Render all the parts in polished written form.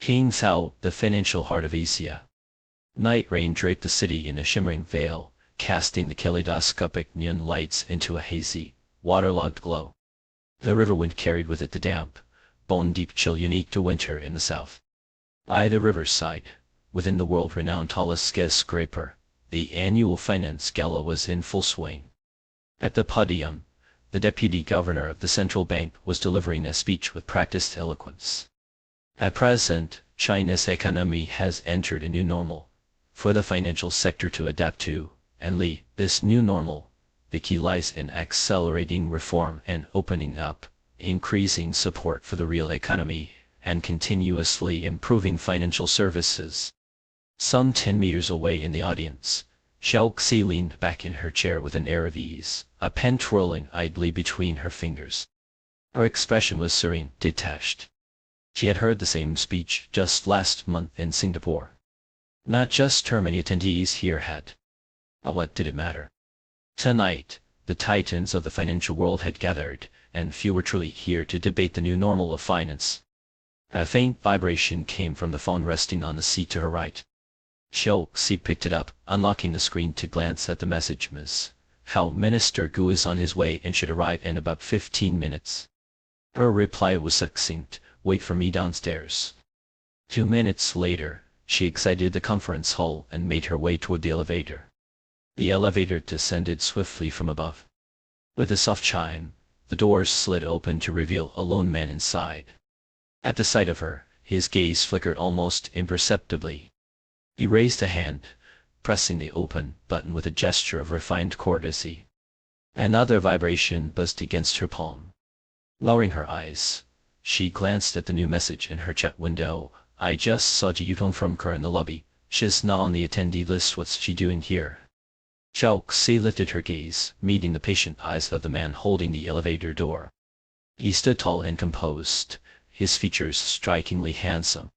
Hangzhou, the financial heart of Asia. Night rain draped the city in a shimmering veil, casting the kaleidoscopic neon lights into a hazy, waterlogged glow. The river wind carried with it the damp, bone-deep chill unique to winter in the south. By the riverside, within the world-renowned tallest skyscraper, the annual finance gala was in full swing. At the podium, the deputy governor of the central bank was delivering a speech with practiced eloquence. At present, China's economy has entered a new normal, for the financial sector to adapt to, and lead this new normal. The key lies in accelerating reform and opening up, increasing support for the real economy, and continuously improving financial services. Some 10 meters away in the audience, Xiao Xi leaned back in her chair with an air of ease, a pen twirling idly between her fingers. Her expression was serene, detached. She had heard the same speech just last month in Singapore. Not just her many attendees here had. But what did it matter? Tonight, the titans of the financial world had gathered, and few were truly here to debate the new normal of finance. A faint vibration came from the phone resting on the seat to her right. Xiao Xi picked it up, unlocking the screen to glance at the message. Ms. How Minister Gu is on his way and should arrive in about 15 minutes. Her reply was succinct, wait for me downstairs. 2 minutes later, she exited the conference hall and made her way toward the elevator. The elevator descended swiftly from above. With a soft chime, the doors slid open to reveal a lone man inside. At the sight of her, his gaze flickered almost imperceptibly. He raised a hand, pressing the open button with a gesture of refined courtesy. Another vibration buzzed against her palm. Lowering her eyes, she glanced at the new message in her chat window. I just saw Ji Yutong from Kerr in the lobby. She's not on the attendee list. What's she doing here? Xiao Xi lifted her gaze, meeting the patient eyes of the man holding the elevator door. He stood tall and composed, his features strikingly handsome.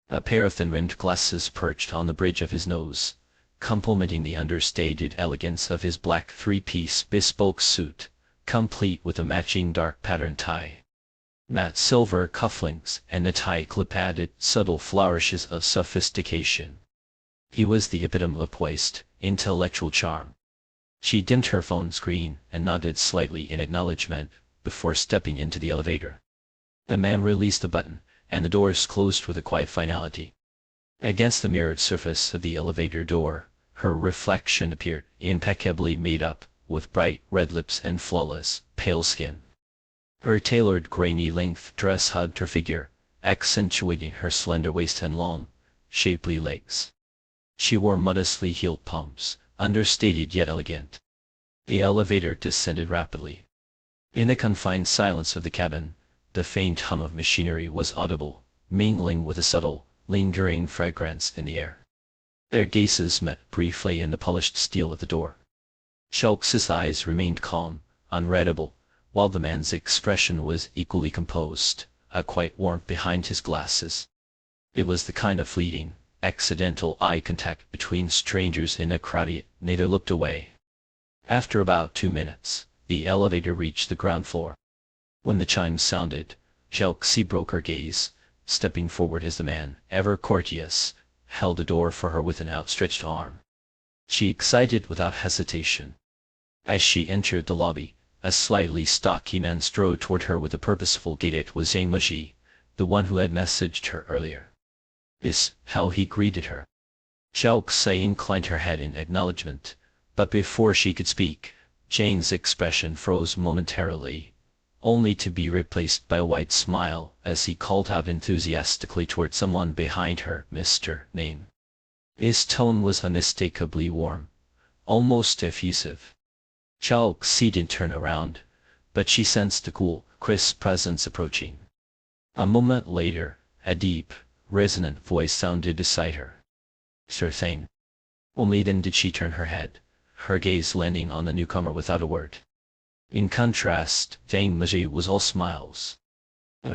A pair of thin-rimmed glasses perched on the bridge of his nose, complementing the understated elegance of his black three-piece bespoke suit, complete with a matching dark pattern tie. Matte silver cufflinks and a tie clip added subtle flourishes of sophistication. He was the epitome of poised, intellectual charm. She dimmed her phone screen and nodded slightly in acknowledgement before stepping into the elevator. The man released the button, and the doors closed with a quiet finality. Against the mirrored surface of the elevator door, her reflection appeared impeccably made up, with bright red lips and flawless, pale skin. Her tailored gray knee-length dress hugged her figure, accentuating her slender waist and long, shapely legs. She wore modestly heeled pumps, understated yet elegant. The elevator descended rapidly. In the confined silence of the cabin, the faint hum of machinery was audible, mingling with a subtle, lingering fragrance in the air. Their gazes met briefly in the polished steel of the door. Xiao Xi's eyes remained calm, unreadable, while the man's expression was equally composed, a quiet warmth behind his glasses. It was the kind of fleeting, accidental eye contact between strangers in a crowd, yet neither looked away. After about 2 minutes, the elevator reached the ground floor. When the chimes sounded, Xiao Xi broke her gaze, stepping forward as the man, ever courteous, held the door for her with an outstretched arm. She excited without hesitation. As she entered the lobby, a slightly stocky man strode toward her with a purposeful gait. It was Zhang Meji, the one who had messaged her earlier. Is how he greeted her. Xiao Xi inclined her head in acknowledgement, but before she could speak, Zhang's expression froze momentarily, only to be replaced by a wide smile as he called out enthusiastically toward someone behind her, Mr. Name. His tone was unmistakably warm, almost effusive. Xiao Xi didn't turn around, but she sensed a cool, crisp presence approaching. A moment later, a deep, resonant voice sounded beside her. Sure thing. Only then did she turn her head, her gaze landing on the newcomer without a word. In contrast, Zhang Meji was all smiles.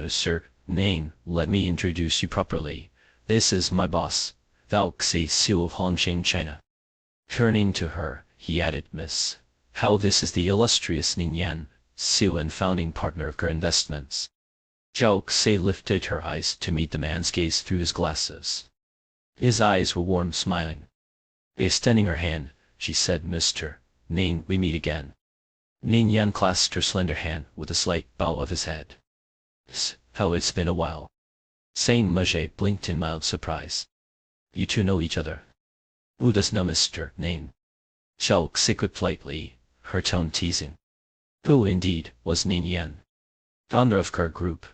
Sir, Name, let me introduce you properly. This is my boss, Xiao Xi Xiu of Hongqing, China. Turning to her, he added, Miss, how this is the illustrious Ning Yan, Xiu and founding partner of Kerr Investments. Zhao Xi lifted her eyes to meet the man's gaze through his glasses. His eyes were warm, smiling. Extending her hand, she said, "Mr. Ning, we meet again." Ning Yan clasped her slender hand with a slight bow of his head. How it's been a while. Saint Mage blinked in mild surprise. You two know each other? Who does know Mr. Ning? Zhao Xi quipped politely, her tone teasing. Who indeed was Ning Yan? Founder of Kerr Group,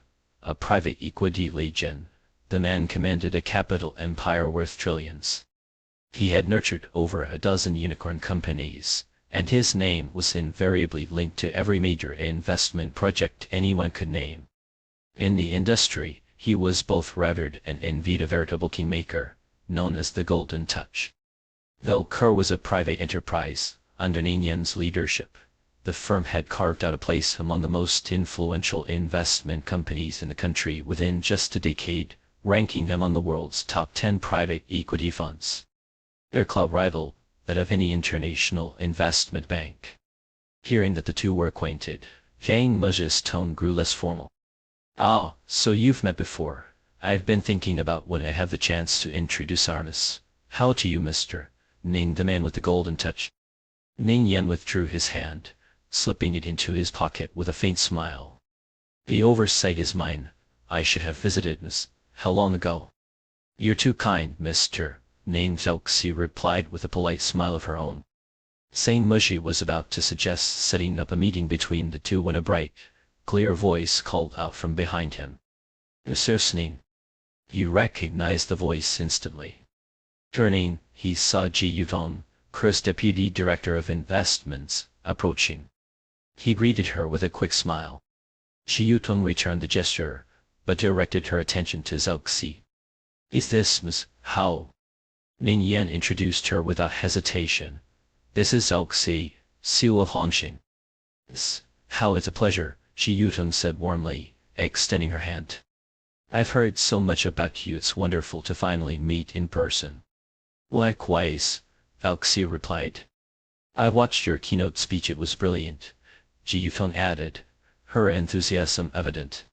a private equity legion. The man commanded a capital empire worth trillions. He had nurtured over a dozen unicorn companies, and his name was invariably linked to every major investment project anyone could name. In the industry, he was both revered and envied, a veritable kingmaker, known as the Golden Touch. Though Kerr was a private enterprise, under Ning Yan's leadership, the firm had carved out a place among the most influential investment companies in the country within just a decade, ranking them among the world's top 10 private equity funds. Their club rival, that of any international investment bank. Hearing that the two were acquainted, Zhang Meji's tone grew less formal. Ah, so you've met before. I've been thinking about when I have the chance to introduce ourselves. How to you, Mr. Ning, the man with the golden touch. Ning Yan withdrew his hand, slipping it into his pocket with a faint smile. The oversight is mine. I should have visited Miss. How long ago? You're too kind, Mr. Ning, Zhao Xi replied with a polite smile of her own. Saint Meji was about to suggest setting up a meeting between the two when a bright, clear voice called out from behind him. Monsieur Ning. You recognized the voice instantly. Turning, he saw Ji Yutong, Kerr's deputy director of investments, approaching. He greeted her with a quick smile. Ji Yutong returned the gesture, but directed her attention to Zhao Xi. Is this Ms. Hao? Ning Yan introduced her without hesitation. This is Zhao Xi, Seal of Hongxing. How it's a pleasure, Ji Yutong said warmly, extending her hand. I've heard so much about you, it's wonderful to finally meet in person. Likewise, Zhao Xi replied. I watched your keynote speech, it was brilliant, Ji Yutong added, her enthusiasm evident.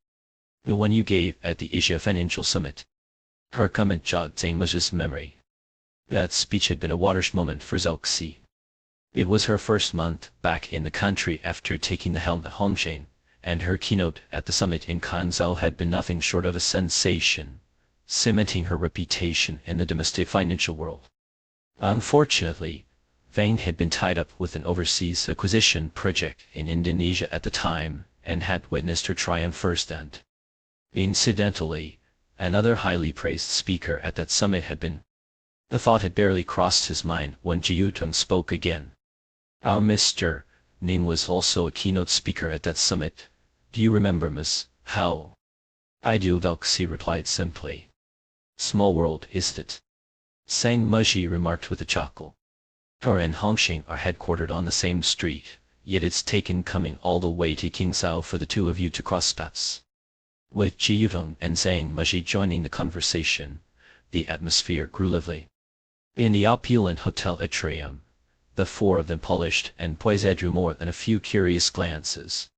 The one you gave at the Asia Financial Summit. Her comment jogged Zhang Meji's memory. That speech had been a watershed moment for Zhao Xi. It was her first month back in the country after taking the helm at Hongxing, and her keynote at the summit in Kanzhou had been nothing short of a sensation, cementing her reputation in the domestic financial world. Unfortunately, Vane had been tied up with an overseas acquisition project in Indonesia at the time, and had witnessed her triumph firsthand. Incidentally, another highly praised speaker at that summit had been. The thought had barely crossed his mind when Ji Yutong spoke again. Our Mr. Ning was also a keynote speaker at that summit. Do you remember Ms. Hao? I do, Zhao Xi replied simply. Small world, isn't it? Saint Meji remarked with a chuckle. Her and Hongxing are headquartered on the same street, yet it's taken coming all the way to Qingzhou for the two of you to cross paths. With Ji Yutong and Zhang Meji joining the conversation, the atmosphere grew lively. In the opulent hotel atrium, the four of them polished and poised drew more than a few curious glances.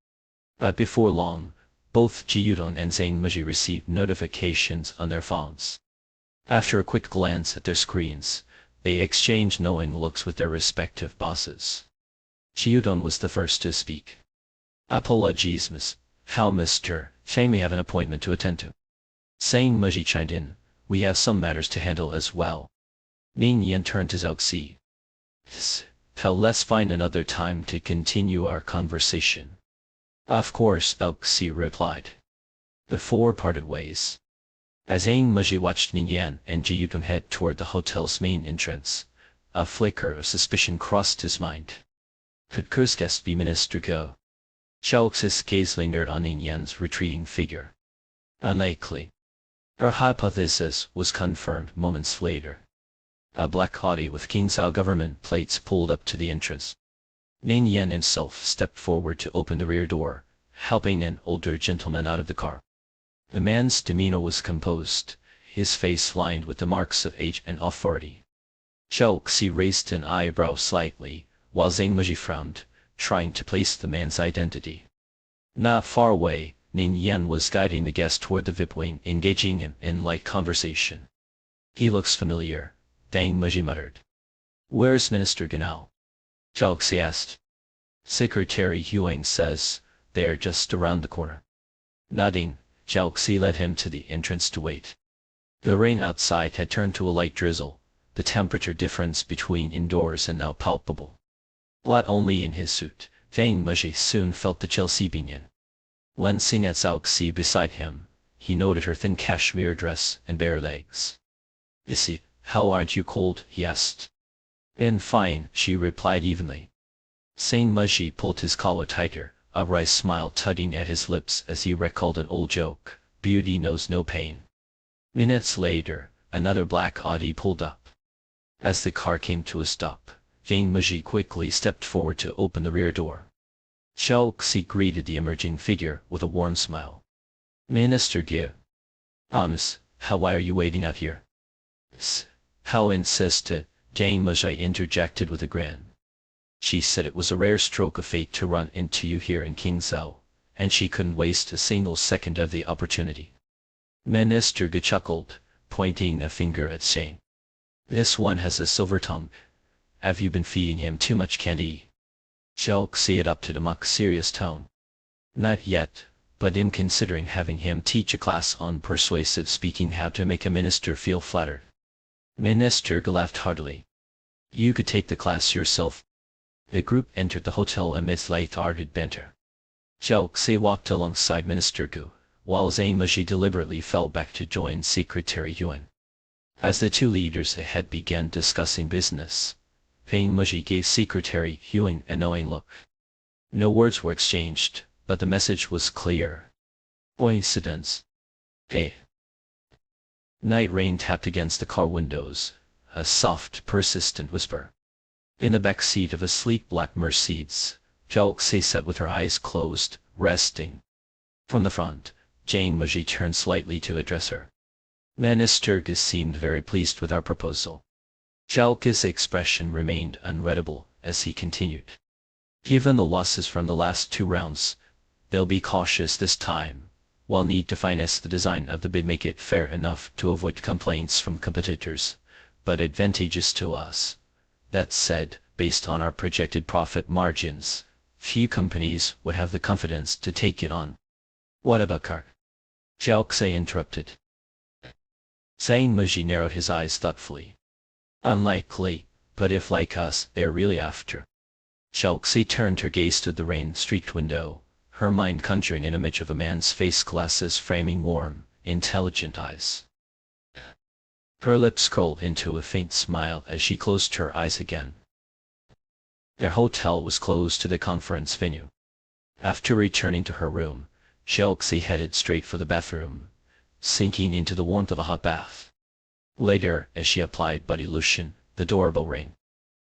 But before long, both Ji Yutong and Zhang Meji received notifications on their phones. After a quick glance at their screens, they exchanged knowing looks with their respective bosses. Ji Yutong was the first to speak. Apologies, Miss. How Mr. Chang may have an appointment to attend to. Zhang Meji chimed in. We have some matters to handle as well. Ning Yan turned to Zhao Xi. Let's find another time to continue our conversation. Of course, Zhao Xi replied. The four parted ways. As Zhang Meji watched Ning Yan and Ji Yutong head toward the hotel's main entrance, a flicker of suspicion crossed his mind. Could Kerr's guest be Minister Go? Zhao Xi's gaze lingered on Ning Yan's retreating figure. Unlikely. Her hypothesis was confirmed moments later. A black Audi with Qingzhou government plates pulled up to the entrance. Ning Yan himself stepped forward to open the rear door, helping an older gentleman out of the car. The man's demeanor was composed, his face lined with the marks of age and authority. Zhao Xi raised an eyebrow slightly, while Zhang Meji frowned, trying to place the man's identity. Not far away, Ning Yan was guiding the guest toward the VIP wing, engaging him in light conversation. He looks familiar, Deng Meji muttered. Where's Minister Ganao? Zhao Xi asked. Secretary Huang says, they're just around the corner. Nodding, Zhao Xi led him to the entrance to wait. The rain outside had turned to a light drizzle, the temperature difference between indoors and now palpable. Not only in his suit, Deng Meji soon felt the chill seeping in. Glancing at Zhao Xi beside him, he noted her thin cashmere dress and bare legs. Issy, how aren't you cold? He asked. Fine, she replied evenly. Deng Meji pulled his collar tighter, a wry smile tugging at his lips as he recalled an old joke, beauty knows no pain. Minutes later, another black Audi pulled up. As the car came to a stop, Deng Meji quickly stepped forward to open the rear door. Zhao Xi greeted the emerging figure with a warm smile. Minister Gie. Why are you waiting out here? How insisted, Deng Meji interjected with a grin. She said it was a rare stroke of fate to run into you here in Qingzhou, and she couldn't waste a single second of the opportunity. Minister Gie chuckled, pointing a finger at Shane. This one has a silver tongue. Have you been feeding him too much candy? Zhao Xi adopted a mock serious tone. Not yet, but I'm considering having him teach a class on persuasive speaking, how to make a minister feel flattered. Minister Gie laughed heartily. You could take the class yourself. The group entered the hotel amidst light-hearted banter. Zhao Xi walked alongside Minister Gie, while Deng Meji deliberately fell back to join Secretary Yuan. As the two leaders ahead began discussing business, Deng Meji gave Secretary Yuan a knowing look. No words were exchanged, but the message was clear. Coincidence. Hey. Night rain tapped against the car windows, a soft, persistent whisper. In the back seat of a sleek black Mercedes, Zhao Xi sat with her eyes closed, resting. From the front, Deng Meji turned slightly to address her. Minister Gie seemed very pleased with our proposal. Zhao Xi's expression remained unreadable as he continued. Given the losses from the last two rounds, they'll be cautious this time, while need to finesse the design of the bid, make it fair enough to avoid complaints from competitors, but advantageous to us. That said, based on our projected profit margins, few companies would have the confidence to take it on. What about car? Zhao Xi interrupted. Deng Meji narrowed his eyes thoughtfully. Unlikely, but if like us, they're really after. Zhao Xi turned her gaze to the rain-streaked window, her mind conjuring an image of a man's face, glasses framing warm, intelligent eyes. Her lips curled into a faint smile as she closed her eyes again. Their hotel was close to the conference venue. After returning to her room, Zhao Xi headed straight for the bathroom, sinking into the warmth of a hot bath. Later, as she applied body lotion, the doorbell rang.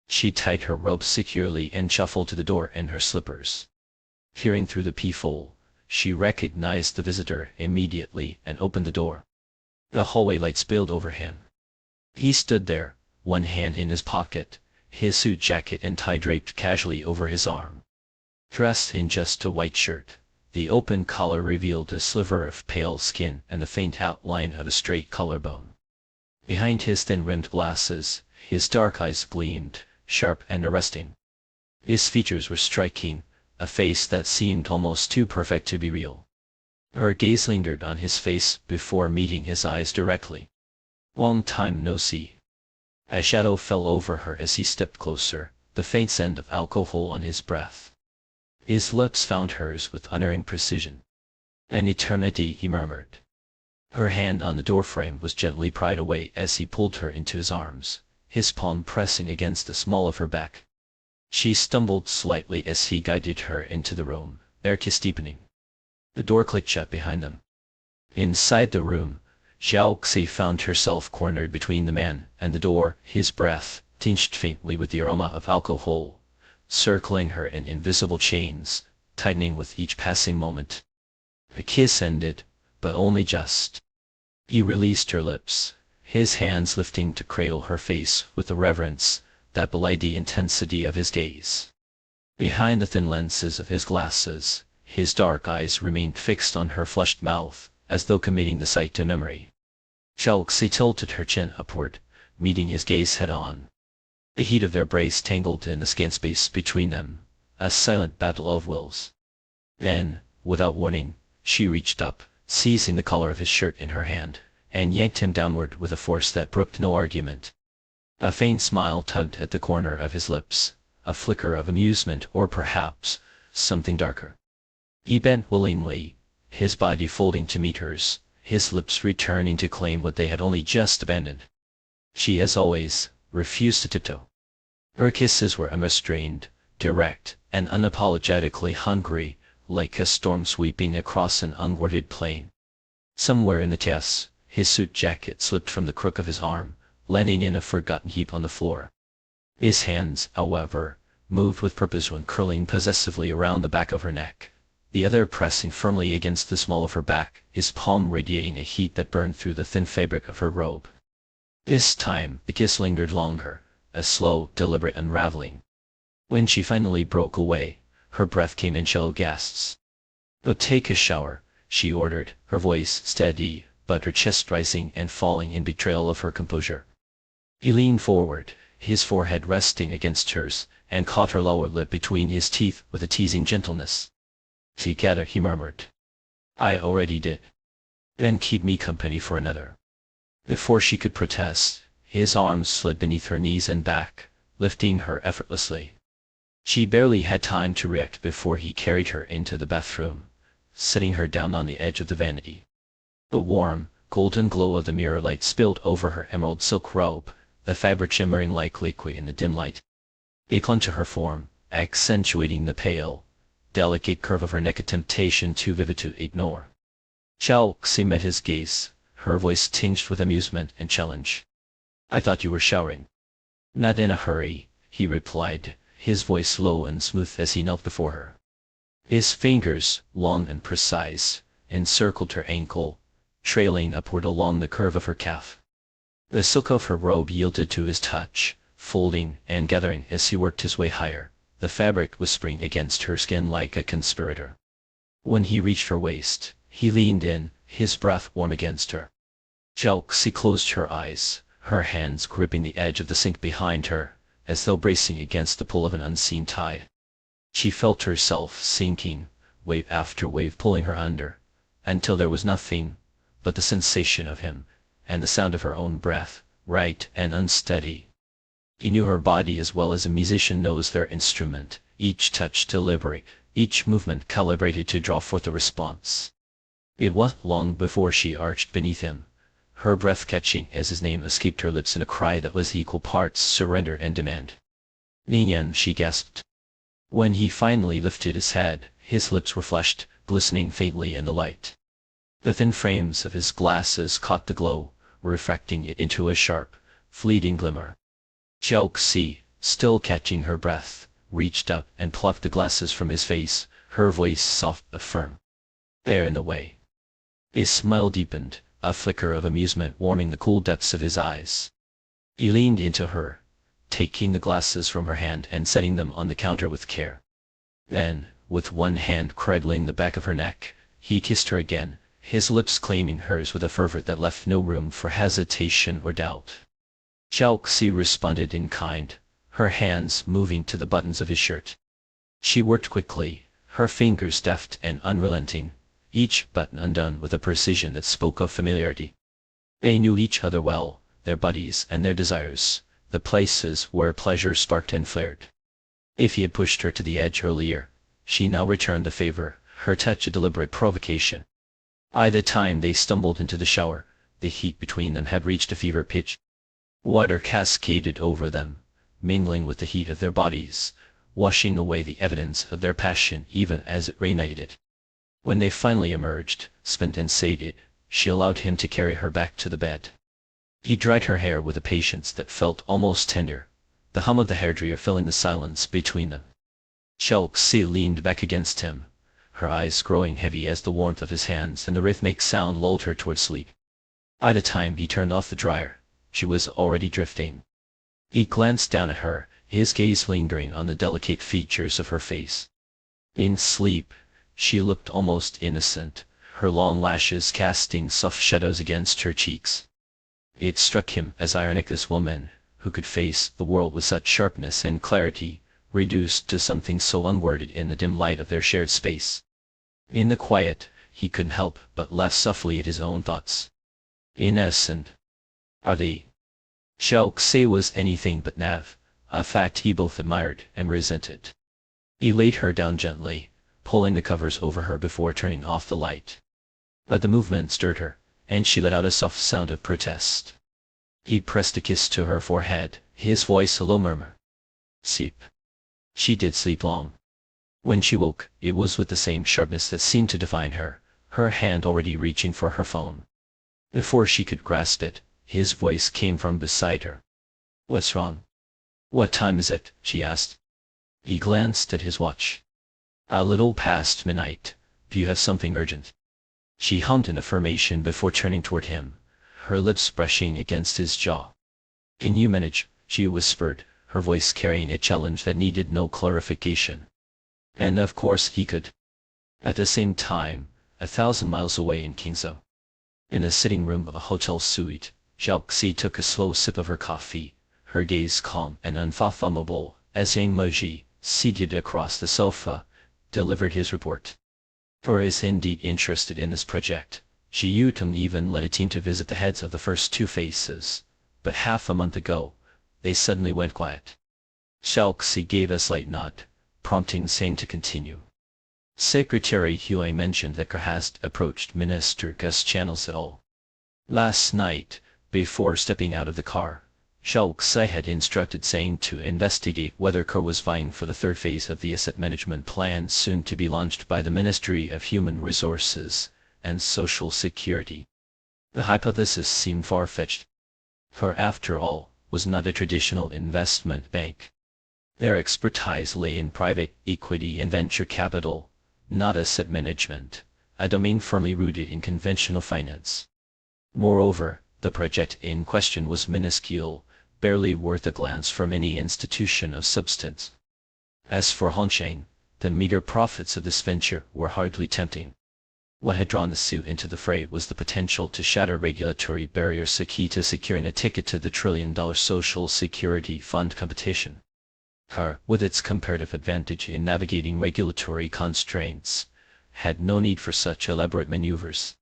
She tied her robe securely and shuffled to the door in her slippers. Peering through the peephole, she recognized the visitor immediately and opened the door. The hallway light spilled over him. He stood there, one hand in his pocket, his suit jacket and tie draped casually over his arm. Dressed in just a white shirt, the open collar revealed a sliver of pale skin and the faint outline of a straight collarbone. Behind his thin-rimmed glasses, his dark eyes gleamed, sharp and arresting. His features were striking, a face that seemed almost too perfect to be real. Her gaze lingered on his face before meeting his eyes directly. Long time no see. A shadow fell over her as he stepped closer, the faint scent of alcohol on his breath. His lips found hers with unerring precision. An eternity, he murmured. Her hand on the doorframe was gently pried away as he pulled her into his arms, his palm pressing against the small of her back. She stumbled slightly as he guided her into the room, their kiss deepening. The door clicked shut behind them. Inside the room, Zhao Xi found herself cornered between the man and the door, his breath, tinged faintly with the aroma of alcohol, circling her in invisible chains, tightening with each passing moment. The kiss ended, but only just. He released her lips, his hands lifting to cradle her face with a reverence that belied the intensity of his gaze. Behind the thin lenses of his glasses, his dark eyes remained fixed on her flushed mouth, as though committing the sight to memory. Chelxi tilted her chin upward, meeting his gaze head-on. The heat of their embrace tangled in the scant space between them, a silent battle of wills. Then, without warning, she reached up, seizing the collar of his shirt in her hand, and yanked him downward with a force that brooked no argument. A faint smile tugged at the corner of his lips, a flicker of amusement or perhaps something darker. He bent willingly, his body folding to meet hers, his lips returning to claim what they had only just abandoned. She, as always, refused to tiptoe. Her kisses were unrestrained, direct, and unapologetically hungry, like a storm sweeping across an unguarded plain. Somewhere in the chaos, his suit jacket slipped from the crook of his arm, landing in a forgotten heap on the floor. His hands, however, moved with purpose, one curling possessively around the back of her neck, the other pressing firmly against the small of her back, his palm radiating a heat that burned through the thin fabric of her robe. This time, the kiss lingered longer, a slow, deliberate unraveling. When she finally broke away, her breath came in shallow gasps. "Go take a shower," she ordered, her voice steady, but her chest rising and falling in betrayal of her composure. He leaned forward, his forehead resting against hers, and caught her lower lip between his teeth with a teasing gentleness. "Together," he murmured. "I already did." "Then keep me company for another." Before she could protest, his arms slid beneath her knees and back, lifting her effortlessly. She barely had time to react before he carried her into the bathroom, setting her down on the edge of the vanity. The warm, golden glow of the mirror light spilled over her emerald silk robe, the fabric shimmering like liquid in the dim light. It clung to her form, accentuating the pale, delicate curve of her neck, a temptation too vivid to ignore. Chelxi met his gaze, her voice tinged with amusement and challenge. "I thought you were showering." "Not in a hurry," he replied, his voice low and smooth as he knelt before her. His fingers, long and precise, encircled her ankle, trailing upward along the curve of her calf. The silk of her robe yielded to his touch, folding and gathering as he worked his way higher, the fabric whispering against her skin like a conspirator. When he reached her waist, he leaned in, his breath warm against her. Chelxi closed her eyes, her hands gripping the edge of the sink behind her, as though bracing against the pull of an unseen tide. She felt herself sinking, wave after wave pulling her under, until there was nothing but the sensation of him, and the sound of her own breath, right and unsteady. He knew her body as well as a musician knows their instrument, each touch deliberate, each movement calibrated to draw forth a response. It wasn't long before she arched beneath him, her breath catching as his name escaped her lips in a cry that was equal parts surrender and demand. "Ningyan," she gasped. When he finally lifted his head, his lips were flushed, glistening faintly in the light. The thin frames of his glasses caught the glow, refracting it into a sharp, fleeting glimmer. Chelxi, still catching her breath, reached up and plucked the glasses from his face, her voice soft but firm. "They're in the way." His smile deepened, a flicker of amusement warming the cool depths of his eyes. He leaned into her, taking the glasses from her hand and setting them on the counter with care. Then, with one hand cradling the back of her neck, he kissed her again, his lips claiming hers with a fervor that left no room for hesitation or doubt. Chelxi responded in kind, her hands moving to the buttons of his shirt. She worked quickly, her fingers deft and unrelenting, each button undone with a precision that spoke of familiarity. They knew each other well, their bodies and their desires, the places where pleasure sparked and flared. If he had pushed her to the edge earlier, she now returned the favor, her touch a deliberate provocation. By the time they stumbled into the shower, the heat between them had reached a fever pitch. Water cascaded over them, mingling with the heat of their bodies, washing away the evidence of their passion even as it reignited. When they finally emerged, spent and sated, she allowed him to carry her back to the bed. He dried her hair with a patience that felt almost tender, the hum of the hairdryer filling the silence between them. Chelxi leaned back against him, her eyes growing heavy as the warmth of his hands and the rhythmic sound lulled her toward sleep. By the time he turned off the dryer, she was already drifting. He glanced down at her, his gaze lingering on the delicate features of her face. In sleep, She looked almost innocent, her long lashes casting soft shadows against her cheeks. It struck him as ironic this woman, who could face the world with such sharpness and clarity, reduced to something so unworded in the dim light of their shared space. In the quiet, he couldn't help but laugh softly at his own thoughts. Innocent. Are they? Xiao Xie was anything but naive, a fact he both admired and resented. He laid her down gently, pulling the covers over her before turning off the light. But the movement stirred her, and she let out a soft sound of protest. He pressed a kiss to her forehead, his voice a low murmur. Sleep. She did sleep long. When she woke, it was with the same sharpness that seemed to define her, her hand already reaching for her phone. Before she could grasp it, his voice came from beside her. What's wrong? What time is it? She asked. He glanced at his watch. A little past midnight. Do you have something urgent? She hummed an affirmation before turning toward him, her lips brushing against his jaw. Can you manage? She whispered, her voice carrying a challenge that needed no clarification. And of course he could. At the same time, 1,000 miles away in Qingzhou, in the sitting room of a hotel suite, Xiao Xie took a slow sip of her coffee, her gaze calm and unfathomable, as Yang Meji, seated across the sofa, delivered his report. For is indeed interested in this project. Xu Yutong even led a team to visit the heads of the first two phases, but half a month ago, they suddenly went quiet. Xiao Xie gave a slight nod, prompting Tseng to continue. Secretary Huang mentioned that Kerhast approached Minister Gus channels at all. Last night, before stepping out of the car, Xiao Xie had instructed Tseng to investigate whether Kerr was vying for the third phase of the asset management plan soon to be launched by the Ministry of Human Resources and Social Security. The hypothesis seemed far-fetched. Kerr, after all, was not a traditional investment bank. Their expertise lay in private equity and venture capital, not asset management, a domain firmly rooted in conventional finance. Moreover, the project in question was minuscule, barely worth a glance from any institution of substance. As for Hongsheng, the meager profits of this venture were hardly tempting. What had drawn the suit into the fray was the potential to shatter regulatory barriers, key to securing a ticket to the trillion-dollar Social Security Fund competition. Kerr, with its comparative advantage in navigating regulatory constraints, had no need for such elaborate maneuvers.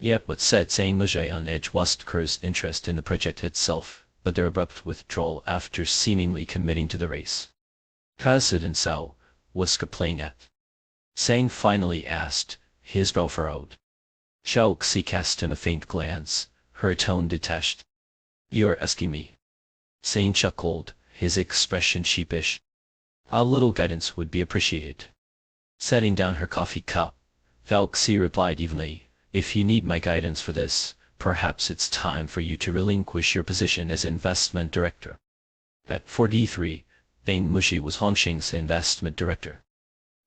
Yet what set Tseng Muzhe on edge wasn't Kerr's interest in the project itself, but their abrupt withdrawal after seemingly committing to the race. President Cao was playing at. Tseng finally asked, his brow furrowed. Xiao Xie cast him a faint glance, her tone detached. You're asking me? Tseng chuckled, his expression sheepish. A little guidance would be appreciated. Setting down her coffee cup, Xiao Xie replied evenly, if you need my guidance for this, perhaps it's time for you to relinquish your position as investment director. At 43, Bang Mushi was Hongsheng's investment director.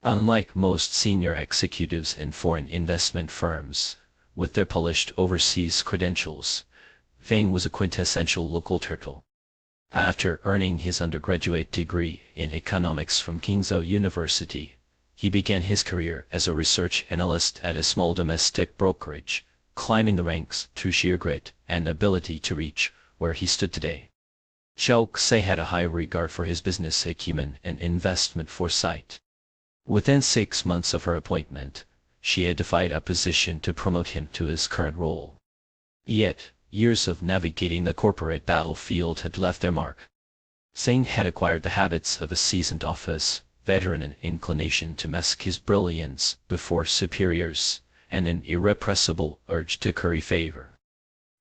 Unlike most senior executives in foreign investment firms, with their polished overseas credentials, Fang was a quintessential local turtle. After earning his undergraduate degree in economics from Qingzhou University, he began his career as a research analyst at a small domestic brokerage, climbing the ranks through sheer grit and ability to reach where he stood today. Xiao Xie had a high regard for his business acumen and investment foresight. Within 6 months of her appointment, she had defied opposition to promote him to his current role. Yet, years of navigating the corporate battlefield had left their mark. Tseng had acquired the habits of a seasoned office veteran, an inclination to mask his brilliance before superiors, and an irrepressible urge to curry favor.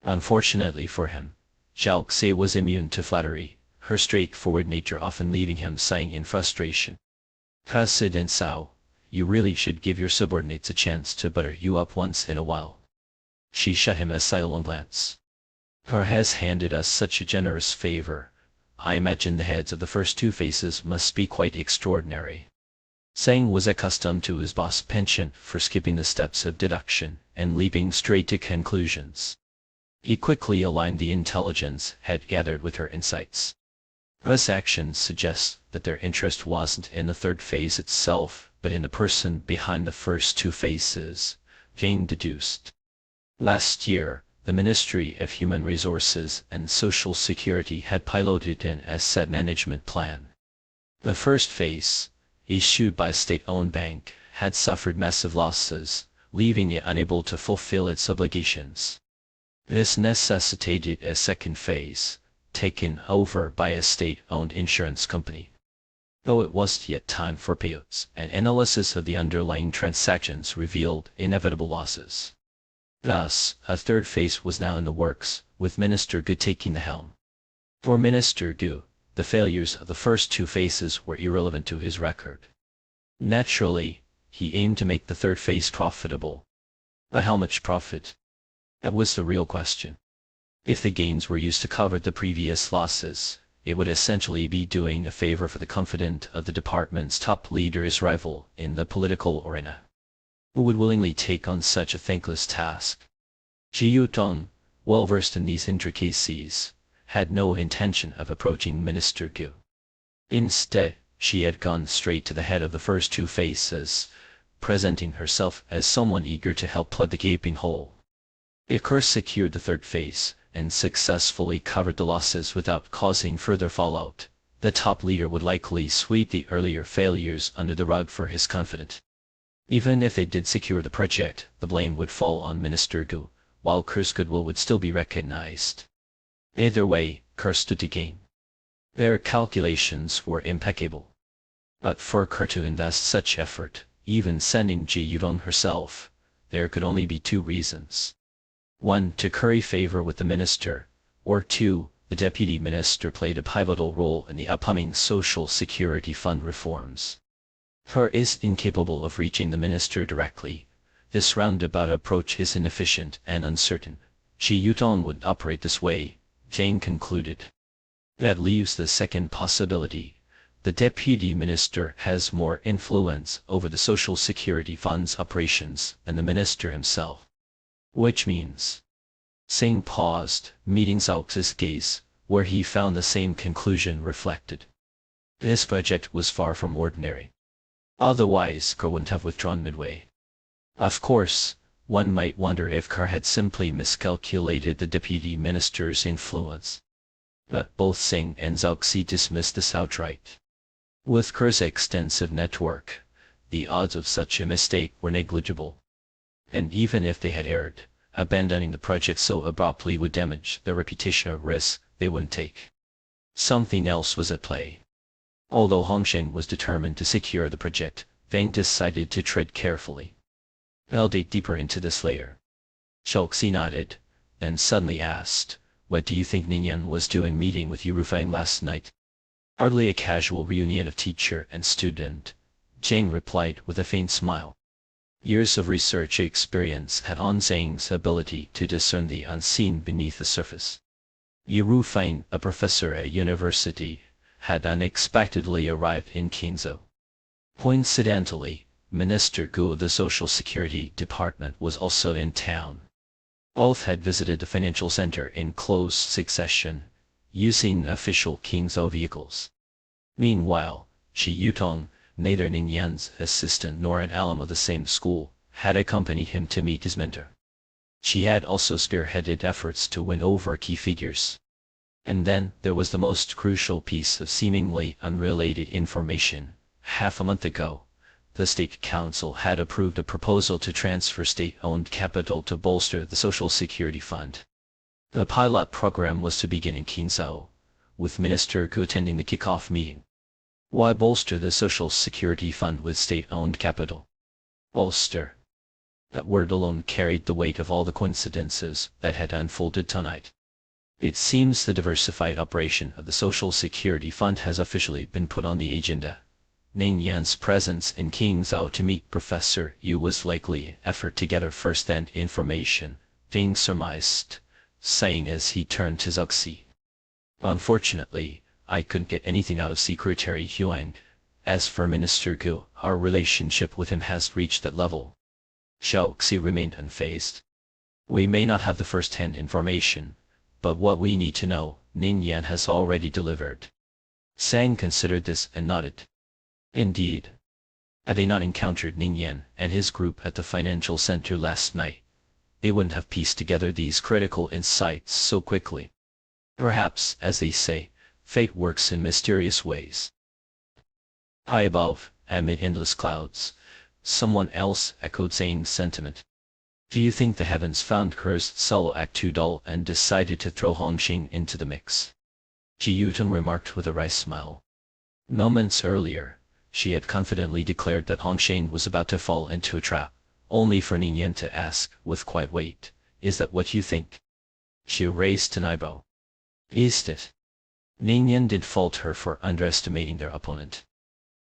Unfortunately for him, Xiao Xie was immune to flattery, her straightforward nature often leaving him sighing in frustration. President Cao, you really should give your subordinates a chance to butter you up once in a while. She shot him a silent glance. Kerr has handed us such a generous favor. I imagine the heads of the first two phases must be quite extraordinary. Tseng was accustomed to his boss' penchant for skipping the steps of deduction and leaping straight to conclusions. He quickly aligned the intelligence had gathered with her insights. Kerr's actions suggest that their interest wasn't in the third phase itself, but in the person behind the first two faces, Jane deduced. Last year, the Ministry of Human Resources and Social Security had piloted an asset management plan. The first phase, issued by a state-owned bank, had suffered massive losses, leaving it unable to fulfill its obligations. This necessitated a second phase, taken over by a state-owned insurance company. Though it wasn't yet time for payouts, an analysis of the underlying transactions revealed inevitable losses. Thus, a third phase was now in the works, with Minister Gu taking the helm. For Minister Gu, the failures of the first two phases were irrelevant to his record. Naturally, he aimed to make the third phase profitable. But how much profit? That was the real question. If the gains were used to cover the previous losses, it would essentially be doing a favor for the confidant of the department's top leader's rival in the political arena. Who would willingly take on such a thankless task? Ji Yutong, well versed in these intricacies, had no intention of approaching Minister Gu. Instead, she had gone straight to the head of the first two phases, presenting herself as someone eager to help plug the gaping hole. If Kerr secured the third phase, and successfully covered the losses without causing further fallout, the top leader would likely sweep the earlier failures under the rug for his confidant. Even if they did secure the project, the blame would fall on Minister Gu, while Kerr's goodwill would still be recognized. Either way, Kerr stood to gain. Their calculations were impeccable. But for Kerr to invest such effort, even sending Ji Yutong herself, there could only be two reasons. 1. To curry favor with the minister, or 2. The deputy minister played a pivotal role in the upcoming Social Security Fund reforms. Kerr is incapable of reaching the minister directly. This roundabout approach is inefficient and uncertain. Ji Yutong would operate this way, Jane concluded. That leaves the second possibility. The deputy minister has more influence over the Social Security Fund's operations than the minister himself. Which means. Tseng paused, meeting Zhaoxi's gaze, where he found the same conclusion reflected. This project was far from ordinary. Otherwise, Kerr wouldn't have withdrawn midway. Of course, one might wonder if Kerr had simply miscalculated the deputy minister's influence. But both Tseng and Zhaoxi dismissed this outright. With Kerr's extensive network, the odds of such a mistake were negligible. And even if they had erred, abandoning the project so abruptly would damage their reputation, a risk they wouldn't take. Something else was at play. Although Hongshen was determined to secure the project, Vang decided to tread carefully. I'll dig deeper into this later. Zhaoxi nodded, then suddenly asked, "What do you think Ningyan was doing meeting with Yu Rufang last night?" "Hardly a casual reunion of teacher and student," Jane replied with a faint smile. Years of research experience had honed Zhang's ability to discern the unseen beneath the surface. Yu Rufang, a professor at university, had unexpectedly arrived in Qingzhou. Coincidentally, Minister Gu of the Social Security Department was also in town. Both had visited the financial center in close succession, using official Qingzhou vehicles. Meanwhile, Ji Yutong, neither Ningyan's assistant nor an alum of the same school, had accompanied him to meet his mentor. She had also spearheaded efforts to win over key figures. And then there was the most crucial piece of seemingly unrelated information. Half a month ago, the State Council had approved a proposal to transfer state-owned capital to bolster the Social Security Fund. The pilot program was to begin in Qingzhou, with Minister Gu attending the kickoff meeting. Why bolster the Social Security Fund with state-owned capital? Bolster. That word alone carried the weight of all the coincidences that had unfolded tonight. It seems the diversified operation of the Social Security Fund has officially been put on the agenda. Ningyan's presence in Qingzhou to meet Professor Yu was likely an effort to gather first-hand information, Vang surmised, saying as he turned to Zhaoxi. "Unfortunately, I couldn't get anything out of Secretary Huang. As for Minister Gu, our relationship with him has reached that level." Zhaoxi remained unfazed. "We may not have the first-hand information, but what we need to know, Ningyan has already delivered." Tseng considered this and nodded. "Indeed. Had they not encountered Ning Yan and his group at the financial center last night, they wouldn't have pieced together these critical insights so quickly. Perhaps, as they say, fate works in mysterious ways. High above, amid endless clouds, someone else echoed Zane's sentiment. Do you think the heavens found Kerr's solo act too dull and decided to throw Hongxing into the mix? Ji Yutong remarked with a wry smile. Moments earlier, she had confidently declared that Hongxing was about to fall into a trap, only for Ning Yan to ask, with quiet weight, "Is that what you think?" She raised an eyebrow. Is it? Ning Yan did fault her for underestimating their opponent.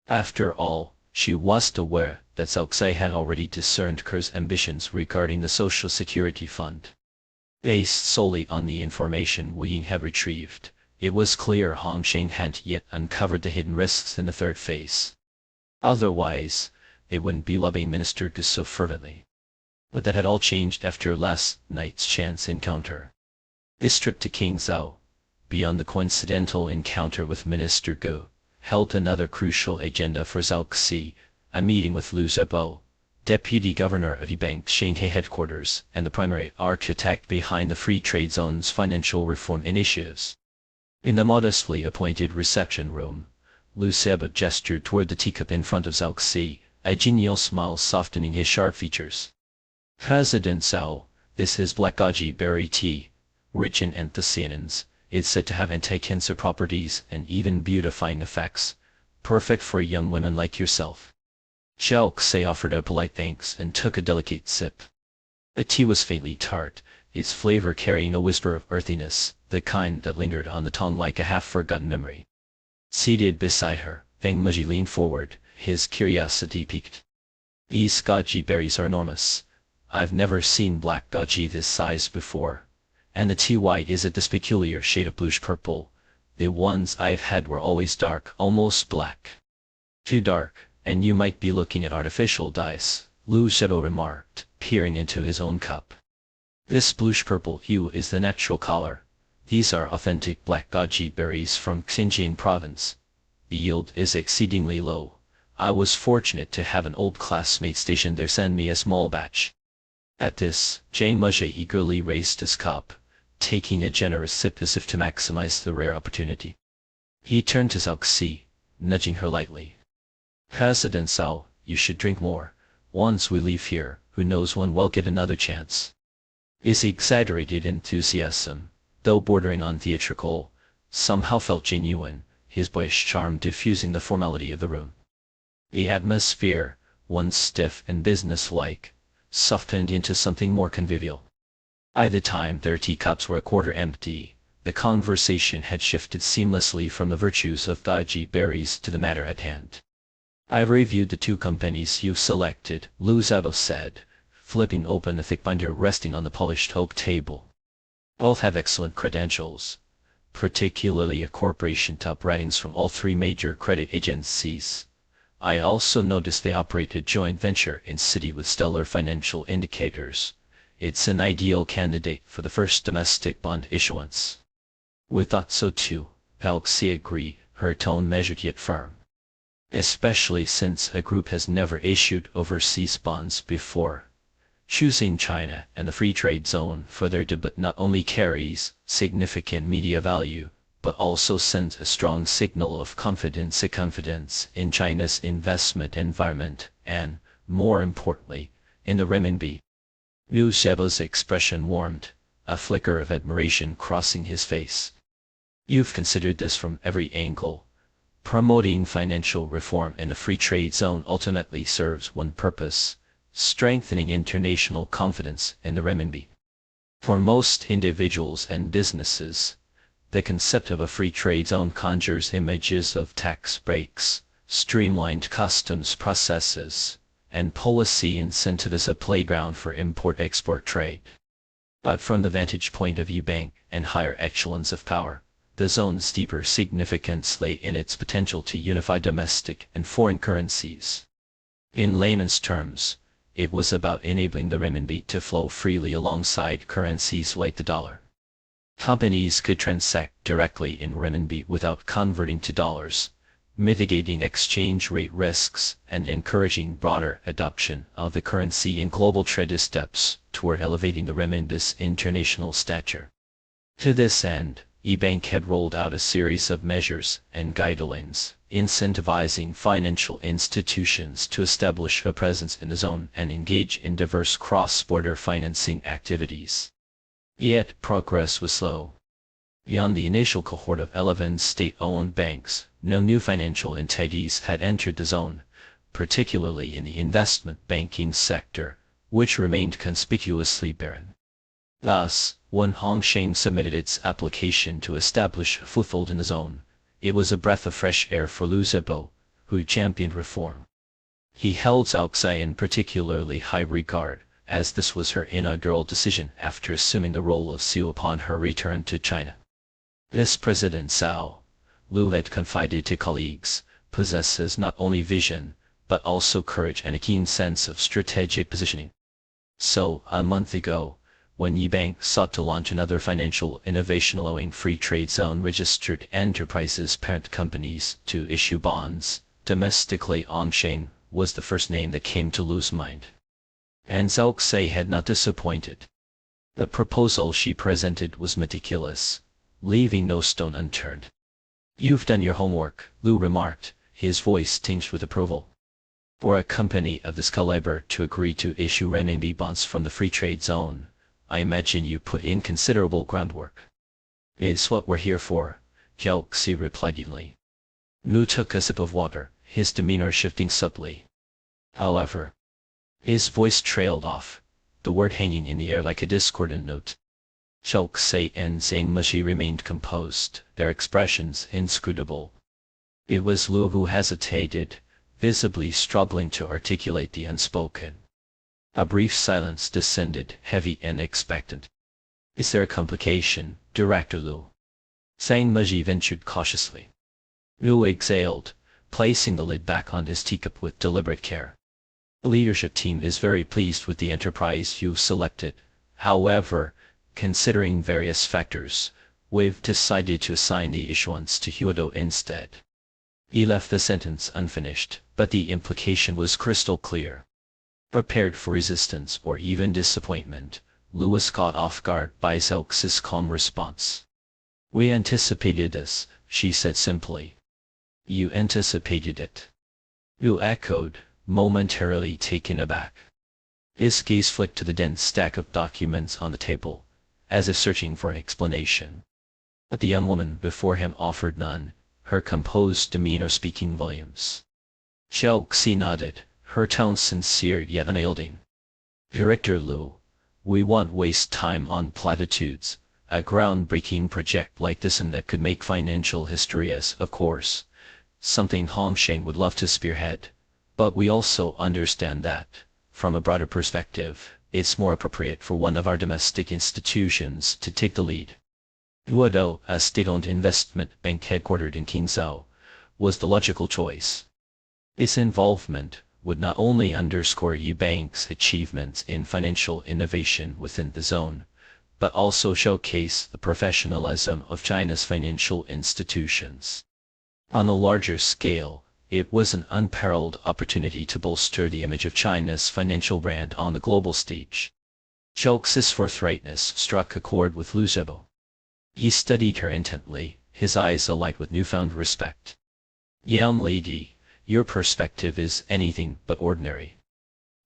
After all, she was aware that Cao Xie had already discerned Kerr's ambitions regarding the Social Security Fund. Based solely on the information Wu Ying had retrieved, it was clear Hongxing hadn't yet uncovered the hidden risks in the third phase. Otherwise, they wouldn't be lobbying Minister Gu so fervently. But that had all changed after last night's chance encounter. This trip to King Zhao, beyond the coincidental encounter with Minister Gu, held another crucial agenda for Cao Xie, a meeting with Liu Xiaobo, Deputy Governor of Yibank Shanghai headquarters and the primary architect behind the Free Trade Zone's financial reform initiatives. In the modestly appointed reception room, Liu Xiaobo gestured toward the teacup in front of Cao Xie, a genial smile softening his sharp features. President Cao, this is black goji berry tea, rich in anthocyanins. It's said to have anti-cancer properties and even beautifying effects, perfect for young women like yourself. Cao Xie offered a polite thanks and took a delicate sip. The tea was faintly tart, its flavor carrying a whisper of earthiness, the kind that lingered on the tongue like a half-forgotten memory. Seated beside her, Feng Meji leaned forward, his curiosity piqued. These goji berries are enormous. I've never seen black goji this size before. And the tea white is this peculiar shade of bluish-purple. The ones I've had were always dark, almost black. Too dark, and you might be looking at artificial dyes, Liu Xiaobo remarked, peering into his own cup. This bluish-purple hue is the natural color. These are authentic black goji berries from Xinjiang province. The yield is exceedingly low. I was fortunate to have an old classmate stationed there send me a small batch. At this, Jane Muzhe eagerly raised his cup, taking a generous sip as if to maximize the rare opportunity. He turned to Cao Xie, nudging her lightly. President Cao, you should drink more. Once we leave here, who knows when we'll get another chance. His exaggerated enthusiasm, though bordering on theatrical, somehow felt genuine, his boyish charm diffusing the formality of the room. The atmosphere, once stiff and businesslike, softened into something more convivial. By the time their teacups were a quarter empty, the conversation had shifted seamlessly from the virtues of goji berries to the matter at hand. I've reviewed the two companies you've selected, Liu Xiaobo said, flipping open a thick binder resting on the polished oak table. Both have excellent credentials, particularly a corporation top ratings from all three major credit agencies. I also noticed they operate a joint venture in city with stellar financial indicators. It's an ideal candidate for the first domestic bond issuance. We thought so too, Cao Xie agreed, her tone measured yet firm. Especially since a group has never issued overseas bonds before. Choosing China and the Free Trade Zone for their debut not only carries significant media value, but also sends a strong signal of confidence in China's investment environment and, more importantly, in the renminbi. Liu Xiaobo's expression warmed, a flicker of admiration crossing his face. You've considered this from every angle. Promoting financial reform in a free trade zone ultimately serves one purpose: strengthening international confidence in the renminbi. For most individuals and businesses, the concept of a free trade zone conjures images of tax breaks, streamlined customs processes, and policy incentive as a playground for import-export trade. But from the vantage point of Yibank and higher echelons of power, the zone's deeper significance lay in its potential to unify domestic and foreign currencies. In layman's terms, it was about enabling the renminbi to flow freely alongside currencies like the dollar. Companies could transact directly in renminbi without converting to dollars, mitigating exchange rate risks, and encouraging broader adoption of the currency in global trade steps toward elevating the renminbi's international stature. To this end, E-Bank had rolled out a series of measures and guidelines, incentivizing financial institutions to establish a presence in the zone and engage in diverse cross-border financing activities. Yet, progress was slow. Beyond the initial cohort of 11 state-owned banks, no new financial entities had entered the zone, particularly in the investment banking sector, which remained conspicuously barren. Thus, when Hongsheng submitted its application to establish a foothold in the zone, it was a breath of fresh air for Liu Xiaobo, who championed reform. He held Zhao Xi in particularly high regard, as this was her inaugural decision after assuming the role of CEO upon her return to China. This President Zhao, Liu had confided to colleagues, possesses not only vision, but also courage and a keen sense of strategic positioning. So, a month ago, when E-Bank sought to launch another financial innovation allowing free trade zone registered enterprises parent companies to issue bonds, domestically Hongsheng was the first name that came to Liu's mind. And Zhao Xi had not disappointed. The proposal she presented was meticulous, leaving no stone unturned. "You've done your homework," Liu remarked, his voice tinged with approval. "For a company of this caliber to agree to issue renminbi bonds from the free trade zone, I imagine you put in considerable groundwork." "It's what we're here for," Zhao Xi replied evenly. Liu took a sip of water, his demeanor shifting subtly. However, his voice trailed off, the word hanging in the air like a discordant note. Zhao Xi and Zhang Meji remained composed, their expressions inscrutable. It was Liu who hesitated, visibly struggling to articulate the unspoken. A brief silence descended, heavy and expectant. "Is there a complication, Director Liu?" Zhang Meji ventured cautiously. Liu exhaled, placing the lid back on his teacup with deliberate care. "The leadership team is very pleased with the enterprise you've selected. However, considering various factors, we've decided to assign the issuance to Huado instead." He left the sentence unfinished, but the implication was crystal clear. Prepared for resistance or even disappointment, Liu was caught off guard by Zhao Xi's calm response. "We anticipated this," she said simply. "You anticipated it?" Liu echoed, momentarily taken aback. His gaze flicked to the dense stack of documents on the table, as if searching for an explanation. But the young woman before him offered none, her composed demeanor speaking volumes. Zhao Xi nodded, her tone sincere yet unyielding. "Director Liu, we won't waste time on platitudes. A groundbreaking project like this and that could make financial history is, of course, something Hongsheng would love to spearhead. But we also understand that, from a broader perspective, it's more appropriate for one of our domestic institutions to take the lead." Huado, a state-owned investment bank headquartered in Qingzhou, was the logical choice. Its involvement would not only underscore E-Bank's achievements in financial innovation within the zone, but also showcase the professionalism of China's financial institutions. On a larger scale, it was an unparalleled opportunity to bolster the image of China's financial brand on the global stage. Zhao Xi's forthrightness struck a chord with Liu Xiaobo. He studied her intently, his eyes alight with newfound respect. "Young lady, your perspective is anything but ordinary."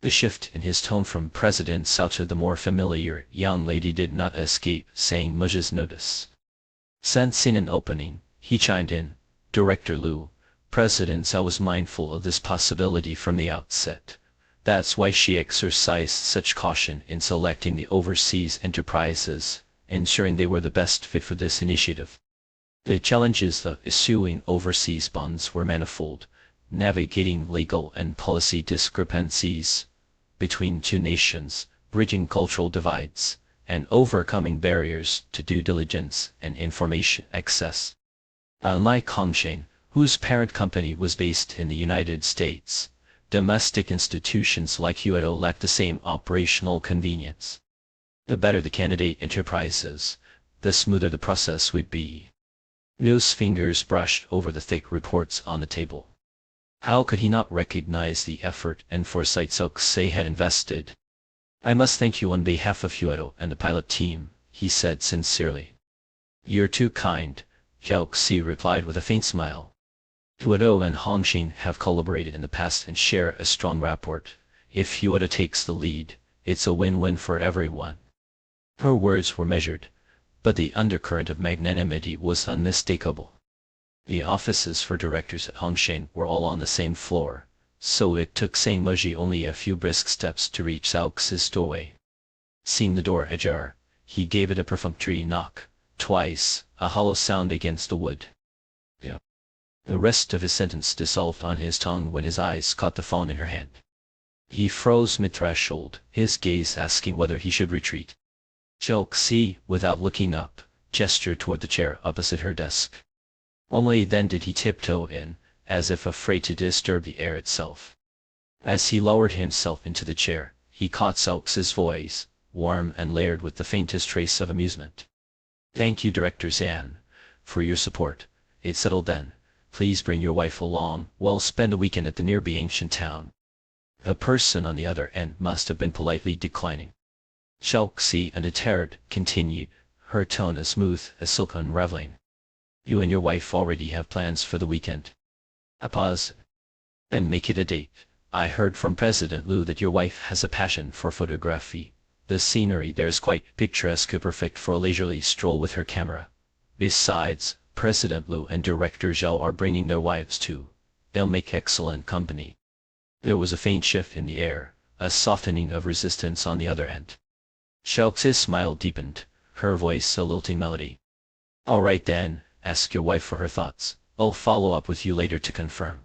The shift in his tone from President Zhao to the more familiar young lady did not escape Zhang Meji's notice. Sensing an opening, he chimed in, "Director Liu, President Zhao was mindful of this possibility from the outset. That's why she exercised such caution in selecting the overseas enterprises, ensuring they were the best fit for this initiative." The challenges of issuing overseas bonds were manifold, navigating legal and policy discrepancies between two nations, bridging cultural divides, and overcoming barriers to due diligence and information access. Unlike Hongsheng, whose parent company was based in the United States, domestic institutions like Huado lacked the same operational convenience. The better the candidate enterprises, the smoother the process would be. Liu's fingers brushed over the thick reports on the table. How could he not recognize the effort and foresight Zhao had invested? I must thank you on behalf of Huedo and the pilot team, he said sincerely. You're too kind, Zhao replied with a faint smile. Huedo and Hongxin have collaborated in the past and share a strong rapport. If Huedo takes the lead, it's a win-win for everyone. Her words were measured, but the undercurrent of magnanimity was unmistakable. The offices for directors at Hongxin were all on the same floor, so it took Zhang Meji only a few brisk steps to reach Zhao Xi's doorway. Seeing the door ajar, he gave it a perfunctory knock, twice, a hollow sound against the wood. Yeah. The rest of his sentence dissolved on his tongue when his eyes caught the phone in her hand. He froze mid-threshold, his gaze asking whether he should retreat. Zhao Xi, without looking up, gestured toward the chair opposite her desk. Only then did he tiptoe in, as if afraid to disturb the air itself. As he lowered himself into the chair, he caught Zhao Xi's voice, warm and layered with the faintest trace of amusement. Thank you, Director Zan, for your support. It's settled then. Please bring your wife along. We'll spend a weekend at the nearby ancient town. The person on the other end must have been politely declining. Zhao Xi, undeterred, continued, her tone as smooth as silk unraveling. You and your wife already have plans for the weekend. A pause. Then make it a date. I heard from President Liu that your wife has a passion for photography. The scenery there is quite picturesque, perfect for a leisurely stroll with her camera. Besides, President Liu and Director Zhao are bringing their wives too. They'll make excellent company. There was a faint shift in the air, a softening of resistance on the other end. Zhao Xi's smile deepened, her voice a lilting melody. All right then, ask your wife for her thoughts. I'll follow up with you later to confirm.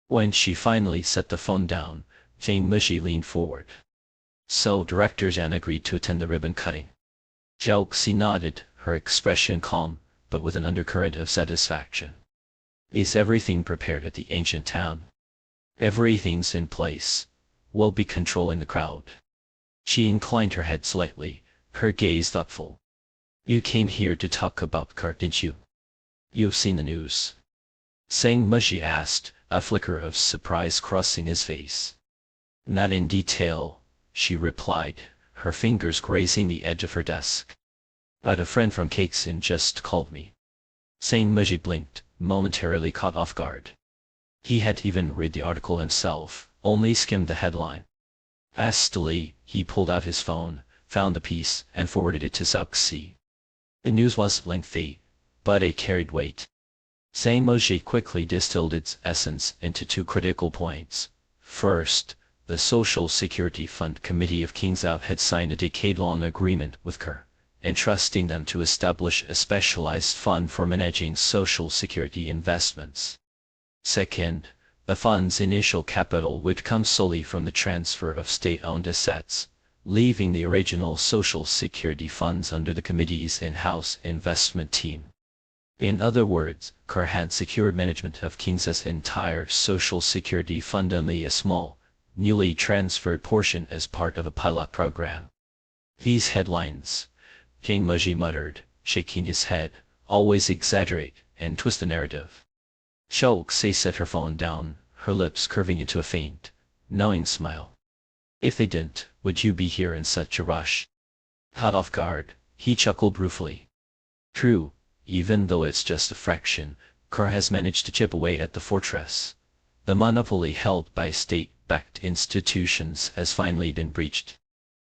When she finally set the phone down, Zhang Meji leaned forward. So Director Zhan agreed to attend the ribbon cutting. Zhao Xi nodded, her expression calm, but with an undercurrent of satisfaction. Is everything prepared at the ancient town? Everything's in place. We'll be controlling the crowd. She inclined her head slightly, her gaze thoughtful. You came here to talk about Car, didn't you? You've seen the news. Zhang Meji asked, a flicker of surprise crossing his face. Not in detail, she replied, her fingers grazing the edge of her desk. But a friend from Caixin just called me. Zhang Meji blinked, momentarily caught off guard. He had even read the article himself, only skimmed the headline. Hastily, he pulled out his phone, found the piece, and forwarded it to Zhao Xi. The news was lengthy, but it carried weight. Zhang Meji quickly distilled its essence into two critical points. First, the Social Security Fund Committee of Qingzhou had signed a decade-long agreement with CER, entrusting them to establish a specialized fund for managing social security investments. Second, the fund's initial capital would come solely from the transfer of state-owned assets, leaving the original social security funds under the committee's in-house investment team. In other words, CER had secured management of Qingzhou's entire social security fund, only a small, newly transferred portion as part of a pilot program. These headlines, Zhang Meji muttered, shaking his head, always exaggerate and twist the narrative. Zhao Xi set her phone down, her lips curving into a faint, knowing smile. If they didn't, would you be here in such a rush? Caught off guard, he chuckled ruefully. True, even though it's just a fraction, CER has managed to chip away at the fortress. The monopoly held by state-backed institutions has finally been breached.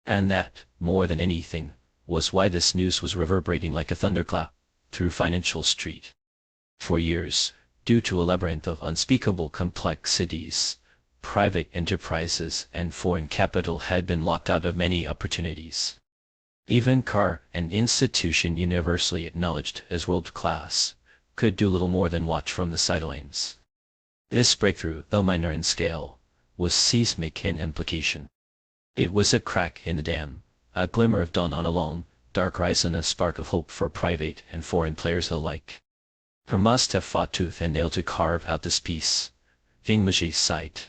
And that, more than anything, was why this news was reverberating like a thunderclap through Financial Street. For years, due to a labyrinth of unspeakable complexities, private enterprises and foreign capital had been locked out of many opportunities. Even CER, an institution universally acknowledged as world-class, could do little more than watch from the sidelines. This breakthrough, though minor in scale, was seismic in implication. It was a crack in the dam, a glimmer of dawn on a long, dark horizon, a spark of hope for private and foreign players alike. CER must have fought tooth and nail to carve out this peace. Zhang Meji sighed.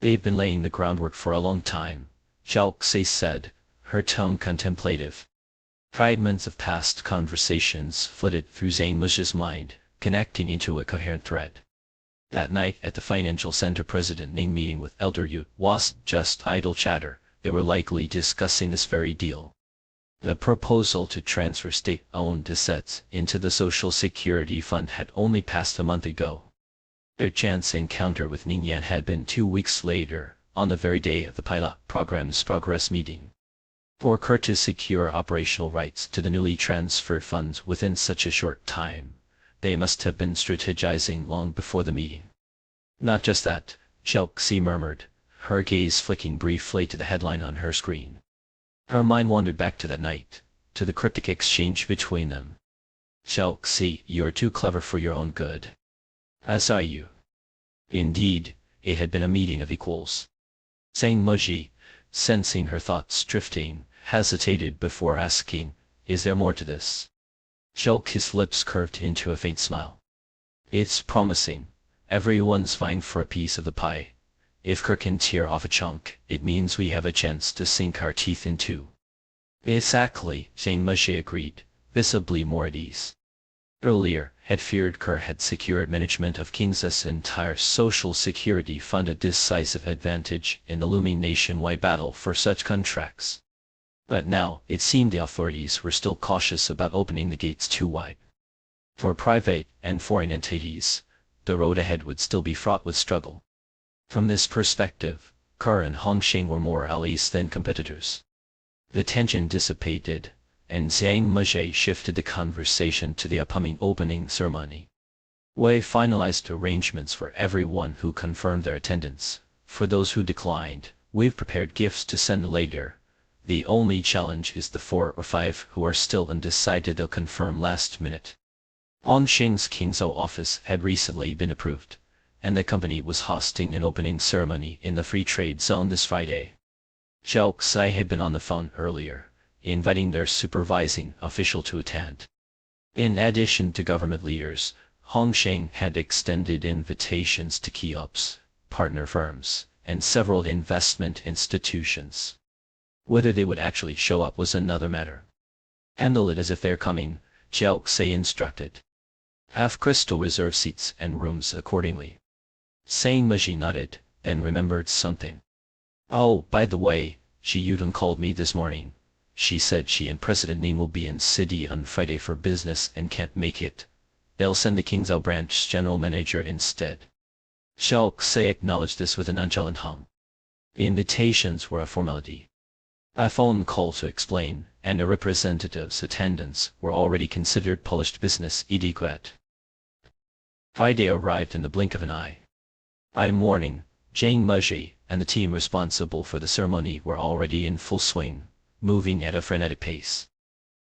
They've been laying the groundwork for a long time, Zhao Xi said, her tone contemplative. Fragments of past conversations flitted through Zhang Mush's mind, connecting into a coherent thread. That night at the financial center President Ning meeting with Elder Yu wasn't just idle chatter, they were likely discussing this very deal. The proposal to transfer state-owned assets into the Social Security Fund had only passed a month ago. Their chance encounter with Ning Yan had been 2 weeks later, on the very day of the pilot program's progress meeting. For Kerr to secure operational rights to the newly transferred funds within such a short time, they must have been strategizing long before the meeting. Not just that, Xiaoxi murmured, her gaze flicking briefly to the headline on her screen. Her mind wandered back to that night, to the cryptic exchange between them. Xiaoxi, you're too clever for your own good. As are you. Indeed, it had been a meeting of equals. Zhang Muji, sensing her thoughts drifting, hesitated before asking, is there more to this? Xiaoxi's lips curved into a faint smile. It's promising. Everyone's vying for a piece of the pie. If Kerr can tear off a chunk, it means we have a chance to sink our teeth into. Exactly, Zhang Muji agreed, visibly more at ease. Earlier, had feared Kerr had secured management of King's entire social security fund, a decisive advantage in the looming nationwide battle for such contracts. But now, it seemed the authorities were still cautious about opening the gates too wide. For private and foreign entities, the road ahead would still be fraught with struggle. From this perspective, Kerr and Hongsheng were more allies than competitors. The tension dissipated, and Zhang Muji shifted the conversation to the upcoming opening ceremony. We finalized arrangements for everyone who confirmed their attendance. For those who declined, we've prepared gifts to send later. The only challenge is the 4 or 5 who are still undecided they'll confirm last minute. Hongsheng's Qingzhou office had recently been approved, and the company was hosting an opening ceremony in the free trade zone this Friday. Xiaoxi had been on the phone earlier, inviting their supervising official to attend. In addition to government leaders, Hongsheng had extended invitations to key ops, partner firms, and several investment institutions. Whether they would actually show up was another matter. Handle it as if they're coming, Xiaoxi instructed. Have Crystal reserve seats and rooms accordingly. Zhang Muji nodded, and remembered something. Oh, by the way, Xi Yudong called me this morning. She said she and President Ning will be in city on Friday for business and can't make it. They'll send the Qingzhou branch general manager instead. Xiaoxi acknowledged this with a nonchalant hum. Invitations were a formality. A phone call to explain, and a representative's attendance were already considered polished business etiquette. Friday arrived in the blink of an eye. By morning, Zhang Muji and the team responsible for the ceremony were already in full swing, moving at a frenetic pace.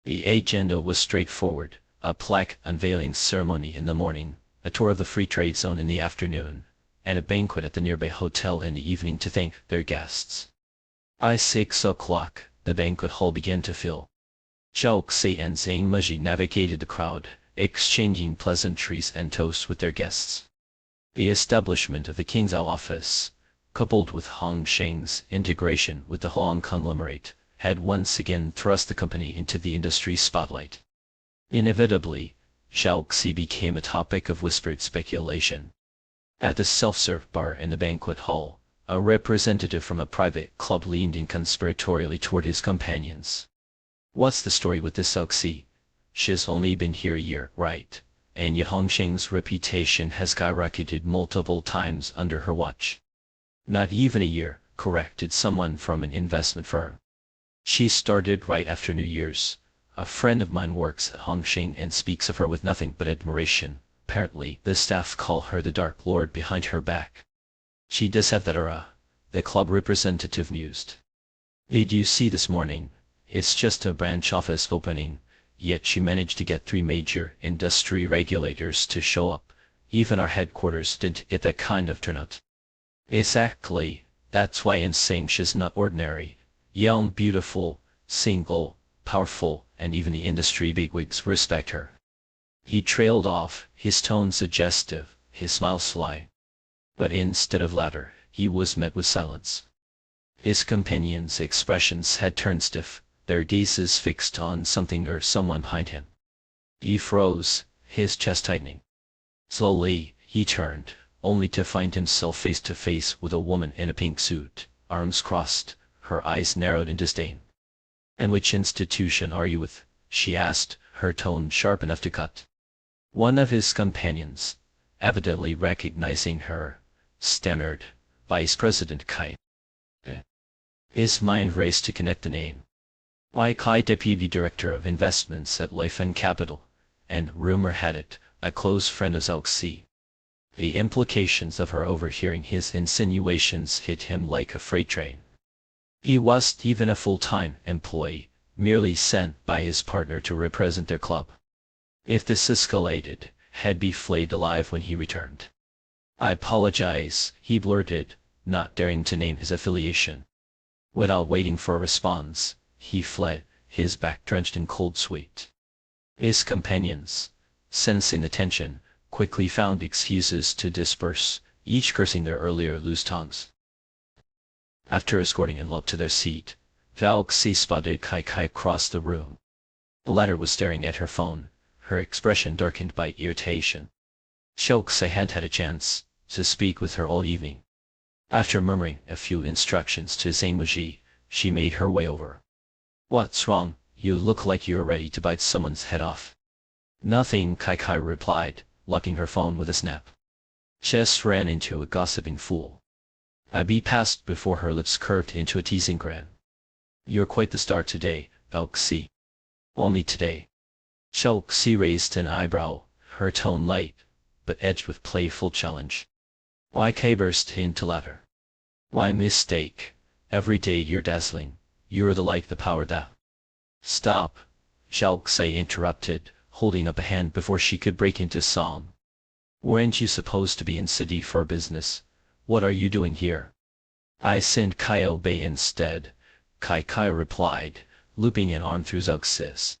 The agenda was straightforward, a plaque unveiling ceremony in the morning, a tour of the free trade zone in the afternoon, and a banquet at the nearby hotel in the evening to thank their guests. By 6 o'clock, the banquet hall began to fill. Xiaoxi and Zhang Muji navigated the crowd, exchanging pleasantries and toasts with their guests. The establishment of the Qingzhou office, coupled with Hongsheng's integration with the Huang conglomerate, had once again thrust the company into the industry spotlight. Inevitably, Xiaoxi became a topic of whispered speculation. At the self-serve bar in the banquet hall, a representative from a private club leaned in conspiratorially toward his companions. What's the story with this Xiaoxi? She's only been here a year, right? And yet Hongsheng's reputation has skyrocketed multiple times under her watch. Not even a year, corrected someone from an investment firm. She started right after New Year's. A friend of mine works at Hongsheng and speaks of her with nothing but admiration. Apparently, the staff call her the Dark Lord behind her back. She does have that aura, the club representative mused. Did you see this morning? It's just a branch office opening, yet she managed to get 3 major industry regulators to show up. Even our headquarters didn't get that kind of turnout. Exactly, that's why I'm saying she's not ordinary. Young, beautiful, single, powerful, and even the industry bigwigs respect her. He trailed off, his tone suggestive, his smile sly. But instead of laughter, he was met with silence. His companions' expressions had turned stiff, their gazes fixed on something or someone behind him. He froze, his chest tightening. Slowly, he turned, only to find himself face to face with a woman in a pink suit, arms crossed, her eyes narrowed in disdain. "And which institution are you with?" she asked, her tone sharp enough to cut. One of his companions, evidently recognizing her, stammered, "Vice President Kai." His mind raced to connect the name. Why, Kai, Deputy Director of Investments at Life and Capital, and, rumor had it, a close friend of Zhao. The implications of her overhearing his insinuations hit him like a freight train. He wasn't even a full-time employee, merely sent by his partner to represent their club. If this escalated, he'd be flayed alive when he returned. "I apologize," he blurted, not daring to name his affiliation. Without waiting for a response, he fled, his back drenched in cold sweat. His companions, sensing the tension, quickly found excuses to disperse, each cursing their earlier loose tongues. After escorting him up to their seat, Zhao Xi spotted Kai across the room. The latter was staring at her phone, her expression darkened by irritation. Zhao Xi hadn't had a chance to speak with her all evening. After murmuring a few instructions to Zhang Muji, she made her way over. "What's wrong? You look like you're ready to bite someone's head off." "Nothing," Kai replied, locking her phone with a snap. Just ran into a gossiping fool. I beat past before her lips curved into a teasing grin. "You're quite the star today, Zhao Xi." "Only today." Zhao Xi raised an eyebrow, her tone light, but edged with playful challenge. Why, Kai burst into laughter. "Why, mistake. Every day you're dazzling. You're the light, the power, that—" "Stop," Zhao Xi interrupted, holding up a hand before she could break into song. "Weren't you supposed to be in city for business? What are you doing here?" "I sent Kai Bei instead," Kai replied, looping an arm through Zhao Xi's.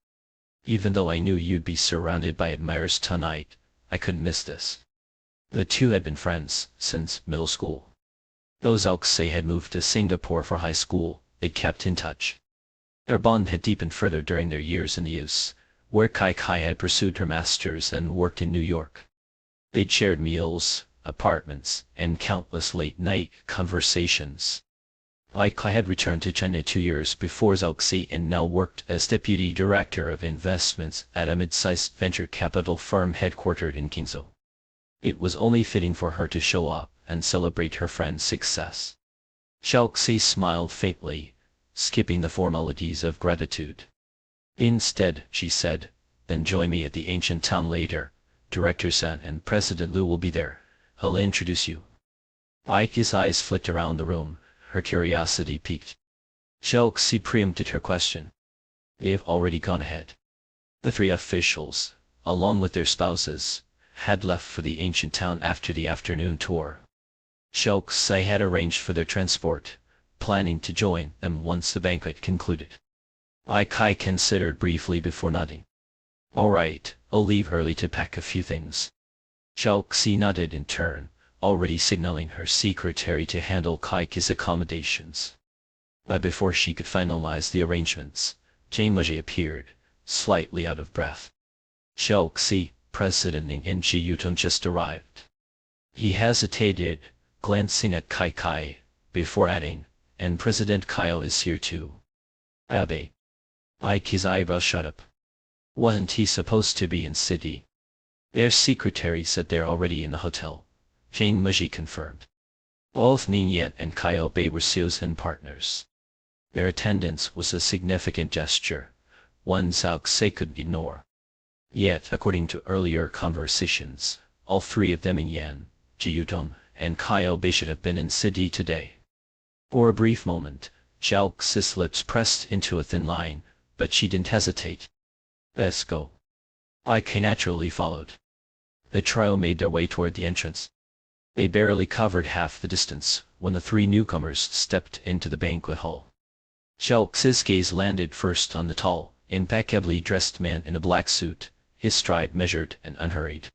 "Even though I knew you'd be surrounded by admirers tonight, I couldn't miss this." The two had been friends since middle school. Though Zhao Xi had moved to Singapore for high school, they kept in touch. Their bond had deepened further during their years in the US, where Kai had pursued her master's and worked in New York. They'd shared meals, apartments, and countless late-night conversations. Kai had returned to China 2 years before Zhao Xi and now worked as Deputy Director of Investments at a mid-sized venture capital firm headquartered in Qingzhou. It was only fitting for her to show up and celebrate her friend's success. Zhao Xi smiled faintly, skipping the formalities of gratitude. "Instead," she said, "then join me at the ancient town later. Director Sun and President Liu will be there. He'll introduce you." Ike's eyes flicked around the room, her curiosity piqued. Zhao Xi preempted her question. "They've already gone ahead." The three officials, along with their spouses, had left for the ancient town after the afternoon tour. Zhao Xi had arranged for their transport, planning to join them once the banquet concluded. Kai considered briefly before nodding. "All right, I'll leave early to pack a few things." Zhao Xi nodded in turn, already signaling her secretary to handle Kai's accommodations. But before she could finalize the arrangements, Zhang Muji appeared, slightly out of breath. "Zhao Xi, President Ning and Jiyutong just arrived." He hesitated, glancing at Kai, before adding, "And President Kyle is here too." "Abe." Ike's eyebrows shut up. Wasn't he supposed to be in city? Their secretary said they're already in the hotel, Zhang Muji confirmed. Both Ning Yan and Kai Bei were CEOs and partners. Their attendance was a significant gesture, one Zhao Xi couldn't ignore. Yet, according to earlier conversations, all three of them, Ning Yan, Jiyutong, and Kai Bei should have been in city today. For a brief moment, Zhao Xi's lips pressed into a thin line, but she didn't hesitate. "Let's go." Ike naturally followed. The trio made their way toward the entrance. They barely covered half the distance when the three newcomers stepped into the banquet hall. Zhao Xi's gaze landed first on the tall, impeccably dressed man in a black suit, his stride measured and unhurried.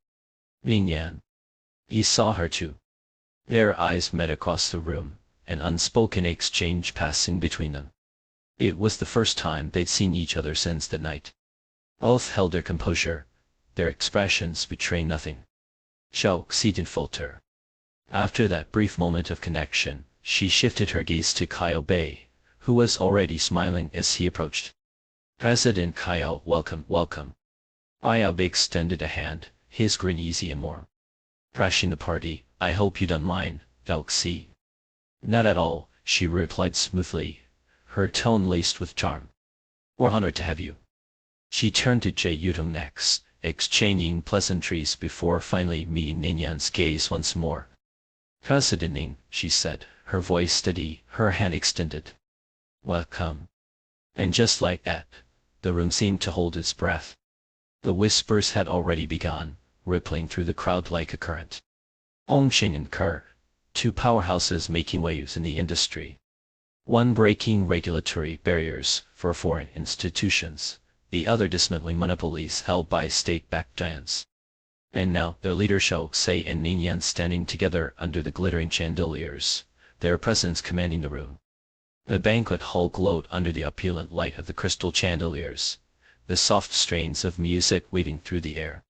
Ning Yan. He saw her too. Their eyes met across the room, an unspoken exchange passing between them. It was the first time they'd seen each other since that night. Both held their composure, their expressions betraying nothing. Xiaoxi didn't falter. After that brief moment of connection, she shifted her gaze to Kaio Bei, who was already smiling as he approached. President Kaio, welcome, welcome. Kaio Bei extended a hand, his grin easy and warm. Crashing the party, I hope you don't mind, Xiaoxi. Not at all, she replied smoothly, her tone laced with charm. We're honored to have you. She turned to Jie Yutong next, exchanging pleasantries before finally meeting Ningyan's gaze once more. President Ning, she said, her voice steady, her hand extended. Welcome. And just like that, the room seemed to hold its breath. The whispers had already begun, rippling through the crowd like a current. Hongxing and Kerr, two powerhouses making waves in the industry. One breaking regulatory barriers for foreign institutions, the other dismantling monopolies held by state-backed giants. And now their leader Xiaoxi and Ningyan standing together under the glittering chandeliers, their presence commanding the room. The banquet hall glowed under the opulent light of the crystal chandeliers, the soft strains of music waving through the air.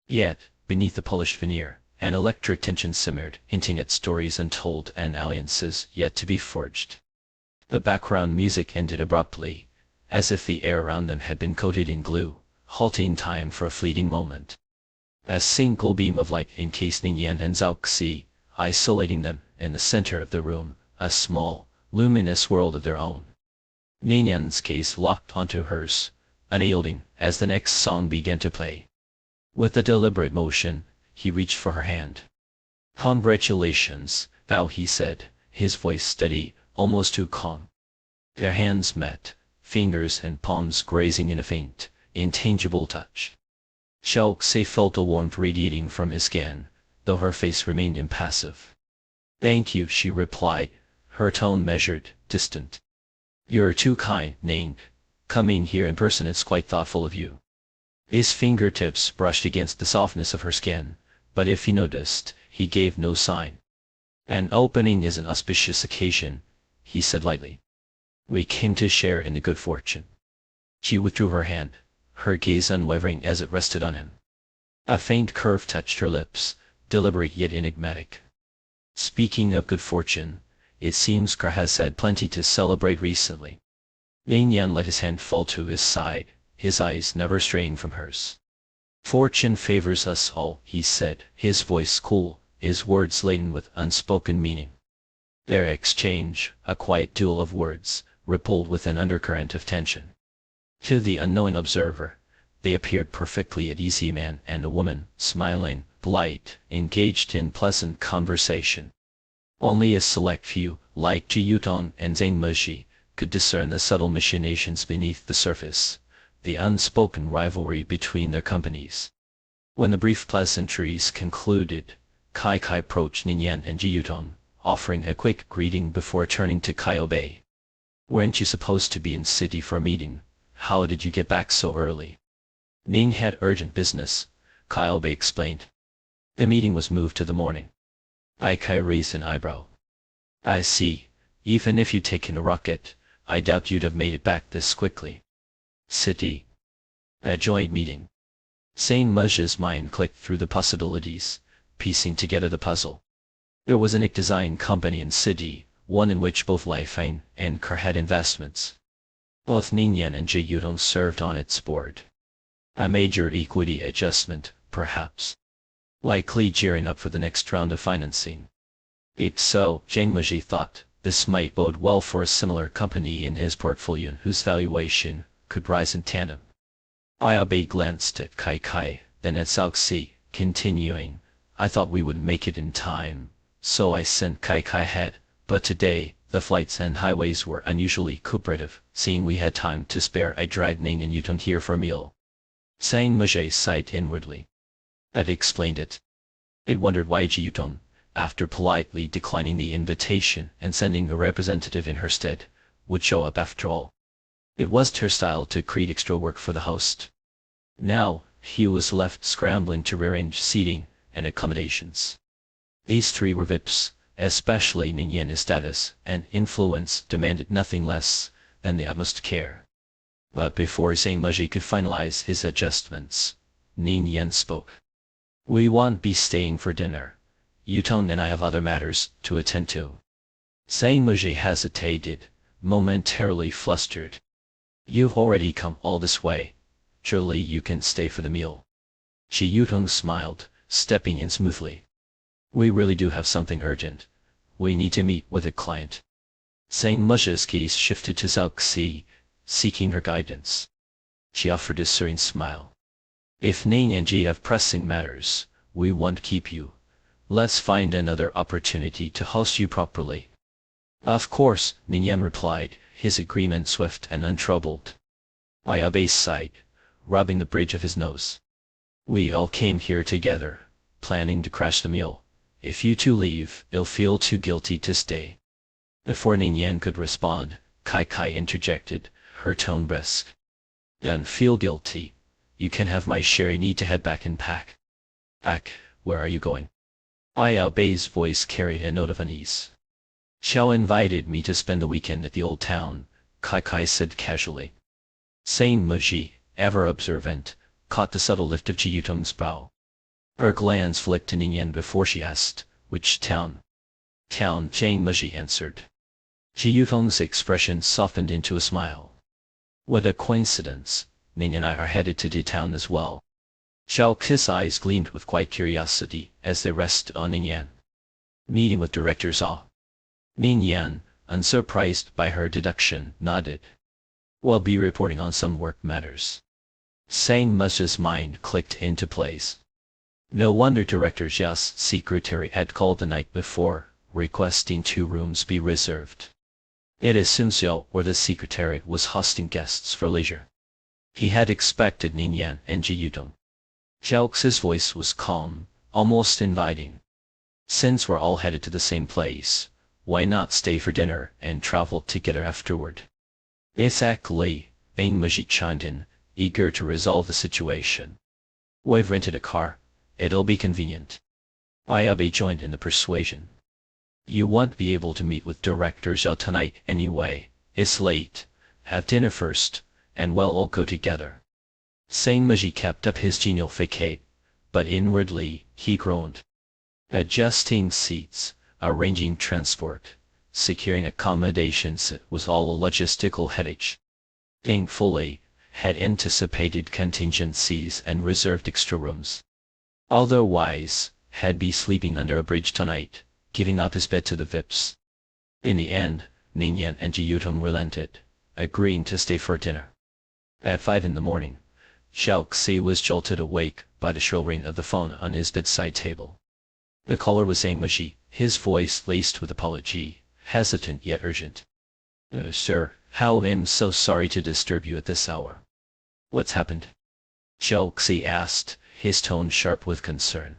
Yet, beneath the polished veneer, an electric tension simmered, hinting at stories untold and alliances yet to be forged. The background music ended abruptly, as if the air around them had been coated in glue, halting time for a fleeting moment. A single beam of light encased Ningyan and Xiaoxi, isolating them in the center of the room, a small, luminous world of their own. Ningyan's gaze locked onto hers, unyielding, as the next song began to play. With a deliberate motion, he reached for her hand. Congratulations, Bao, he said, his voice steady, almost too calm. Their hands met, fingers and palms grazing in a faint, intangible touch. Xiaoxi felt a warmth radiating from his skin, though her face remained impassive. Thank you, she replied, her tone measured, distant. You're too kind, Ning. Coming here in person is quite thoughtful of you. His fingertips brushed against the softness of her skin, but if he noticed, he gave no sign. An opening is an auspicious occasion, he said lightly. We came to share in the good fortune. She withdrew her hand, her gaze unwavering as it rested on him. A faint curve touched her lips, deliberate yet enigmatic. Speaking of good fortune, it seems Kerr has had plenty to celebrate recently. Ningyan let his hand fall to his side, his eyes never straying from hers. Fortune favors us all, he said, his voice cool, his words laden with unspoken meaning. Their exchange, a quiet duel of words, rippled with an undercurrent of tension. To the unknowing observer, they appeared perfectly at ease, a man and a woman, smiling, polite, engaged in pleasant conversation. Only a select few, like Jie Yutong and Zhang Meji, could discern the subtle machinations beneath the surface, the unspoken rivalry between their companies. When the brief pleasantries concluded, Kai approached Ningyan and Jie Yutong, offering a quick greeting before turning to Kaio Bei. Weren't you supposed to be in city for a meeting? How did you get back so early? Ning had urgent business, Kaio Bei explained. The meeting was moved to the morning. Kai raised an eyebrow. I see. Even if you'd taken a rocket, I doubt you'd have made it back this quickly. City. A joint meeting. Zhang Meji's mind clicked through the possibilities, piecing together the puzzle. There was an design company in city, one in which both Lai Feng and Kerr had investments. Both Ningyan and Jie Yutong served on its board. A major equity adjustment, perhaps. Likely gearing up for the next round of financing. If so, Zhang Meji thought, this might bode well for a similar company in his portfolio whose valuation could rise in tandem. Kaio Bei glanced at Kai, then at Xiaoxi, continuing, I thought we would make it in time, so I sent Kai ahead, but today, the flights and highways were unusually cooperative. Seeing we had time to spare, I dragged Ning and Yutong here for a meal. Zhang Meji sighed inwardly. That explained it. It wondered why Jie Yutong, after politely declining the invitation and sending a representative in her stead, would show up after all. It was her style to create extra work for the host. Now, he was left scrambling to rearrange seating and accommodations. These three were VIPs, especially Ningyan's status and influence demanded nothing less and the utmost care. But before Zhang Meji could finalize his adjustments, Ning Yan spoke. We won't be staying for dinner. Yutong and I have other matters to attend to. Zhang Meji hesitated, momentarily flustered. You've already come all this way. Surely you can stay for the meal. Shi Yutong smiled, stepping in smoothly. We really do have something urgent. We need to meet with a client. Zhang Meji's gaze shifted to Zhao Xi, seeking her guidance. She offered a serene smile. If Ning and Ji have pressing matters, we won't keep you. Let's find another opportunity to host you properly. Of course, Ning Yan replied, his agreement swift and untroubled. Wai Bei sighed, rubbing the bridge of his nose. We all came here together, planning to crash the meal. If you two leave, you'll feel too guilty to stay. Before Ning Yan could respond, Kai Kai interjected, her tone brisk. Don't feel guilty. You can have my share. I need to head back and pack. Pack, where are you going? Wai Bei's voice carried a note of unease. Xiao invited me to spend the weekend at the old town, Kai Kai said casually. Zhang Meji, ever observant, caught the subtle lift of Ji Yutong's brow. Her glance flicked to Ning Yan before she asked, which town? Town, Zhang Meji answered. Ji Yutong's expression softened into a smile. What a coincidence, Ning and I are headed to the town as well. Xiao Qi's eyes gleamed with quiet curiosity as they rested on Ning Yan. Meeting with Director Zhao. Ning Yan, unsurprised by her deduction, nodded. We'll be reporting on some work matters. Zhang Meji's mind clicked into place. No wonder Director Zhao's secretary had called the night before, requesting 2 rooms be reserved. It assumed Zhao or the secretary was hosting guests for leisure. He had expected Ning Yan and Ji Yutong. Zhao Qi's voice was calm, almost inviting. Since we're all headed to the same place, why not stay for dinner and travel together afterward? Exactly, Zhang Meji chimed in, eager to resolve the situation. We've rented a car. It'll be convenient. Wai Bei joined in the persuasion. You won't be able to meet with Director Zhao tonight anyway. It's late. Have dinner first, and we'll all go together. Zhang Meji kept up his genial facade, but inwardly, he groaned. Adjusting seats, arranging transport, securing accommodations was all a logistical headache. Thankfully, had anticipated contingencies and reserved extra rooms. Otherwise, had be sleeping under a bridge tonight, giving up his bed to the VIPs. In the end, Ning Yan and Ji Yutong relented, agreeing to stay for dinner. At 5 in the morning, Zhao Qi was jolted awake by the shrill ring of the phone on his bedside table. The caller was Zhang Meji, his voice laced with apology, hesitant yet urgent. Sir, how am so sorry to disturb you at this hour. What's happened? Zhao Qi asked, his tone sharp with concern.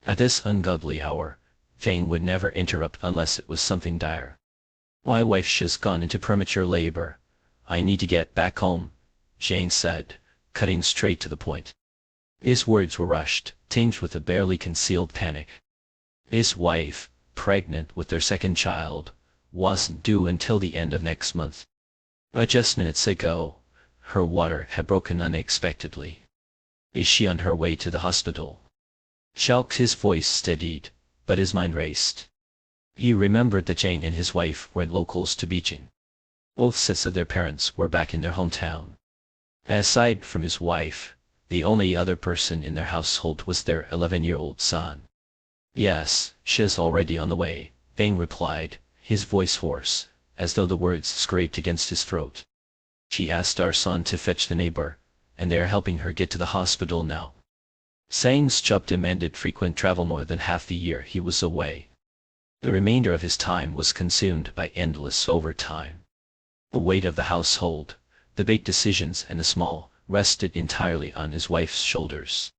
At this ungodly hour, Zhang would never interrupt unless it was something dire. My wife's just gone into premature labor. I need to get back home, Zhang said, cutting straight to the point. His words were rushed, tinged with a barely concealed panic. His wife, pregnant with their second child, wasn't due until the end of next month. But just minutes ago, her water had broken unexpectedly. Is she on her way to the hospital? Zhao Qi's voice steadied, but his mind raced. He remembered that Zhang and his wife were locals to Beijing. Both sets of their parents were back in their hometown. Aside from his wife, the only other person in their household was their 11-year-old son. Yes, she's already on the way, Zhang replied, his voice hoarse, as though the words scraped against his throat. She asked our son to fetch the neighbor, and they're helping her get to the hospital now. Zhang's job demanded frequent travel more than half the year he was away. The remainder of his time was consumed by endless overtime. The weight of the household, the big decisions and the small, rested entirely on his wife's shoulders.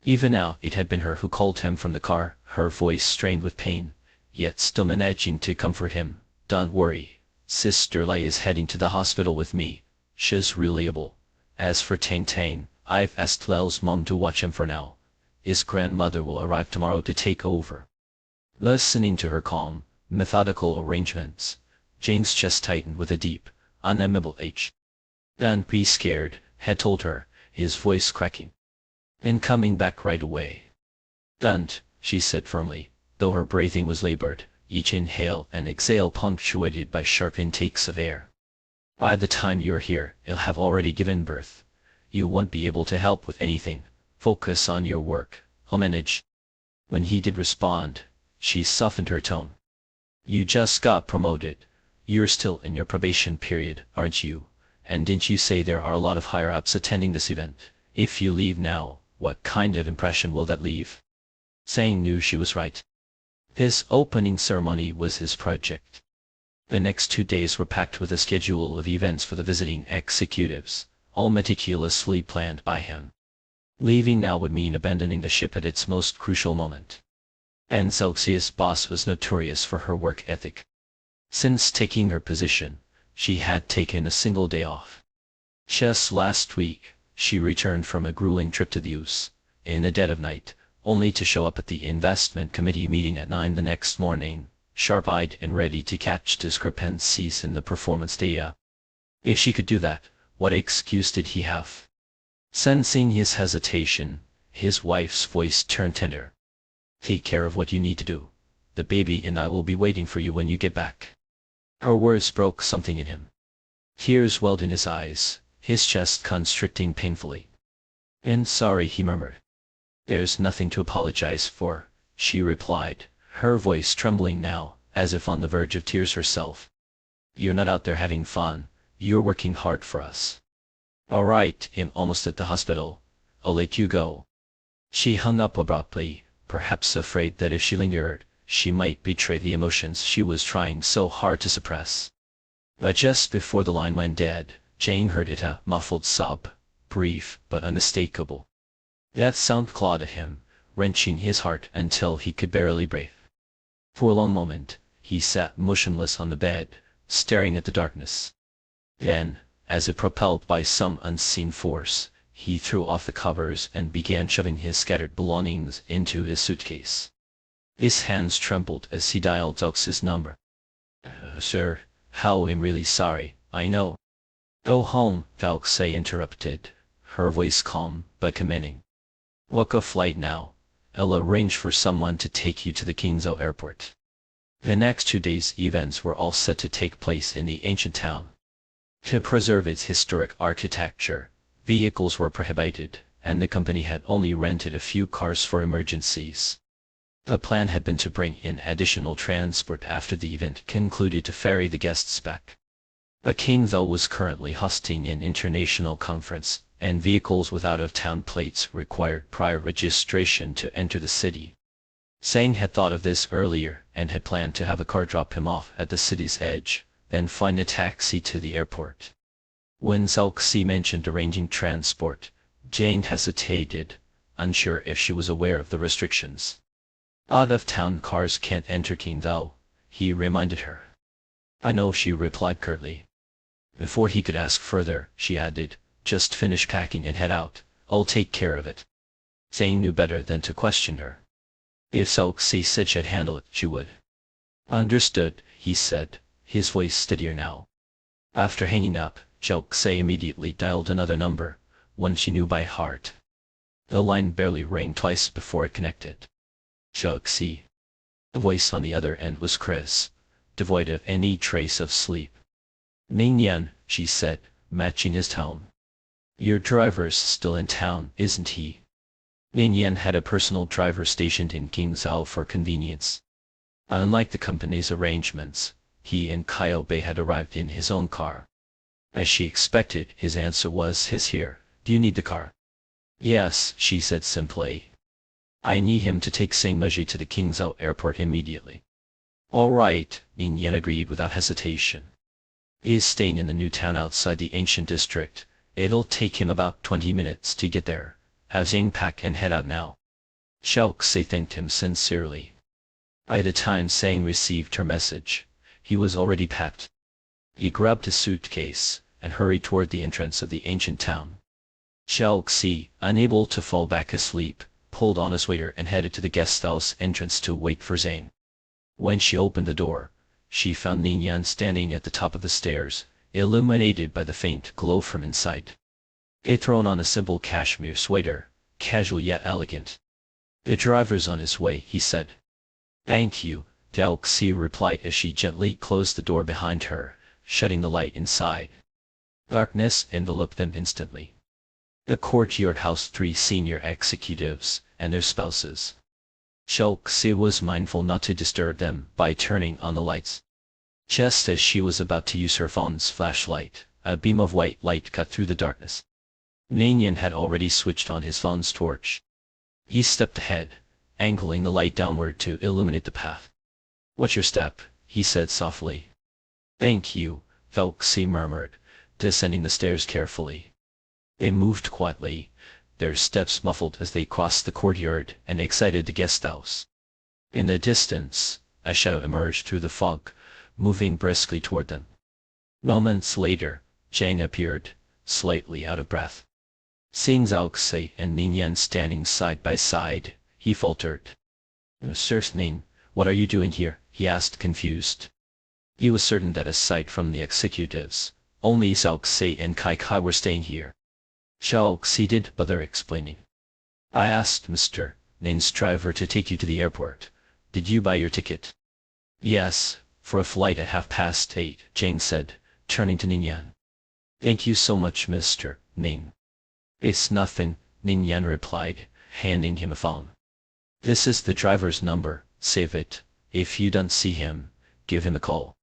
Even now it had been her who called him from the car, her voice strained with pain, yet still managing to comfort him. Don't worry, Sister Lai is heading to the hospital with me. She's reliable. As for Tang Tang, I've asked Lel's mom to watch him for now. His grandmother will arrive tomorrow to take over. Listening to her calm, methodical arrangements, Jane's chest tightened with a deep, unamiable H. Don't be scared, had told her, his voice cracking. And coming back right away. Don't, she said firmly, though her breathing was labored, each inhale and exhale punctuated by sharp intakes of air. By the time you're here, you'll have already given birth. You won't be able to help with anything. Focus on your work. I'll manage. When he did respond, she softened her tone. You just got promoted. You're still in your probation period, aren't you? And didn't you say there are a lot of higher-ups attending this event? If you leave now, what kind of impression will that leave? Zhang knew she was right. This opening ceremony was his project. The next 2 days were packed with a schedule of events for the visiting executives, all meticulously planned by him. Leaving now would mean abandoning the ship at its most crucial moment. And Celsius' boss was notorious for her work ethic. Since taking her position, she had taken a single day off. Just last week, she returned from a grueling trip to the US, in the dead of night, only to show up at the investment committee meeting at 9 the next morning, sharp-eyed and ready to catch discrepancies in the performance data. If she could do that, what excuse did he have? Sensing his hesitation, his wife's voice turned tender. Take care of what you need to do. The baby and I will be waiting for you when you get back. Her words broke something in him. Tears welled in his eyes, his chest constricting painfully. And sorry, he murmured. There's nothing to apologize for, she replied, her voice trembling now, as if on the verge of tears herself. You're not out there having fun, you're working hard for us. All right, I'm almost at the hospital. I'll let you go. She hung up abruptly, perhaps afraid that if she lingered, she might betray the emotions she was trying so hard to suppress. But just before the line went dead, Jane heard it, a muffled sob, brief but unmistakable. That sound clawed at him, wrenching his heart until he could barely breathe. For a long moment, he sat motionless on the bed, staring at the darkness. Then, as if propelled by some unseen force, he threw off the covers and began shoving his scattered belongings into his suitcase. His hands trembled as he dialed Zeux's number. Sir, how I'm really sorry, I know. Go home, Zeux interrupted, her voice calm but commanding. Book a flight now. I'll arrange for someone to take you to the Qingzhou airport. The next 2 days' events were all set to take place in the ancient town. To preserve its historic architecture, vehicles were prohibited, and the company had only rented a few cars for emergencies. The plan had been to bring in additional transport after the event concluded to ferry the guests back. But Qingzhou was currently hosting an international conference, and vehicles with out-of-town plates required prior registration to enter the city. Zhang had thought of this earlier and had planned to have a car drop him off at the city's edge, then find a taxi to the airport. When Zeuxi mentioned arranging transport, Jane hesitated, unsure if she was aware of the restrictions. Out-of-town cars can't enter Qingzhou, he reminded her. I know, she replied curtly. Before he could ask further, she added, just finish packing and head out, I'll take care of it. Zhang knew better than to question her. If Zeuxi said she'd handle it, she would. Understood, he said, his voice steadier now. After hanging up, Zeuxi immediately dialed another number, one she knew by heart. The line barely rang twice before it connected. Zeuxi. The voice on the other end was Chris, devoid of any trace of sleep. Ningyan, she said, matching his tone. Your driver's still in town, isn't he? Ningyan had a personal driver stationed in Qingzhou for convenience. Unlike the company's arrangements, he and Kaiobe had arrived in his own car. As she expected, his answer was his here. Do you need the car? Yes, she said simply. I need him to take Zhang to the Qingzhou airport immediately. All right, Ningyan agreed without hesitation. He is staying in the new town outside the ancient district. It'll take him about 20 minutes to get there. Have Zhang pack and head out now. Zeuxi thanked him sincerely. By the time Zhang received her message, he was already packed. He grabbed his suitcase and hurried toward the entrance of the ancient town. Zeuxi, unable to fall back asleep, pulled on his waiter and headed to the guest house entrance to wait for Zhang. When she opened the door, she found Ningyan standing at the top of the stairs, illuminated by the faint glow from inside. It thrown on a simple cashmere sweater, casual yet elegant. "The driver's on his way," he said. "Thank you," Dalxi replied as she gently closed the door behind her, shutting the light inside. Darkness enveloped them instantly. The courtyard housed 3 senior executives and their spouses. Dalxi was mindful not to disturb them by turning on the lights. Just as she was about to use her phone's flashlight, a beam of white light cut through the darkness. Ningyan had already switched on his phone's torch. He stepped ahead, angling the light downward to illuminate the path. "Watch your step," he said softly. "Thank you," Dalxi murmured, descending the stairs carefully. They moved quietly, their steps muffled as they crossed the courtyard and exited the guest house. In the distance, a shadow emerged through the fog, moving briskly toward them. Moments later, Zhang appeared, slightly out of breath. Seeing Dalxi and Ningyan standing side by side, he faltered. "Sir Ning, what are you doing here?" he asked, confused. He was certain that aside from the executives, only Dalxi and Kai Kai were staying here. Dalxi didn't bother explaining. "I asked Mr. Ning's driver to take you to the airport. Did you buy your ticket?" "Yes, for a flight at 8:30, Zhang said, turning to Ningyan. "Thank you so much, Mr. Ning." "It's nothing," Ningyan replied, handing him a phone. "This is the driver's number, save it. If you don't see him, give him a call."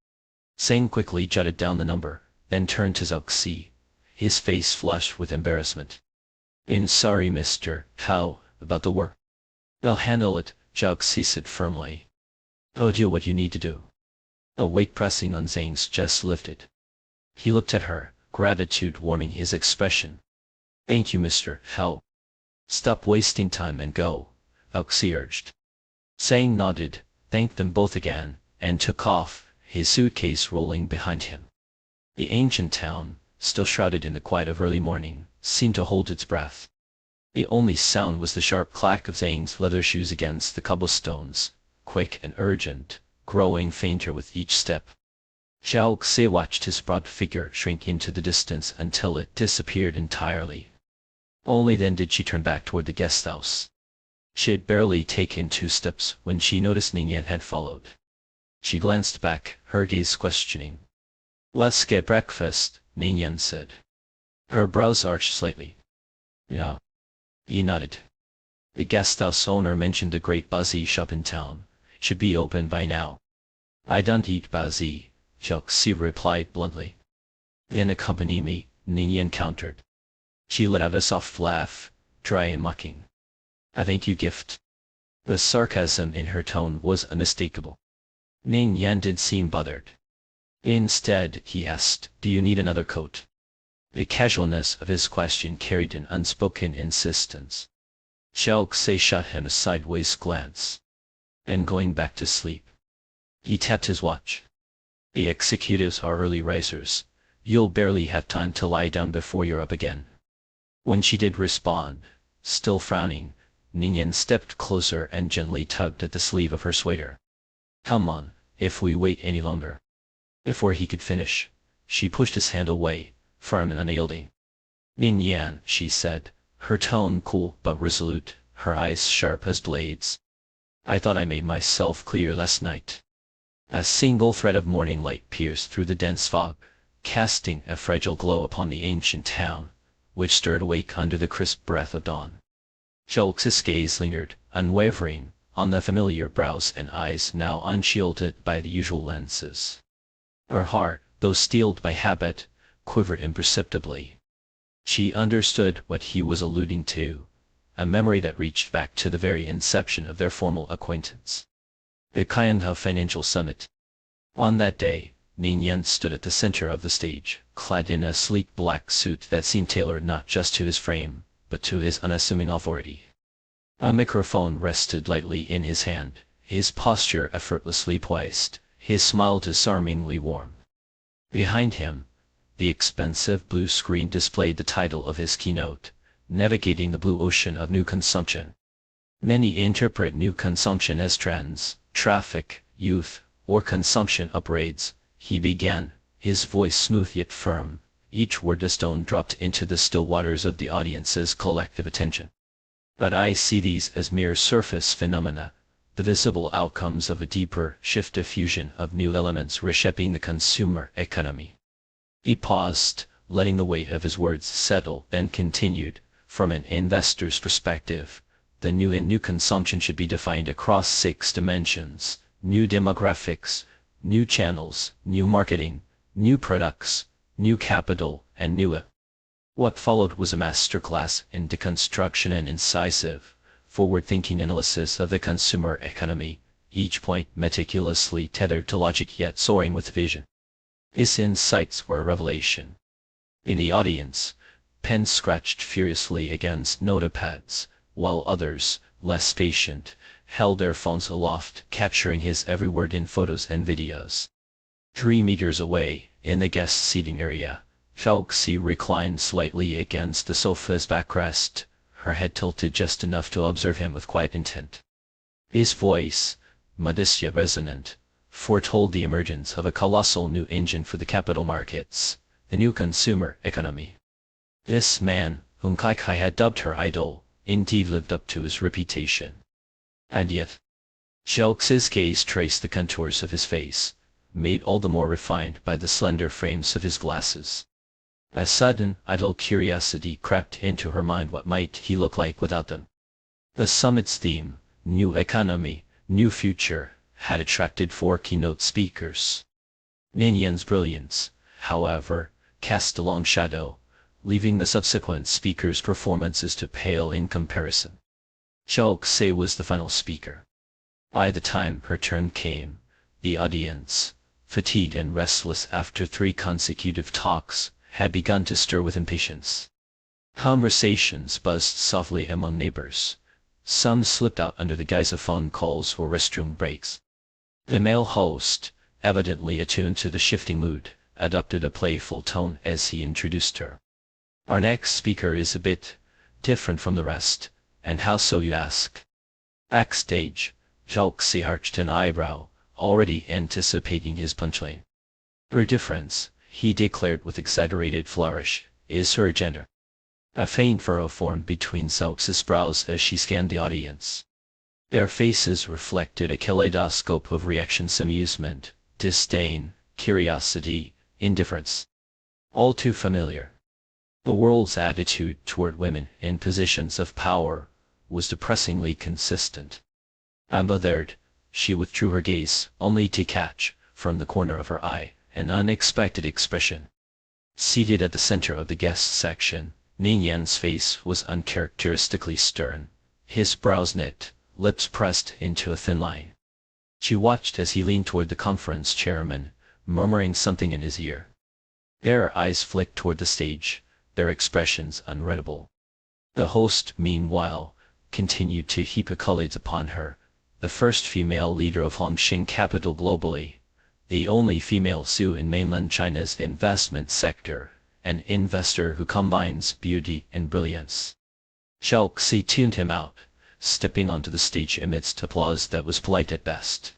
Zhang quickly jotted down the number, then turned to Dalxi, his face flushed with embarrassment. Sorry, Mr. How about the work?" "I'll handle it," Dalxi said firmly. "Oh, do what you need to do." A weight pressing on Zhang's chest lifted. He looked at her, gratitude warming his expression. "Thank you, Mr. Hao." "Stop wasting time and go," Dalxi urged. Zhang nodded, thanked them both again, and took off, his suitcase rolling behind him. The ancient town, still shrouded in the quiet of early morning, seemed to hold its breath. The only sound was the sharp clack of Zhang's leather shoes against the cobblestones, quick and urgent, growing fainter with each step. Dalxi watched his broad figure shrink into the distance until it disappeared entirely. Only then did she turn back toward the guest house. She had barely taken 2 steps when she noticed Ningyan had followed. She glanced back, her gaze questioning. "Let's get breakfast," Ningyan said. Her brows arched slightly. "Yeah." He nodded. The guest house owner mentioned the great bazi shop in town. Should be open by now. "I don't eat bazi," Dalxi replied bluntly. "Then accompany me," Ningyan countered. She let out a soft laugh, dry and mocking. "I thank you gift." The sarcasm in her tone was unmistakable. Ningyan did seem bothered. Instead, he asked, "Do you need another coat?" The casualness of his question carried an unspoken insistence. Dalxi shot him a sideways glance. "And going back to sleep?" He tapped his watch. "The executives are early risers. You'll barely have time to lie down before you're up again." When she did respond, still frowning, Ningyan stepped closer and gently tugged at the sleeve of her sweater. "Come on, if we wait any longer." Before he could finish, she pushed his hand away, firm and unyielding. "Ningyan," she said, her tone cool but resolute, her eyes sharp as blades. "I thought I made myself clear last night." A single thread of morning light pierced through the dense fog, casting a fragile glow upon the ancient town, which stirred awake under the crisp breath of dawn. Dalxi's gaze lingered, unwavering, on the familiar brows and eyes now unshielded by the usual lenses. Her heart, though steeled by habit, quivered imperceptibly. She understood what he was alluding to, a memory that reached back to the very inception of their formal acquaintance. The Kaianhao Financial Summit. On that day, Ningyan stood at the center of the stage, clad in a sleek black suit that seemed tailored not just to his frame, but to his unassuming authority. A microphone rested lightly in his hand, his posture effortlessly poised, his smile disarmingly warm. Behind him, the expensive blue screen displayed the title of his keynote, Navigating the Blue Ocean of New Consumption. Many interpret new consumption as trends, traffic, youth, or consumption upgrades. He began, his voice smooth yet firm, each word a stone dropped into the still waters of the audience's collective attention. But I see these as mere surface phenomena, the visible outcomes of a deeper shift, a fusion of new elements reshaping the consumer economy. He paused, letting the weight of his words settle, then continued, from an investor's perspective, the new consumption should be defined across 6 dimensions: new demographics, new channels, new marketing, new products, new capital, and new. What followed was a masterclass in deconstruction and incisive, forward-thinking analysis of the consumer economy, each point meticulously tethered to logic yet soaring with vision. His insights were a revelation. In the audience, pens scratched furiously against notepads, while others, less patient, held their phones aloft, capturing his every word in photos and videos. 3 meters away, in the guest seating area, Chelxi reclined slightly against the sofa's backrest, her head tilted just enough to observe him with quiet intent. His voice, modest yet resonant, foretold the emergence of a colossal new engine for the capital markets, the new consumer economy. This man, whom Kai Kai had dubbed her idol, indeed lived up to his reputation. And yet, Chelxi's gaze traced the contours of his face, made all the more refined by the slender frames of his glasses. A sudden, idle curiosity crept into her mind. What might he look like without them? The summit's theme, new economy, new future, had attracted 4 keynote speakers. Ning Yan's brilliance, however, cast a long shadow, leaving the subsequent speakers' performances to pale in comparison. Chelxi was the final speaker. By the time her turn came, the audience, fatigued and restless after 3 consecutive talks, had begun to stir with impatience. Conversations buzzed softly among neighbors. Some slipped out under the guise of phone calls or restroom breaks. The male host, evidently attuned to the shifting mood, adopted a playful tone as he introduced her. Our next speaker is a bit different from the rest, and how so, you ask? Backstage, Chelxi arched an eyebrow, already anticipating his punchline. Her difference, he declared with exaggerated flourish, is her gender. A faint furrow formed between Chelxi's brows as she scanned the audience. Their faces reflected a kaleidoscope of reactions: amusement, disdain, curiosity, indifference. All too familiar. The world's attitude toward women in positions of power was depressingly consistent. Unbothered, she withdrew her gaze, only to catch, from the corner of her eye, an unexpected expression. Seated at the center of the guest section, Ning Yan's face was uncharacteristically stern, his brows knit, lips pressed into a thin line. She watched as he leaned toward the conference chairman, murmuring something in his ear. Their eyes flicked toward the stage, their expressions unreadable. The host, meanwhile, continued to heap accolades upon her, the first female leader of Hongqing capital globally, the only female Su in mainland China's investment sector, an investor who combines beauty and brilliance. Chelxi tuned him out, stepping onto the stage amidst applause that was polite at best.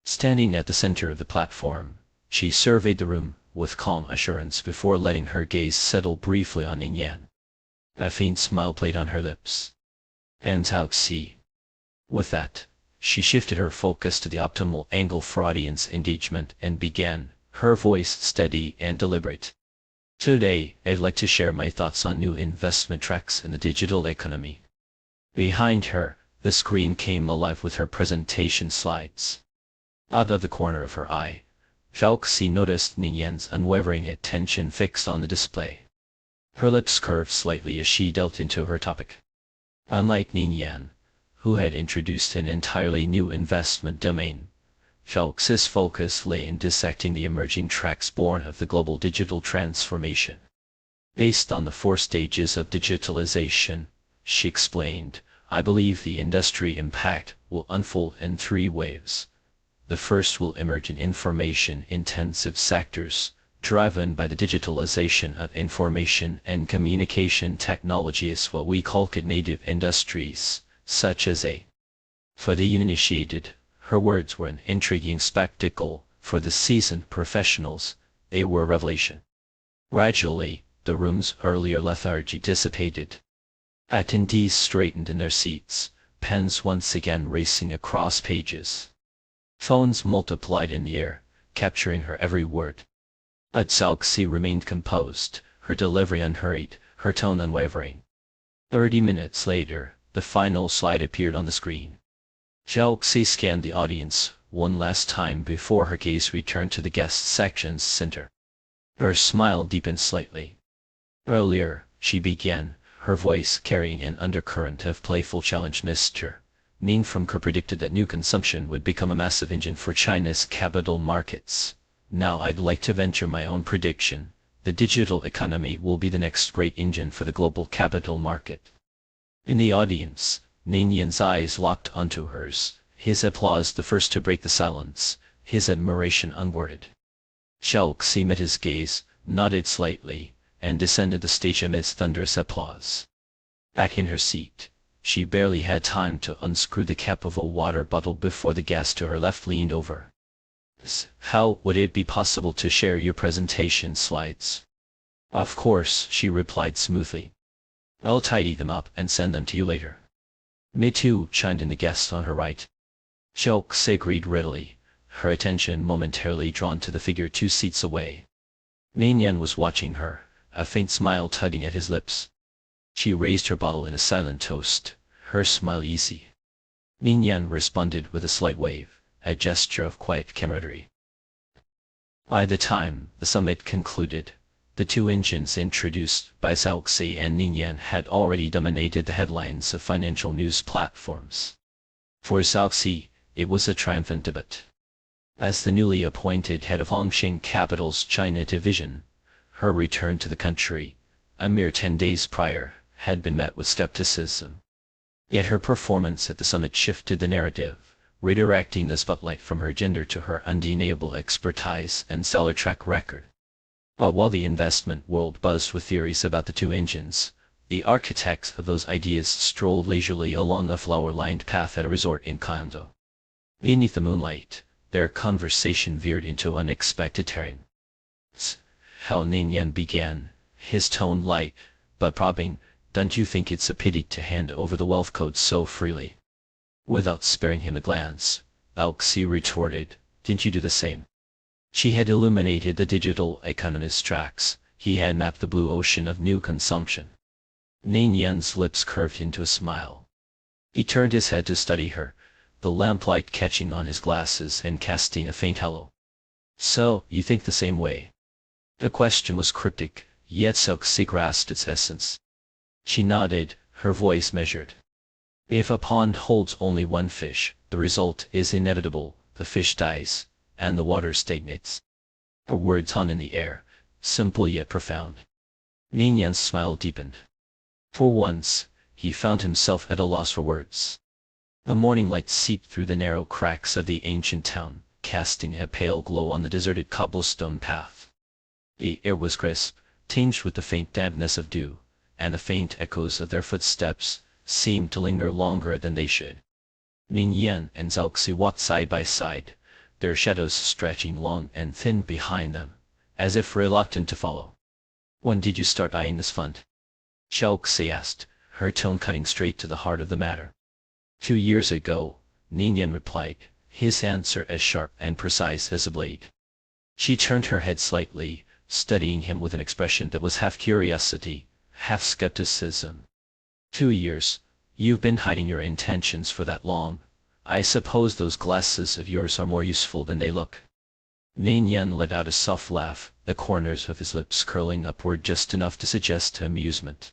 Standing at the center of the platform, she surveyed the room with calm assurance before letting her gaze settle briefly on Ning Yan. A faint smile played on her lips. And Chelxi. With that, she shifted her focus to the optimal angle for audience engagement and began, her voice steady and deliberate. Today, I'd like to share my thoughts on new investment tracks in the digital economy. Behind her, the screen came alive with her presentation slides. Out of the corner of her eye, Chelxi noticed Ning Yan's unwavering attention fixed on the display. Her lips curved slightly as she delved into her topic. Unlike Ning Yan, who had introduced an entirely new investment domain, Chelxi's focus lay in dissecting the emerging tracks born of the global digital transformation. Based on the 4 stages of digitalization, she explained, I believe the industry impact will unfold in 3 waves. The first will emerge in information-intensive sectors, driven by the digitalization of information and communication technologies, what we call cognitive industries, such as A. For the uninitiated, her words were an intriguing spectacle. For the seasoned professionals, They were a revelation. Gradually, the room's earlier lethargy dissipated. Attendees straightened in their seats, pens once again racing across pages. Phones multiplied in the air, capturing her every word. But Cao Ci remained composed, her delivery unhurried, her tone unwavering. 30 minutes later, the final slide appeared on the screen. Cao Ci scanned the audience one last time before her gaze returned to the guest section's center. Her smile deepened slightly. Earlier, she began, her voice carrying an undercurrent of playful challenge. Mr. Ning from Ke predicted that new consumption would become a massive engine for China's capital markets. Now I'd like to venture my own prediction. The digital economy will be the next great engine for the global capital market. In the audience, Ning Yan's eyes locked onto hers, his applause the first to break the silence, his admiration unworded. Cao Ci met his gaze, nodded slightly, and descended the stage amidst thunderous applause. Back in her seat, she barely had time to unscrew the cap of a water bottle before the guest to her left leaned over. How would it be possible to share your presentation slides? Of course, she replied smoothly. I'll tidy them up and send them to you later. Me too, chimed in the guest on her right. Cao Ci agreed readily, her attention momentarily drawn to the figure 2 seats away. Ning Yan was watching her, a faint smile tugging at his lips. She raised her bottle in a silent toast, her smile easy. Ning Yan responded with a slight wave, a gesture of quiet camaraderie. By the time the summit concluded, the two engines introduced by Cao Ci and Ning Yan had already dominated the headlines of financial news platforms. For Cao Ci, it was a triumphant debut. As the newly appointed head of Hongxing Capital's China division, her return to the country, a mere 10 days prior, had been met with skepticism. Yet her performance at the summit shifted the narrative, redirecting the spotlight from her gender to her undeniable expertise and stellar track record. But while the investment world buzzed with theories about the two engines, the architects of those ideas strolled leisurely along a flower-lined path at a resort in Kyoto. Beneath the moonlight, their conversation veered into unexpected terrain. How Ning Yan began, his tone light, but probing, don't you think it's a pity to hand over the wealth code so freely? Without sparing him a glance, Cao Ci retorted, didn't you do the same? She had illuminated the digital economist's tracks, he had mapped the blue ocean of new consumption. Ning Yan's lips curved into a smile. He turned his head to study her, the lamplight catching on his glasses and casting a faint halo. So, you think the same way? The question was cryptic, yet Cao Ci grasped its essence. She nodded, her voice measured. If a pond holds only one fish, the result is inevitable, the fish dies, and the water stagnates. Her words hung in the air, simple yet profound. Ning Yan's smile deepened. For once, he found himself at a loss for words. The morning light seeped through the narrow cracks of the ancient town, casting a pale glow on the deserted cobblestone path. The air was crisp, tinged with the faint dampness of dew, and the faint echoes of their footsteps seemed to linger longer than they should. Ning Yan and Cao Ci walked side by side, their shadows stretching long and thin behind them, as if reluctant to follow. When did you start eyeing this fund? Cao Ci asked, her tone cutting straight to the heart of the matter. 2 years ago, Ning Yan replied, his answer as sharp and precise as a blade. She turned her head slightly, studying him with an expression that was half curiosity, half skepticism. 2 years? You've been hiding your intentions for that long? I suppose those glasses of yours are more useful than they look. Ning Yan let out a soft laugh, the corners of his lips curling upward just enough to suggest amusement.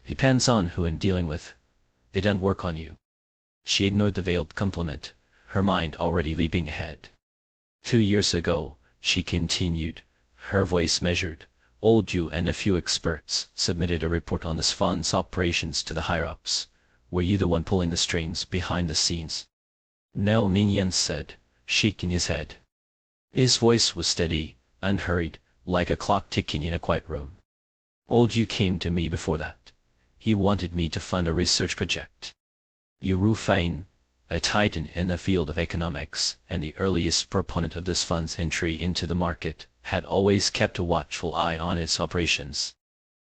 Depends on who I'm dealing with. They don't work on you. She ignored the veiled compliment, her mind already leaping ahead. 2 years ago, she continued, her voice measured, old you and a few experts submitted a report on this fund's operations to the higher-ups. Were you the one pulling the strings behind the scenes? No, Ning Yan said, shaking his head. His voice was steady, unhurried, like a clock ticking in a quiet room. Old you came to me before that. He wanted me to fund a research project. Yu Fein, a titan in the field of economics and the earliest proponent of this fund's entry into the market, had always kept a watchful eye on its operations.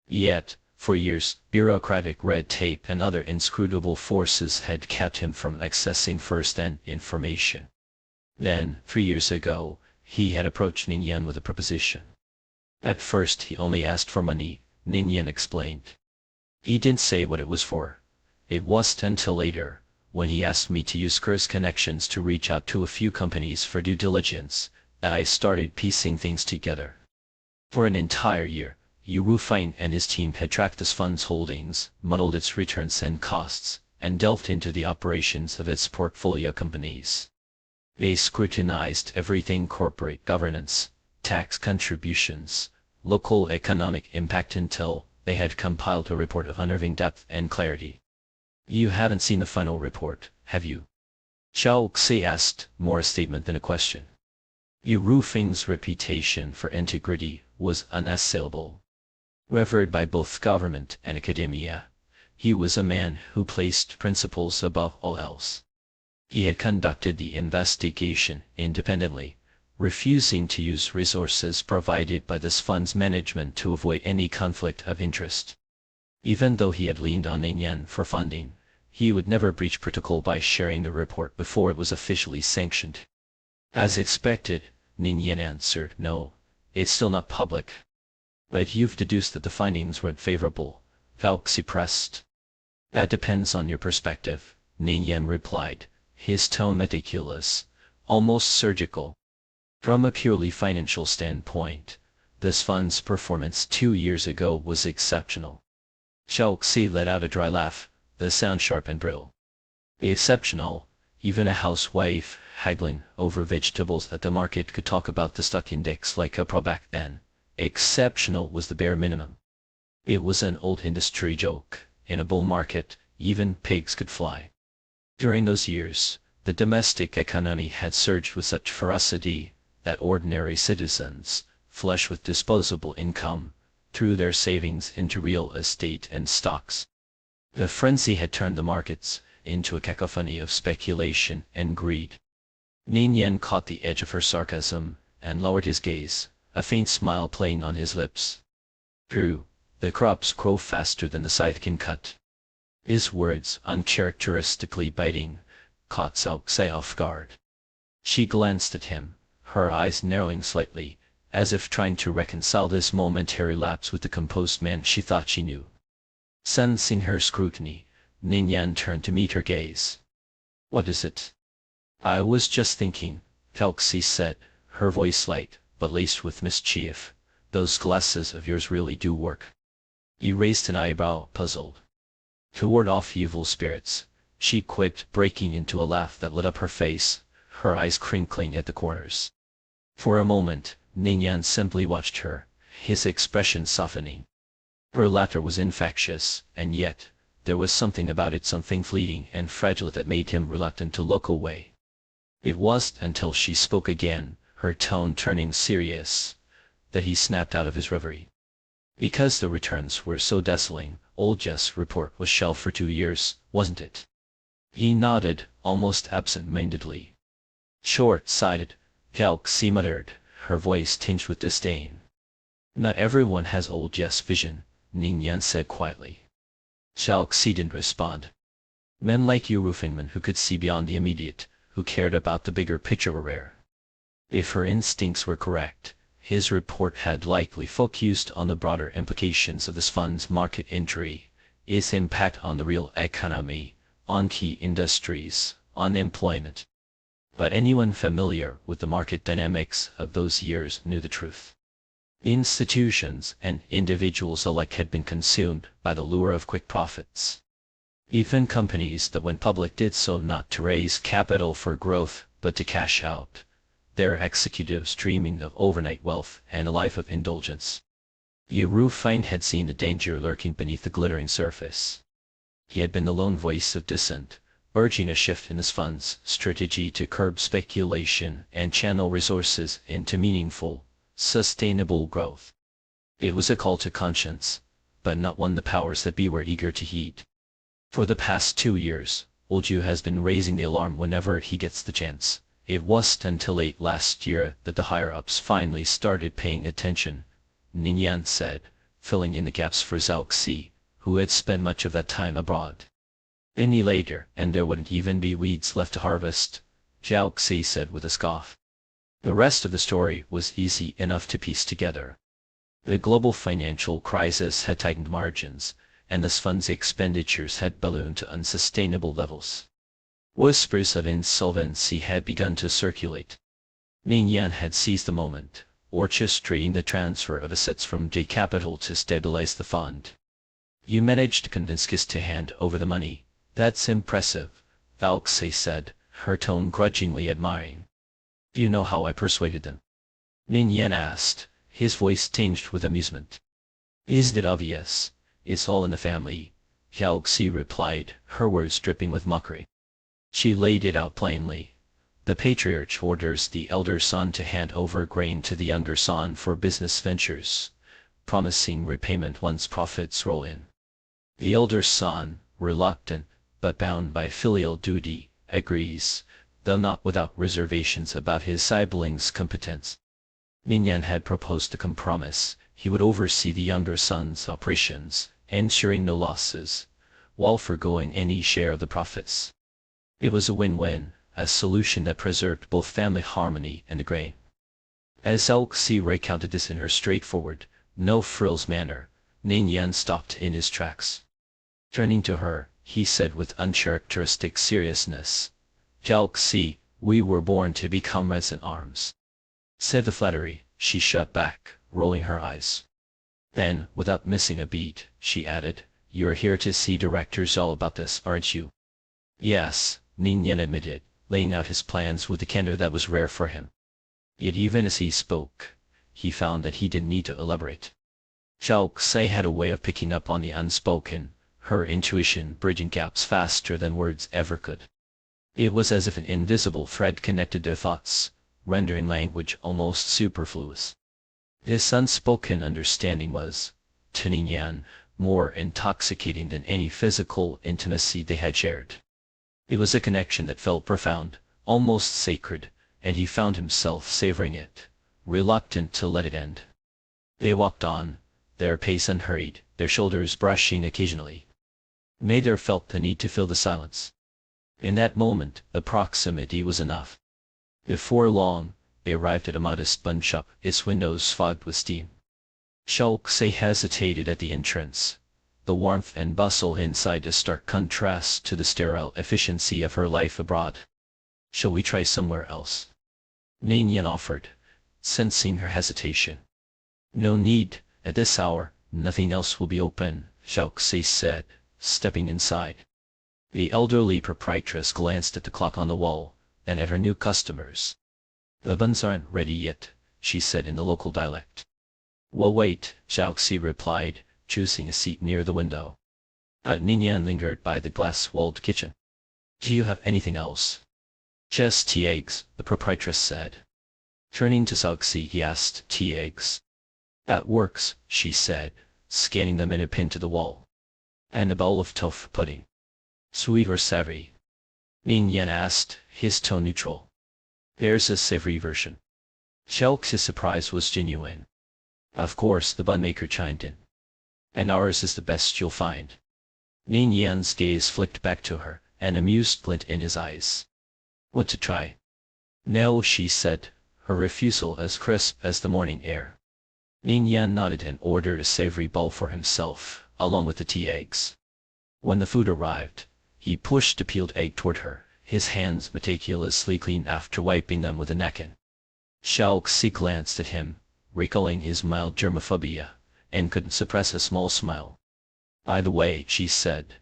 Yet, for years, bureaucratic red tape and other inscrutable forces had kept him from accessing first-hand information. Then, 3 years ago, he had approached Ningyan with a proposition. At first he only asked for money, Ningyan explained. He didn't say what it was for. It wasn't until later, when he asked me to use Kerr's connections to reach out to a few companies for due diligence, that I started piecing things together. For an entire year, Yu Rufine and his team had tracked this fund's holdings, modeled its returns and costs, and delved into the operations of its portfolio companies. They scrutinized everything: corporate governance, tax contributions, local economic impact, until they had compiled a report of unnerving depth and clarity. You haven't seen the final report, have you? Xiao Xi asked, more a statement than a question. Yu Rufine's reputation for integrity was unassailable. Revered by both government and academia, he was a man who placed principles above all else. He had conducted the investigation independently, refusing to use resources provided by this fund's management to avoid any conflict of interest. Even though he had leaned on Ningyan for funding, he would never breach protocol by sharing the report before it was officially sanctioned. As expected, Ningyan answered, "No, it's still not public." "But you've deduced that the findings weren't favorable," Xiao Xi pressed. "That depends on your perspective," Ningyan replied, his tone meticulous, almost surgical. "From a purely financial standpoint, this fund's performance 2 years ago was exceptional." Xiao Xi let out a dry laugh, the sound sharp and brittle. "Exceptional? Even a housewife haggling over vegetables at the market could talk about the stock index like a pro back then. Exceptional was the bare minimum. It was an old industry joke. In a bull market, even pigs could fly." During those years, the domestic economy had surged with such ferocity that ordinary citizens, flush with disposable income, threw their savings into real estate and stocks. The frenzy had turned the markets into a cacophony of speculation and greed. Ningyan caught the edge of her sarcasm and lowered his gaze, a faint smile playing on his lips. "True, the crops grow faster than the scythe can cut." His words, uncharacteristically biting, caught Xiao Xi off guard. She glanced at him, her eyes narrowing slightly, as if trying to reconcile this momentary lapse with the composed man she thought she knew. Sensing her scrutiny, Ningyan turned to meet her gaze. "What is it?" "I was just thinking," Xiao Xi said, her voice light, but laced with mischief. "Those glasses of yours really do work." He raised an eyebrow, puzzled. "To ward off evil spirits," she quipped, breaking into a laugh that lit up her face, her eyes crinkling at the corners. For a moment, Ningyan simply watched her, his expression softening. Her laughter was infectious, and yet, there was something about it, something fleeting and fragile, that made him reluctant to look away. It wasn't until she spoke again, her tone turning serious, that he snapped out of his reverie. "Because the returns were so dazzling, old Jeff's report was shelved for 2 years, wasn't it?" He nodded, almost absent-mindedly. "Short-sighted," Xiao Xi muttered, her voice tinged with disdain. "Not everyone has old Jeff's vision," Ningyan said quietly. Xiao Xi didn't respond. Men like Yu Rufine who could see beyond the immediate, who cared about the bigger picture, were rare. If her instincts were correct, his report had likely focused on the broader implications of this fund's market entry, its impact on the real economy, on key industries, on employment. But anyone familiar with the market dynamics of those years knew the truth. Institutions and individuals alike had been consumed by the lure of quick profits. Even companies that went public did so not to raise capital for growth, but to cash out, their executives dreaming of overnight wealth and a life of indulgence. Yu Rufine had seen the danger lurking beneath the glittering surface. He had been the lone voice of dissent, urging a shift in this fund's strategy to curb speculation and channel resources into meaningful, sustainable growth. It was a call to conscience, but not one the powers that be were eager to heed. For the past 2 years, Old Yu has been raising the alarm whenever he gets the chance, It wasn't until late last year that the higher-ups finally started paying attention, Ningyan said, filling in the gaps for Zhao Xi, who had spent much of that time abroad. Any later, and there wouldn't even be weeds left to harvest, Zhao Xi said with a scoff. The rest of the story was easy enough to piece together. The global financial crisis had tightened margins, and the fund's expenditures had ballooned to unsustainable levels. Whispers of insolvency had begun to circulate. Ningyan had seized the moment, orchestrating the transfer of assets from J Capital to stabilize the fund. You managed to convince Kiss to hand over the money. That's impressive, Zhao Xi said, her tone grudgingly admiring. Do you know how I persuaded them? Ningyan asked, his voice tinged with amusement. Isn't it obvious? It's all in the family, Zhao Xi replied, her words dripping with mockery. She laid it out plainly. The patriarch orders the elder son to hand over grain to the younger son for business ventures, promising repayment once profits roll in. The elder son, reluctant, but bound by filial duty, agrees, though not without reservations about his sibling's competence. Ningyan had proposed a compromise. He would oversee the younger son's operations, ensuring no losses, while forgoing any share of the profits. It was a win-win, a solution that preserved both family harmony and the grain. As Zhao Xi recounted this in her straightforward, no-frills manner, Ningyan stopped in his tracks. Turning to her, he said with uncharacteristic seriousness, Zhao Xi, we were born to be comrades in arms. Said the flattery, she shut back, rolling her eyes. Then, without missing a beat, she added, you're here to see Director Zhao about this, aren't you? Yes, Ningyan admitted, laying out his plans with a candor that was rare for him. Yet even as he spoke, he found that he didn't need to elaborate. Zhao Xi had a way of picking up on the unspoken, her intuition bridging gaps faster than words ever could. It was as if an invisible thread connected their thoughts, rendering language almost superfluous. This unspoken understanding was, to Ningyan, more intoxicating than any physical intimacy they had shared. It was a connection that felt profound, almost sacred, and he found himself savoring it, reluctant to let it end. They walked on, their pace unhurried, their shoulders brushing occasionally. Neither felt the need to fill the silence. In that moment, the proximity was enough. Before long, they arrived at a modest bun shop, its windows fogged with steam. Zhao Xi hesitated at the entrance. The warmth and bustle inside a stark contrast to the sterile efficiency of her life abroad. Shall we try somewhere else? Ningyan offered, sensing her hesitation. No need, at this hour, nothing else will be open, Zhao Xi said, stepping inside. The elderly proprietress glanced at the clock on the wall, and at her new customers. The buns aren't ready yet, she said in the local dialect. We'll wait, Zhao Xi replied, choosing a seat near the window. Ningyan lingered by the glass-walled kitchen. Do you have anything else? Just tea eggs, the proprietress said. Turning to Zhao Xi, he asked, tea eggs? That works, she said, scanning them in a pin to the wall. And a bowl of tofu pudding. Sweet or savory? Ningyan asked, his tone neutral. There's a savory version. Zhao Xi's surprise was genuine. Of course, the bun maker chimed in. And ours is the best you'll find. Ningyan's gaze flicked back to her, an amused glint in his eyes. Want to try? No, she said, her refusal as crisp as the morning air. Ningyan nodded and ordered a savory bowl for himself, along with the tea eggs. When the food arrived, he pushed a peeled egg toward her, his hands meticulously clean after wiping them with a napkin. Zhao Xi glanced at him, recalling his mild germophobia, and couldn't suppress a small smile. By the way, she said,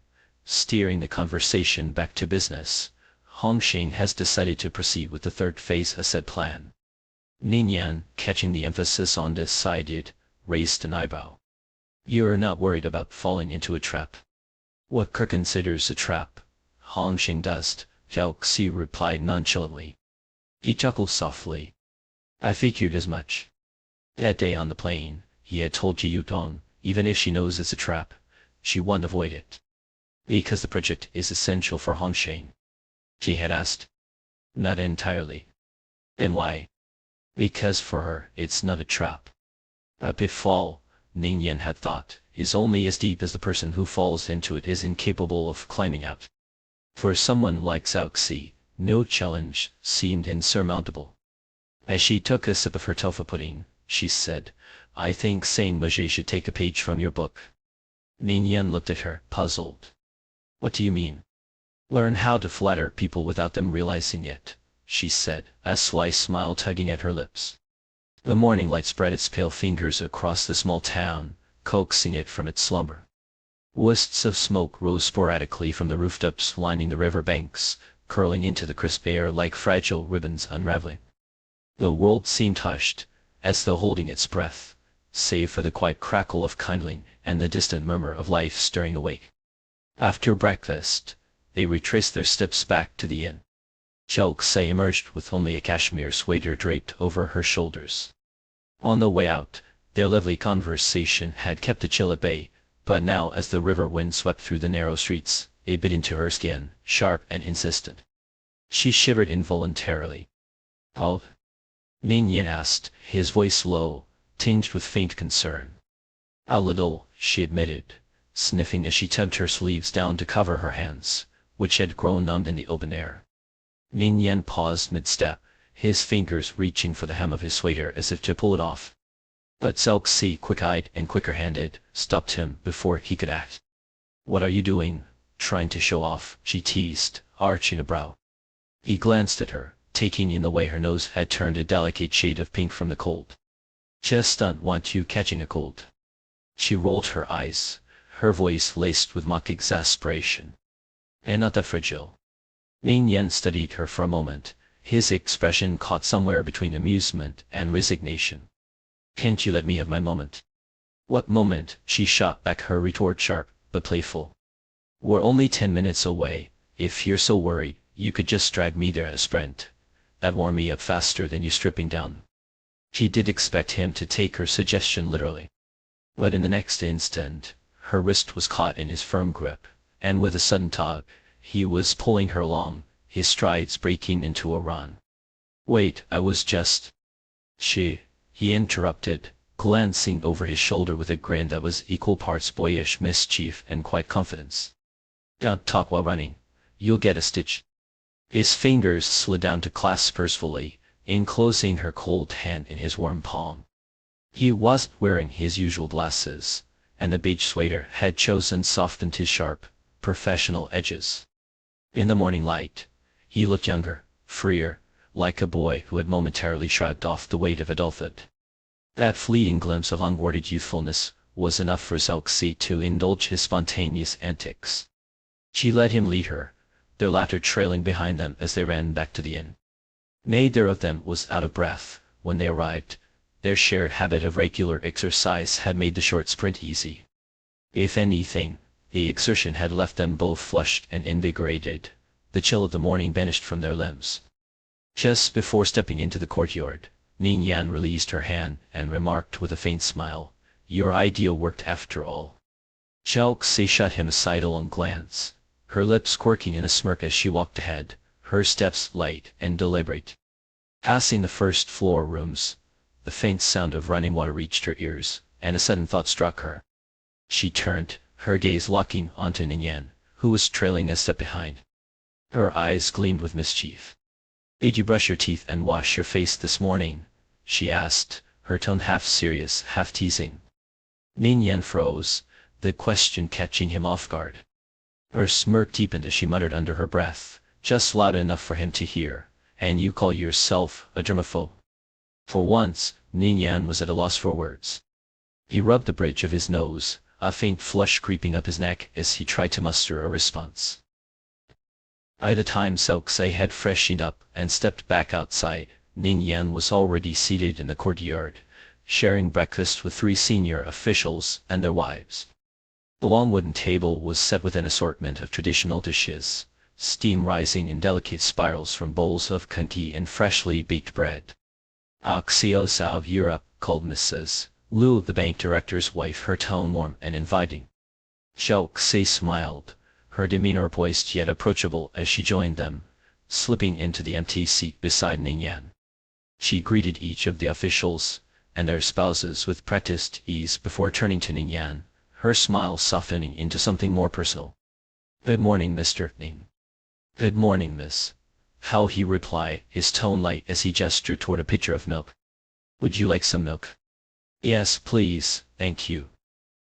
steering the conversation back to business, Hongsheng has decided to proceed with the third phase asset plan. Ningyan, catching the emphasis on decided, raised an eyebrow. You're not worried about falling into a trap? What Kerr considers a trap, Hongsheng does, Zhao Xi replied nonchalantly. He chuckled softly. I figured as much. That day on the plane, he had told Ji Yutong, even if she knows it's a trap, she won't avoid it. Because the project is essential for Hongsheng. She had asked. Not entirely, And why? Because for her, it's not a trap. A pitfall, Ning Yan had thought, is only as deep as the person who falls into it is incapable of climbing out. For someone like Zhao Xi, no challenge seemed insurmountable. As she took a sip of her tofu pudding, she said, I think Saint Maje should take a page from your book. Ning Yan looked at her, puzzled. What do you mean? Learn how to flatter people without them realizing it, she said, a sly smile tugging at her lips. The morning light spread its pale fingers across the small town, coaxing it from its slumber. Wisps of smoke rose sporadically from the rooftops lining the river banks, curling into the crisp air like fragile ribbons unraveling. The world seemed hushed, as though holding its breath, save for the quiet crackle of kindling and the distant murmur of life stirring awake. After breakfast, they retraced their steps back to the inn. Zhao Xi emerged with only a cashmere sweater draped over her shoulders. On the way out, their lively conversation had kept the chill at bay, but now as the river wind swept through the narrow streets, it bit into her skin, sharp and insistent. She shivered involuntarily. "Oh?" Ning Yan asked, his voice low, tinged with faint concern. "A little," she admitted, sniffing as she tugged her sleeves down to cover her hands, which had grown numbed in the open air. Ning Yan paused mid-step, his fingers reaching for the hem of his sweater as if to pull it off. But Zhao Xi, quick-eyed and quicker-handed, stopped him before he could act. "What are you doing? Trying to show off?" she teased, arching a brow. He glanced at her, taking in the way her nose had turned a delicate shade of pink from the cold. "Just don't want you catching a cold." She rolled her eyes, her voice laced with mock exasperation. "And not that fragile." Ning Yan studied her for a moment, his expression caught somewhere between amusement and resignation. "Can't you let me have my moment?" "What moment?" She shot back her retort sharp, but playful. "We're only 10 minutes away. If you're so worried, you could just drag me there a sprint. That'd warm me up faster than you stripping down." She did expect him to take her suggestion literally. But in the next instant, her wrist was caught in his firm grip, and with a sudden tug, he was pulling her along, his strides breaking into a run. "Wait, I was just—" he interrupted, glancing over his shoulder with a grin that was equal parts boyish mischief and quiet confidence. "Don't talk while running. You'll get a stitch." His fingers slid down to clasp hers fully, enclosing her cold hand in his warm palm. He wasn't wearing his usual glasses, and the beige sweater had chosen softened his sharp, professional edges. In the morning light, he looked younger, freer, like a boy who had momentarily shrugged off the weight of adulthood. That fleeting glimpse of unguarded youthfulness was enough for Zhao Xi to indulge his spontaneous antics. She let him lead her, their laughter trailing behind them as they ran back to the inn. Neither of them was out of breath when they arrived. Their shared habit of regular exercise had made the short sprint easy. If anything, the exertion had left them both flushed and invigorated, the chill of the morning banished from their limbs. Just before stepping into the courtyard, Ning Yan released her hand and remarked with a faint smile, "Your idea worked after all." Zhao Xi shut him a sidelong glance, her lips quirking in a smirk as she walked ahead, her steps light and deliberate. Passing the first floor rooms, the faint sound of running water reached her ears, and a sudden thought struck her. She turned, her gaze locking onto Ning Yan, who was trailing a step behind. Her eyes gleamed with mischief. "Did you brush your teeth and wash your face this morning?" she asked, her tone half serious, half teasing. Ning Yan froze, the question catching him off guard. Her smirk deepened as she muttered under her breath, just loud enough for him to hear, "And you call yourself a germaphobe?" For once, Ning Yan was at a loss for words. He rubbed the bridge of his nose, a faint flush creeping up his neck as he tried to muster a response. By the time Zhao Xi had freshened up and stepped back outside, Ning Yan was already seated in the courtyard, sharing breakfast with 3 senior officials and their wives. The long wooden table was set with an assortment of traditional dishes, steam rising in delicate spirals from bowls of congee and freshly baked bread. "Oxiosa of Europe," called Mrs. Liu, the bank director's wife, her tone warm and inviting. Zhao Xi smiled, her demeanor poised yet approachable as she joined them, slipping into the empty seat beside Ning Yan. She greeted each of the officials and their spouses with practiced ease before turning to Ning Yan, her smile softening into something more personal. "Good morning, Mr. Ning." "Good morning, miss." How he replied, his tone light as he gestured toward a pitcher of milk. "Would you like some milk?" "Yes, please, thank you."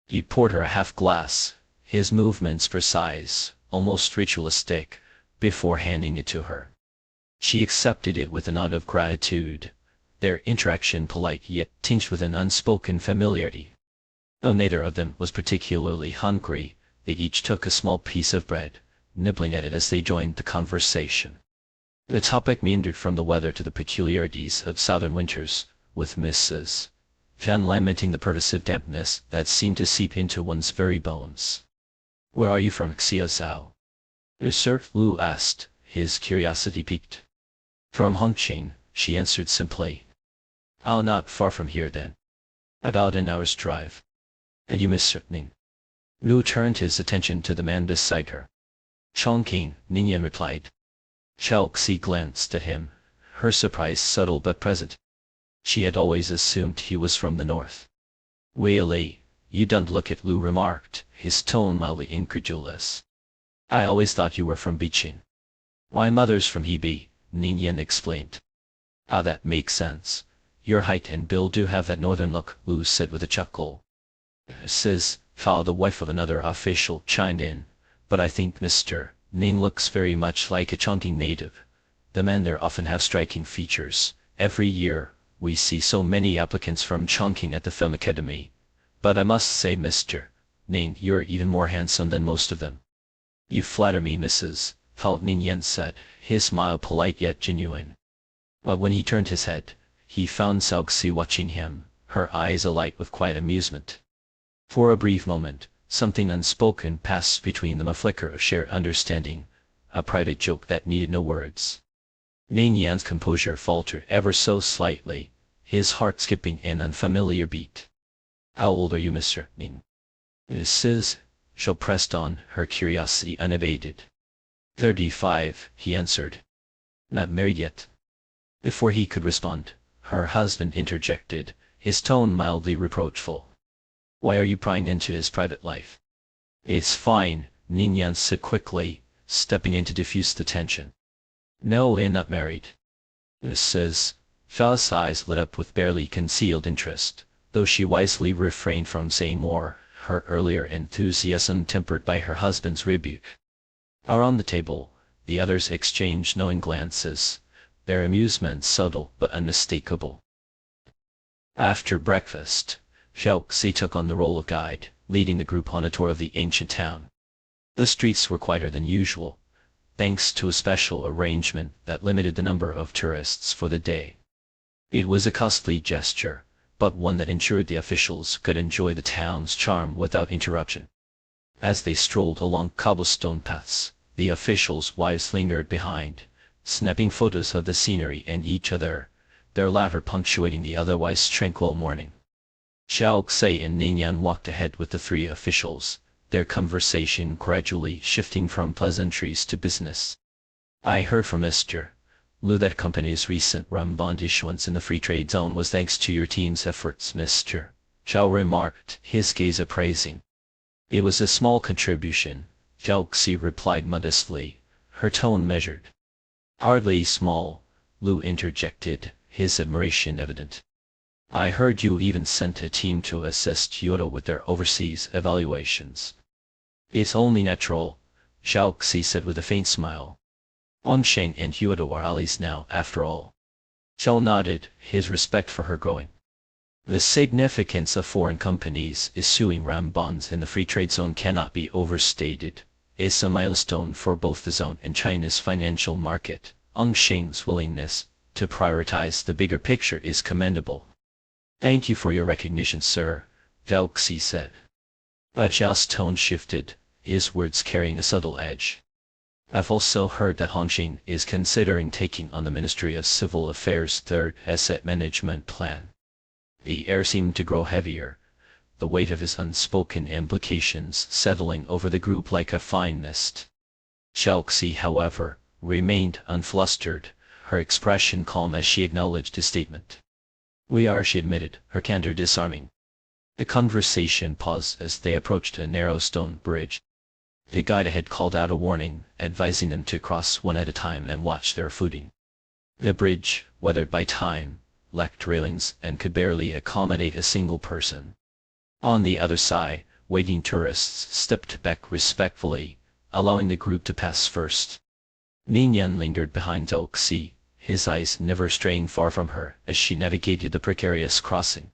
He poured her a half glass, his movements precise, almost ritualistic, before handing it to her. She accepted it with a nod of gratitude, their interaction polite yet tinged with an unspoken familiarity. Though neither of them was particularly hungry, they each took a small piece of bread, nibbling at it as they joined the conversation. The topic meandered from the weather to the peculiarities of southern winters, with Mrs. Fan lamenting the pervasive dampness that seemed to seep into one's very bones. "Where are you from, Xiao?" Sir Lu asked, his curiosity piqued. "From Hongqing," she answered simply. "Oh, not far from here then." "About an hour's drive." "And you, Miss Ning?" Lu turned his attention to the man beside her. "Chongqing," Ning Yan replied. Xiaoxi glanced at him, her surprise subtle but present. She had always assumed he was from the north. "Really, you don't look it," Lu remarked, his tone mildly incredulous. "I always thought you were from Beijing." "My mother's from Hebei," Ning Yan explained. "Ah, that makes sense. Your height and build do have that northern look," Lu said with a chuckle. "Says Fa, the wife of another official, chimed in, "but I think Mr. Ning looks very much like a Chongqing native. The men there often have striking features. Every year, we see so many applicants from Chongqing at the Film Academy. But I must say, Mr. Ning, you're even more handsome than most of them." "You flatter me, Mrs. Fa," Ning Yan said, his smile polite yet genuine. But when he turned his head, he found Xiaoxi watching him, her eyes alight with quiet amusement. For a brief moment, something unspoken passed between them, a flicker of shared understanding, a private joke that needed no words. Ning Yan's composure faltered ever so slightly, his heart skipping an unfamiliar beat. "How old are you, Mr. Ning?" Mrs. Shou pressed on, her curiosity unabated. 35, he answered. "Not married yet?" Before he could respond, her husband interjected, his tone mildly reproachful. "Why are you prying into his private life?" "It's fine," Ning Yan said quickly, stepping in to diffuse the tension. "No, I'm not married." Mrs. Shaw's eyes lit up with barely concealed interest, though she wisely refrained from saying more, her earlier enthusiasm tempered by her husband's rebuke. Around the table, the others exchanged knowing glances, their amusement subtle but unmistakable. After breakfast, Xiaoxi took on the role of guide, leading the group on a tour of the ancient town. The streets were quieter than usual, thanks to a special arrangement that limited the number of tourists for the day. It was a costly gesture, but one that ensured the officials could enjoy the town's charm without interruption. As they strolled along cobblestone paths, the officials' wives lingered behind, snapping photos of the scenery and each other, their latter punctuating the otherwise tranquil morning. Xiaoxi and Ning Yan walked ahead with the three officials, their conversation gradually shifting from pleasantries to business. "I heard from Mr. Lu that company's recent rum bond issuance in the free trade zone was thanks to your team's efforts, Mr. Xiao remarked, his gaze appraising. "It was a small contribution," Xiaoxi replied modestly, her tone measured. "Hardly small," Lu interjected, his admiration evident. "I heard you even sent a team to assist Kyoto with their overseas evaluations." "It's only natural," Xiaoxi said with a faint smile. "Hongqing and Kyoto are allies now, after all." Xiao nodded, his respect for her growing. The significance of foreign companies issuing ram bonds in the free trade zone cannot be overstated. It's a milestone for both the zone and China's financial market. Hongqing's willingness to prioritize the bigger picture is commendable. "Thank you for your recognition, sir," Xiaoxi said. But Xiao's tone shifted, his words carrying a subtle edge. "I've also heard that Hongqing is considering taking on the Ministry of Civil Affairs' third asset management plan." The air seemed to grow heavier, the weight of his unspoken implications settling over the group like a fine mist. Xiaoxi, however, remained unflustered, her expression calm as she acknowledged his statement. "We are," she admitted, her candor disarming. The conversation paused as they approached a narrow stone bridge. The guide had called out a warning, advising them to cross one at a time and watch their footing. The bridge, weathered by time, lacked railings and could barely accommodate a single person. On the other side, waiting tourists stepped back respectfully, allowing the group to pass first. Ning Yan lingered behind Zhao Xi, his eyes never straying far from her as she navigated the precarious crossing.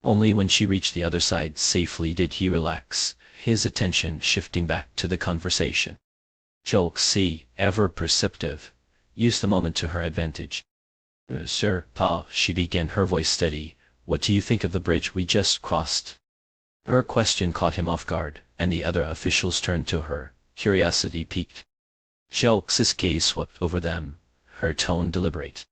Only when she reached the other side safely did he relax, his attention shifting back to the conversation. Zhao Xi, ever perceptive, used the moment to her advantage. Sir, Pa, she began, her voice steady, what do you think of the bridge we just crossed? Her question caught him off guard, and the other officials turned to her, curiosity piqued. Zhao Xi's gaze swept over them, her tone deliberate.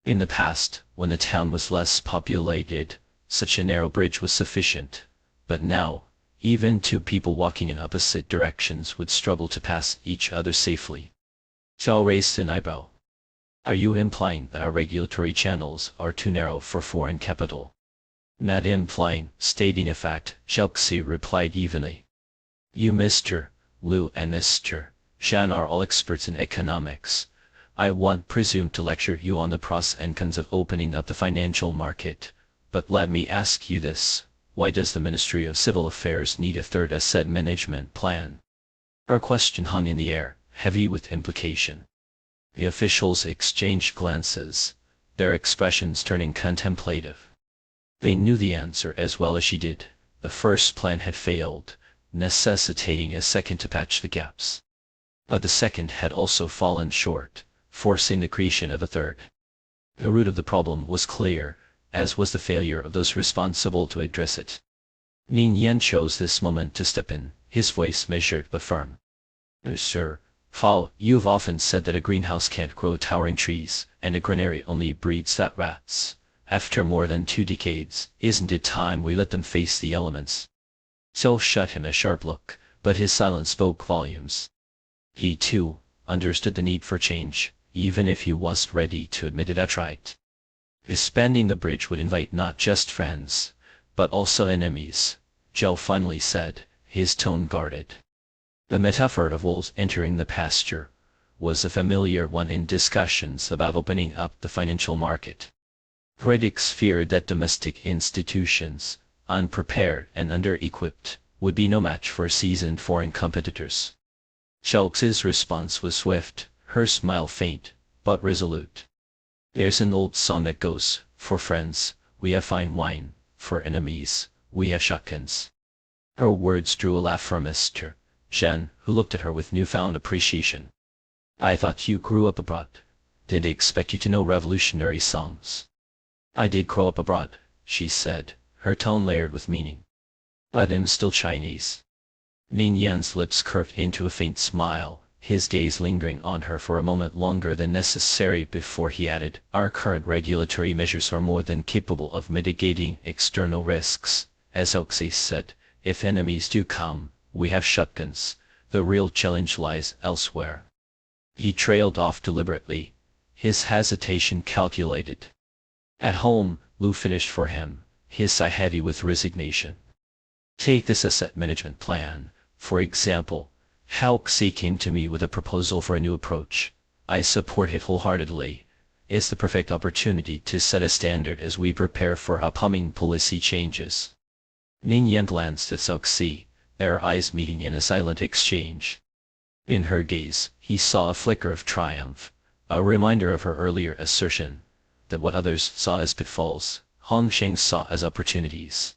In the past, when the town was less populated, such a narrow bridge was sufficient, but now, even two people walking in opposite directions would struggle to pass each other safely. Zhao raised an eyebrow. Are you implying that our regulatory channels are too narrow for foreign capital? Not implying, stating a fact, Zhao Xi replied evenly. You Mr. Liu and Mr. Shan are all experts in economics. I won't presume to lecture you on the pros and cons of opening up the financial market, but let me ask you this, why does the Ministry of Civil Affairs need a third asset management plan? Her question hung in the air, heavy with implication. The officials exchanged glances, their expressions turning contemplative. They knew the answer as well as she did. The first plan had failed, necessitating a second to patch the gaps. But the second had also fallen short, forcing the creation of a third. The root of the problem was clear, as was the failure of those responsible to address it. Ning Yan chose this moment to step in, his voice measured but firm. Sir, Fa, you've often said that a greenhouse can't grow towering trees, and a granary only breeds fat rats. After more than 2 decades, isn't it time we let them face the elements? Zhao shot him a sharp look, but his silence spoke volumes. He, too, understood the need for change, even if he wasn't ready to admit it outright. Expanding the bridge would invite not just friends, but also enemies, Zhao finally said, his tone guarded. The metaphor of wolves entering the pasture was a familiar one in discussions about opening up the financial market. Critics feared that domestic institutions, unprepared and under-equipped, would be no match for seasoned foreign competitors. Zhao Xi's response was swift, her smile faint, but resolute. There's an old song that goes, for friends, we have fine wine, for enemies, we have shotguns. Her words drew a laugh from Mr. Shan, who looked at her with newfound appreciation. I thought you grew up abroad. Did they expect you to know revolutionary songs? I did grow up abroad, she said, her tone layered with meaning. But I'm still Chinese. Ning Yan's lips curved into a faint smile, his gaze lingering on her for a moment longer than necessary before he added, our current regulatory measures are more than capable of mitigating external risks. As Zhao Xi said, if enemies do come, we have shotguns. The real challenge lies elsewhere. He trailed off deliberately, his hesitation calculated. At home, Liu finished for him, his sigh heavy with resignation. Take this asset management plan, for example. Zhao Xi came to me with a proposal for a new approach. I support it wholeheartedly. It's the perfect opportunity to set a standard as we prepare for upcoming policy changes. Ning Yan glanced at Zhao Xi, their eyes meeting in a silent exchange. In her gaze, he saw a flicker of triumph, a reminder of her earlier assertion, that what others saw as pitfalls, Hong Sheng saw as opportunities.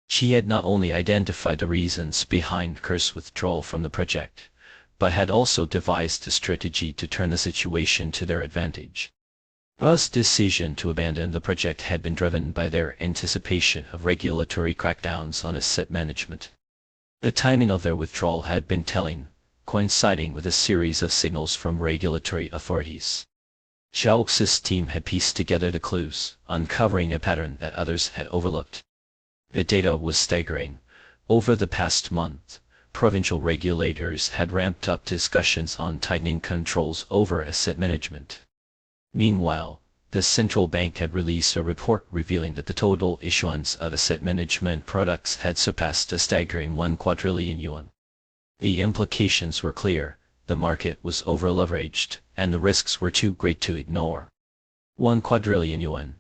She had not only identified the reasons behind Ker's withdrawal from the project, but had also devised a strategy to turn the situation to their advantage. Ru's decision to abandon the project had been driven by their anticipation of regulatory crackdowns on asset management. The timing of their withdrawal had been telling, coinciding with a series of signals from regulatory authorities. Zhao Xi's team had pieced together the clues, uncovering a pattern that others had overlooked. The data was staggering. Over the past month, provincial regulators had ramped up discussions on tightening controls over asset management. Meanwhile, the central bank had released a report revealing that the total issuance of asset management products had surpassed a staggering 1 quadrillion yuan. The implications were clear: the market was over-leveraged, and the risks were too great to ignore. 1 quadrillion yuan,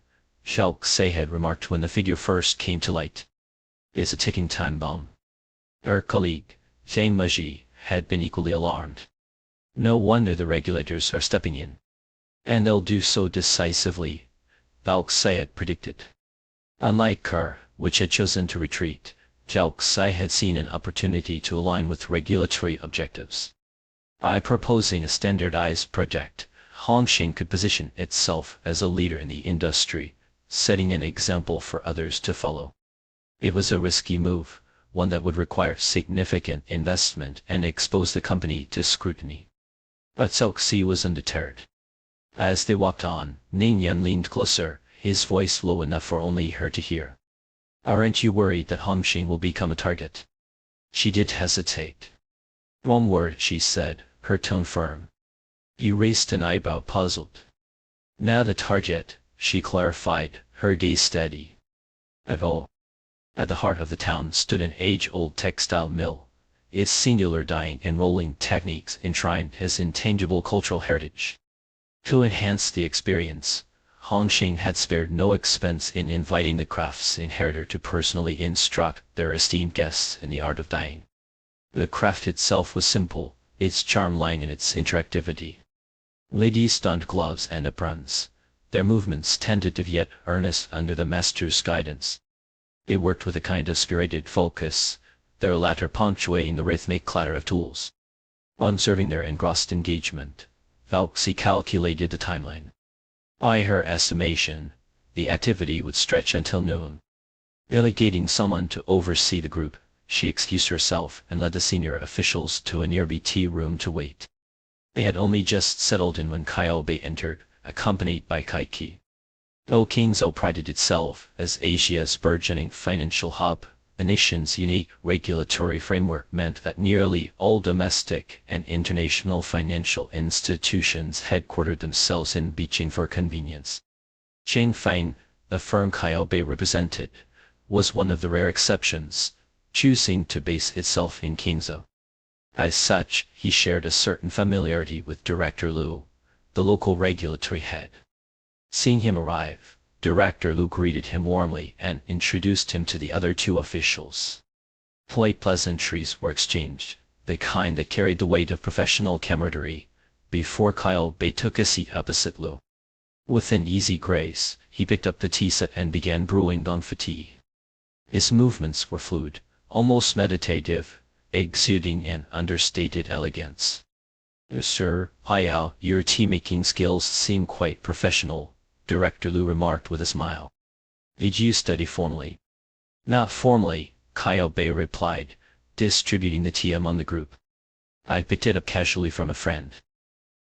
Zhao Xe had remarked when the figure first came to light. It's a ticking time bomb. Her colleague, Zhang Meji, had been equally alarmed. No wonder the regulators are stepping in. And they'll do so decisively, Zhao Xe had predicted. Unlike Kerr, which had chosen to retreat, Zhao Xe had seen an opportunity to align with regulatory objectives. By proposing a standardized project, Hongxing could position itself as a leader in the industry, setting an example for others to follow. It was a risky move, one that would require significant investment and expose the company to scrutiny. But Zhao Xe was undeterred. As they walked on, Ning Yan leaned closer, his voice low enough for only her to hear. Aren't you worried that Hongxing will become a target? She did hesitate. One word, she said, her tone firm. He raised an eyebrow, puzzled. Not a target, she clarified, her gaze steady. At all. At the heart of the town stood an age-old textile mill, its singular dyeing and rolling techniques enshrined as intangible cultural heritage. To enhance the experience, Hongxing had spared no expense in inviting the craft's inheritor to personally instruct their esteemed guests in the art of dyeing. The craft itself was simple, its charm lying in its interactivity. Ladies donned gloves and aprons, their movements tentative yet earnest under the master's guidance. They worked with a kind of spirited focus, their latter punctuating the rhythmic clatter of tools. Observing their engrossed engagement, Zhao Xe calculated the timeline. By her estimation, the activity would stretch until noon. Delegating someone to oversee the group, she excused herself and led the senior officials to a nearby tea room to wait. They had only just settled in when Kaio Bei entered, accompanied by Kai Qi. Though Qingzhou prided itself as Asia's burgeoning financial hub, the nation's unique regulatory framework meant that nearly all domestic and international financial institutions headquartered themselves in Beijing for convenience. Changfeng, the firm Kaio Bei represented, was one of the rare exceptions, choosing to base itself in Qingzhou. As such, he shared a certain familiarity with Director Liu, the local regulatory head. Seeing him arrive, Director Liu greeted him warmly and introduced him to the other two officials. Polite pleasantries were exchanged, the kind that carried the weight of professional camaraderie, before Kaio Bei took a seat opposite Liu. With an easy grace, he picked up the tea set and began brewing Dongfu tea. His movements were fluid, almost meditative, exuding an understated elegance. Sir, Paiao, your tea-making skills seem quite professional, Director Liu remarked with a smile. Did you study formally? Not formally, Kaio Bei replied, distributing the tea among the group. I picked it up casually from a friend.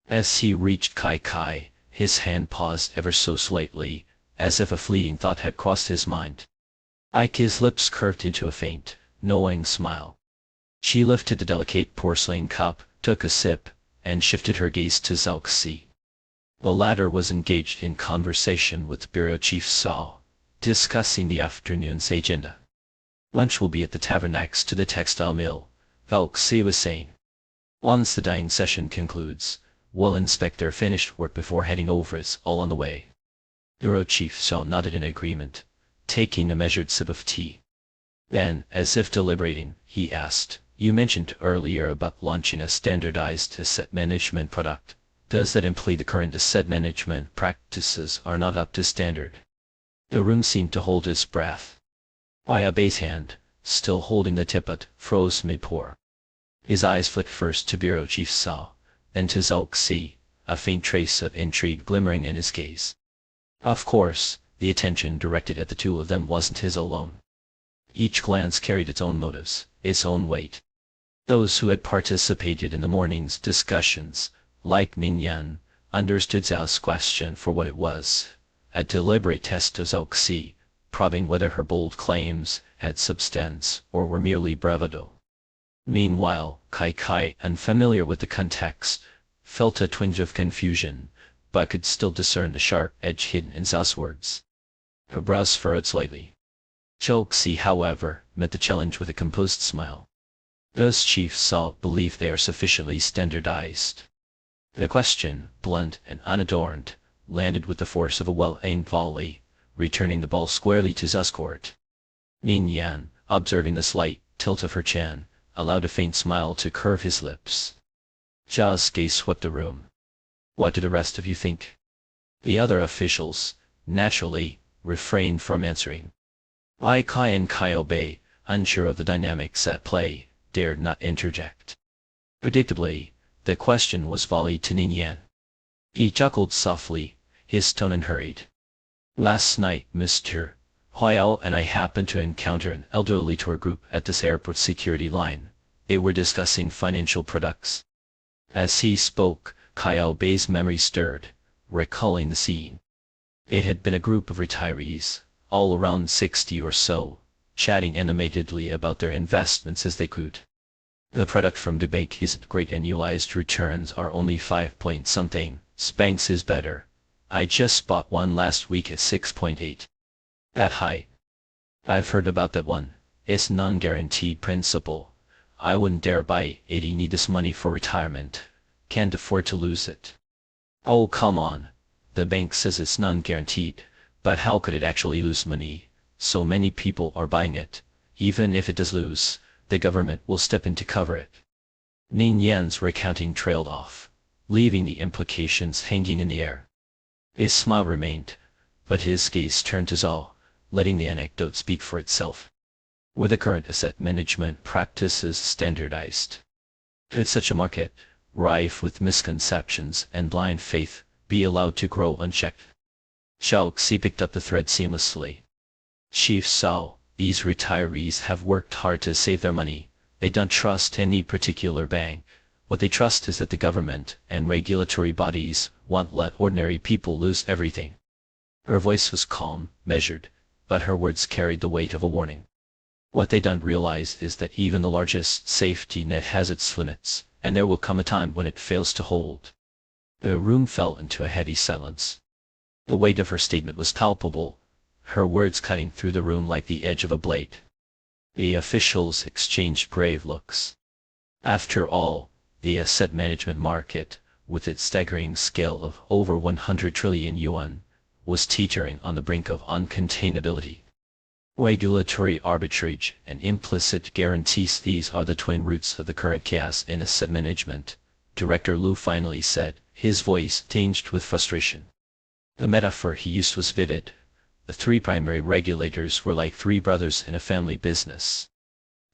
As he reached Kai, his hand paused ever so slightly, as if a fleeting thought had crossed his mind. Ike's lips curved into a faint, knowing smile. She lifted the delicate porcelain cup, took a sip, and shifted her gaze to Zhao Xe. The latter was engaged in conversation with Bureau Chief Sao, discussing the afternoon's agenda. Lunch will be at the tavern next to the textile mill, Zhao Xe was saying. Once the dyeing session concludes, we'll inspect their finished work before heading over. It's all on the way. Bureau Chief Sao nodded in agreement, taking a measured sip of tea. Then, as if deliberating, he asked, you mentioned earlier about launching a standardized asset management product. Does that imply the current asset management practices are not up to standard? The room seemed to hold its breath. Kaio Bei's hand, still holding the tippet, froze mid-pour. His eyes flicked first to Bureau Chief Sao, then to Zhao Xe, a faint trace of intrigue glimmering in his gaze. Of course, the attention directed at the two of them wasn't his alone. Each glance carried its own motives, its own weight. Those who had participated in the morning's discussions, like Ning Yan, understood Zhao's question for what it was, a deliberate test of Zhao Xe, probing whether her bold claims had substance or were merely bravado. Meanwhile, Kai, unfamiliar with the context, felt a twinge of confusion, but could still discern the sharp edge hidden in Zhao's words. Her brows furrowed slightly. Zhao, however, met the challenge with a composed smile. Those chiefs Zhao believe they are sufficiently standardized. The question, blunt and unadorned, landed with the force of a well-aimed volley, returning the ball squarely to Zhao's court. Ning Yan, observing the slight tilt of her chin, allowed a faint smile to curve his lips. Zhao's gaze swept the room. What do the rest of you think? The other officials, naturally, refrained from answering. Ai Kai and Kaio Bei, unsure of the dynamics at play, dared not interject. Predictably, the question was volleyed to Ning Yan. He chuckled softly, his tone unhurried. Last night, Mr. Huayao and I happened to encounter an elderly tour group at this airport security line. They were discussing financial products. As he spoke, Kaio Bei's memory stirred, recalling the scene. It had been a group of retirees, all around 60 or so, chatting animatedly about their investments as they could. The product from the bank isn't great, annualized returns are only 5 point something, Spanx is better. I just bought one last week at 6.8. That high. I've heard about that one. It's non-guaranteed principal. I wouldn't dare buy it. You need this money for retirement. Can't afford to lose it. Oh come on. The bank says it's non-guaranteed, but how could it actually lose money? So many people are buying it. Even if it does lose, the government will step in to cover it. Ning Yan's recounting trailed off, leaving the implications hanging in the air. His smile remained, but his gaze turned to Zhao, letting the anecdote speak for itself. Were the current asset management practices standardized? Could such a market, rife with misconceptions and blind faith, be allowed to grow unchecked? Zhao picked up the thread seamlessly. Chief Zhao, these retirees have worked hard to save their money. They don't trust any particular bank. What they trust is that the government and regulatory bodies won't let ordinary people lose everything. Her voice was calm, measured, but her words carried the weight of a warning. What they don't realize is that even the largest safety net has its limits, and there will come a time when it fails to hold. The room fell into a heavy silence. The weight of her statement was palpable, her words cutting through the room like the edge of a blade. The officials exchanged brave looks. After all, the asset management market, with its staggering scale of over 100 trillion yuan, was teetering on the brink of uncontainability. Regulatory arbitrage and implicit guarantees, these are the twin roots of the current chaos in asset management, Director Lu finally said, his voice tinged with frustration. The metaphor he used was vivid. The three primary regulators were like three brothers in a family business.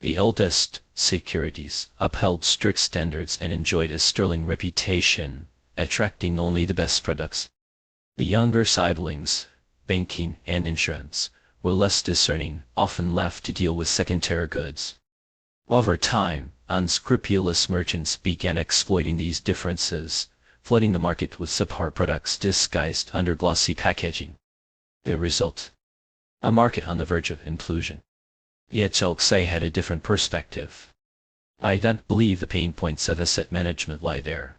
The eldest, Securities, upheld strict standards and enjoyed a sterling reputation, attracting only the best products. The younger siblings, Banking and Insurance, were less discerning, often left to deal with second-tier goods. Over time, unscrupulous merchants began exploiting these differences, flooding the market with subpar products disguised under glossy packaging. The result? A market on the verge of implosion. Yet Zhao had a different perspective. I don't believe the pain points of asset management lie there.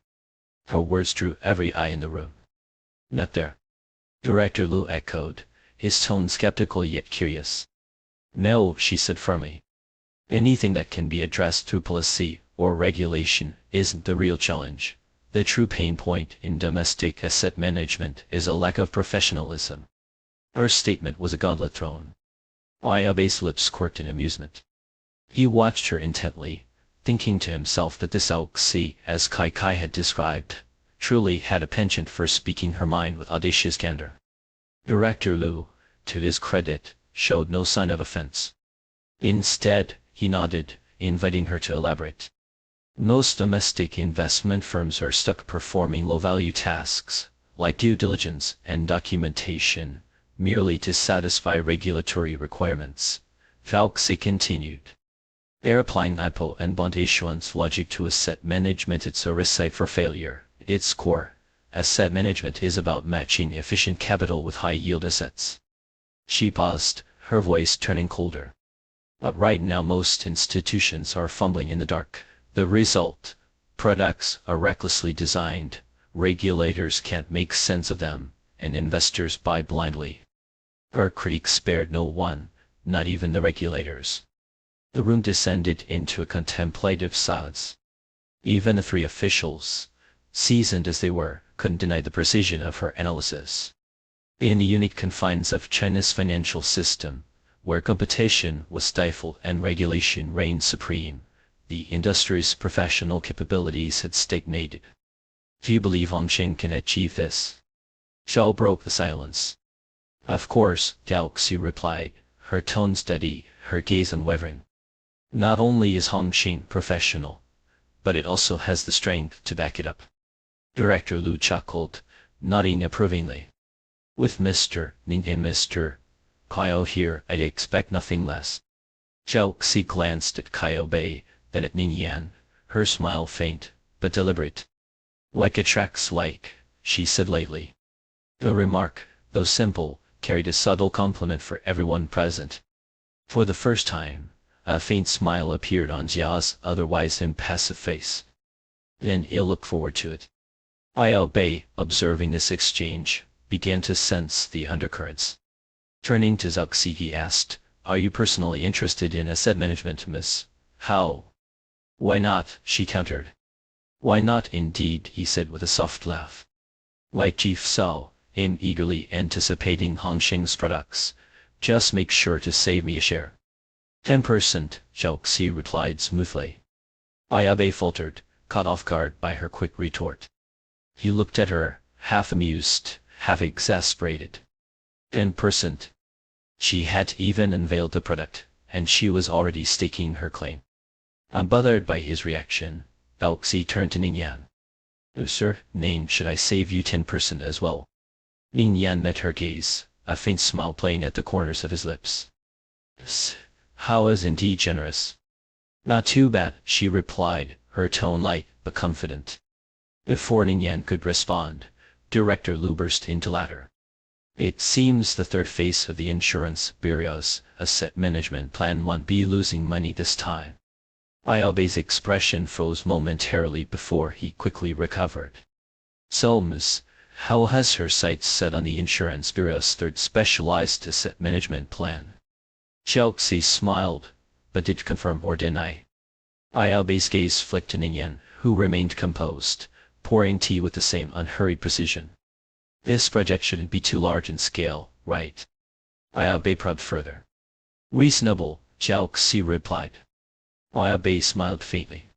Her words drew every eye in the room. Not there. Director Lu echoed, his tone skeptical yet curious. No, she said firmly. Anything that can be addressed through policy or regulation isn't the real challenge. The true pain point in domestic asset management is a lack of professionalism. Her statement was a gauntlet thrown. Bei's lips quirked in amusement. He watched her intently, thinking to himself that this Zhao, as Kai had described, truly had a penchant for speaking her mind with audacious candor. Director Lu, to his credit, showed no sign of offense. Instead, he nodded, inviting her to elaborate. Most domestic investment firms are stuck performing low-value tasks, like due diligence and documentation, merely to satisfy regulatory requirements. Zhao continued. They're applying IPO and bond issuance logic to asset management. It's a recipe for failure. At its core, asset management is about matching efficient capital with high-yield assets. She paused, her voice turning colder. But right now most institutions are fumbling in the dark. The result? Products are recklessly designed, regulators can't make sense of them, and investors buy blindly. Her critics spared no one, not even the regulators. The room descended into a contemplative silence. Even the three officials, seasoned as they were, couldn't deny the precision of her analysis. In the unique confines of China's financial system, where competition was stifled and regulation reigned supreme, the industry's professional capabilities had stagnated. Do you believe Hongqing can achieve this? Zhao broke the silence. Of course, Galaxy replied, her tone steady, her gaze unwavering. Not only is Hongqing professional, but it also has the strength to back it up. Director Lu chuckled, nodding approvingly. With Mr. Ning and Mr. Kaio here, I'd expect nothing less. Zhao Xi glanced at Kaio Bei, then at Ning Yan, her smile faint, but deliberate. Like attracts like, she said lightly. The remark, though simple, carried a subtle compliment for everyone present. For the first time, a faint smile appeared on Jia's otherwise impassive face. Then he'll look forward to it. Kaio Bei, observing this exchange, began to sense the undercurrents. Turning to Zhao Xi, he asked, "Are you personally interested in asset management, Miss? How?" "Why not?" she countered. "Why not indeed," he said with a soft laugh. Like Chief Sao, I'm eagerly anticipating Hongqing's products. Just make sure to save me a share. 10%, Zhao Xi replied smoothly. Kaio Bei faltered, caught off guard by her quick retort. He looked at her, half amused, half exasperated. 10%. She hadn't even unveiled the product, and she was already staking her claim. Unbothered by his reaction, Galaxy turned to Ning Yan. Sir, name should I save you 10% as well? Ning Yan met her gaze, a faint smile playing at the corners of his lips. How is indeed generous. Not too bad, she replied, her tone light but confident. Before Ning Yan could respond, Director Lu burst into laughter. It seems the third phase of the insurance bureau's asset management plan won't be losing money this time. Kaio Bei's expression froze momentarily before he quickly recovered. So, Miss, how has her sights set on the insurance bureau's third specialized asset management plan? Zhao Xi smiled, but did confirm or deny. Kaio Bei's gaze flicked to Ning Yan, who remained composed, pouring tea with the same unhurried precision. This project shouldn't be too large in scale, right? Kaio Bei probed further. Reasonable, Zhao Xi replied. Kaio Bei smiled faintly.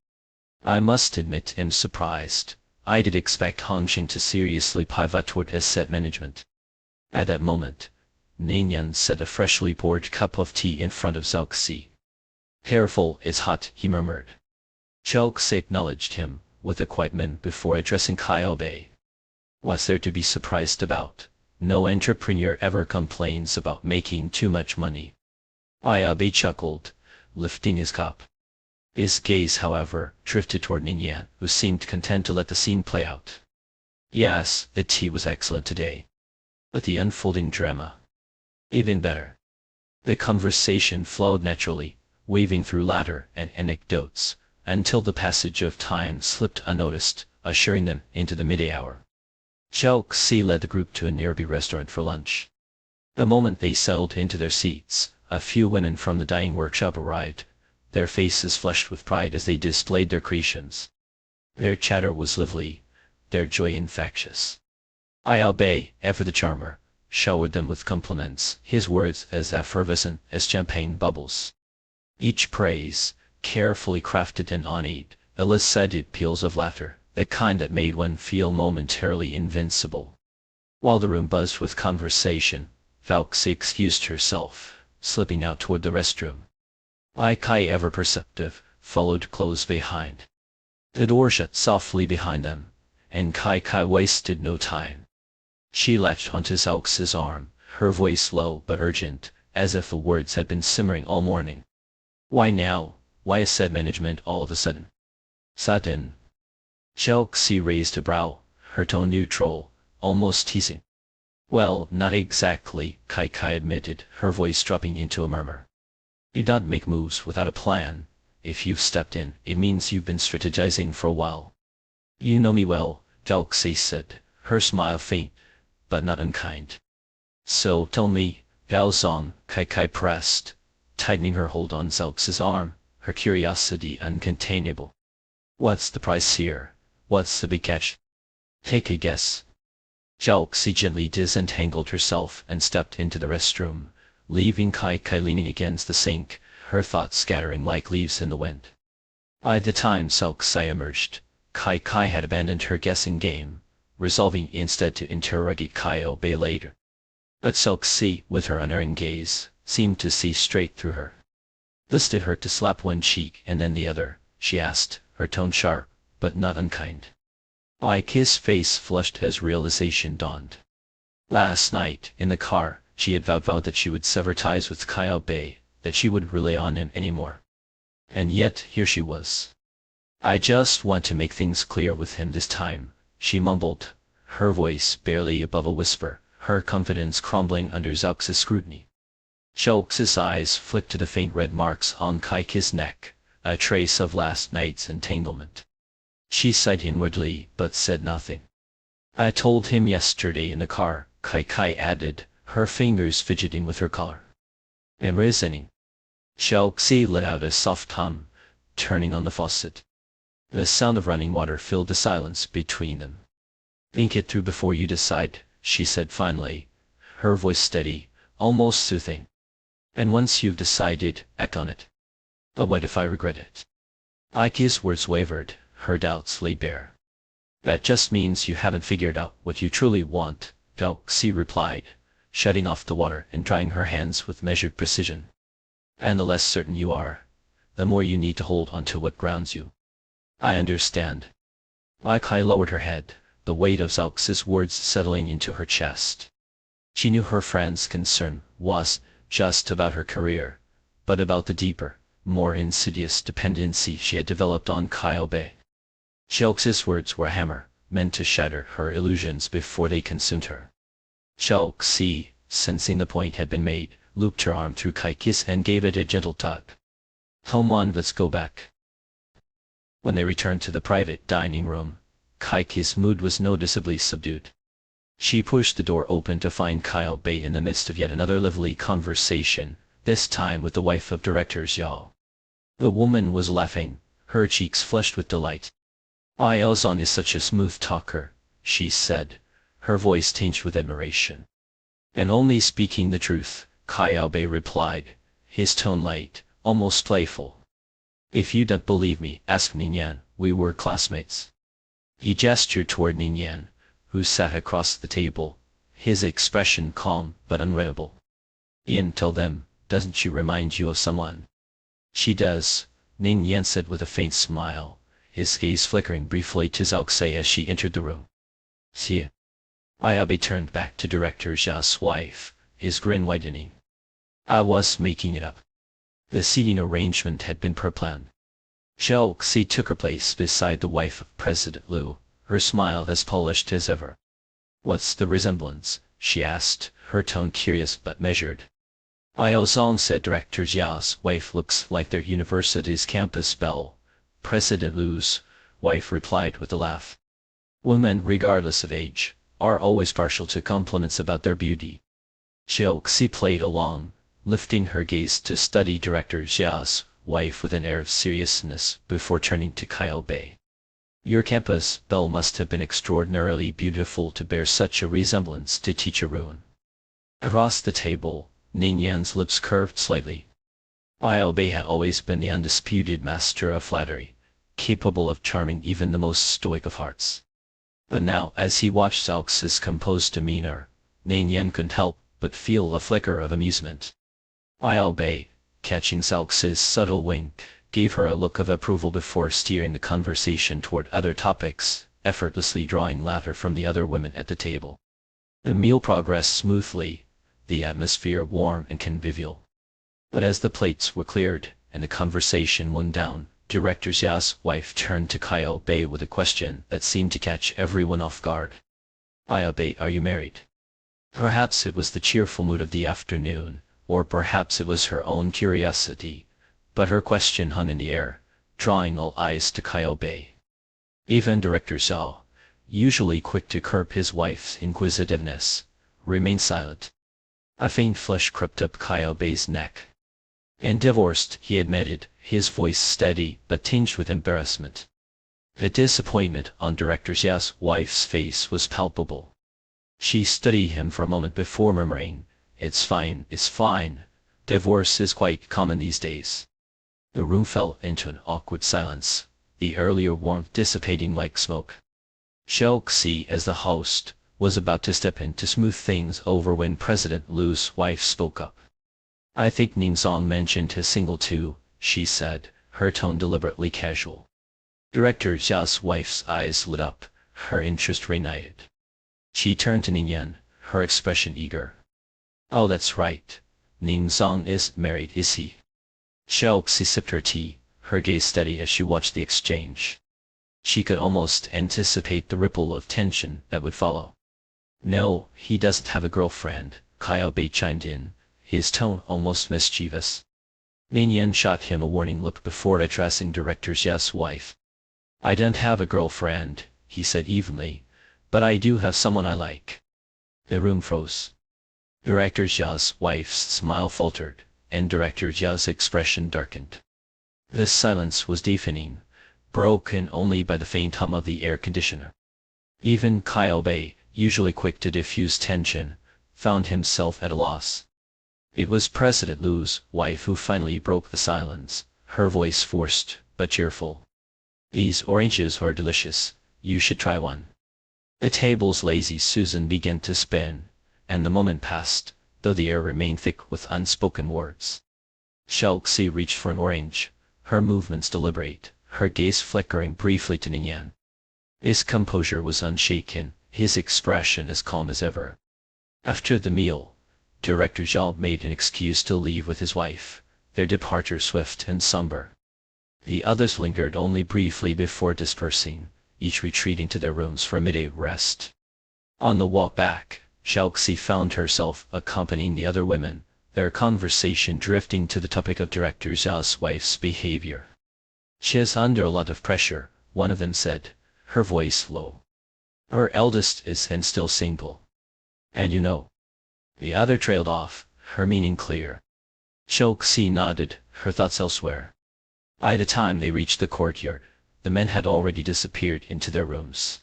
I must admit I'm surprised. I did expect Hongqing to seriously pivot toward asset management. At that moment, Ning Yan set a freshly poured cup of tea in front of Zhao Xi. Careful, it's hot, he murmured. Zhao Xi acknowledged him, with a quiet mien before addressing Kaio Bei. What's there to be surprised about? No entrepreneur ever complains about making too much money. Kaio Bei chuckled, lifting his cup. His gaze, however, drifted toward Ning Yan, who seemed content to let the scene play out. Yes, the tea was excellent today. But the unfolding drama, even better. The conversation flowed naturally, weaving through laughter and anecdotes, until the passage of time slipped unnoticed, ushering them into the midday hour. Zhao Xi led the group to a nearby restaurant for lunch. The moment they settled into their seats, a few women from the dyeing workshop arrived, their faces flushed with pride as they displayed their creations. Their chatter was lively, their joy infectious. Kaio Bei, ever the charmer, showered them with compliments, his words as effervescent as champagne bubbles. Each praise, carefully crafted and honeyed, elicited peals of laughter, the kind that made one feel momentarily invincible. While the room buzzed with conversation, Galaxy excused herself, slipping out toward the restroom. Kai, ever perceptive, followed close behind. The door shut softly behind them, and Kai wasted no time. She latched onto Zhao Xi's arm, her voice low but urgent, as if the words had been simmering all morning. Why now? Why asset management all of a sudden? Sudden. Zhao Xi raised a brow, her tone neutral, almost teasing. Well, not exactly, Kai admitted, her voice dropping into a murmur. You don't make moves without a plan. If you've stepped in, it means you've been strategizing for a while. You know me well, Galaxy said, her smile faint, but not unkind. So, tell me, Gao Zong, Kai pressed, tightening her hold on Zalx's arm, her curiosity uncontainable. What's the price here? What's the big catch? Take a guess. Galaxy gently disentangled herself and stepped into the restroom, leaving Kai leaning against the sink, her thoughts scattering like leaves in the wind. By the time Zalxi emerged, Kai had abandoned her guessing game, resolving instead to interrogate Kai Bei later. But Zalxi, with her unerring gaze, seemed to see straight through her. This did hurt to slap one cheek and then the other, she asked, her tone sharp, but not unkind. Kai's face flushed as realization dawned. Last night, in the car, she had vowed that she would sever ties with Kai Bei, that she would rely on him anymore. And yet, here she was. I just want to make things clear with him this time, she mumbled, her voice barely above a whisper, her confidence crumbling under Zalx's scrutiny. Zalx's eyes flicked to the faint red marks on Kai's neck, a trace of last night's entanglement. She sighed inwardly, but said nothing. I told him yesterday in the car, Kai added, her fingers fidgeting with her collar. And reasoning. Zalxi let out a soft hum, turning on the faucet. The sound of running water filled the silence between them. Think it through before you decide, she said finally, her voice steady, almost soothing. And once you've decided, act on it. But what if I regret it? Kai's words wavered, her doubts laid bare. That just means you haven't figured out what you truly want, Zalxi replied, shutting off the water and drying her hands with measured precision. And the less certain you are, the more you need to hold on to what grounds you. I understand. Kai lowered her head, the weight of Zalx's words settling into her chest. She knew her friend's concern was just about her career, but about the deeper, more insidious dependency she had developed on Kai Bei. Zalx's words were a hammer, meant to shatter her illusions before they consumed her. Zalxi, sensing the point had been made, looped her arm through Kai's and gave it a gentle tug. Come on, let's go back. When they returned to the private dining room, Kai's mood was noticeably subdued. She pushed the door open to find Kai Bei in the midst of yet another lively conversation, this time with the wife of Director Xiao. The woman was laughing, her cheeks flushed with delight. Zong is such a smooth talker, she said, her voice tinged with admiration. And only speaking the truth, Kai Bei replied, his tone light, almost playful. If you don't believe me, ask Ningyan, we were classmates. He gestured toward Ningyan, who sat across the table, his expression calm but unreadable. Ian, tell them, doesn't she remind you of someone? She does, Ningyan said with a faint smile, his gaze flickering briefly to Zalxi as she entered the room. See? Bei turned back to Director Xiao's wife, his grin widening. I was making it up. The seating arrangement had been pre-planned. Zalxi took her place beside the wife of President Liu, her smile as polished as ever. What's the resemblance? She asked, her tone curious but measured. Zong said Director Xiao's wife looks like their university's campus belle. President Liu's wife replied with a laugh. Women, regardless of age, are always partial to compliments about their beauty. Zalxi played along, lifting her gaze to study Director Xiao's wife with an air of seriousness before turning to Kai Bei. Your campus belle must have been extraordinarily beautiful to bear such a resemblance to Teacher Ruin. Across the table, Ningyan's lips curved slightly. Kai Bei had always been the undisputed master of flattery, capable of charming even the most stoic of hearts. But now, as he watched Zalx's composed demeanor, Ningyan couldn't help but feel a flicker of amusement. Kai Bei, catching Zalx's subtle wink, gave her a look of approval before steering the conversation toward other topics, effortlessly drawing laughter from the other women at the table. The meal progressed smoothly, the atmosphere warm and convivial. But as the plates were cleared, and the conversation wound down, Director Xiao's wife turned to Kai Bei with a question that seemed to catch everyone off guard. Kai Bei, are you married? Perhaps it was the cheerful mood of the afternoon, or perhaps it was her own curiosity, but her question hung in the air, drawing all eyes to Kai Bei. Even Director Xiao, usually quick to curb his wife's inquisitiveness, remained silent. A faint flush crept up Kyle Bay's neck. And divorced, he admitted, his voice steady but tinged with embarrassment. The disappointment on Director Xia's wife's face was palpable. She studied him for a moment before murmuring, "It's fine, it's fine. Divorce is quite common these days." The room fell into an awkward silence, the earlier warmth dissipating like smoke. Xiaoxi, as the host, was about to step in to smooth things over when President Lu's wife spoke up. "I think Ningzong mentioned his single too," she said, her tone deliberately casual. Director Xia's wife's eyes lit up, her interest reignited. She turned to Ningyan, her expression eager. "Oh, that's right. Ningzong is married, is he?" Xiaoxi sipped her tea, her gaze steady as she watched the exchange. She could almost anticipate the ripple of tension that would follow. "No, he doesn't have a girlfriend," Kyle Bei chimed in, his tone almost mischievous. Ningyan shot him a warning look before addressing Director Xia's wife. "I don't have a girlfriend," he said evenly, "but I do have someone I like." The room froze. Director Xia's wife's smile faltered, and Director Xia's expression darkened. This silence was deafening, broken only by the faint hum of the air conditioner. Even Kyle Bei, usually quick to diffuse tension, found himself at a loss. It was President Lu's wife who finally broke the silence, her voice forced but cheerful. "These oranges are delicious, you should try one." The table's lazy Susan began to spin, and the moment passed, though the air remained thick with unspoken words. Xiaoxi reached for an orange, her movements deliberate, her gaze flickering briefly to Ningyan. His composure was unshaken, his expression as calm as ever. After the meal, Director Zhao made an excuse to leave with his wife, their departure swift and somber. The others lingered only briefly before dispersing, each retreating to their rooms for a midday rest. On the walk back, Xiaoxi found herself accompanying the other women, their conversation drifting to the topic of Director Zhao's wife's behavior. "She is under a lot of pressure," one of them said, her voice low. "Her eldest is and still single. And you know." The other trailed off, her meaning clear. Xiaoxi nodded, her thoughts elsewhere. By the time they reached the courtyard, the men had already disappeared into their rooms.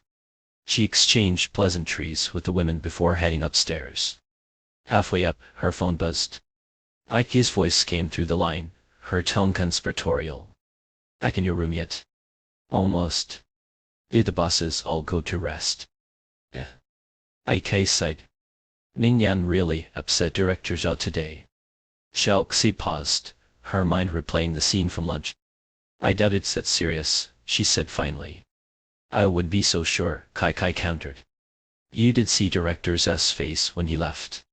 She exchanged pleasantries with the women before heading upstairs. Halfway up, her phone buzzed. Ike's voice came through the line, her tone conspiratorial. "Back in your room yet?" "Almost. Did the bosses all go to rest?" "Yeah." Ike sighed. "Ningyan really upset Director Zhao today." Xiaoxi paused, her mind replaying the scene from lunch. "I doubt it's that serious," she said finally. "I would be so sure," Kai countered. "You did see Director Zh's face when he left."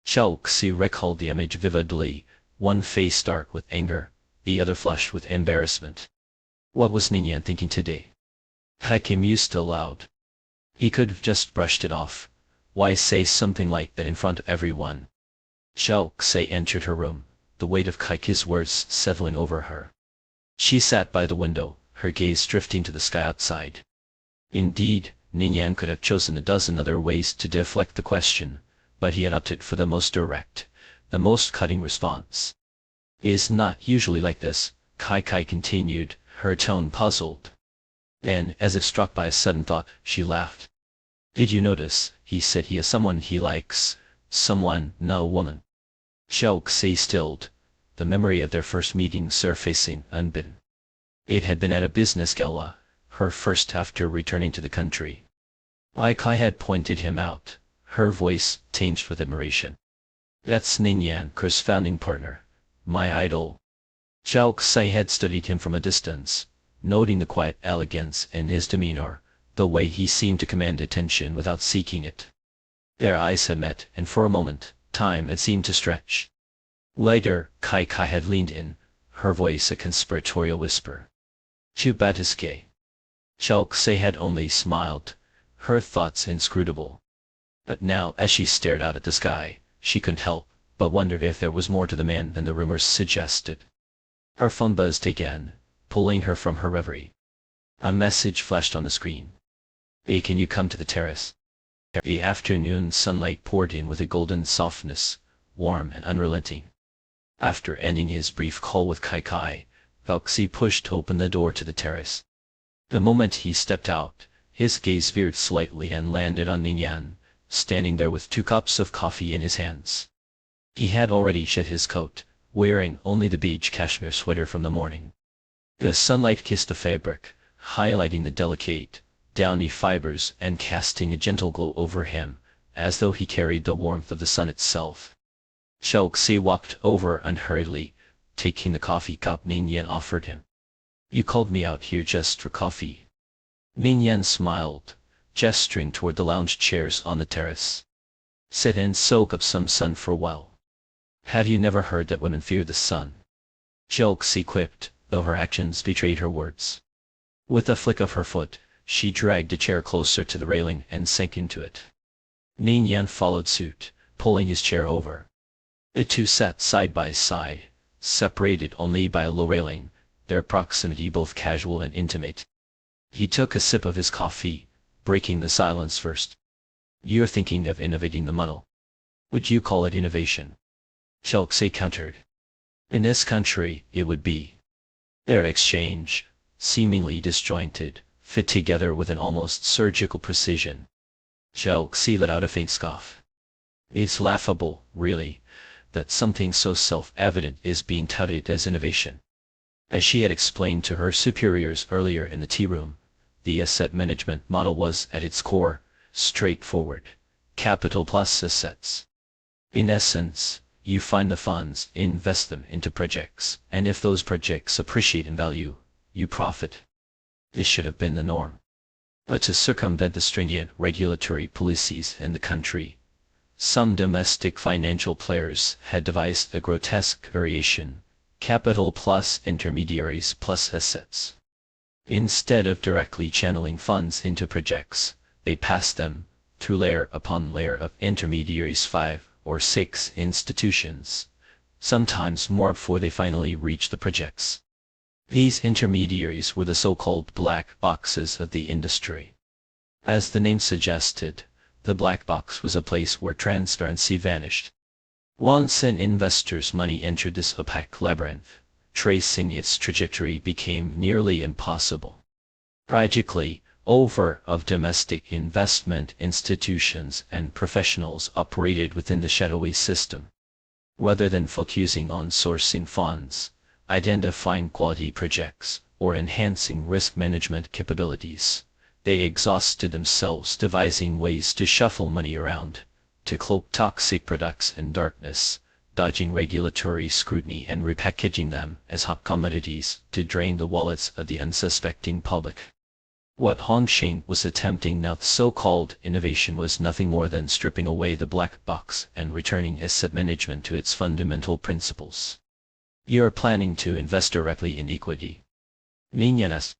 Xiaoxi recalled the image vividly, one face dark with anger, the other flushed with embarrassment. What was Ningyan thinking today? Kai mused aloud. He could have just brushed it off. Why say something like that in front of everyone? Xiaoxi entered her room, the weight of Kai's words settling over her. She sat by the window, her gaze drifting to the sky outside. Indeed, Ningyan could have chosen a dozen other ways to deflect the question, but he had opted for the most direct, the most cutting response. "It is not usually like this," Kai continued, her tone puzzled. Then, as if struck by a sudden thought, she laughed. "Did you notice, he said he has someone he likes, someone, no woman." Xiaoxi stilled, the memory of their first meeting surfacing unbidden. It had been at a business gala, her first after returning to the country. Kai had pointed him out, her voice tinged with admiration. "That's Ningyan, Ker's founding partner, my idol." Xiaoxi had studied him from a distance, noting the quiet elegance in his demeanor, the way he seemed to command attention without seeking it. Their eyes had met, and for a moment, time had seemed to stretch. Later, Kai had leaned in, her voice a conspiratorial whisper. "Tu Batisque." Xiaoxi had only smiled, her thoughts inscrutable. But now, as she stared out at the sky, she couldn't help but wonder if there was more to the man than the rumors suggested. Her phone buzzed again, pulling her from her reverie. A message flashed on the screen. Can you come to the terrace? The afternoon sunlight poured in with a golden softness, warm and unrelenting. After ending his brief call with Kai Kai, Velxi pushed open the door to the terrace. The moment he stepped out, his gaze veered slightly and landed on Ningyan, standing there with 2 cups of coffee in his hands. He had already shed his coat, wearing only the beige cashmere sweater from the morning. The sunlight kissed the fabric, highlighting the delicate, downy fibers and casting a gentle glow over him, as though he carried the warmth of the sun itself. Velxi walked over unhurriedly, taking the coffee cup Ningyan offered him. You called me out here just for coffee. Ningyan smiled, gesturing toward the lounge chairs on the terrace. Sit and soak up some sun for a while. Have you never heard that women fear the sun? Velxi quipped, though her actions betrayed her words. With a flick of her foot, she dragged a chair closer to the railing and sank into it. Ningyan followed suit, pulling his chair over. The two sat side by side, separated only by a low railing, their proximity both casual and intimate. He took a sip of his coffee, breaking the silence first. You're thinking of innovating the model. Would you call it innovation? Velxi countered. In this country, it would be. Their exchange, seemingly disjointed, fit together with an almost surgical precision. Velxi let out a faint scoff. It's laughable, really, that something so self-evident is being touted as innovation. As she had explained to her superiors earlier in the tea room, the asset management model was, at its core, straightforward, capital plus assets. In essence, you find the funds, invest them into projects, and if those projects appreciate in value, you profit. This should have been the norm. But to circumvent the stringent regulatory policies in the country, some domestic financial players had devised a grotesque variation, capital plus intermediaries plus assets. Instead of directly channeling funds into projects, they passed them, through layer upon layer of intermediaries 5 or 6 institutions, sometimes more before they finally reached the projects. These intermediaries were the so-called black boxes of the industry. As the name suggested, the black box was a place where transparency vanished. Once an investor's money entered this opaque labyrinth, tracing its trajectory became nearly impossible. Tragically, over of domestic investment institutions and professionals operated within the shadowy system. Rather than focusing on sourcing funds, identifying quality projects, or enhancing risk management capabilities, they exhausted themselves devising ways to shuffle money around, to cloak toxic products in darkness, dodging regulatory scrutiny and repackaging them as hot commodities to drain the wallets of the unsuspecting public. What Hongxing was attempting now, the so-called innovation, was nothing more than stripping away the black box and returning asset management to its fundamental principles. You're planning to invest directly in equity. Ningyan asked.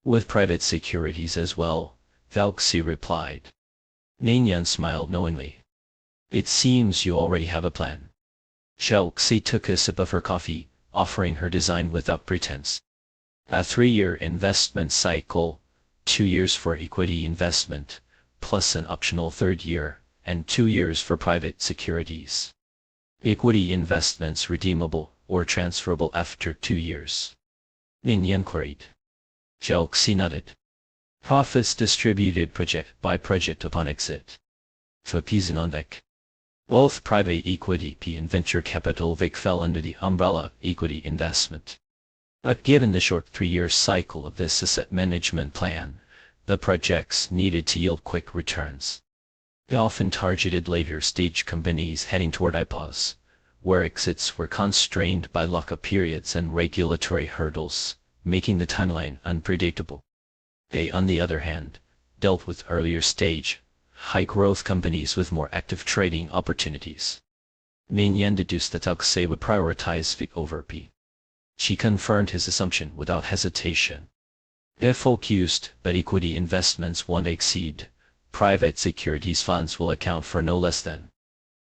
With private securities as well, Velxi replied. Ningyan smiled knowingly. It seems you already have a plan. Velxi took a sip of her coffee, offering her design without pretense. A 3-year investment cycle, 2 years for equity investment, plus an optional 3rd year, and 2 years for private securities. Equity investments redeemable or transferable after 2 years. Ningyan queried. Velxi nodded. Profits distributed project by project upon exit. For Pizanondek. Both private equity and venture capital fell under the umbrella equity investment. But given the short 3-year cycle of this asset management plan, the projects needed to yield quick returns. They often targeted later stage companies heading toward IPOs, where exits were constrained by lockup periods and regulatory hurdles, making the timeline unpredictable. They, on the other hand, dealt with earlier stage, high-growth companies with more active trading opportunities. Ningyan deduced that Velxi would prioritize FIC over P. She confirmed his assumption without hesitation. If focused but equity investments won't exceed, private securities funds will account for no less than.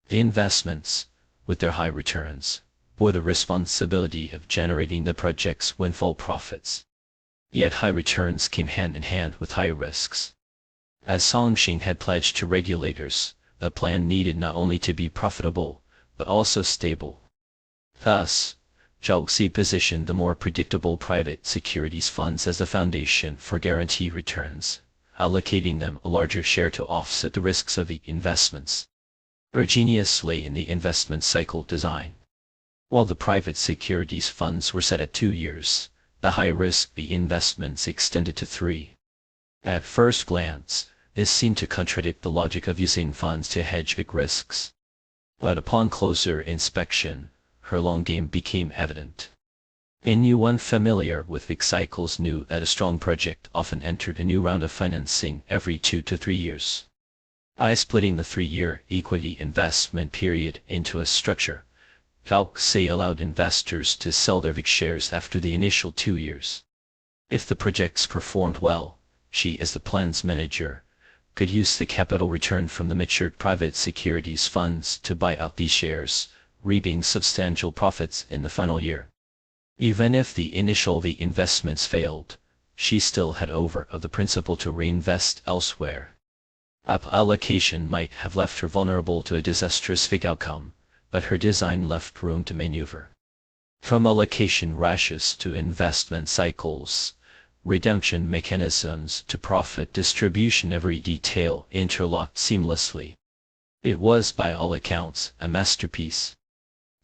The investments, with their high returns, bore the responsibility of generating the project's windfall profits. Yet high returns came hand in hand with high risks. As Songxing had pledged to regulators, the plan needed not only to be profitable, but also stable. Thus, Zhao Xi positioned the more predictable private securities funds as the foundation for guaranteed returns, allocating them a larger share to offset the risks of the investments. Her genius lay in the investment cycle design. While the private securities funds were set at 2 years, the high-risk the investments extended to 3. At first glance, this seemed to contradict the logic of using funds to hedge big risks. But upon closer inspection, her long game became evident. Anyone familiar with big cycles knew that a strong project often entered a new round of financing every 2 to 3 years. By splitting the 3-year equity investment period into a structure, Zhao Xi allowed investors to sell their big shares after the initial 2 years. If the projects performed well, she, as the plan's manager, could use the capital return from the matured private securities funds to buy out these shares, reaping substantial profits in the final year. Even if the initial investments failed, she still had over of the principal to reinvest elsewhere. Up allocation might have left her vulnerable to a disastrous fig outcome, but her design left room to maneuver. From allocation rashes to investment cycles, redemption mechanisms to profit distribution, every detail interlocked seamlessly. It was by all accounts a masterpiece.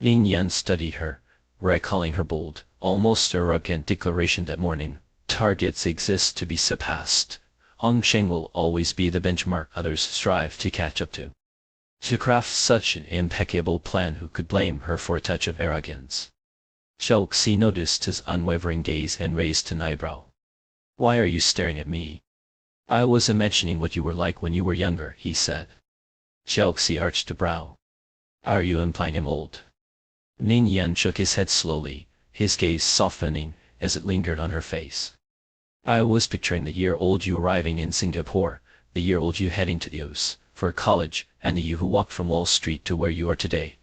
Ning Yan studied her, recalling her bold, almost arrogant declaration that morning: targets exist to be surpassed. Hongsheng will always be the benchmark others strive to catch up to. To craft such an impeccable plan, who could blame her for a touch of arrogance? Zhao Xi noticed his unwavering gaze and raised an eyebrow. "Why are you staring at me?" "I was imagining what you were like when you were younger," he said. Zhao Xi arched a brow. "Are you implying I'm old?" Ning Yan shook his head slowly, his gaze softening as it lingered on her face. "I was picturing the year old you arriving in Singapore, the year old you heading to the US for college, and the you who walked from Wall Street to where you are today."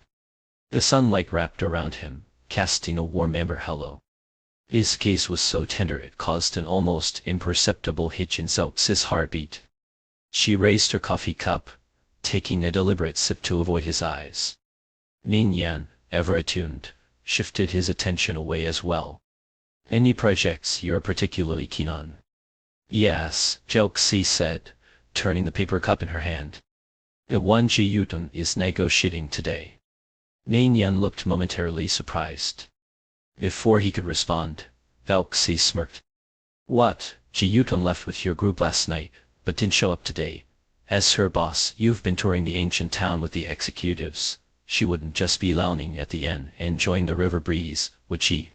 The sunlight wrapped around him, casting a warm amber halo. His gaze was so tender it caused an almost imperceptible hitch in Zhao Xi's heartbeat. She raised her coffee cup, taking a deliberate sip to avoid his eyes. Ning Yan, ever attuned, shifted his attention away as well. "Any projects you're particularly keen on?" "Yes," Zhao Xi said, turning the paper cup in her hand. "The one Ji Yutong is negotiating today." Ning Yan looked momentarily surprised. Before he could respond, Zhao Xi smirked. "What, Ji Yutong left with your group last night, but didn't show up today? As her boss, you've been touring the ancient town with the executives. She wouldn't just be lounging at the inn enjoying the river breeze, would she?"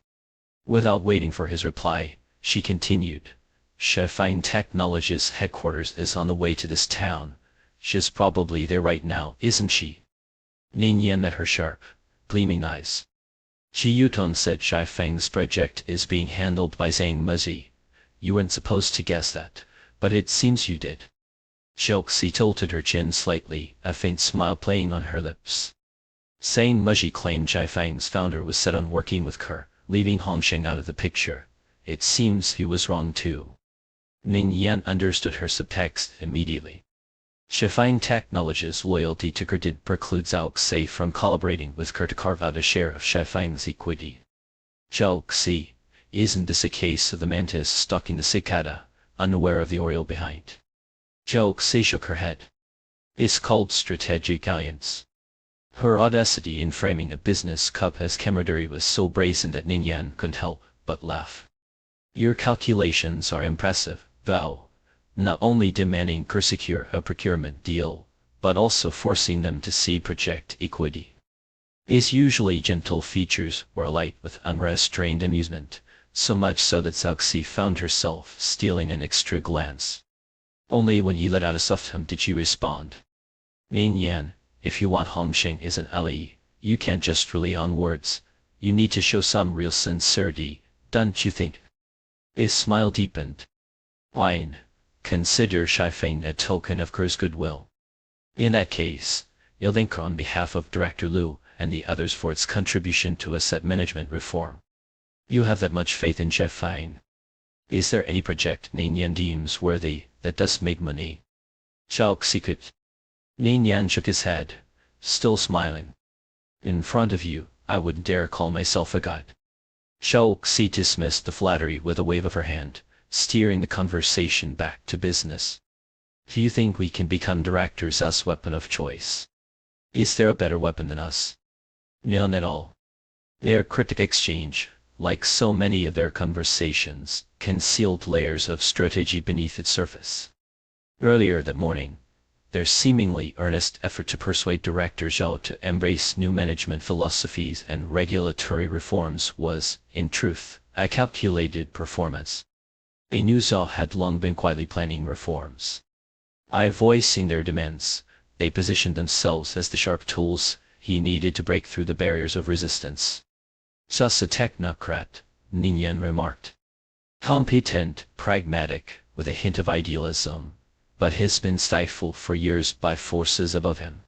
Without waiting for his reply, she continued. "Shifeng Technologies headquarters is on the way to this town. She's probably there right now, isn't she?" Ning Yan met her sharp, gleaming eyes. "Ji Yutong said Shifeng's project is being handled by Zhang Mezi. You weren't supposed to guess that, but it seems you did." Zhao Xi tilted her chin slightly, a faint smile playing on her lips. Zhang Mezi claimed Shifeng's founder was set on working with her, leaving Hongsheng out of the picture. It seems he was wrong too. Ning Yan understood her subtext immediately. Shifeng Technologies' loyalty to her did preclude Zhao Xi from collaborating with her to carve out a share of Shifeng's equity. "Zhao Xi, isn't this a case of the mantis stalking the cicada, unaware of the oriole behind?" Zhao Xi shook her head. "It's called strategic alliance." Her audacity in framing a business cup as camaraderie was so brazen that Ning Yan couldn't help but laugh. "Your calculations are impressive, Val. Not only demanding her secure a procurement deal, but also forcing them to see project equity. His usually gentle features were alight with unrestrained amusement, so much so that Zhao Xi found herself stealing an extra glance. Only when he let out a soft hum did she respond. "Ning Yan, if you want Hongsheng as an ally, you can't just rely on words. You need to show some real sincerity, don't you think?" His smile deepened. "Fine. Consider Shifeng a token of Kerr's goodwill. In that case, you'll thank her on behalf of Director Liu and the others for its contribution to asset management reform. You have that much faith in Shifeng. Is there any project Ning Yan deems worthy that does make money?" Xiao Xi could. Ning Yan shook his head, still smiling. In front of you, I wouldn't dare call myself a god. Xiao Xi dismissed the flattery with a wave of her hand, steering the conversation back to business. Do you think we can become directors as weapon of choice? Is there a better weapon than us? None at all. Their cryptic exchange, like so many of their conversations, concealed layers of strategy beneath its surface. Earlier that morning, their seemingly earnest effort to persuade Director Zhao to embrace new management philosophies and regulatory reforms was, in truth, a calculated performance. They knew Zhao had long been quietly planning reforms. By voicing their demands, they positioned themselves as the sharp tools he needed to break through the barriers of resistance. Just a technocrat, Ning Yan remarked. Competent, pragmatic, with a hint of idealism, but has been stifled for years by forces above him.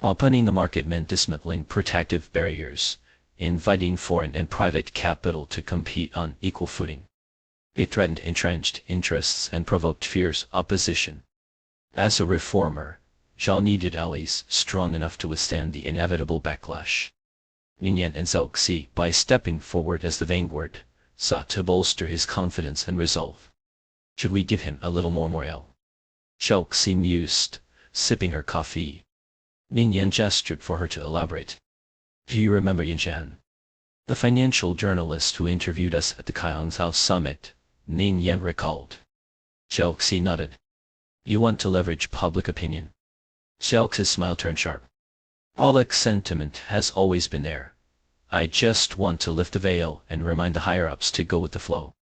Opening the market meant dismantling protective barriers, inviting foreign and private capital to compete on equal footing. It threatened entrenched interests and provoked fierce opposition. As a reformer, Zhao needed allies strong enough to withstand the inevitable backlash. Ning Yan and Xiao Xi, by stepping forward as the vanguard, sought to bolster his confidence and resolve. Should we give him a little more morale? Xiao Xi mused, sipping her coffee. Ning Yan gestured for her to elaborate. Do you remember Yin Shan? The financial journalist who interviewed us at the Kaiyangzhou summit, Ning Yan recalled. Xiao Xi nodded. You want to leverage public opinion? Xiao Xi's smile turned sharp. Public sentiment has always been there. I just want to lift the veil and remind the higher-ups to go with the flow.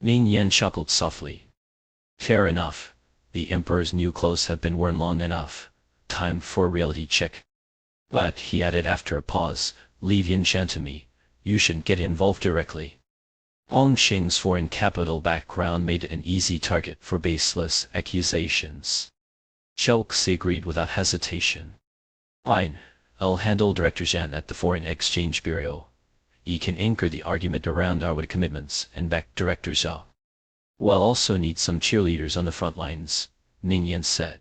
Ning Yan chuckled softly. Fair enough. The emperor's new clothes have been worn long enough. Time for a reality check. But, he added after a pause, leave Yin Shan to me. You shouldn't get involved directly. Hongqing's foreign capital background made it an easy target for baseless accusations. Xiao Xi agreed without hesitation. Fine, I'll handle Director Zhan at the Foreign Exchange Bureau. He can anchor the argument around our commitments and back Director Zhao. We'll also need some cheerleaders on the front lines, Ning Yan said.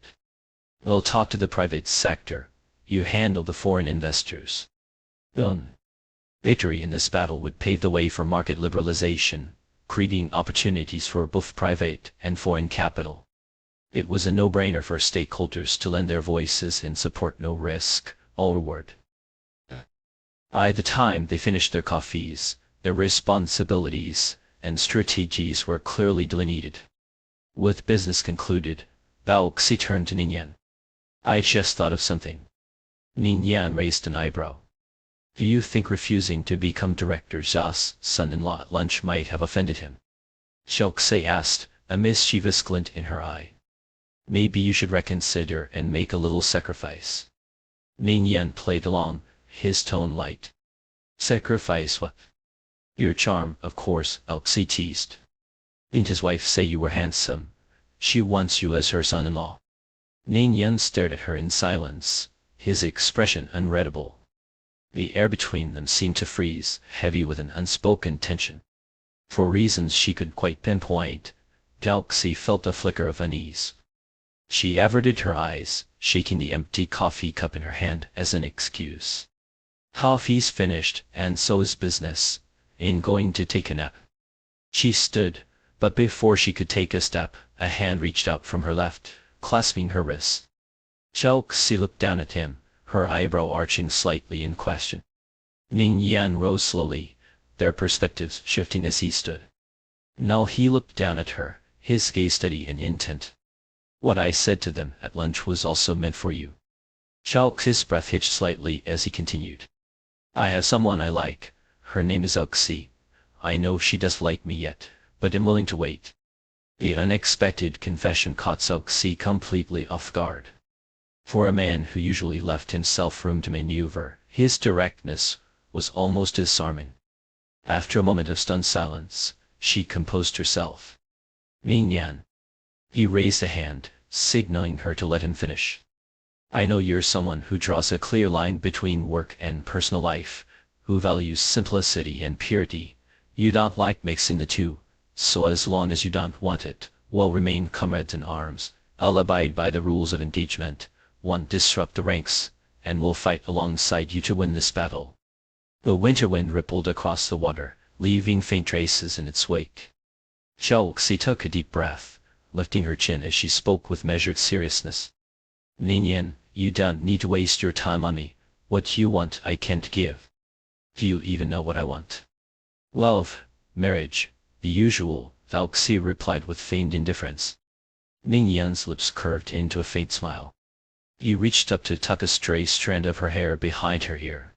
We'll talk to the private sector. You handle the foreign investors. Done. Victory in this battle would pave the way for market liberalization, creating opportunities for both private and foreign capital. It was a no-brainer for stakeholders to lend their voices and support no risk, all reward. By the time they finished their coffees, their responsibilities and strategies were clearly delineated. With business concluded, Bao Xi turned to Ning Yan. I just thought of something. Ning Yan raised an eyebrow. Do you think refusing to become Director Zha's son-in-law at lunch might have offended him? Xiao Xi asked, a mischievous glint in her eye. Maybe you should reconsider and make a little sacrifice. Ning Yan played along, his tone light. Sacrifice what? Your charm, of course, Xiao Xi teased. Didn't his wife say you were handsome? She wants you as her son-in-law. Ning Yan stared at her in silence, his expression unreadable. The air between them seemed to freeze, heavy with an unspoken tension. For reasons she could quite pinpoint, Xiao Xi felt a flicker of unease. She averted her eyes, shaking the empty coffee cup in her hand as an excuse. Coffee's finished, and so is business. I'm going to take a nap. She stood, but before she could take a step, a hand reached out from her left, clasping her wrist. Xiao Xi looked down at him, her eyebrow arching slightly in question. Ning Yan rose slowly, their perspectives shifting as he stood. Now he looked down at her, his gaze steady and intent. What I said to them at lunch was also meant for you. Xiao Xi's breath hitched slightly as he continued. I have someone I like. Her name is Xiao Xi. I know she doesn't like me yet, but I'm willing to wait. The unexpected confession caught Xiao Xi completely off guard. For a man who usually left himself room to maneuver, his directness was almost disarming. After a moment of stunned silence, she composed herself. Ning Yan. He raised a hand, signaling her to let him finish. I know you're someone who draws a clear line between work and personal life, who values simplicity and purity. You don't like mixing the two, so as long as you don't want it, we'll remain comrades in arms, I'll abide by the rules of engagement, won't disrupt the ranks, and will fight alongside you to win this battle. The winter wind rippled across the water, leaving faint traces in its wake. Xiao Xi took a deep breath, lifting her chin as she spoke with measured seriousness. Ningyan, you don't need to waste your time on me. What you want I can't give. Do you even know what I want? Love, marriage, the usual, Xiao Xi replied with feigned indifference. Ningyan's lips curved into a faint smile. He reached up to tuck a stray strand of her hair behind her ear.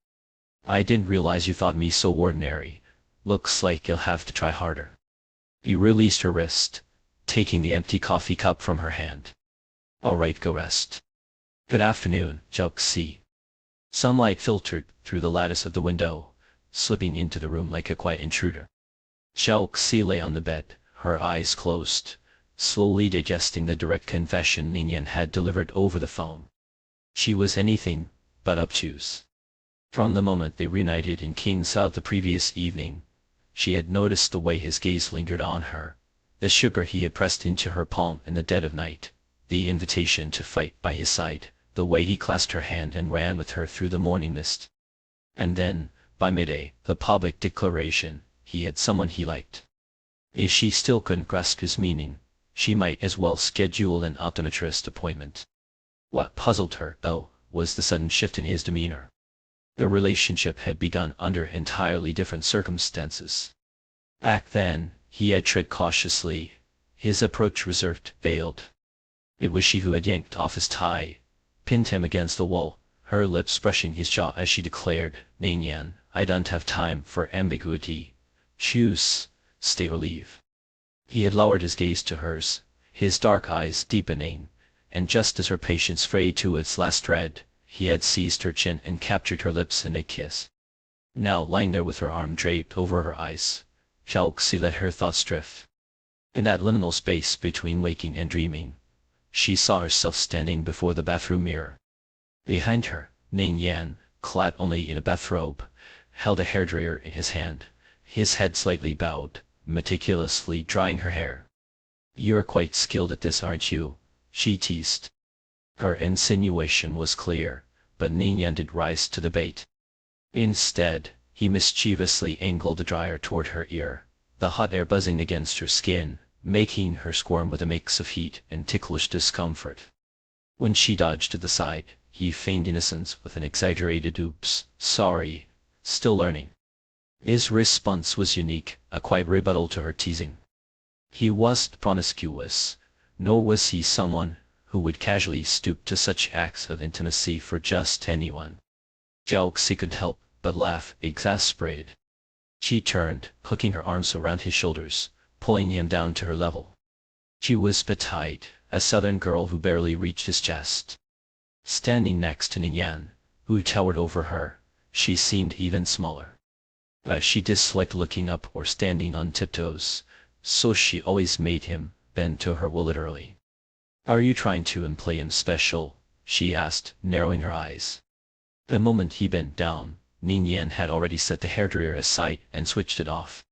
I didn't realize you thought me so ordinary. Looks like you'll have to try harder. He released her wrist, taking the empty coffee cup from her hand. All right, go rest. Good afternoon, Xiao Xi. Sunlight filtered through the lattice of the window, slipping into the room like a quiet intruder. Xiao Xi lay on the bed, her eyes closed, slowly digesting the direct confession Ningyan had delivered over the phone. She was anything but obtuse. From the moment they reunited in King South the previous evening, she had noticed the way his gaze lingered on her, the sugar he had pressed into her palm in the dead of night, the invitation to fight by his side, the way he clasped her hand and ran with her through the morning mist. And then, by midday, the public declaration, he had someone he liked. If she still couldn't grasp his meaning, she might as well schedule an optometrist appointment. What puzzled her, though, was the sudden shift in his demeanor. The relationship had begun under entirely different circumstances. Back then, he had tread cautiously, his approach reserved, veiled. It was she who had yanked off his tie, pinned him against the wall, her lips brushing his jaw as she declared, Ningyan, I don't have time for ambiguity. Choose, stay or leave. He had lowered his gaze to hers, his dark eyes deepening, and just as her patience frayed to its last thread, he had seized her chin and captured her lips in a kiss. Now lying there with her arm draped over her eyes, Xiao Xi let her thoughts drift. In that liminal space between waking and dreaming, she saw herself standing before the bathroom mirror. Behind her, Ningyan, clad only in a bathrobe, held a hairdryer in his hand, his head slightly bowed, meticulously drying her hair. You're quite skilled at this, aren't you? She teased. Her insinuation was clear, but Ningyan did rise to the bait. Instead, he mischievously angled the dryer toward her ear, the hot air buzzing against her skin, making her squirm with a mix of heat and ticklish discomfort. When she dodged to the side, he feigned innocence with an exaggerated oops, sorry, still learning. His response was unique, a quiet rebuttal to her teasing. He wasn't promiscuous, nor was he someone who would casually stoop to such acts of intimacy for just anyone. Xiao Xi couldn't help but laugh, exasperated. She turned, hooking her arms around his shoulders, pulling him down to her level. She was petite, a southern girl who barely reached his chest. Standing next to Ningyan, who towered over her, she seemed even smaller. But she disliked looking up or standing on tiptoes, so she always made him bend to her will literally. Are you trying to play him special? She asked, narrowing her eyes. The moment he bent down, Ningyan had already set the hairdryer aside and switched it off.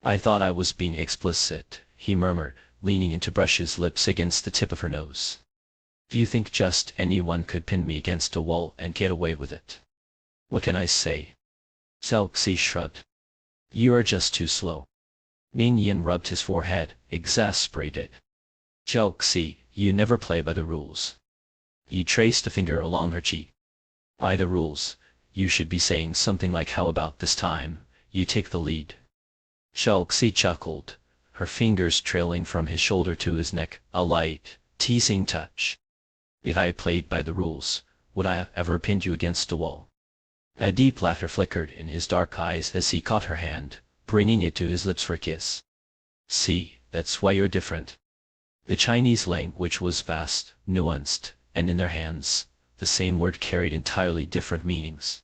I thought I was being explicit, he murmured, leaning in to brush his lips against the tip of her nose. Do you think just anyone could pin me against a wall and get away with it? What can I say? Xiao Xi shrugged. You are just too slow. Ningyan rubbed his forehead, exasperated. Xiao Xi, you never play by the rules. He traced a finger along her cheek. By the rules, you should be saying something like how about this time, you take the lead. Xiao Xi chuckled, her fingers trailing from his shoulder to his neck, a light, teasing touch. If I played by the rules, would I have ever pinned you against a wall? A deep laughter flickered in his dark eyes as he caught her hand, bringing it to his lips for a kiss. See, that's why you're different. The Chinese language was vast, nuanced, and in their hands, the same word carried entirely different meanings.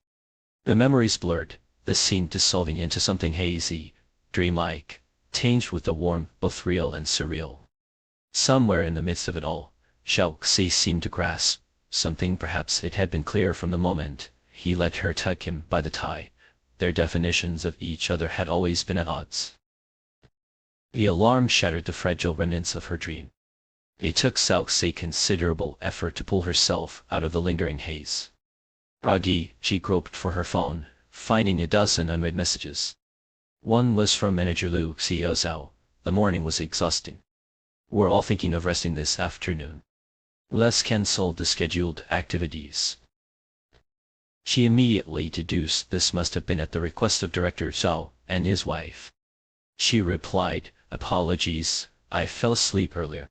The memories blurred, the scene dissolving into something hazy, dreamlike, tinged with the warmth both real and surreal. Somewhere in the midst of it all, Xiao Xi seemed to grasp something. Perhaps it had been clear from the moment he let her tuck him by the tie. Their definitions of each other had always been at odds. The alarm shattered the fragile remnants of her dream. It took Saux a considerable effort to pull herself out of the lingering haze. Groggy, she groped for her phone, finding a dozen unread messages. One was from manager Liu Xiaozhao. The morning was exhausting. We're all thinking of resting this afternoon. Let's cancel the scheduled activities. She immediately deduced this must have been at the request of Director Zhao and his wife. She replied, "Apologies, I fell asleep earlier.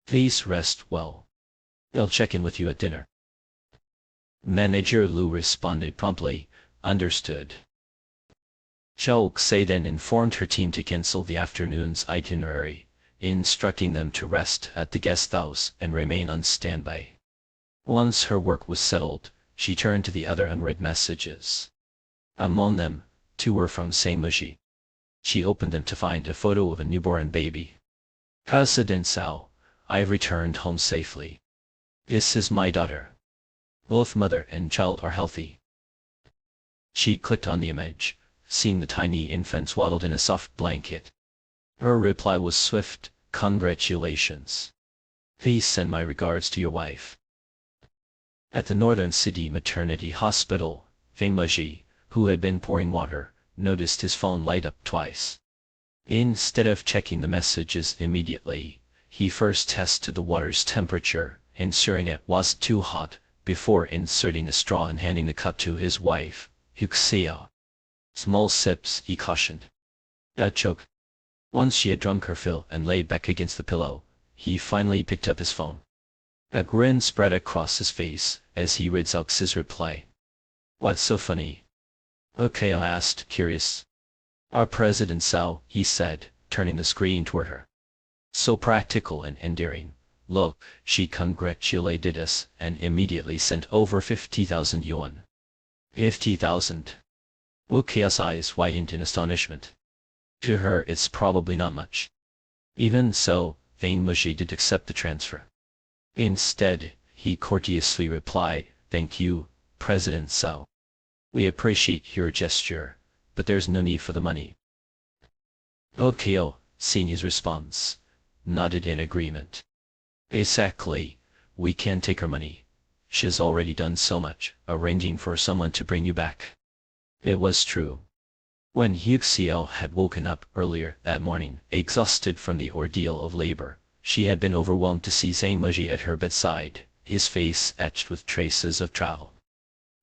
Please rest well. I'll check in with you at dinner." Manager Liu responded promptly, "Understood." Zhao Xie then informed her team to cancel the afternoon's itinerary, instructing them to rest at the guest house and remain on standby. Once her work was settled, she turned to the other unread messages. Among them, 2 were from Zhang Muji. She opened them to find a photo of a newborn baby. "President Cao, I've returned home safely. This is my daughter. Both mother and child are healthy." She clicked on the image, seeing the tiny infant swaddled in a soft blanket. Her reply was swift, "Congratulations. Please send my regards to your wife." At the Northern City Maternity Hospital, Feng Meji, who had been pouring water, noticed his phone light up twice. Instead of checking the messages immediately, he first tested the water's temperature, ensuring it wasn't too hot, before inserting a straw and handing the cup to his wife, Huxia. "Small sips," he cautioned. "That choke." Once she had drunk her fill and lay back against the pillow, he finally picked up his phone. A grin spread across his face as he read Zaux's reply. "What's so funny?" Okay, I asked, curious. "Our President Cao," he said, turning the screen toward her. "So practical and endearing. Look, she congratulated us and immediately sent over 50,000 yuan. 50,000. Wu Qiao's eyes widened in astonishment. To her it's probably not much. Even so, Feng Meji did accept the transfer. Instead, he courteously replied, "Thank you, President Cao. We appreciate your gesture, but there's no need for the money." Qiao, seeing his response, nodded in agreement. "Exactly, we can't take her money. She's already done so much, arranging for someone to bring you back." It was true. When Huxiao had woken up earlier that morning, exhausted from the ordeal of labor, she had been overwhelmed to see Zhang Meji at her bedside, his face etched with traces of trial.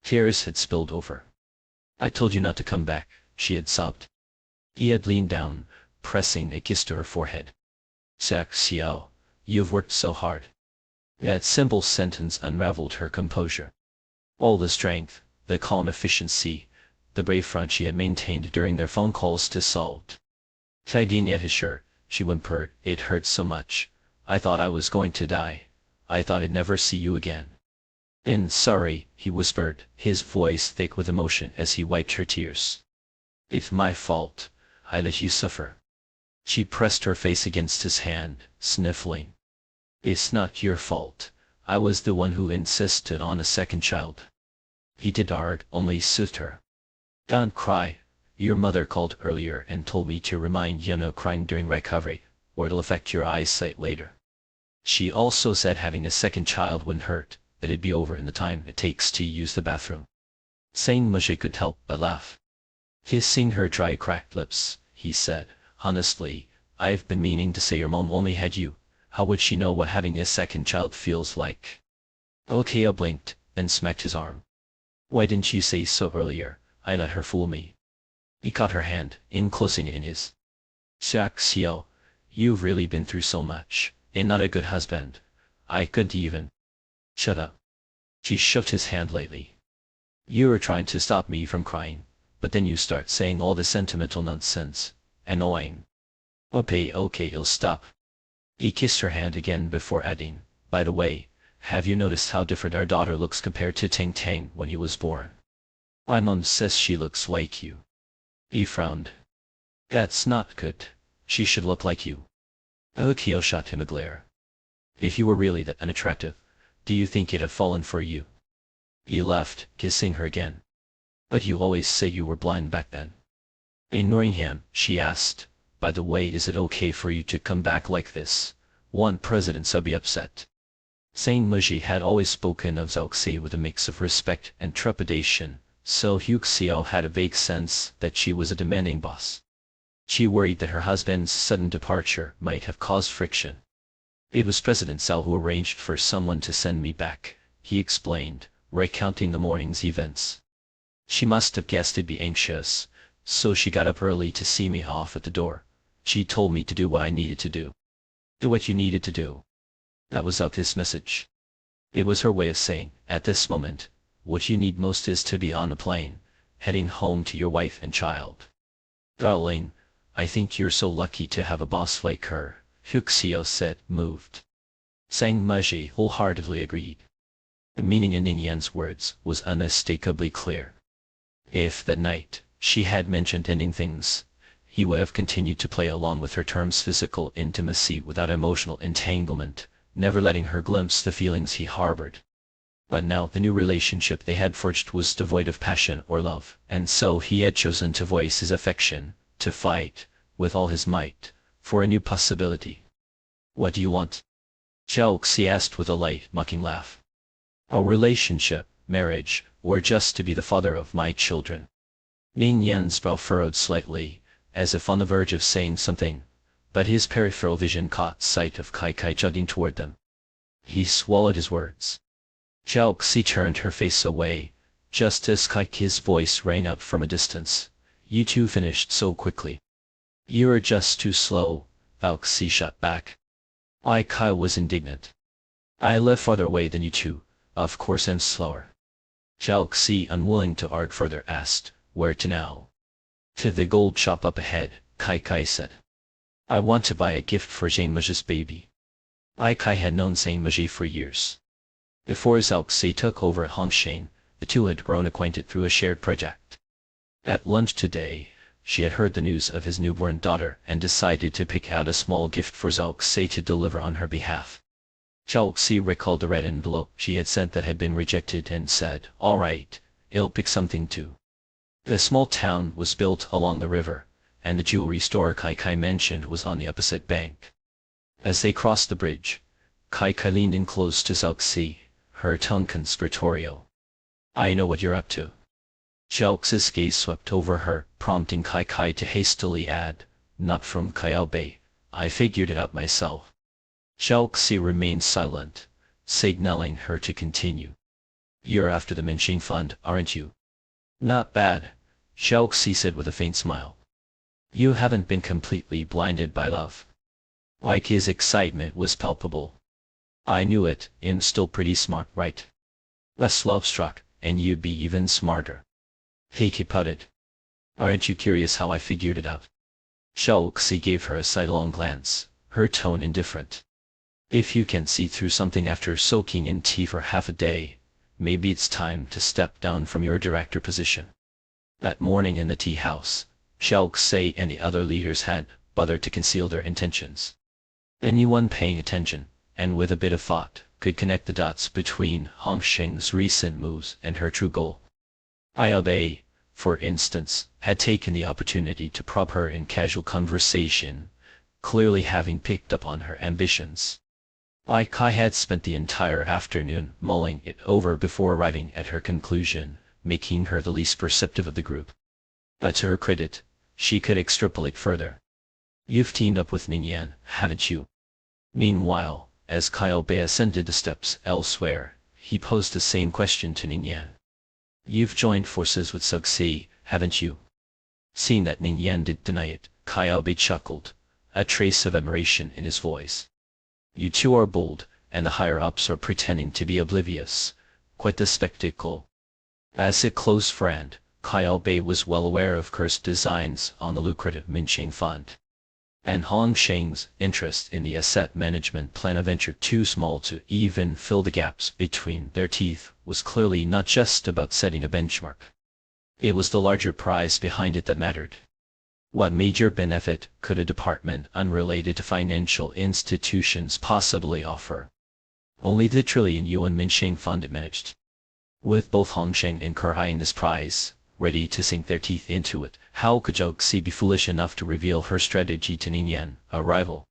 Tears had spilled over. "I told you not to come back," she had sobbed. He had leaned down, pressing a kiss to her forehead. "Xiao, you've worked so hard." That simple sentence unraveled her composure. All the strength, the calm efficiency, the brave front she had maintained during their phone calls to Salt. Tugging at his shirt, she whimpered, "It hurts so much. I thought I was going to die. I thought I'd never see you again." Sorry," he whispered, his voice thick with emotion as he wiped her tears. "It's my fault. I let you suffer." She pressed her face against his hand, sniffling. "It's not your fault. I was the one who insisted on a second child." He did hard, only soothed her. "Don't cry. Your mother called earlier and told me to remind you no crying during recovery, or it'll affect your eyesight later. She also said having a second child wouldn't hurt, that it'd be over in the time it takes to use the bathroom." Zhang Meji could help but laugh. Kissing her dry cracked lips, he said, "Honestly, I've been meaning to say your mom only had you. How would she know what having a second child feels like?" Qiao blinked, then smacked his arm. "Why didn't you say so earlier? I let her fool me." He caught her hand, enclosing it in his. "Xiao, you've really been through so much, and not a good husband. I couldn't even." "Shut up." She shook his hand lightly. "You were trying to stop me from crying, but then you start saying all this sentimental nonsense. Annoying." Okay, you'll stop." He kissed her hand again before adding, "By the way, have you noticed how different our daughter looks compared to Tang Tang when he was born? My mom says she looks like you." He frowned. "That's not good. She should look like you." Qiao shot him a glare. "If you were really that unattractive, do you think it'd have fallen for you?" He left, kissing her again. "But you always say you were blind back then." Ignoring him, she asked, "By the way, is it okay for you to come back like this? one president would be upset. Saint Muji had always spoken of Zhao Xi with a mix of respect and trepidation, so Hu Xiao had a vague sense that she was a demanding boss. She worried that her husband's sudden departure might have caused friction. It was President Cao who arranged for someone to send me back, he explained, recounting the morning's events. She must have guessed I'd be anxious, so she got up early to see me off at the door. She told me to do what I needed to do. Do what you needed to do. That was his message. It was her way of saying, at this moment, what you need most is to be on a plane, heading home to your wife and child. Darling, I think you're so lucky to have a boss like her, Hu Xiao said, moved. Sang Muji wholeheartedly agreed. The meaning in Ning Yan's words was unmistakably clear. If that night she had mentioned ending things, he would have continued to play along with her terms physical intimacy without emotional entanglement, never letting her glimpse the feelings he harbored. But now the new relationship they had forged was devoid of passion or love, and so he had chosen to voice his affection, to fight, with all his might, for a new possibility. What do you want? Zhao Xi asked with a light, mocking laugh. A relationship, marriage, or just to be the father of my children? Ning Yan's brow furrowed slightly, as if on the verge of saying something, but his peripheral vision caught sight of Kai Kai jogging toward them. He swallowed his words. Zhao Xi turned her face away, just as Kai Kai's voice rang out from a distance. You two finished so quickly. You're just too slow, Zhao Xi shot back. Kai was indignant. I live farther away than you two, of course I'm slower. Zhao Xi, unwilling to argue further, asked, where to now? To the gold shop up ahead, Kai Kai said. I want to buy a gift for Jane Muji's baby. Kai had known Saint Muji for years. Before Zhao Xi took over at Hongsheng, the two had grown acquainted through a shared project. At lunch today, she had heard the news of his newborn daughter and decided to pick out a small gift for Zhao Xi to deliver on her behalf. Zhao Xi recalled the red envelope she had sent that had been rejected and said, all right, I'll pick something too. The small town was built along the river, and the jewelry store Kai Kai mentioned was on the opposite bank. As they crossed the bridge, Kai Kai leaned in close to Zhao Xi, her tongue conspiratorial. I know what you're up to. Zhao Xi's gaze swept over her, prompting Kai Kai to hastily add, not from Kyle Bei, I figured it out myself. Zhao Xi remained silent, signaling her to continue. You're after the Minxing Fund, aren't you? Not bad, Zhao Xi said with a faint smile. You haven't been completely blinded by love. His excitement was palpable. I knew it, I'm still pretty smart, right? Less love-struck, and you'd be even smarter. He putted. Aren't you curious how I figured it out? Zhao Xi gave her a sidelong glance, her tone indifferent. If you can see through something after soaking in tea for half a day, maybe it's time to step down from your director position. That morning in the tea house, Zhao Xi and the other leaders had bothered to conceal their intentions. Anyone paying attention, and with a bit of thought, could connect the dots between Hongsheng's recent moves and her true goal. Bei, for instance, had taken the opportunity to prod her in casual conversation, clearly having picked up on her ambitions. Kai had spent the entire afternoon mulling it over before arriving at her conclusion, making her the least perceptive of the group. But to her credit, she could extrapolate further. You've teamed up with Ning Yan, haven't you? Meanwhile, as Kyle Bei ascended the steps elsewhere, he posed the same question to Ning Yan. You've joined forces with Zhao Xi, haven't you? Seeing that Ning Yan did deny it, Kyle Bei chuckled, a trace of admiration in his voice. You two are bold, and the higher-ups are pretending to be oblivious. Quite the spectacle. As a close friend, Kyle Bei was well aware of Kur's designs on the lucrative Minxing Fund. And Hongsheng's interest in the asset management plan, a venture too small to even fill the gaps between their teeth, was clearly not just about setting a benchmark. It was the larger prize behind it that mattered. What major benefit could a department unrelated to financial institutions possibly offer? Only the trillion-yuan Minxing Fund it managed. With both Hongsheng and Kur eyeing this prize, ready to sink their teeth into it, how could Zhao Xi be foolish enough to reveal her strategy to Ning Yan, a rival?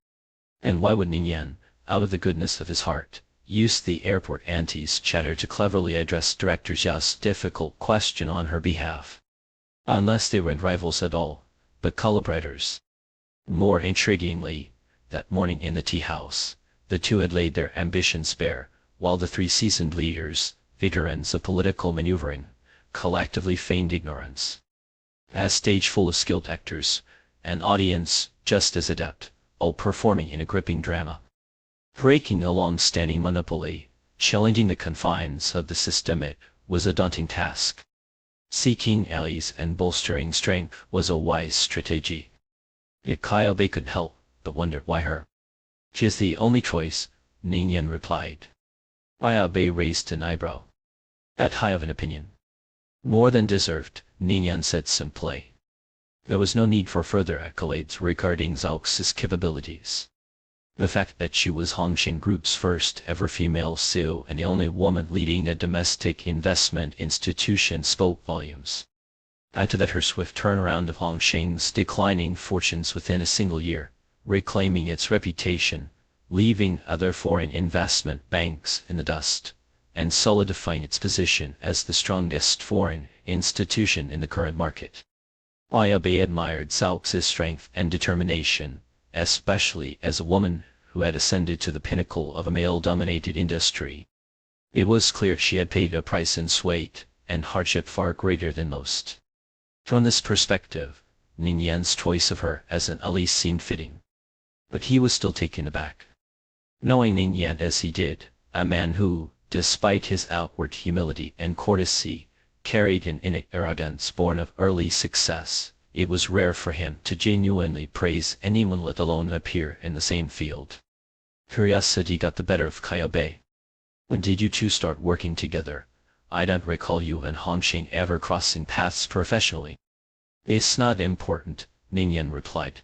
And why would Ning Yan, out of the goodness of his heart, used the airport auntie's chatter to cleverly address Director Zhao's difficult question on her behalf. Unless they weren't rivals at all, but collaborators. More intriguingly, that morning in the tea house, the two had laid their ambitions bare, while the three seasoned leaders, veterans of political maneuvering, collectively feigned ignorance. A stage full of skilled actors, an audience just as adept, all performing in a gripping drama. Breaking a long-standing monopoly, challenging the confines of the system, it was a daunting task. Seeking allies and bolstering strength was a wise strategy. Yet Kyobe couldn't help but wonder why her. She is the only choice, Ningyan replied. Kyobe raised an eyebrow. That high of an opinion. More than deserved, Ningyan said simply. There was no need for further accolades regarding Zhao Xi's capabilities. The fact that she was Hongxing Group's first ever female CEO and the only woman leading a domestic investment institution spoke volumes. Add to that her swift turnaround of Hongxing's declining fortunes within a single year, reclaiming its reputation, leaving other foreign investment banks in the dust, and solidifying its position as the strongest foreign institution in the current market. Kyobe admired Zhao Xi's strength and determination, especially as a woman who had ascended to the pinnacle of a male-dominated industry. It was clear she had paid a price in sweat and hardship far greater than most. From this perspective, Ningyan's choice of her as an ally seemed fitting. But he was still taken aback. Knowing Ningyan as he did, a man who, despite his outward humility and courtesy, carried an innate arrogance born of early success, it was rare for him to genuinely praise anyone, let alone appear in the same field. Curiosity got the better of Kyobe. When did you two start working together? I don't recall you and Hongxing ever crossing paths professionally. It's not important, Ningyan replied.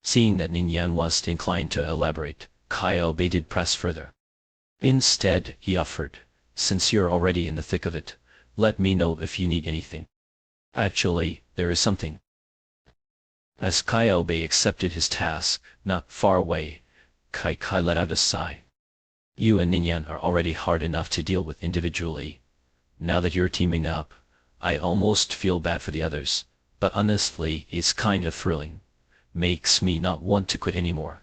Seeing that Ningyan was inclined to elaborate, Kyobe did press further. Instead, he offered, since you're already in the thick of it, let me know if you need anything. Actually, there is something. As Kyobe accepted his task, not far away, Kai let out a sigh. You and Ningyan are already hard enough to deal with individually. Now that you're teaming up, I almost feel bad for the others, but honestly, it's kind of thrilling. Makes me not want to quit anymore.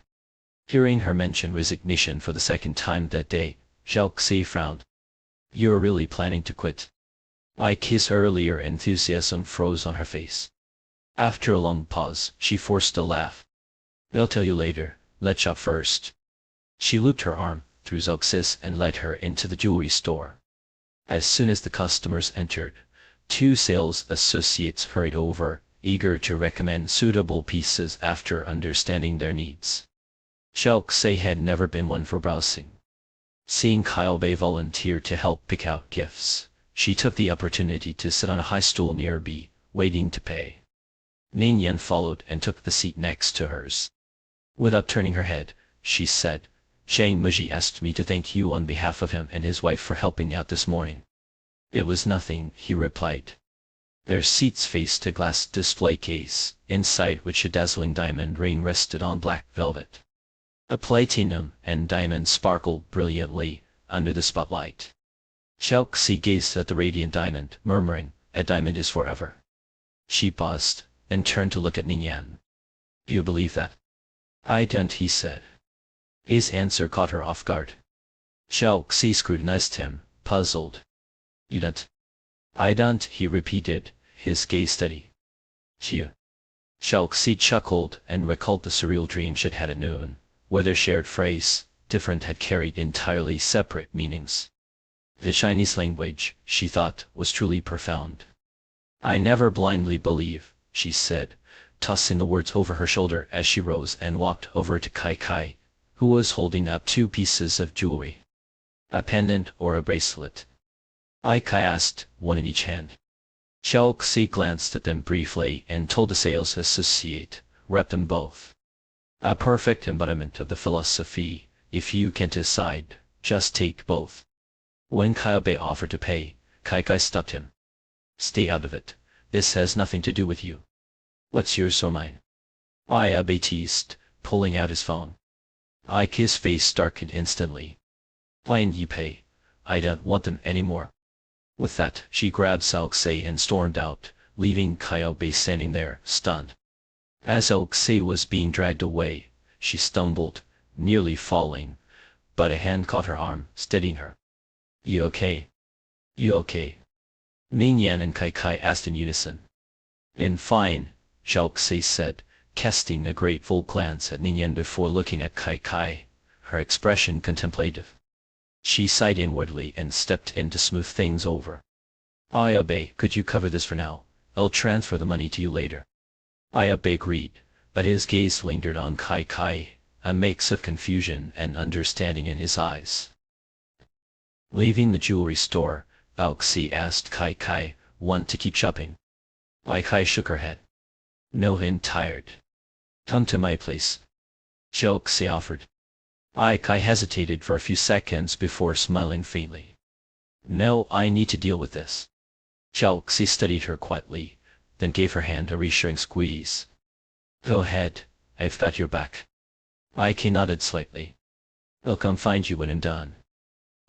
Hearing her mention resignation for the second time that day, Zhao Xi frowned. You're really planning to quit? His earlier enthusiasm froze on her face. After a long pause, she forced a laugh. I'll tell you later, let's shop first. She looped her arm through Zhao Xi's and led her into the jewelry store. As soon as the customers entered, two sales associates hurried over, eager to recommend suitable pieces after understanding their needs. Zhao Xi had never been one for browsing. Seeing Kyobe volunteer to help pick out gifts, she took the opportunity to sit on a high stool near B, waiting to pay. Ningyan followed and took the seat next to hers. Without turning her head, she said, Shang Muji asked me to thank you on behalf of him and his wife for helping out this morning. It was nothing, he replied. Their seats faced a glass display case, inside which a dazzling diamond ring rested on black velvet. A platinum and diamond sparkled brilliantly under the spotlight. Zhao Xi gazed at the radiant diamond, murmuring, a diamond is forever. She paused, and turned to look at Ningyan. Do you believe that? I don't, he said. His answer caught her off guard. Zhao Xi scrutinized him, puzzled. You don't? I don't, he repeated, his gaze steady. She. Zhao Xi chuckled and recalled the surreal dream she'd had at noon, where their shared phrase, different, had carried entirely separate meanings. The Chinese language, she thought, was truly profound. I never blindly believe, she said, tossing the words over her shoulder as she rose and walked over to Kai, who was holding up two pieces of jewelry. A pendant or a bracelet? Kai asked, one in each hand. Zhao Xi glanced at them briefly and told the sales associate, wrap them both. A perfect embodiment of the philosophy, if you can't decide, just take both. When Kyobe offered to pay, Kai stopped him. Stay out of it, this has nothing to do with you. What's yours or mine? Kyobe teased, pulling out his phone. Ike's face darkened instantly. Why didn't you pay? I don't want them anymore. With that, she grabbed Zhao and stormed out, leaving Kai standing there, stunned. As Zhao was being dragged away, she stumbled, nearly falling, but a hand caught her arm, steadying her. You okay? You okay? Ningyan and Kai asked in unison. Fine, Zhao said, casting a grateful glance at Ningyan before looking at Kai, her expression contemplative. She sighed inwardly and stepped in to smooth things over. I obey. Could you cover this for now? I'll transfer the money to you later. I agreed, but his gaze lingered on Kai, a mix of confusion and understanding in his eyes. Leaving the jewelry store, Zhao asked Kai, want to keep shopping? Kai shook her head. No, I'm tired. Come to my place. Zhao offered. Kai hesitated for a few seconds before smiling faintly. No, I need to deal with this. Zhao studied her quietly, then gave her hand a reassuring squeeze. Go ahead, I've got your back. Kai nodded slightly. I'll come find you when I'm done.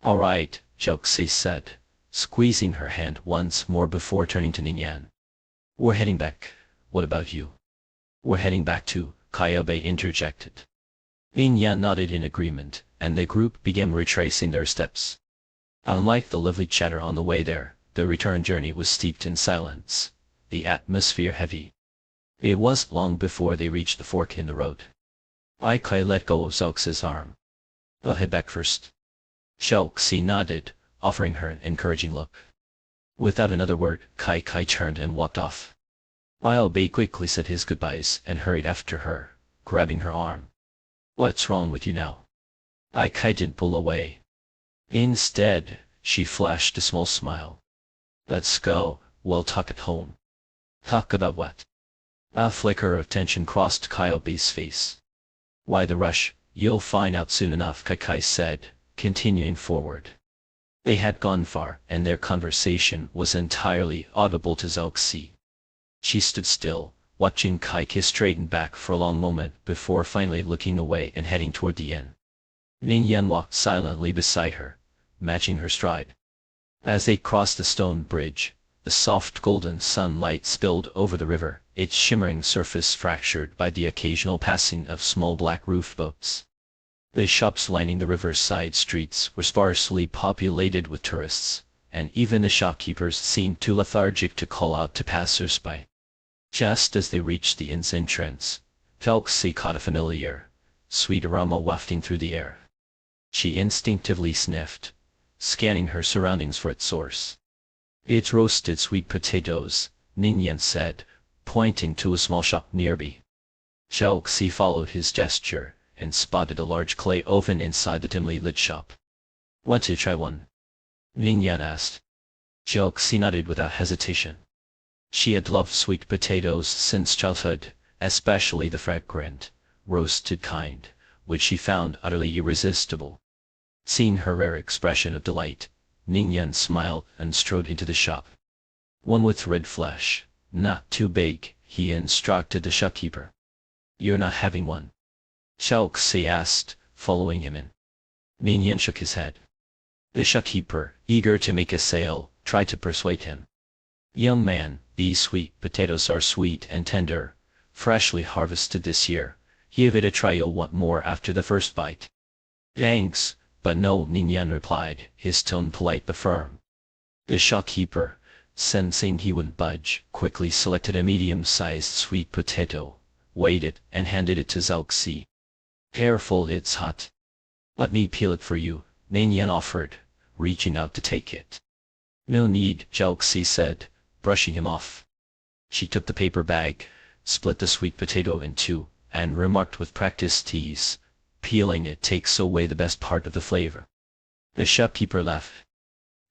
All right, Zhao said, squeezing her hand once more before turning to Ningyan. We're heading back. What about you? We're heading back too, Kai interjected. Ningyan nodded in agreement, and the group began retracing their steps. Unlike the lively chatter on the way there, the return journey was steeped in silence, the atmosphere heavy. It was long before they reached the fork in the road. Kai let go of Zhao's arm. I'll head back first. Zhao nodded, offering her an encouraging look. Without another word, Kai turned and walked off. Bei quickly said his goodbyes and hurried after her, grabbing her arm. What's wrong with you now? Kai didn't pull away. Instead, she flashed a small smile. Let's go, we'll talk at home. Talk about what? A flicker of tension crossed Bei's face. Why the rush? You'll find out soon enough, Kai said, continuing forward. They had gone far, and their conversation was entirely audible to Zhao. She stood still, watching Kai straighten back for a long moment before finally looking away and heading toward the inn. Ningyan walked silently beside her, matching her stride. As they crossed the stone bridge, the soft golden sunlight spilled over the river, its shimmering surface fractured by the occasional passing of small black roof boats. The shops lining the riverside streets were sparsely populated with tourists, and even the shopkeepers seemed too lethargic to call out to passers-by. Just as they reached the inn's entrance, Zhao caught a familiar, sweet aroma wafting through the air. She instinctively sniffed, scanning her surroundings for its source. It's roasted sweet potatoes, Ningyan said, pointing to a small shop nearby. Zhao followed his gesture and spotted a large clay oven inside the dimly lit shop. Want to try one? Ningyan asked. Zhao nodded without hesitation. She had loved sweet potatoes since childhood, especially the fragrant, roasted kind, which she found utterly irresistible. Seeing her rare expression of delight, Ningyan smiled and strode into the shop. One with red flesh, not too big, he instructed the shopkeeper. You're not having one? Zhao asked, following him in. Ningyan shook his head. The shopkeeper, eager to make a sale, tried to persuade him. Young man, these sweet potatoes are sweet and tender, freshly harvested this year. Give it a try, you'll want more after the first bite. Thanks, but no, Ningyan replied, his tone polite but firm. The shopkeeper, sensing he wouldn't budge, quickly selected a medium-sized sweet potato, weighed it, and handed it to Zhao. Careful, it's hot. Let me peel it for you, Ningyan offered, reaching out to take it. No need, Zhao said, brushing him off. She took the paper bag, split the sweet potato in two, and remarked with practiced ease, peeling it takes away the best part of the flavor. The shopkeeper laughed.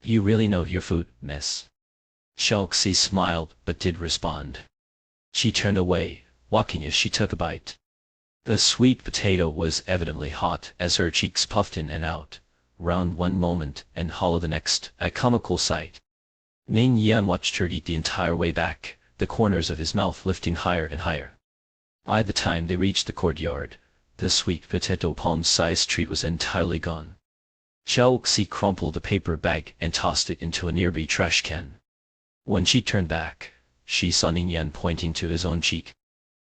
You really know your food, miss. Zhao smiled but did respond. She turned away, walking as she took a bite. The sweet potato was evidently hot as her cheeks puffed in and out, round one moment and hollow the next, a comical sight. Ningyan watched her eat the entire way back, the corners of his mouth lifting higher and higher. By the time they reached the courtyard, The sweet potato palm-sized treat was entirely gone. Xiao Xi crumpled the paper bag and tossed it into a nearby trash can. When she turned back, she saw Ning Yan pointing to his own cheek.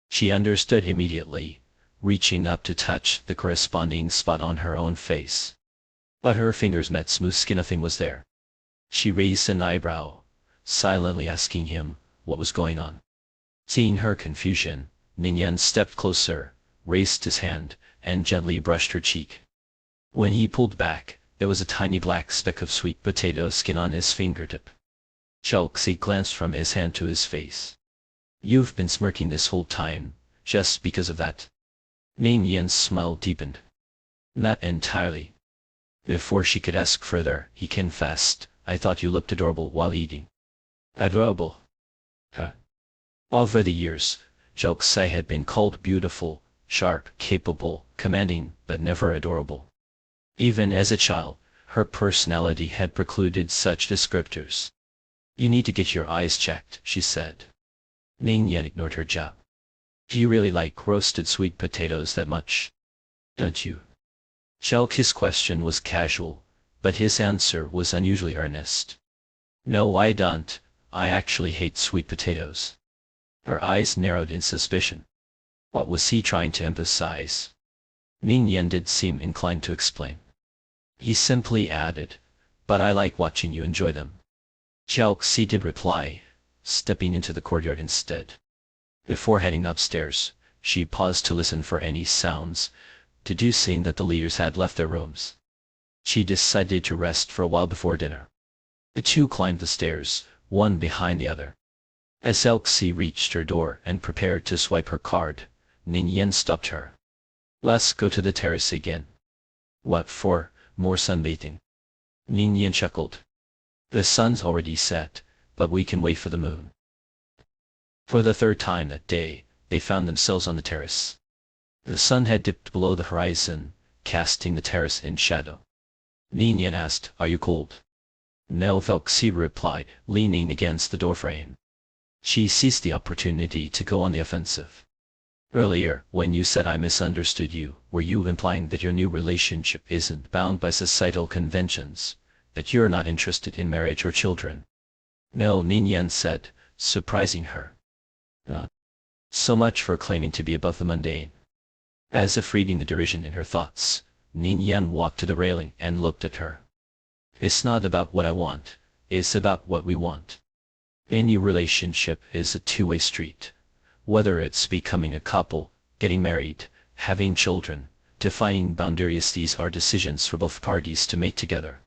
She understood immediately, reaching up to touch the corresponding spot on her own face. But her fingers met smooth skin, nothing was there. She raised an eyebrow, silently asking him what was going on. Seeing her confusion, Ning Yan stepped closer, raised his hand, and gently brushed her cheek. When he pulled back, there was a tiny black speck of sweet potato skin on his fingertip. Xiao Xi glanced from his hand to his face. "You've been smirking this whole time, just because of that?" Ning Yan's smile deepened. "Not entirely." Before she could ask further, he confessed, "I thought you looked adorable while eating." Adorable? Huh? Over the years, Xiao Xi had been called beautiful, sharp, capable, commanding, but never adorable. Even as a child, her personality had precluded such descriptors. "You need to get your eyes checked," she said. Ning Yan ignored her jab. "Do you really like roasted sweet potatoes that much? Don't you?" Xiao Xi's question was casual, but his answer was unusually earnest. "No, I don't. I actually hate sweet potatoes." Her eyes narrowed in suspicion. What was he trying to emphasize? Ning Yan did seem inclined to explain. He simply added, "But I like watching you enjoy them." Xiao Xi did reply, stepping into the courtyard instead. Before heading upstairs, she paused to listen for any sounds, deducing that the leaders had left their rooms. She decided to rest for a while before dinner. The two climbed the stairs, one behind the other. As Xiao Xi reached her door and prepared to swipe her card, Ning Yan stopped her. "Let's go to the terrace again." "What for? More sunbathing?" Ning Yan chuckled. "The sun's already set, but we can wait for the moon." For the third time that day, they found themselves on the terrace. The sun had dipped below the horizon, casting the terrace in shadow. Ning Yan asked, "Are you cold?" "No," Xiao Xi replied, leaning against the doorframe. She seized the opportunity to go on the offensive. "Earlier, when you said I misunderstood you, were you implying that your new relationship isn't bound by societal conventions, that you're not interested in marriage or children?" "No," Ning Yan said, surprising her. "Not so much for claiming to be above the mundane." As if reading the derision in her thoughts, Ning Yan walked to the railing and looked at her. "It's not about what I want, it's about what we want. Any relationship is a two-way street. Whether it's becoming a couple, getting married, having children, defining boundaries, these are decisions for both parties to make together."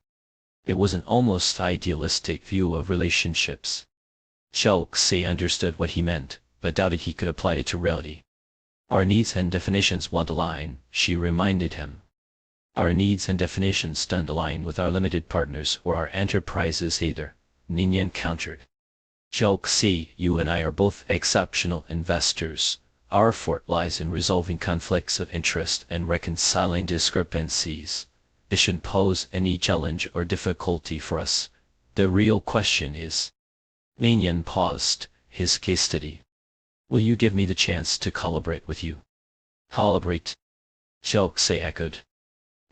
It was an almost idealistic view of relationships. Xiao Xi understood what he meant, but doubted he could apply it to reality. "Our needs and definitions won't align," she reminded him. "Our needs and definitions don't align with our limited partners or our enterprises either," Ning Yan countered. "Xiao Xi, you and I are both exceptional investors. Our forte lies in resolving conflicts of interest and reconciling discrepancies. This shouldn't pose any challenge or difficulty for us. The real question is..." Ning Yan paused, his case steady. "Will you give me the chance to collaborate with you?" "Collaborate?" Xiao Xi echoed.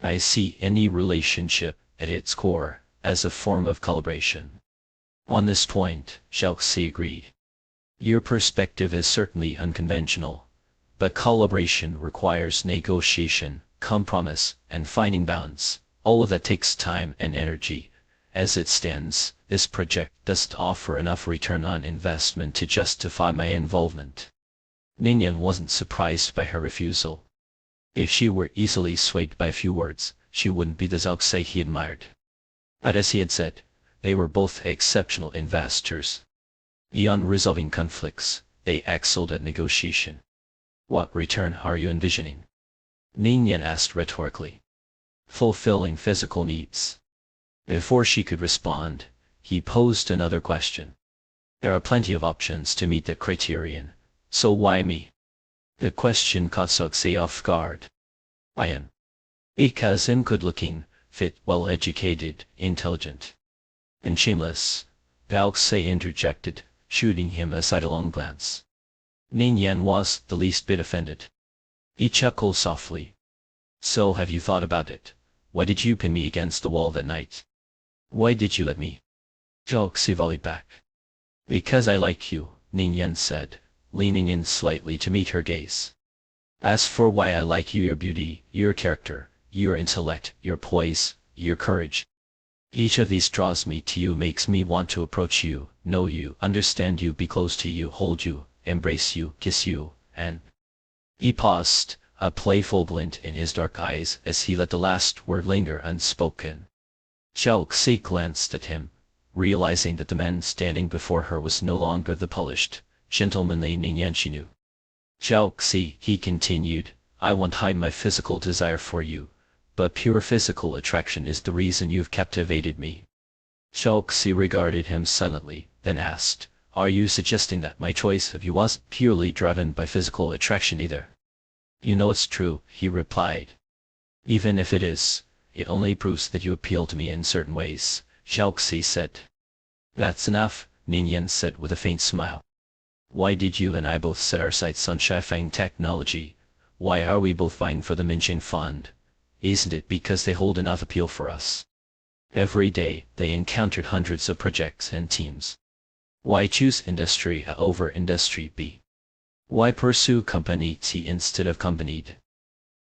"I see any relationship, at its core, as a form of collaboration." On this point, Xiao Xi agreed. "Your perspective is certainly unconventional, but collaboration requires negotiation, compromise, and finding balance. All of that takes time and energy. As it stands, this project doesn't offer enough return on investment to justify my involvement." Ning Yan wasn't surprised by her refusal. If she were easily swayed by a few words, she wouldn't be the Xiao Xi he admired. But as he had said, they were both exceptional investors. Beyond resolving conflicts, they excelled at negotiation. "What return are you envisioning?" Ning Yan asked rhetorically. "Fulfilling physical needs." Before she could respond, he posed another question. "There are plenty of options to meet that criterion, so why me?" The question caught Xiao Xi off guard. "I am. Because I'm good-looking, fit, well-educated, intelligent, and shameless," Xiao Xi interjected, shooting him a sidelong glance. Ning Yan was the least bit offended. He chuckled softly. So have you thought about it? Why did you pin me against the wall that night? Why did you let me? Zhao Xi volleyed back. Because I like you, Ning Yan said, leaning in slightly to meet her gaze. As for why I like you, your beauty, your character, your intellect, your poise, your courage. Each of these draws me to you, makes me want to approach you, know you, understand you, be close to you, hold you, embrace you, kiss you, and... He paused, a playful glint in his dark eyes as he let the last word linger unspoken. Zhao Xi glanced at him, realizing that the man standing before her was no longer the polished, gentlemanly Ning Yan she knew. Zhao Xi, he continued, I won't hide my physical desire for you, but pure physical attraction is the reason you've captivated me. Zhao Xi regarded him silently, then asked, are you suggesting that my choice of you wasn't purely driven by physical attraction either? You know it's true, he replied. Even if it is, it only proves that you appeal to me in certain ways, Zhao Xi said. That's enough, Ning Yan said with a faint smile. Why did you and I both set our sights on Shifang technology? Why are we both vying for the Minjin Fund? Isn't it because they hold enough appeal for us? Every day, they encountered hundreds of projects and teams. Why choose Industry A over Industry B? Why pursue Company C instead of Company D?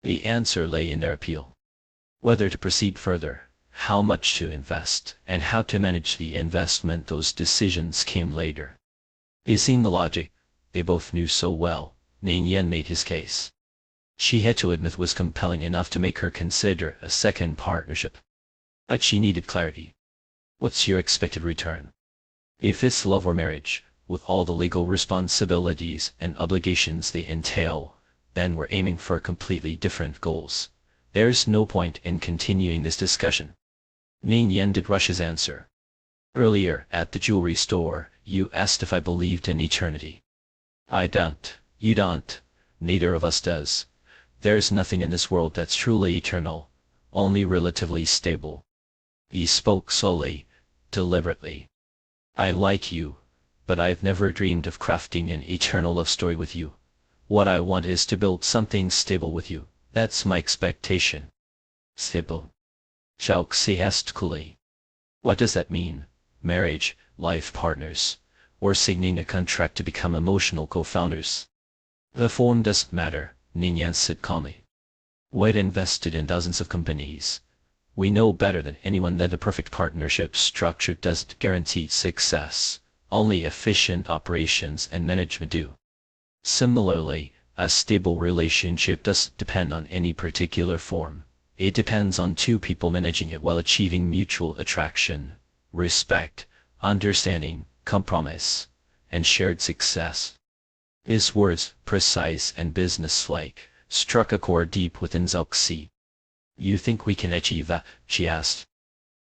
The answer lay in their appeal. Whether to proceed further, how much to invest, and how to manage the investment, those decisions came later. It seemed the logic they both knew so well. Ning Yan made his case. She had to admit was compelling enough to make her consider a second partnership. But she needed clarity. What's your expected return? If it's love or marriage, with all the legal responsibilities and obligations they entail, then we're aiming for completely different goals. There's no point in continuing this discussion. Ning Yan did rush his answer. Earlier, at the jewelry store, you asked if I believed in eternity. I don't. You don't. Neither of us does. There's nothing in this world that's truly eternal, only relatively stable. He spoke slowly, deliberately. I like you, but I've never dreamed of crafting an eternal love story with you. What I want is to build something stable with you. That's my expectation. Stable? Zhao Xi asked coolly. What does that mean? Marriage, life partners, or signing a contract to become emotional co-founders? The form doesn't matter, Ning Yan said calmly. We'd invested in dozens of companies. We know better than anyone that a perfect partnership structure doesn't guarantee success. Only efficient operations and management do. Similarly, a stable relationship doesn't depend on any particular form. It depends on two people managing it while achieving mutual attraction, respect, understanding, compromise, and shared success. His words, precise and businesslike, struck a chord deep within Zhao Xi. You think we can achieve that? She asked.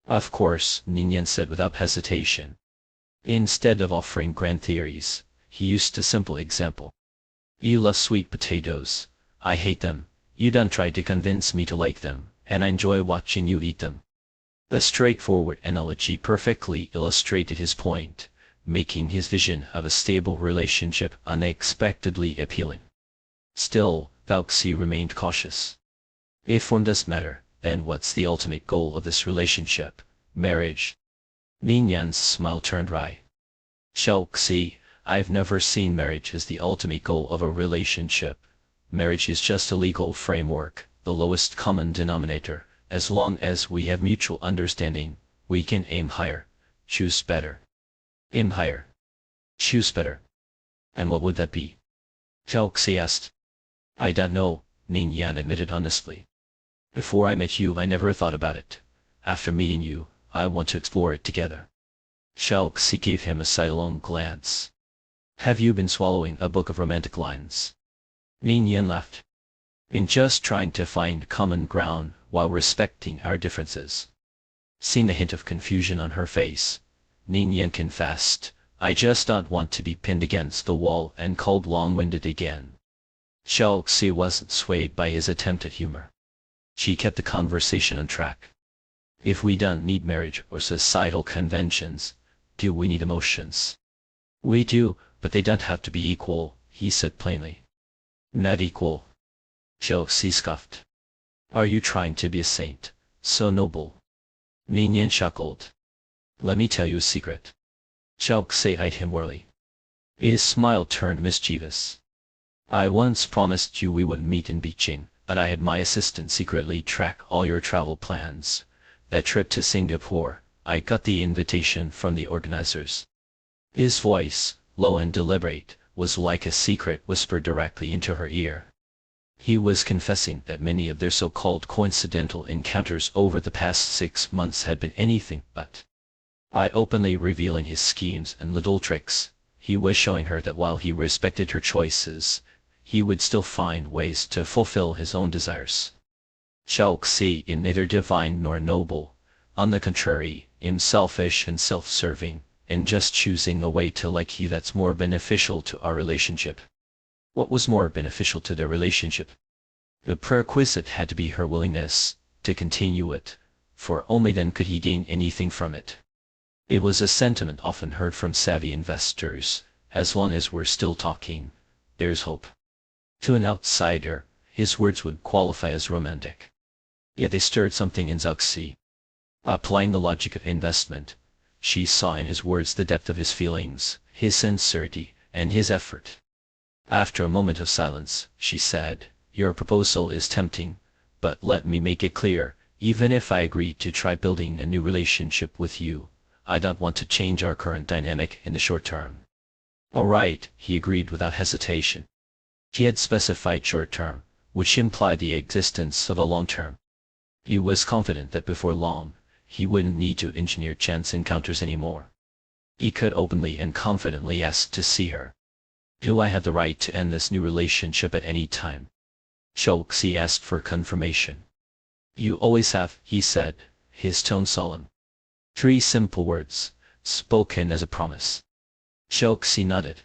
Of course, Ning Yan said without hesitation. Instead of offering grand theories, he used a simple example. You love sweet potatoes. I hate them. You don't try to convince me to like them, and I enjoy watching you eat them. The straightforward analogy perfectly illustrated his point, making his vision of a stable relationship unexpectedly appealing. Still, Zhao Xi remained cautious. If form does matter, then what's the ultimate goal of this relationship? Marriage? Ning Yan's smile turned wry. Zhao Xi, I've never seen marriage as the ultimate goal of a relationship. Marriage is just a legal framework, the lowest common denominator. As long as we have mutual understanding, we can aim higher, choose better. Aim higher. Choose better. And what would that be? Zhao Xi asked. I don't know, Ning Yan admitted honestly. Before I met you, I never thought about it. After meeting you, I want to explore it together. Zhao Xi gave him a sidelong glance. Have you been swallowing a book of romantic lines? Ning Yan laughed. In just trying to find common ground while respecting our differences. Seeing a hint of confusion on her face, Ning Yan confessed, I just don't want to be pinned against the wall and called long-winded again. Zhao Xi wasn't swayed by his attempt at humor. She kept the conversation on track. If we don't need marriage or societal conventions, do we need emotions? We do, but they don't have to be equal, he said plainly. Not equal. Xiaoxi scoffed. Are you trying to be a saint, so noble? Ning Yan chuckled. Let me tell you a secret. Xiaoxi eyed him warily. His smile turned mischievous. I once promised you we would meet in Beijing, but I had my assistant secretly track all your travel plans. That trip to Singapore, I got the invitation from the organizers. His voice, low and deliberate, was like a secret whispered directly into her ear. He was confessing that many of their so-called coincidental encounters over the past 6 months had been anything but. By openly revealing his schemes and little tricks, he was showing her that while he respected her choices, he would still find ways to fulfill his own desires. Xiaoxi is neither divine nor noble, on the contrary, is selfish and self-serving, and just choosing a way to like you that's more beneficial to our relationship. What was more beneficial to their relationship? The prerequisite had to be her willingness to continue it, for only then could he gain anything from it. It was a sentiment often heard from savvy investors: as long as we're still talking, there's hope. To an outsider, his words would qualify as romantic. Yet they stirred something in Xiaoxi. Applying the logic of investment, she saw in his words the depth of his feelings, his sincerity, and his effort. After a moment of silence, she said, Your proposal is tempting, but let me make it clear, even if I agree to try building a new relationship with you, I don't want to change our current dynamic in the short term. All right, he agreed without hesitation. He had specified short term, which implied the existence of a long term. He was confident that before long, he wouldn't need to engineer chance encounters anymore. He could openly and confidently ask to see her. Do I have the right to end this new relationship at any time? Xiaoxi asked for confirmation. You always have, he said, his tone solemn. 3 simple words, spoken as a promise. Xiaoxi nodded.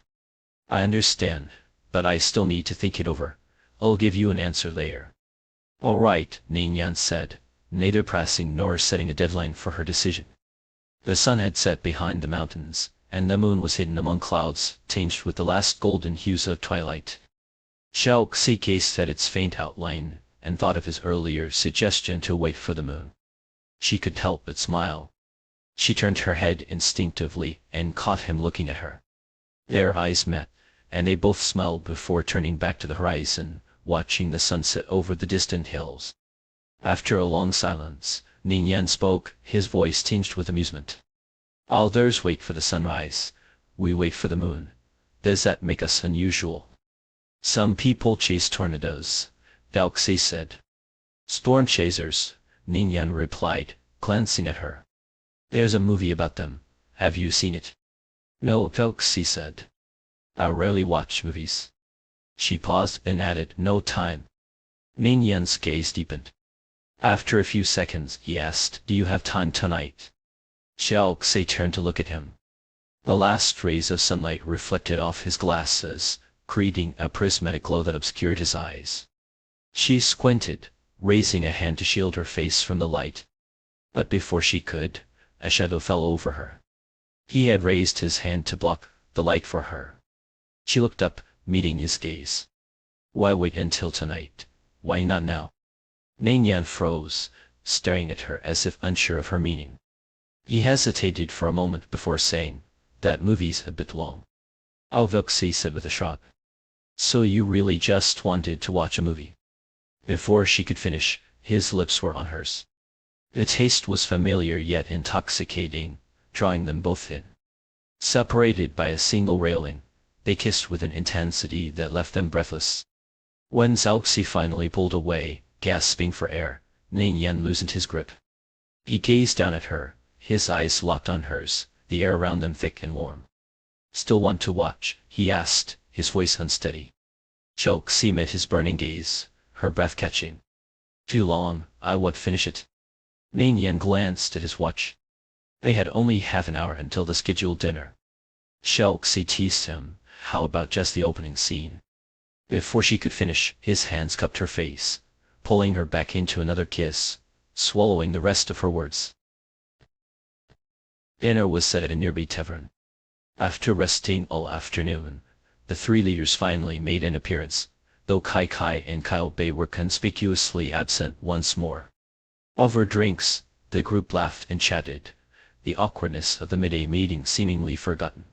I understand, but I still need to think it over. I'll give you an answer later. All right, Ning Yan said, neither pressing nor setting a deadline for her decision. The sun had set behind the mountains, and the moon was hidden among clouds, tinged with the last golden hues of twilight. Xiaoxi gazed at its faint outline, and thought of his earlier suggestion to wait for the moon. She could help but smile. She turned her head instinctively and caught him looking at her. Their eyes met, and they both smiled before turning back to the horizon, watching the sunset over the distant hills. After a long silence, Ning Yan spoke, his voice tinged with amusement. Others wait for the sunrise. We wait for the moon. Does that make us unusual? Some people chase tornadoes, Xiaoxi said. Storm chasers, Ning Yan replied, glancing at her. There's a movie about them. Have you seen it? No, Xiaoxi said. I rarely watch movies. She paused and added, no time. Ning Yan's gaze deepened. After a few seconds, he asked, do you have time tonight? Xiaoxi turned to look at him. The last rays of sunlight reflected off his glasses, creating a prismatic glow that obscured his eyes. She squinted, raising a hand to shield her face from the light. But before she could, a shadow fell over her. He had raised his hand to block the light for her. She looked up, meeting his gaze. Why wait until tonight? Why not now? Ning Yan froze, staring at her as if unsure of her meaning. He hesitated for a moment before saying, that movie's a bit long. Xiaoxi said with a shrug. So you really just wanted to watch a movie? Before she could finish, his lips were on hers. The taste was familiar yet intoxicating, drawing them both in. Separated by a single railing, they kissed with an intensity that left them breathless. When Xiaoxi finally pulled away, gasping for air, Ning Yan loosened his grip. He gazed down at her, his eyes locked on hers, the air around them thick and warm. Still want to watch? He asked, his voice unsteady. Xiaoxi met his burning gaze, her breath catching. Too long, I would finish it. Ning Yan glanced at his watch. They had only half an hour until the scheduled dinner. Xiaoxi teased him, how about just the opening scene? Before she could finish, his hands cupped her face, pulling her back into another kiss, swallowing the rest of her words. Dinner was set at a nearby tavern. After resting all afternoon, the 3 leaders finally made an appearance, though Kai Kai and Kyle Bei were conspicuously absent once more. Over drinks, the group laughed and chatted, the awkwardness of the midday meeting seemingly forgotten.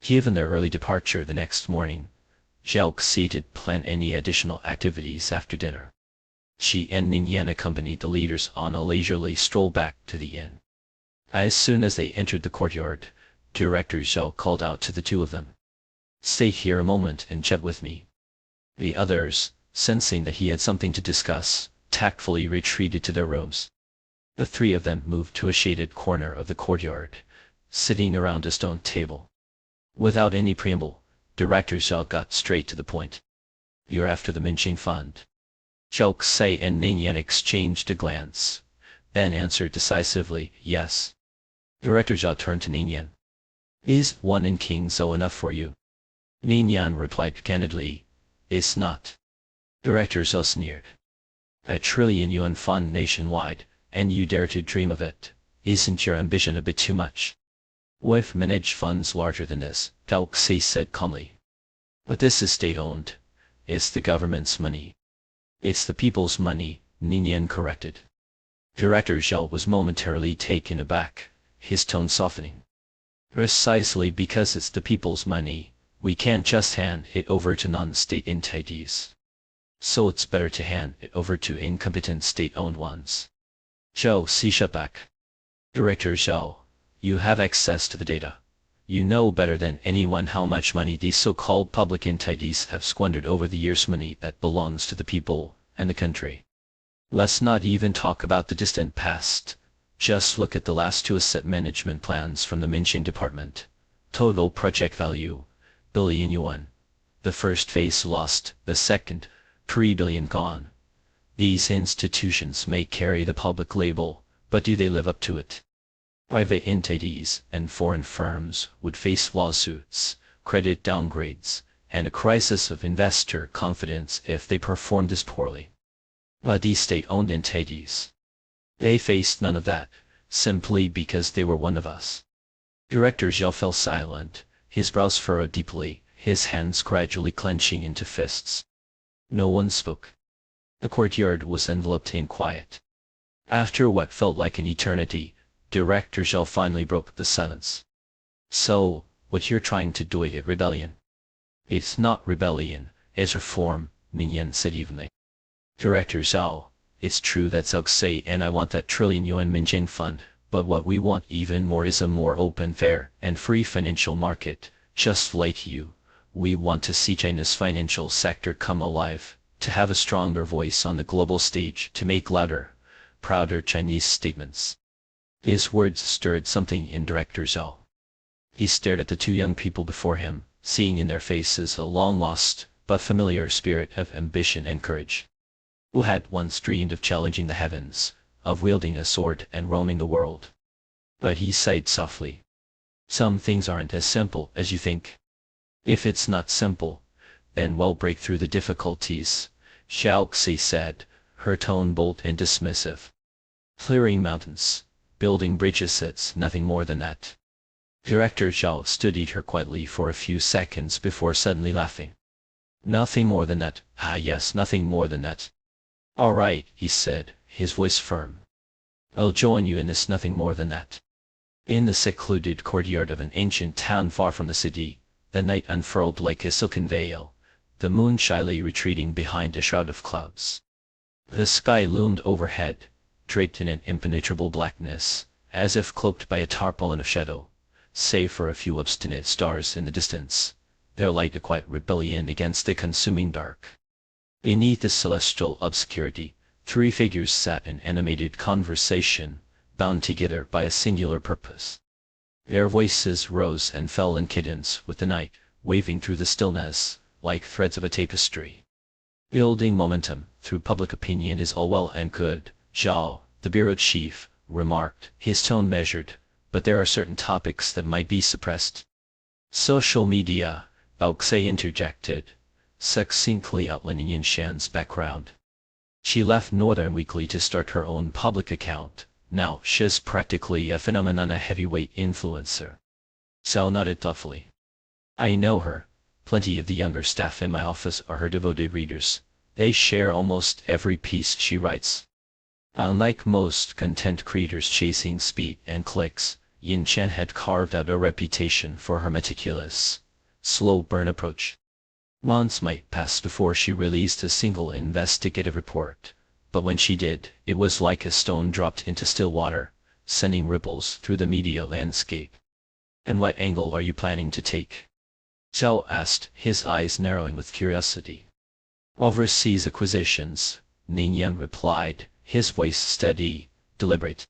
Given their early departure the next morning, Zhao Xi did plan any additional activities after dinner. She and Ning Yan accompanied the leaders on a leisurely stroll back to the inn. As soon as they entered the courtyard, Director Zhao called out to the two of them. "Stay here a moment and chat with me." The others, sensing that he had something to discuss, tactfully retreated to their rooms. The three of them moved to a shaded corner of the courtyard, sitting around a stone table. Without any preamble, Director Zhao got straight to the point. "You're after the Minqing Fund." Zhao Xi and Ning Yan exchanged a glance, then answered decisively, "Yes." Director Zhao turned to Ning Yan. "Is 1 in Qingzhou enough for you?" Ning Yan replied candidly, "It's not." Director Zhao sneered. "1 trillion yuan fund nationwide, and you dare to dream of it. Isn't your ambition a bit too much?" "We've managed funds larger than this," Zhao Xi said calmly. "But this is state-owned. It's the government's money." "It's the people's money," Ning Yan corrected. Director Zhao was momentarily taken aback, his tone softening. "Precisely because it's the people's money, we can't just hand it over to non-state entities. So it's better to hand it over to incompetent state-owned ones." Zhao Xi shut back. "Director Zhao, you have access to the data. You know better than anyone how much money these so-called public entities have squandered over the years, money that belongs to the people and the country. Let's not even talk about the distant past. Just look at the last two asset management plans from the Minqing department. Total project value, billion yuan. The first phase lost, the second, 3 billion gone. These institutions may carry the public label, but do they live up to it? Private entities and foreign firms would face lawsuits, credit downgrades, and a crisis of investor confidence if they performed this poorly. But these state-owned entities, they faced none of that, simply because they were one of us." Director Zhao fell silent, his brows furrowed deeply, his hands gradually clenching into fists. No one spoke. The courtyard was enveloped in quiet. After what felt like an eternity, Director Zhao finally broke the silence. "So, what you're trying to do is rebellion?" "It's not rebellion, it's reform," Ning Yan said evenly. "Director Zhao, it's true that Zhao Xi and I want that trillion yuan Minqing fund, but what we want even more is a more open, fair, and free financial market. Just like you, we want to see China's financial sector come alive, to have a stronger voice on the global stage, to make louder, prouder Chinese statements." His words stirred something in Director Zhao. He stared at the two young people before him, seeing in their faces a long-lost, but familiar spirit of ambition and courage. Who had once dreamed of challenging the heavens, of wielding a sword and roaming the world. But he sighed softly. "Some things aren't as simple as you think. If it's not simple, then we'll break through the difficulties," Zhao Xi said, her tone bold and dismissive. "Clearing mountains, building bridges, it's nothing more than that." Director Zhao studied her quietly for a few seconds before suddenly laughing. "Nothing more than that, ah yes, nothing more than that." "All right," he said, his voice firm. "I'll join you in this nothing more than that." In the secluded courtyard of an ancient town far from the city, the night unfurled like a silken veil, the moon shyly retreating behind a shroud of clouds. The sky loomed overhead, draped in an impenetrable blackness, as if cloaked by a tarpaulin of shadow, save for a few obstinate stars in the distance, their light a quiet rebellion against the consuming dark. Beneath this celestial obscurity, three figures sat in animated conversation, bound together by a singular purpose. Their voices rose and fell in cadence with the night, waving through the stillness, like threads of a tapestry. "Building momentum through public opinion is all well and good," Zhao, the bureau chief, remarked, his tone measured, "but there are certain topics that might be suppressed." "Social media," Bao Xi interjected, succinctly outlining Yin Shan's background. "She left Northern Weekly to start her own public account. Now she's practically a phenomenon, a heavyweight influencer." Zhao nodded thoughtfully. "I know her. Plenty of the younger staff in my office are her devoted readers. They share almost every piece she writes. Unlike most content creators chasing speed and clicks, Yin Chen had carved out a reputation for her meticulous, slow burn approach. Months might pass before she released a single investigative report, but when she did, it was like a stone dropped into still water, sending ripples through the media landscape. "And what angle are you planning to take?" Zhao asked, his eyes narrowing with curiosity. "Overseas acquisitions," Ningyan replied, his voice steady, deliberate.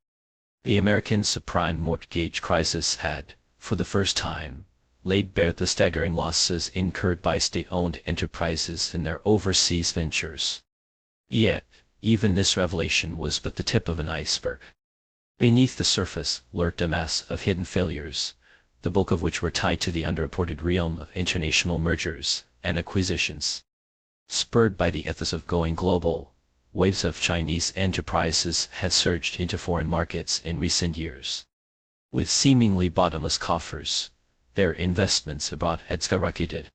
The American subprime mortgage crisis had, for the first time, laid bare the staggering losses incurred by state-owned enterprises in their overseas ventures. Yet, even this revelation was but the tip of an iceberg. Beneath the surface lurked a mass of hidden failures, the bulk of which were tied to the underreported realm of international mergers and acquisitions. Spurred by the ethos of going global, waves of Chinese enterprises had surged into foreign markets in recent years. With seemingly bottomless coffers, their investments abroad had skyrocketed.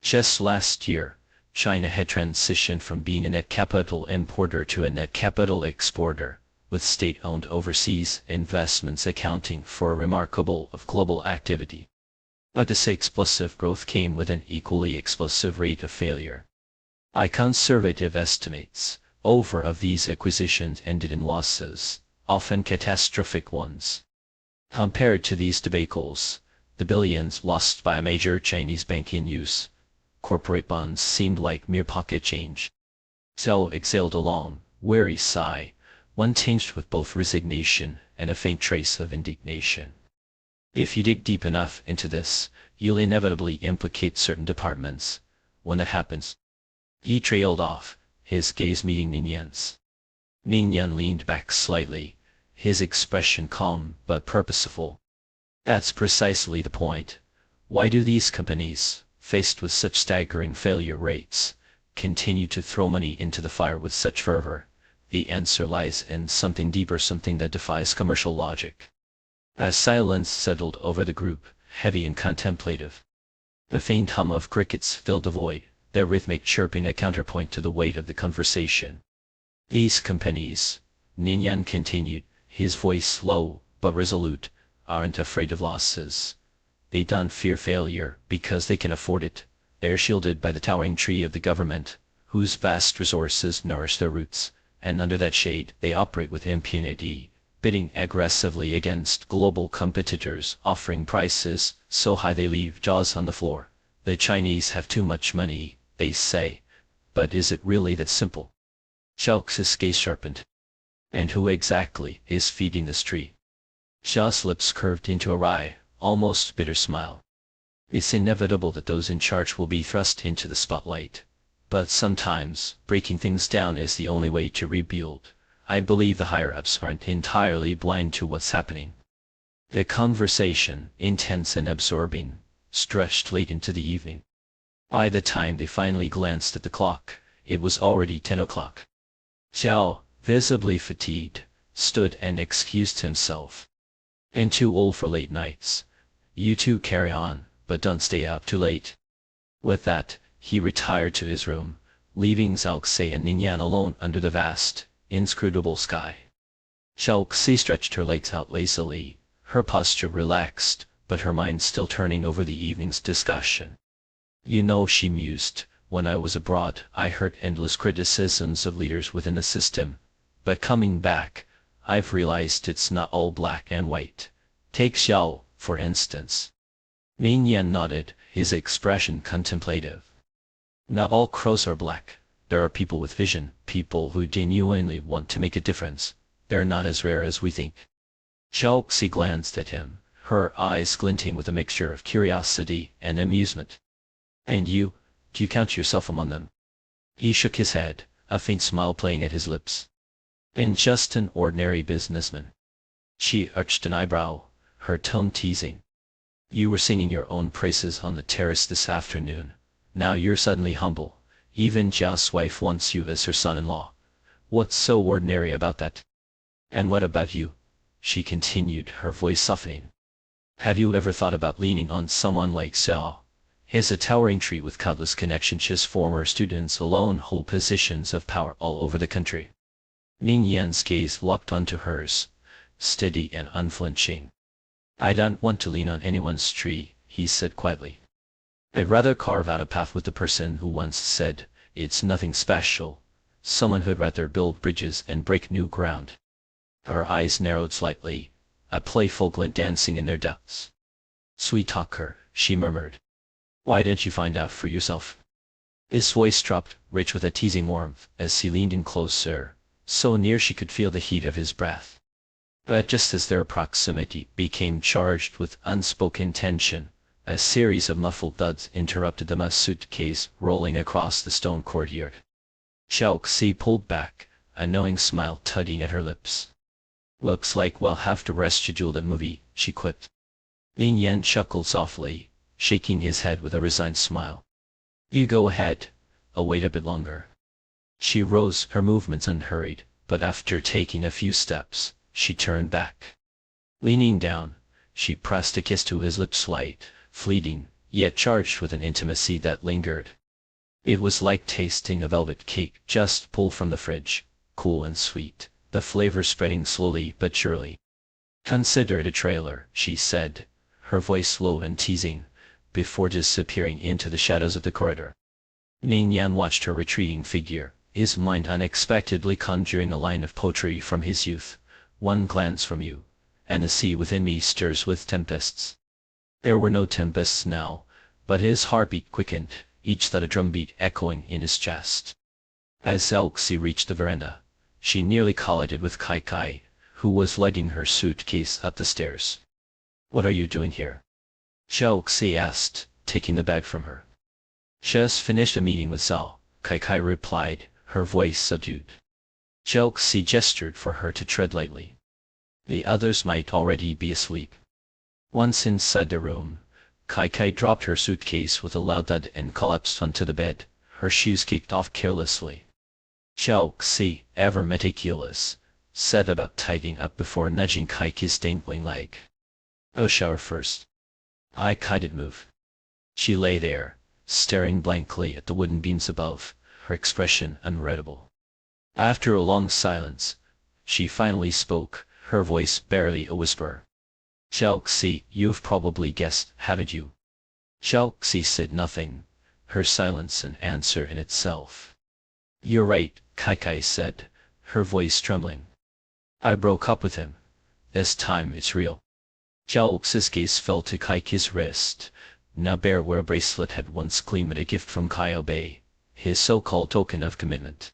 Just last year, China had transitioned from being a net capital importer to a net capital exporter, with state-owned overseas investments accounting for a remarkable of global activity. But this explosive growth came with an equally explosive rate of failure. By conservative estimates, over of these acquisitions ended in losses, often catastrophic ones. Compared to these debacles, the billions lost by a major Chinese bank in use, corporate bonds seemed like mere pocket change. Zhao exhaled a long, weary sigh, one tinged with both resignation and a faint trace of indignation. "If you dig deep enough into this, you'll inevitably implicate certain departments. When that happens..." He trailed off, his gaze meeting Ningyan's. Ningyan leaned back slightly, his expression calm but purposeful. "That's precisely the point. Why do these companies, faced with such staggering failure rates, continue to throw money into the fire with such fervor? The answer lies in something deeper, something that defies commercial logic." As silence settled over the group, heavy and contemplative, the faint hum of crickets filled the void, their rhythmic chirping a counterpoint to the weight of the conversation. "These companies," Ningyan continued, his voice low but resolute, "aren't afraid of losses. They don't fear failure because they can afford it. They're shielded by the towering tree of the government, whose vast resources nourish their roots, and under that shade they operate with impunity, bidding aggressively against global competitors, offering prices so high they leave jaws on the floor. The Chinese have too much money, they say. But is it really that simple?" Zhao's gaze sharpened. "And who exactly is feeding this tree?" Zhao's lips curved into a wry, almost bitter smile. "It's inevitable that those in charge will be thrust into the spotlight. But sometimes, breaking things down is the only way to rebuild. I believe the higher-ups aren't entirely blind to what's happening." The conversation, intense and absorbing, stretched late into the evening. By the time they finally glanced at the clock, it was already 10 o'clock. Zhao, visibly fatigued, stood and excused himself. "I'm too old for late nights. You two carry on, but don't stay out too late." With that, he retired to his room, leaving Zhaoxi and Ningyan alone under the vast, inscrutable sky. Zhaoxi stretched her legs out lazily, her posture relaxed, but her mind still turning over the evening's discussion. "You know," she mused, "when I was abroad, I heard endless criticisms of leaders within the system. But coming back, I've realized it's not all black and white. Take Xiao, for instance." Ningyan nodded, his expression contemplative. "Not all crows are black. There are people with vision, people who genuinely want to make a difference. They're not as rare as we think." Zhaoxi glanced at him, her eyes glinting with a mixture of curiosity and amusement. "And you, do you count yourself among them?" He shook his head, a faint smile playing at his lips. "I'm just an ordinary businessman." She arched an eyebrow, her tone teasing. "You were singing your own praises on the terrace this afternoon. Now you're suddenly humble. Even Zhao's wife wants you as her son-in-law. What's so ordinary about that? And what about you?" she continued, her voice softening. "Have you ever thought about leaning on someone like Xiao? He's a towering tree with countless connections. His former students alone hold positions of power all over the country. Ning Yan's gaze locked onto hers, steady and unflinching. I don't want to lean on anyone's tree, he said quietly. I'd rather carve out a path with the person who once said, it's nothing special, someone who'd rather build bridges and break new ground. Her eyes narrowed slightly, a playful glint dancing in their depths. Sweet talker, she murmured. Why didn't you find out for yourself? His voice dropped, rich with a teasing warmth, as he leaned in closer, so near she could feel the heat of his breath. But just as their proximity became charged with unspoken tension, a series of muffled thuds interrupted the suitcase rolling across the stone courtyard. Xiaoxi pulled back, a knowing smile tugging at her lips. Looks like we'll have to reschedule the movie, she quipped. Ning Yan chuckled softly, shaking his head with a resigned smile. You go ahead, I'll wait a bit longer. She rose, her movements unhurried, but after taking a few steps, she turned back. Leaning down, she pressed a kiss to his lips, light, fleeting, yet charged with an intimacy that lingered. It was like tasting a velvet cake just pulled from the fridge, cool and sweet, the flavor spreading slowly but surely. Consider it a trailer, she said, her voice low and teasing, before disappearing into the shadows of the corridor. Ning Yan watched her retreating figure, his mind unexpectedly conjuring a line of poetry from his youth. One glance from you, and the sea within me stirs with tempests. There were no tempests now, but his heartbeat quickened, each thud a drumbeat echoing in his chest. As Xiaoxi reached the veranda, she nearly collided with Kai Kai, who was lighting her suitcase up the stairs. What are you doing here? Xiaoxi asked, taking the bag from her. Just finished a meeting with Zhao, Kai Kai replied, her voice subdued. Xiaoxi gestured for her to tread lightly. The others might already be asleep. Once inside the room, Kai Kai dropped her suitcase with a loud thud and collapsed onto the bed, her shoes kicked off carelessly. Xiaoxi, ever meticulous, set about tidying up before nudging Kai Kai's dangling leg. I'll shower first. I didn't move. She lay there, staring blankly at the wooden beams above, her expression unreadable. After a long silence, she finally spoke, her voice barely a whisper. Xiaoxi, you've probably guessed, haven't you? Xiaoxi said nothing, her silence an answer in itself. You're right, Kai Kai said, her voice trembling. I broke up with him. This time it's real. Xiaoxi's gaze fell to Kai Kai's wrist, now bare where a bracelet had once gleamed, a gift from Kai Bei, his so-called token of commitment.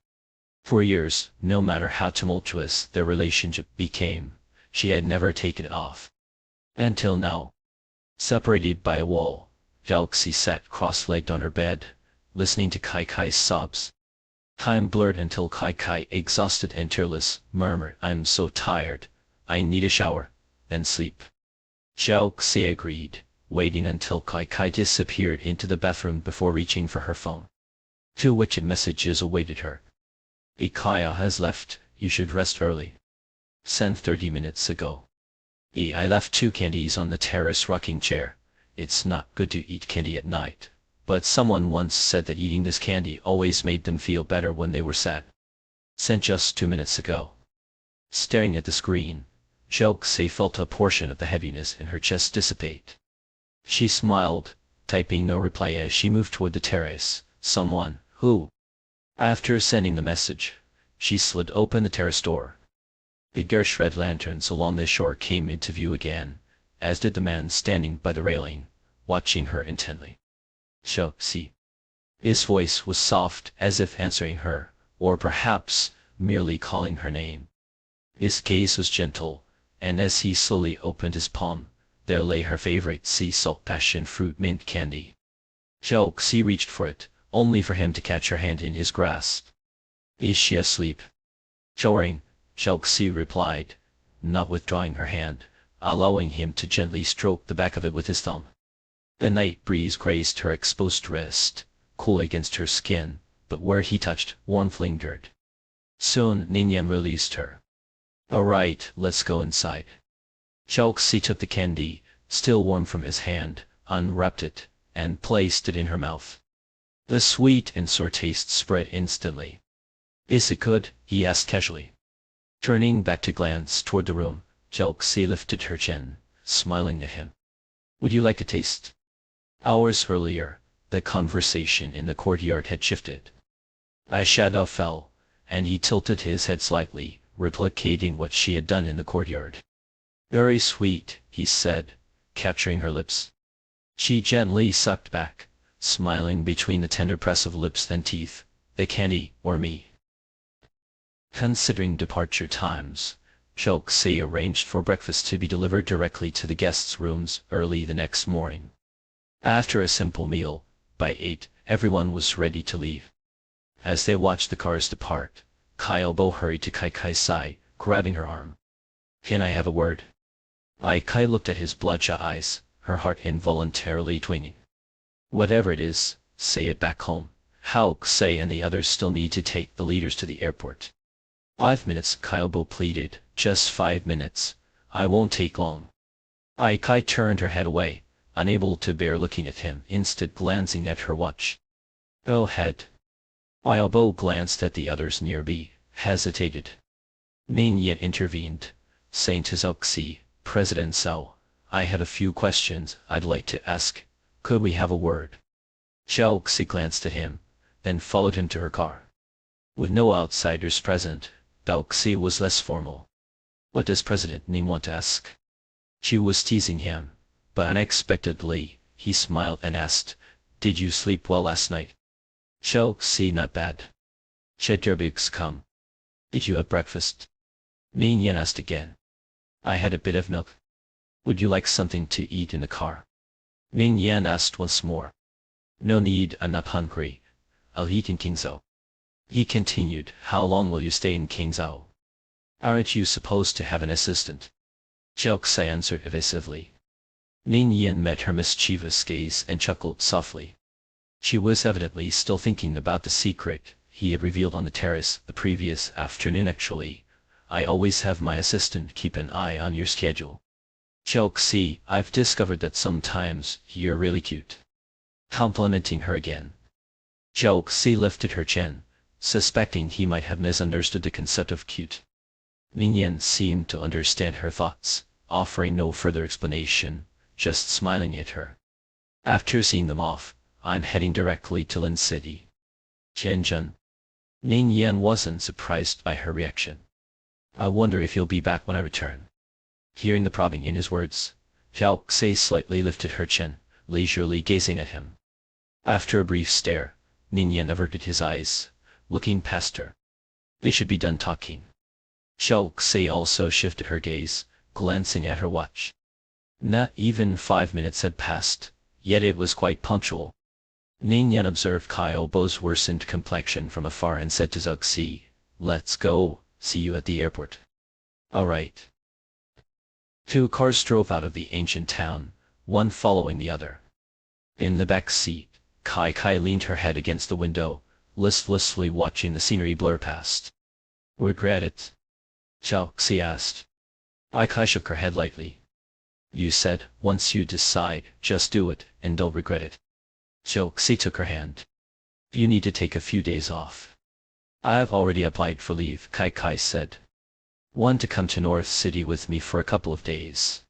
For years, no matter how tumultuous their relationship became, she had never taken it off. Until now. Separated by a wall, Xiaoxi sat cross-legged on her bed, listening to Kai Kai's sobs. Time blurred until Kai Kai, exhausted and tearless, murmured, I'm so tired, I need a shower, then sleep. Xiaoxi agreed, waiting until Kai Kai disappeared into the bathroom before reaching for her phone. Two WeChat messages awaited her. Ikaya has left, you should rest early. Sent 30 minutes ago. I left 2 candies on the terrace rocking chair. It's not good to eat candy at night, but someone once said that eating this candy always made them feel better when they were sad. Sent just 2 minutes ago. Staring at the screen, Xiaoxi felt a portion of the heaviness in her chest dissipate. She smiled, typing no reply as she moved toward the terrace. Someone, who? After sending the message, she slid open the terrace door. The garish red lanterns along the shore came into view again, as did the man standing by the railing, watching her intently. Xiaoxi. His voice was soft, as if answering her, or perhaps merely calling her name. His gaze was gentle, and as he slowly opened his palm, there lay her favorite sea salt passion fruit mint candy. Xiaoxi reached for it, only for him to catch her hand in his grasp. Is she asleep? Showering, Xiaoxi replied, not withdrawing her hand, allowing him to gently stroke the back of it with his thumb. The night breeze grazed her exposed wrist, cool against her skin, but where he touched, warmth lingered. Soon Ning Yan released her. All right, let's go inside. Xiaoxi took the candy, still warm from his hand, unwrapped it, and placed it in her mouth. The sweet and sour taste spread instantly. Is it good? He asked casually. Turning back to glance toward the room, Chelsea lifted her chin, smiling at him. Would you like a taste? Hours earlier, the conversation in the courtyard had shifted. A shadow fell, and he tilted his head slightly, replicating what she had done in the courtyard. Very sweet, he said, capturing her lips. She gently sucked back, smiling between the tender press of lips and teeth. The candy, or me? Considering departure times, Chelsea arranged for breakfast to be delivered directly to the guests' rooms early the next morning. After a simple meal, by 8, everyone was ready to leave. As they watched the cars depart, Kyle hurried to Kai side, grabbing her arm. Can I have a word? Kai looked at his bloodshot eyes, her heart involuntarily twinging. Whatever it is, say it back home. Chelsea and the others still need to take the leaders to the airport. 5 minutes, Kyle pleaded. Just 5 minutes. I won't take long. Kai turned her head away, unable to bear looking at him, instead glancing at her watch. Go ahead. Kyle glanced at the others nearby, hesitated. Ming Yan intervened, saying to Chelsea, President Cao, I had a few questions I'd like to ask. Could we have a word? Chelsea glanced at him, then followed him to her car. With no outsiders present, Chelsea was less formal. What does President Ning want to ask? She was teasing him, but unexpectedly, he smiled and asked, Did you sleep well last night? Chelsea, not bad. Should your bigs come? Did you have breakfast? Ming Yan asked again. I had a bit of milk. Would you like something to eat in the car? Ming Yan asked once more. No need, I'm not hungry. I'll eat in Qingzhou. He continued, How long will you stay in Qingzhou? Aren't you supposed to have an assistant? Chelsea answered evasively. Ming Yan met her mischievous gaze and chuckled softly. She was evidently still thinking about the secret he had revealed on the terrace the previous afternoon. Actually, I always have my assistant keep an eye on your schedule. Chelsea, I've discovered that sometimes you're really cute. Complimenting her again. Chelsea lifted her chin, suspecting he might have misunderstood the concept of cute. Ming Yan seemed to understand her thoughts, offering no further explanation, just smiling at her. After seeing them off, I'm heading directly to Lin City. Shenzhen. Ming Yan wasn't surprised by her reaction. I wonder if you'll be back when I return. Hearing the probing in his words, Chelsea slightly lifted her chin, leisurely gazing at him. After a brief stare, Ming Yan averted his eyes, looking past her. They should be done talking. Chelsea also shifted her gaze, glancing at her watch. Not even 5 minutes had passed, yet it was quite punctual. Ming Yan observed Kyle's worsened complexion from afar and said to Chelsea, Let's go, see you at the airport. All right. 2 cars drove out of the ancient town, one following the other. In the back seat, Kai leaned her head against the window, listlessly watching the scenery blur past. Regret it? Chelsea asked. Kai shook her head lightly. You said, once you decide, just do it, and don't regret it. Chelsea took her hand. You need to take a few days off. I've already applied for leave, Kai said. Want to come to North City with me for a couple of days?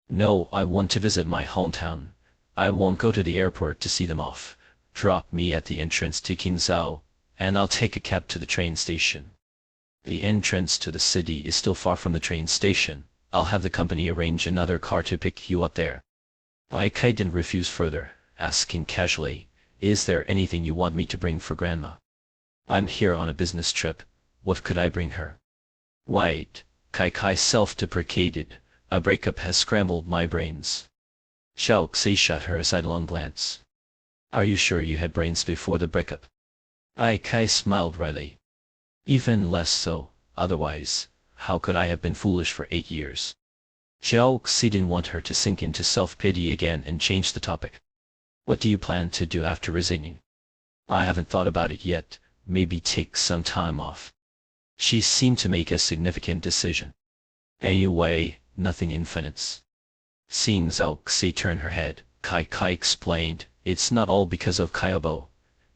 No, I want to visit my hometown. I won't go to the airport to see them off. Drop me at the entrance to Qingzhou, and I'll take a cab to the train station. The entrance to the city is still far from the train station. I'll have the company arrange another car to pick you up there. Kai didn't refuse further, asking casually, Is there anything you want me to bring for Grandma? I'm here on a business trip. What could I bring her? Wait, Kai self-deprecated. A breakup has scrambled my brains. Chelsea shot her a sidelong glance. Are you sure you had brains before the breakup? Kai smiled wryly. Even less so, otherwise, how could I have been foolish for 8 years? Chelsea didn't want her to sink into self-pity again and changed the topic. What do you plan to do after resigning? I haven't thought about it yet, maybe take some time off. She seemed to make a significant decision. Anyway, nothing infinite. Seeing Chelsea turn her head, Kai Kai explained, it's not all because of Kyobo.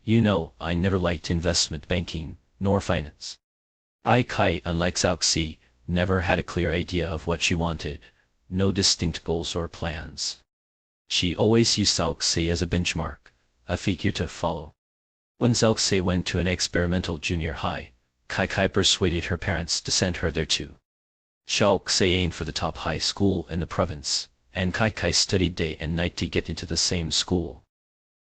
You know, I never liked investment banking, nor finance. Ai Kai, unlike Zhao never had a clear idea of what she wanted, no distinct goals or plans. She always used Zhao as a benchmark, a figure to follow. When Zhao went to an experimental junior high, Kai Kai persuaded her parents to send her there too. Zhao aimed for the top high school in the province, and Kai Kai studied day and night to get into the same school.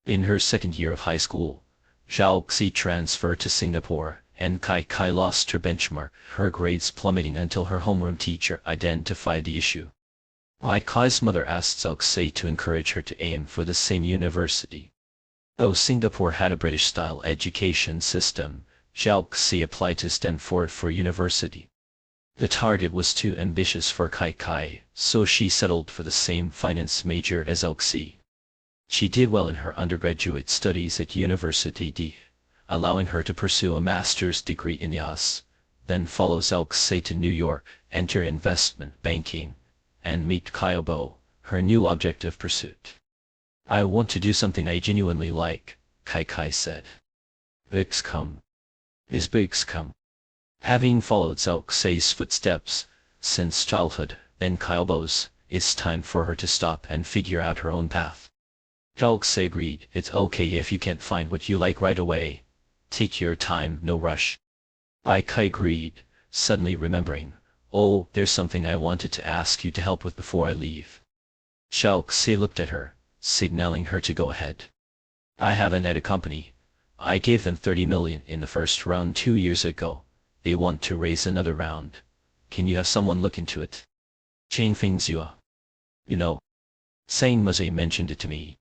In her second year of high school, Zhao transferred to Singapore, and Kai Kai lost her benchmark, her grades plummeting until her homeroom teacher identified the issue. Kai Kai's mother asked Zhao to encourage her to aim for the same university. Though Singapore had a British-style education system, Zhao applied to Stanford for university. The target was too ambitious for Kai Kai, so she settled for the same finance major as Zhao. She did well in her undergraduate studies at University D, allowing her to pursue a master's degree in the US, then follow Zhao to New York, enter investment banking, and meet Kyobo, her new object of pursuit. I want to do something I genuinely like, Kai Kai said. Big's come. Is Big's come. Having followed Zhao footsteps since childhood, then Kyobo's, it's time for her to stop and figure out her own path. Zhao agreed, it's okay if you can't find what you like right away. Take your time, no rush. Ai Kai agreed, suddenly remembering, oh, there's something I wanted to ask you to help with before I leave. Zhao looked at her, signaling her to go ahead. I haven't had a company. I gave them 30 million in the first round 2 years ago. They want to raise another round. Can you have someone look into it? Changfeng Zhua. You know. Zhang Muzhi mentioned it to me.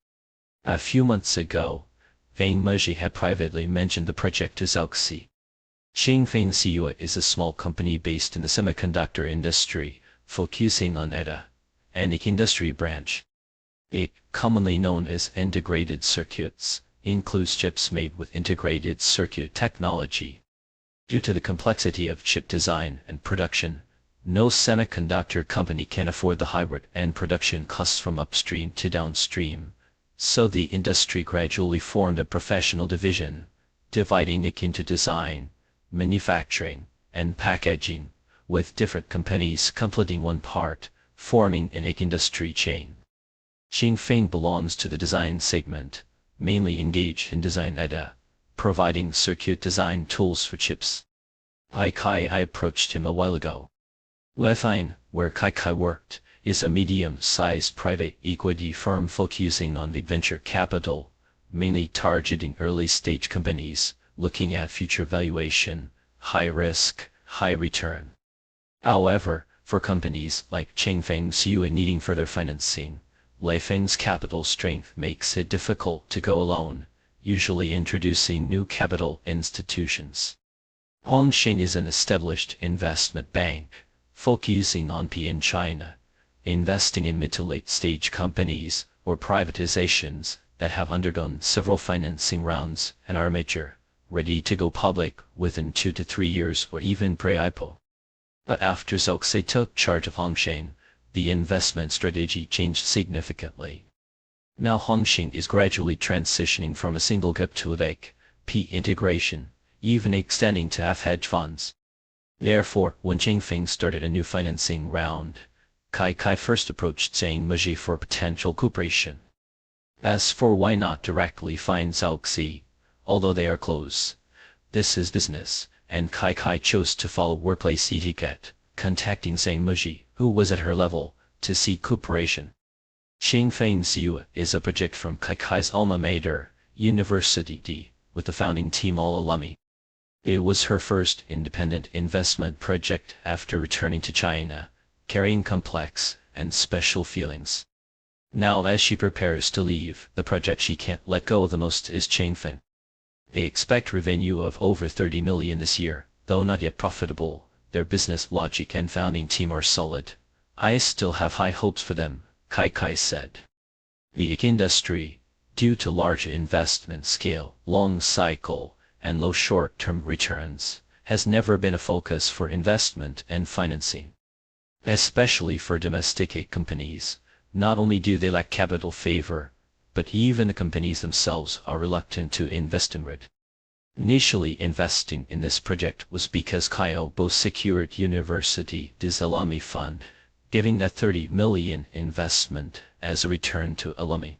A few months ago, Wang Muzhi had privately mentioned the project to Zhao. Changfeng Zhua is a small company based in the semiconductor industry, focusing on EDA, an industry branch. It, commonly known as integrated circuits, includes chips made with integrated circuit technology. Due to the complexity of chip design and production, no semiconductor company can afford the hybrid and production costs from upstream to downstream, so the industry gradually formed a professional division, dividing it into design, manufacturing, and packaging, with different companies completing one part, forming an industry chain. Changfeng belongs to the design segment, mainly engaged in design EDA, providing circuit design tools for chips. I approached him a while ago. Lefine, where Kai Kai worked, is a medium-sized private equity firm focusing on the venture capital, mainly targeting early-stage companies, looking at future valuation, high risk, high return. However, for companies like Changfeng Zhua needing further financing, Leifeng's capital strength makes it difficult to go alone, usually introducing new capital institutions. Hongshin is an established investment bank, focusing on PE in China, investing in mid to late stage companies or privatizations that have undergone several financing rounds and are mature, ready to go public within 2 to 3 years or even pre-IPO. But after Zhao took charge of Hongshin, the investment strategy changed significantly. Now Hongshin is gradually transitioning from a single GAP to a VAC, P integration, even extending to hedge funds. Therefore, when Changfeng started a new financing round, Kai first approached Zhang Muzhi for potential cooperation. As for why not directly find Zhao, although they are close, this is business, and Kai chose to follow workplace etiquette, contacting Zhang Muzhi, who was at her level, to seek cooperation. Changfeng Zhua is a project from Kai Kai's alma mater, University D, with the founding team all alumni. It was her first independent investment project after returning to China, carrying complex and special feelings. Now as she prepares to leave, the project she can't let go of the most is Changfeng. They expect revenue of over 30 million this year, though not yet profitable. Their business logic and founding team are solid. I still have high hopes for them, Kai said. The industry, due to large investment scale, long cycle, and low short-term returns, has never been a focus for investment and financing. Especially for domestic companies, not only do they lack capital favor, but even the companies themselves are reluctant to invest in it. Initially investing in this project was because Kyobo secured University des Alumni Fund, giving that 30 million investment as a return to alumni.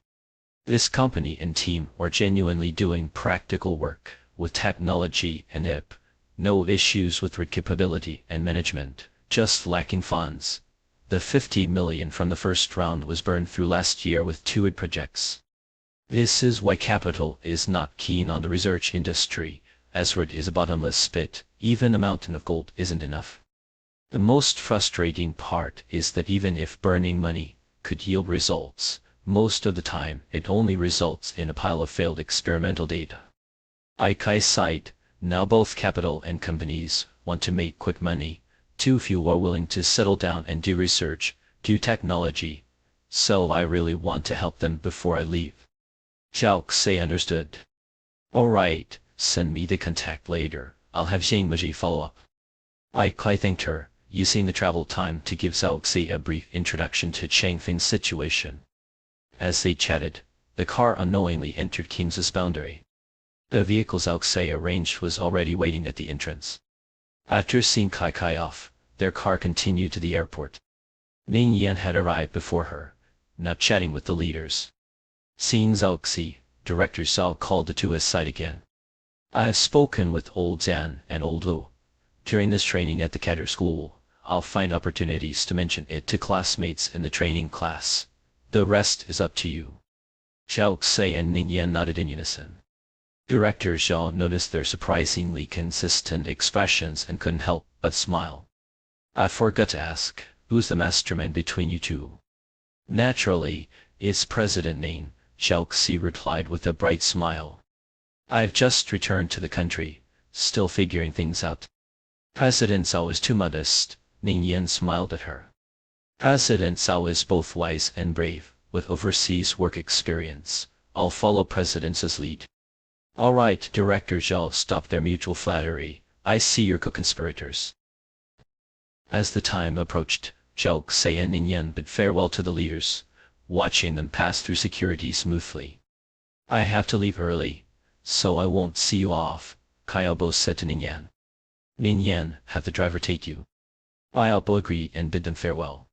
This company and team were genuinely doing practical work with technology and IP. No issues with capability and management, just lacking funds. The 50 million from the first round was burned through last year with 2 projects. This is why capital is not keen on the research industry, as it is a bottomless pit. Even a mountain of gold isn't enough. The most frustrating part is that even if burning money could yield results, most of the time it only results in a pile of failed experimental data. Ikai sighed. Now both capital and companies want to make quick money. Too few are willing to settle down and do research, do technology. So I really want to help them before I leave. Zhao Xie understood. Alright, send me the contact later. I'll have Zhang Meiji follow up. Ikai thanked her, using the travel time to give Zhao Xie a brief introduction to Changfeng's situation. As they chatted, the car unknowingly entered King's boundary. The vehicle Zhao Xie arranged was already waiting at the entrance. After seeing Kai off, their car continued to the airport. Ning Yan had arrived before her, now chatting with the leaders. Seeing Zhao Xie, Director Zhao called the 2 aside again. I have spoken with old Zhan and old Lu. During this training at the cadre school, I'll find opportunities to mention it to classmates in the training class. The rest is up to you. Zhao Xie and Ning Yan nodded in unison. Director Zhao noticed their surprisingly consistent expressions and couldn't help but smile. I forgot to ask, who's the mastermind between you 2? Naturally, it's President Ning, Zhao Xie replied with a bright smile. I've just returned to the country, still figuring things out. President Zhao is too modest, Ning Yan smiled at her. President Zhao is both wise and brave, with overseas work experience. I'll follow President's lead. Alright, Director Zhao stopped their mutual flattery. I see you're co-conspirators. As the time approached, Zhao Xie and Ning Yan bid farewell to the leaders, watching them pass through security smoothly. I have to leave early, so I won't see you off, Kyobo said to Ning Yan. Ning Yan, have the driver take you. Kyobo agreed and bid them farewell.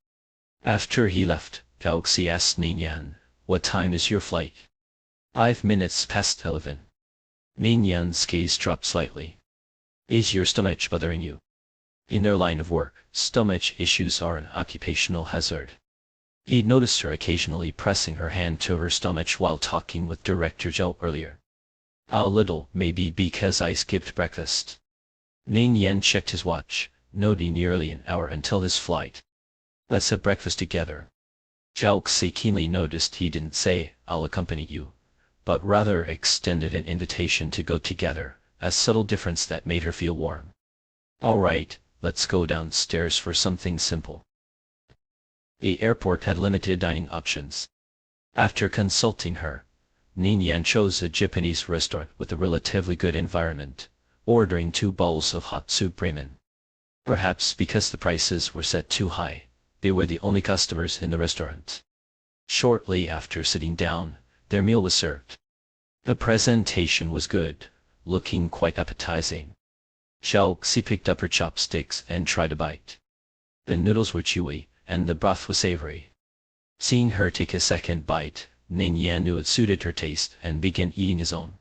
After he left, Zhao Xie asked Ning Yan, what time is your flight? 5 minutes past 11. Ning Yan's gaze dropped slightly. Is your stomach bothering you? In their line of work, stomach issues are an occupational hazard. He'd noticed her occasionally pressing her hand to her stomach while talking with Director Zhao earlier. A little, maybe because I skipped breakfast. Ning Yan checked his watch, noting nearly an hour until his flight. Let's have breakfast together. Zhao Xie keenly noticed he didn't say, I'll accompany you, but rather extended an invitation to go together, a subtle difference that made her feel warm. Alright, let's go downstairs for something simple. The airport had limited dining options. After consulting her, Ning Yan chose a Japanese restaurant with a relatively good environment, ordering 2 bowls of hot soup ramen. Perhaps because the prices were set too high, they were the only customers in the restaurant. Shortly after sitting down, their meal was served. The presentation was good, looking quite appetizing. Zhao Xie picked up her chopsticks and tried a bite. The noodles were chewy, and the broth was savory. Seeing her take a second bite, Ning Yan knew it suited her taste and began eating his own.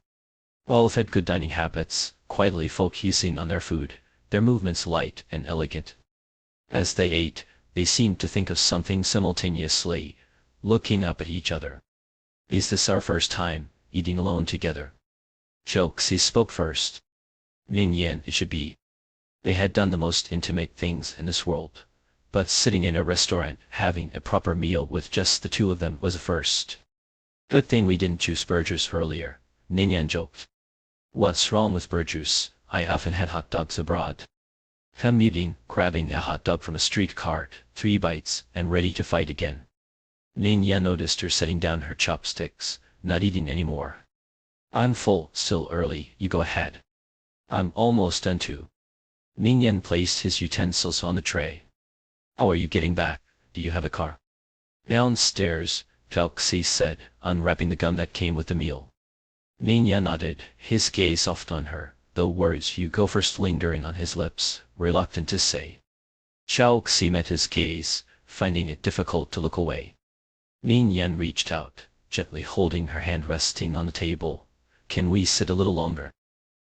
All had good dining habits, quietly focusing on their food, their movements light and elegant. As they ate, they seemed to think of something simultaneously, looking up at each other. Is this our first time, eating alone together? Zhao Xie spoke first. Ning Yan, it should be. They had done the most intimate things in this world, but sitting in a restaurant having a proper meal with just the 2 of them was a first. Good thing we didn't choose burgers earlier, Ning Yan joked. What's wrong with burgers? I often had hot dogs abroad. Commuting, grabbing a hot dog from a street cart, 3 bites, and ready to fight again. Ning Yan noticed her setting down her chopsticks, not eating anymore. I'm full, still early, you go ahead. I'm almost done too. Ning Yan placed his utensils on the tray. How are you getting back? Do you have a car? Downstairs, Zhao Xi said, unwrapping the gum that came with the meal. Ning Yan nodded, his gaze soft on her, the words "you go first" lingering on his lips, reluctant to say. Zhao Xi met his gaze, finding it difficult to look away. Ning Yan reached out, gently holding her hand resting on the table. "Can we sit a little longer?"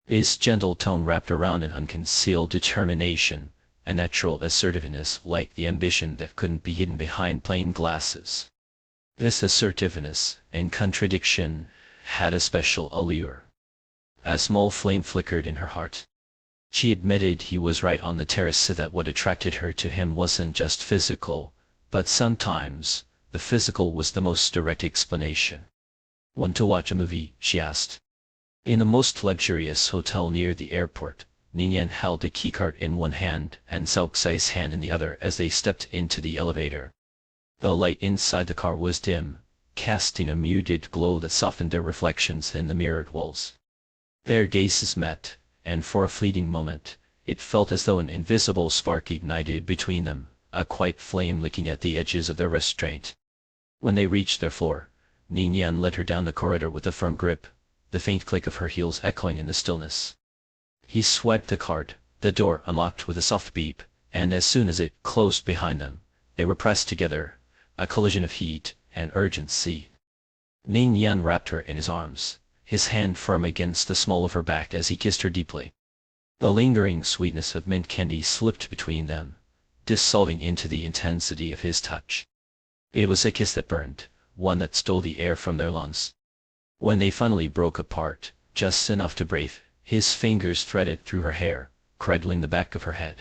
His gentle tone wrapped around an unconcealed determination, a natural assertiveness like the ambition that couldn't be hidden behind plain glasses. This assertiveness, in contradiction, had a special allure. A small flame flickered in her heart. She admitted he was right on the terrace, so that what attracted her to him wasn't just physical, but sometimes, the physical was the most direct explanation. "Want to watch a movie?" she asked. In the most luxurious hotel near the airport, Ning Yan held a keycard in one hand and Zhao Xi's hand in the other as they stepped into the elevator. The light inside the car was dim, casting a muted glow that softened their reflections in the mirrored walls. Their gazes met, and for a fleeting moment, it felt as though an invisible spark ignited between them, a quiet flame licking at the edges of their restraint. When they reached their floor, Ning Yan led her down the corridor with a firm grip, the faint click of her heels echoing in the stillness. He swiped the card, the door unlocked with a soft beep, and as soon as it closed behind them, they were pressed together, a collision of heat and urgency. Ning Yan wrapped her in his arms, his hand firm against the small of her back as he kissed her deeply. The lingering sweetness of mint candy slipped between them, dissolving into the intensity of his touch. It was a kiss that burned, one that stole the air from their lungs. When they finally broke apart, just enough to breathe, his fingers threaded through her hair, cradling the back of her head.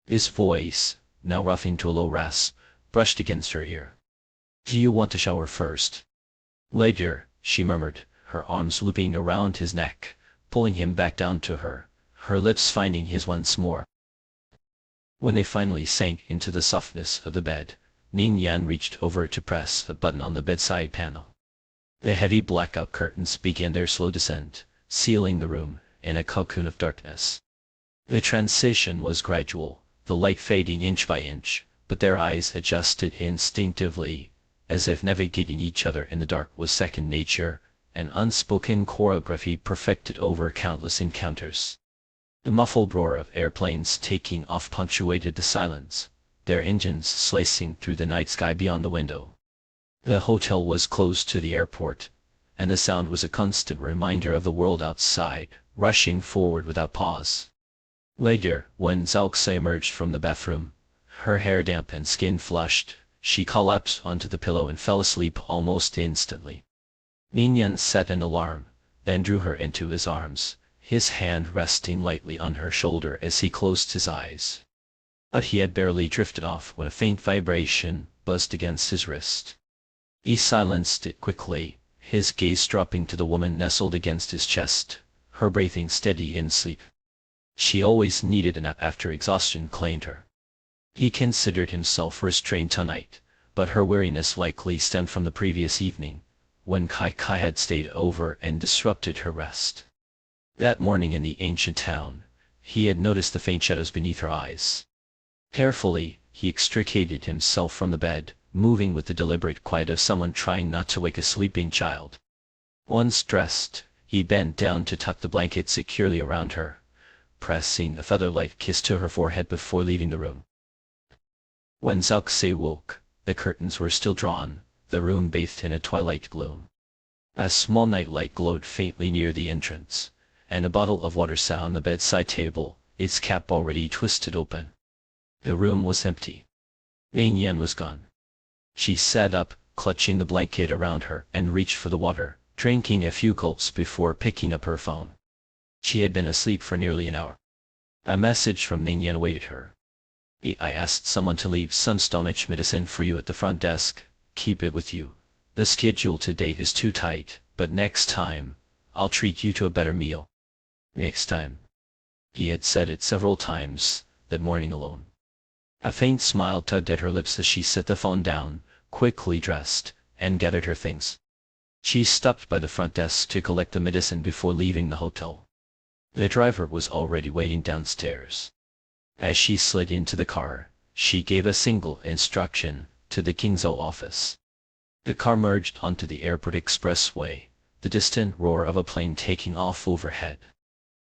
His voice, now roughing to a low rasp, brushed against her ear. "Do you want to shower first?" "Later," she murmured, her arms looping around his neck, pulling him back down to her, her lips finding his once more. When they finally sank into the softness of the bed, Ning Yan reached over to press a button on the bedside panel. The heavy blackout curtains began their slow descent, sealing the room in a cocoon of darkness. The transition was gradual, the light fading inch by inch, but their eyes adjusted instinctively, as if navigating each other in the dark was second nature, an unspoken choreography perfected over countless encounters. The muffled roar of airplanes taking off punctuated the silence, their engines slicing through the night sky beyond the window. The hotel was close to the airport, and the sound was a constant reminder of the world outside, rushing forward without pause. Later, when Zhao Xi emerged from the bathroom, her hair damp and skin flushed, she collapsed onto the pillow and fell asleep almost instantly. Ning Yan set an alarm, then drew her into his arms, his hand resting lightly on her shoulder as he closed his eyes. But he had barely drifted off when a faint vibration buzzed against his wrist. He silenced it quickly, his gaze dropping to the woman nestled against his chest, her breathing steady in sleep. She always needed a nap after exhaustion claimed her. He considered himself restrained tonight, but her weariness likely stemmed from the previous evening, when Kai Kai had stayed over and disrupted her rest. That morning in the ancient town, he had noticed the faint shadows beneath her eyes. Carefully, he extricated himself from the bed, moving with the deliberate quiet of someone trying not to wake a sleeping child. Once dressed, he bent down to tuck the blanket securely around her, pressing a feather-light kiss to her forehead before leaving the room. When Zhao Xi woke, the curtains were still drawn, the room bathed in a twilight gloom. A small nightlight glowed faintly near the entrance, and a bottle of water sat on the bedside table, its cap already twisted open. The room was empty. Ning Yan was gone. She sat up, clutching the blanket around her, and reached for the water, drinking a few gulps before picking up her phone. She had been asleep for nearly an hour. A message from Ning Yan awaited her. "I asked someone to leave some stomach medicine for you at the front desk. Keep it with you. The schedule today is too tight, but next time, I'll treat you to a better meal." Next time. He had said it several times, that morning alone. A faint smile tugged at her lips as she set the phone down, quickly dressed, and gathered her things. She stopped by the front desk to collect the medicine before leaving the hotel. The driver was already waiting downstairs. As she slid into the car, she gave a single instruction to the Qingzhou office. The car merged onto the airport expressway, the distant roar of a plane taking off overhead.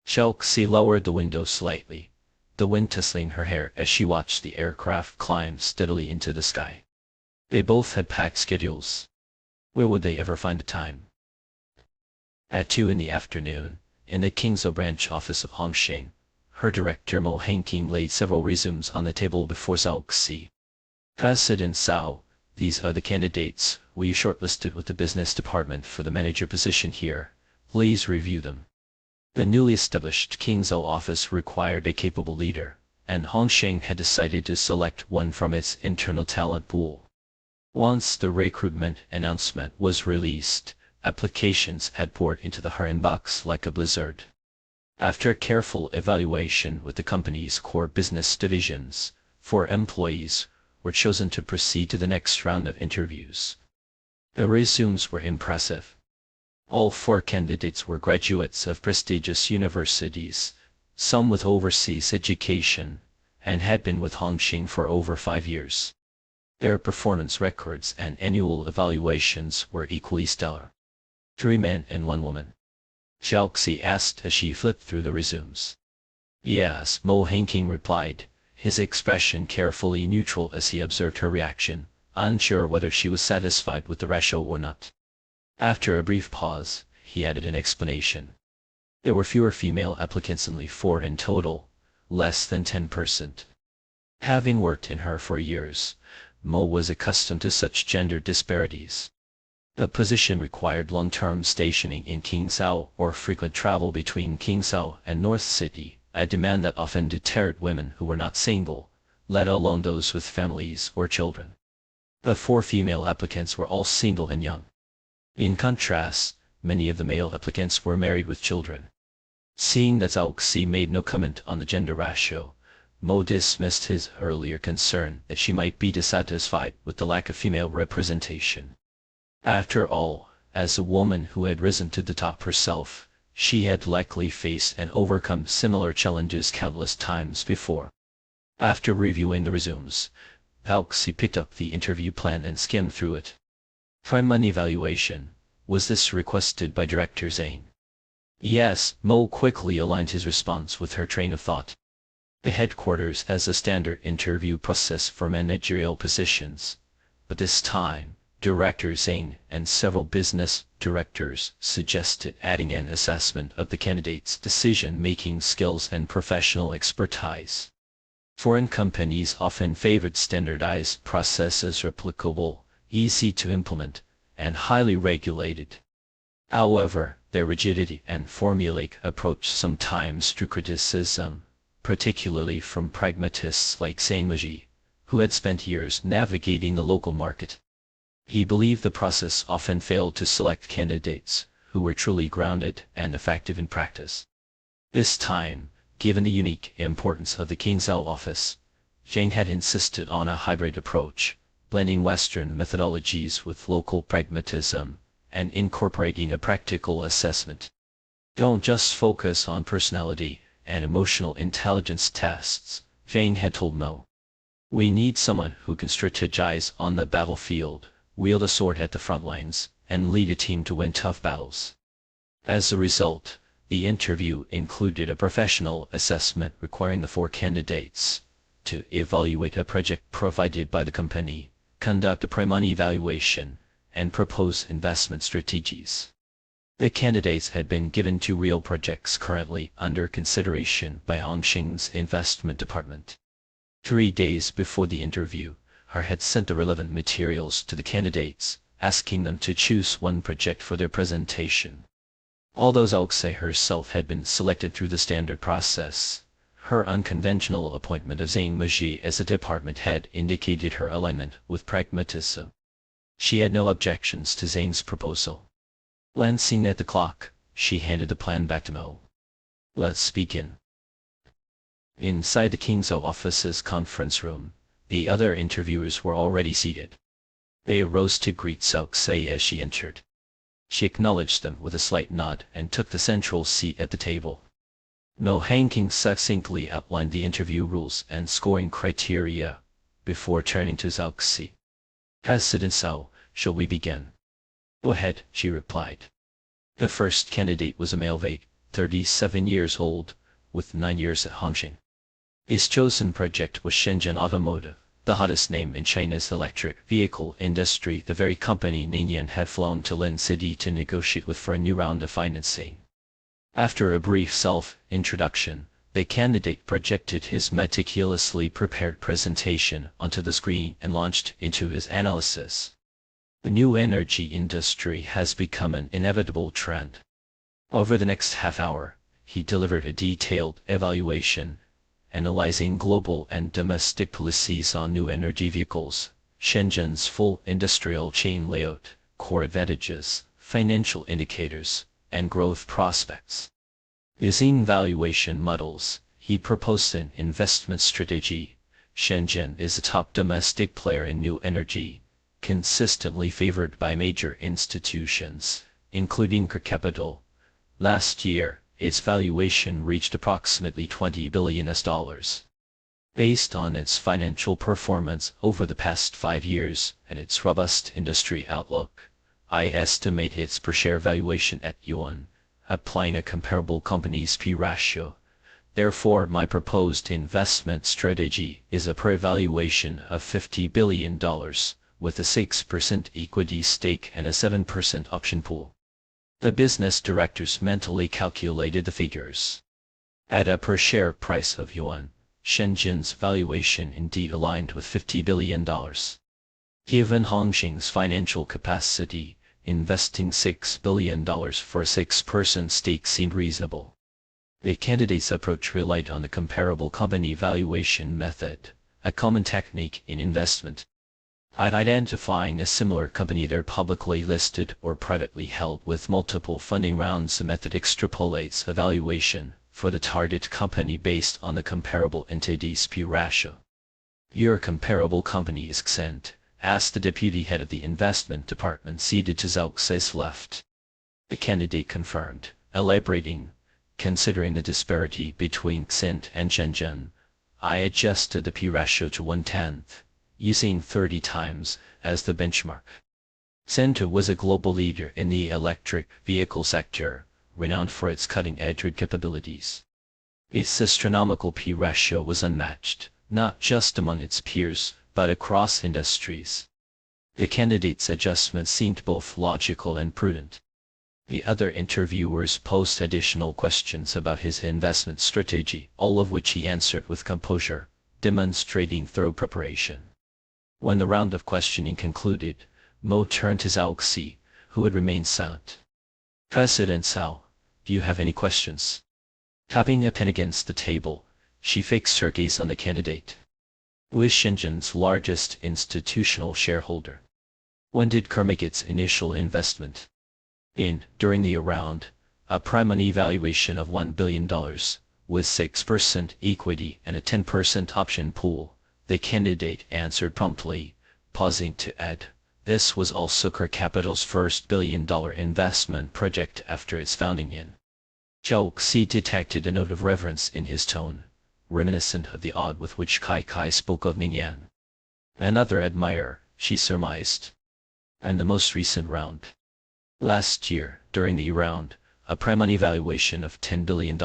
Xiaoxi lowered the window slightly, the wind tussling her hair as she watched the aircraft climb steadily into the sky. They both had packed schedules. Where would they ever find the time? At 2 in the afternoon, in the Qingzhou branch office of Hongsheng, her director Mo Hanqing laid several resumes on the table before Xiaoxi. President Cao, these are the candidates we shortlisted with the business department for the manager position here. Please review them. The newly established Qingzhou office required a capable leader, and Hongsheng had decided to select one from its internal talent pool. Once the recruitment announcement was released, applications had poured into the her inbox like a blizzard. After a careful evaluation with the company's core business divisions, 4 employees were chosen to proceed to the next round of interviews. The resumes were impressive. All 4 candidates were graduates of prestigious universities, some with overseas education, and had been with Hongsheng for over 5 years. Their performance records and annual evaluations were equally stellar. 3 men and 1 woman. Xiaoxi asked as she flipped through the resumes. Yes, Mo Hanqing replied, his expression carefully neutral as he observed her reaction, unsure whether she was satisfied with the ratio or not. After a brief pause, he added an explanation. There were fewer female applicants, only 4 in total, less than 10%. Having worked in her for years, Mo was accustomed to such gender disparities. The position required long-term stationing in Qingzhou or frequent travel between Qingzhou and North City, a demand that often deterred women who were not single, let alone those with families or children. The 4 female applicants were all single and young. In contrast, many of the male applicants were married with children. Seeing that Xiaoxi made no comment on the gender ratio, Mo dismissed his earlier concern that she might be dissatisfied with the lack of female representation. After all, as a woman who had risen to the top herself, she had likely faced and overcome similar challenges countless times before. After reviewing the resumes, Xiaoxi picked up the interview plan and skimmed through it. Prime money valuation, was this requested by Director Zhang? Yes, Mo quickly aligned his response with her train of thought. The headquarters has a standard interview process for managerial positions, but this time, Director Zhang and several business directors suggested adding an assessment of the candidate's decision-making skills and professional expertise. Foreign companies often favored standardized processes replicable, easy to implement, and highly regulated. However, their rigidity and formulaic approach sometimes drew criticism, particularly from pragmatists like Zhang Meiji, who had spent years navigating the local market. He believed the process often failed to select candidates who were truly grounded and effective in practice. This time, given the unique importance of the Qingzhou office, Zhang had insisted on a hybrid approach, blending Western methodologies with local pragmatism, and incorporating a practical assessment. Don't just focus on personality and emotional intelligence tests, Zhang had told Mo. We need someone who can strategize on the battlefield, wield a sword at the front lines, and lead a team to win tough battles. As a result, the interview included a professional assessment requiring the 4 candidates to evaluate a project provided by the company, conduct a pre-money evaluation, and propose investment strategies. The candidates had been given 2 real projects currently under consideration by Hongsheng's investment department. 3 days before the interview, her had sent the relevant materials to the candidates, asking them to choose one project for their presentation. Although Xiaoxi herself had been selected through the standard process, her unconventional appointment of Zhang Meiji as a department head indicated her alignment with pragmatism. She had no objections to Zhang's proposal. Glancing at the clock, she handed the plan back to Mo. Let's begin. Inside the Qingzhou office's conference room, the other interviewers were already seated. They arose to greet Xiaoxi as she entered. She acknowledged them with a slight nod and took the central seat at the table. Mo Hanqing succinctly outlined the interview rules and scoring criteria, before turning to Xiaoxi. President Cao, shall we begin? Go ahead, she replied. The first candidate was a male vague, 37 years old, with 9 years at Hongqing. His chosen project was Shenzhen Automotive, the hottest name in China's electric vehicle industry, the very company Ningyan had flown to Lin City to negotiate with for a new round of financing. After a brief self-introduction, the candidate projected his meticulously prepared presentation onto the screen and launched into his analysis. The new energy industry has become an inevitable trend. Over the next half hour, he delivered a detailed evaluation, analyzing global and domestic policies on new energy vehicles, Shenzhen's full industrial chain layout, core advantages, financial indicators, and growth prospects. Using valuation models, he proposed an investment strategy. Shenzhen is a top domestic player in new energy, consistently favored by major institutions, including Core Capital. Last year, its valuation reached approximately $20 billion. Based on its financial performance over the past 5 years and its robust industry outlook, I estimate its per-share valuation at yuan, applying a comparable company's P ratio. Therefore, my proposed investment strategy is a per-valuation of $50 billion, with a 6% equity stake and a 7% option pool. The business directors mentally calculated the figures. At a per-share price of yuan, Shenzhen's valuation indeed aligned with $50 billion. Given Hongqing's financial capacity, investing $6 billion for a 6% stake seemed reasonable. The candidate's approach relied on the comparable company valuation method, a common technique in investment. Identifying a similar company either publicly listed or privately held with multiple funding rounds, the method extrapolates a valuation for the target company based on the comparable entity's P ratio. Your comparable company is Xcent, asked the deputy head of the investment department seated to Zhao Xai's left. The candidate confirmed, elaborating, considering the disparity between Xcent and Shenzhen, I adjusted the P ratio to 1/10. Using 30 times as the benchmark. Xcent was a global leader in the electric vehicle sector, renowned for its cutting-edge capabilities. Its astronomical P ratio was unmatched, not just among its peers, but across industries. The candidate's adjustment seemed both logical and prudent. The other interviewers posed additional questions about his investment strategy, all of which he answered with composure, demonstrating thorough preparation. When the round of questioning concluded, Mo turned to Zhao Xi, who had remained silent. President Zhao, do you have any questions? Tapping a pen against the table, she fixed her gaze on the candidate. Who is Shenzhen's largest institutional shareholder? When did Core make its initial investment? During the round, a prime valuation of $1 billion, with 6% equity and a 10% option pool. The candidate answered promptly, pausing to add, this was also Core Capital's first billion-dollar investment project after its founding in. Zhao Xi detected a note of reverence in his tone, reminiscent of the awe with which Kai spoke of Ningyan. Another admirer, she surmised. And the most recent round. Last year, during the round, a prime valuation of $10 billion,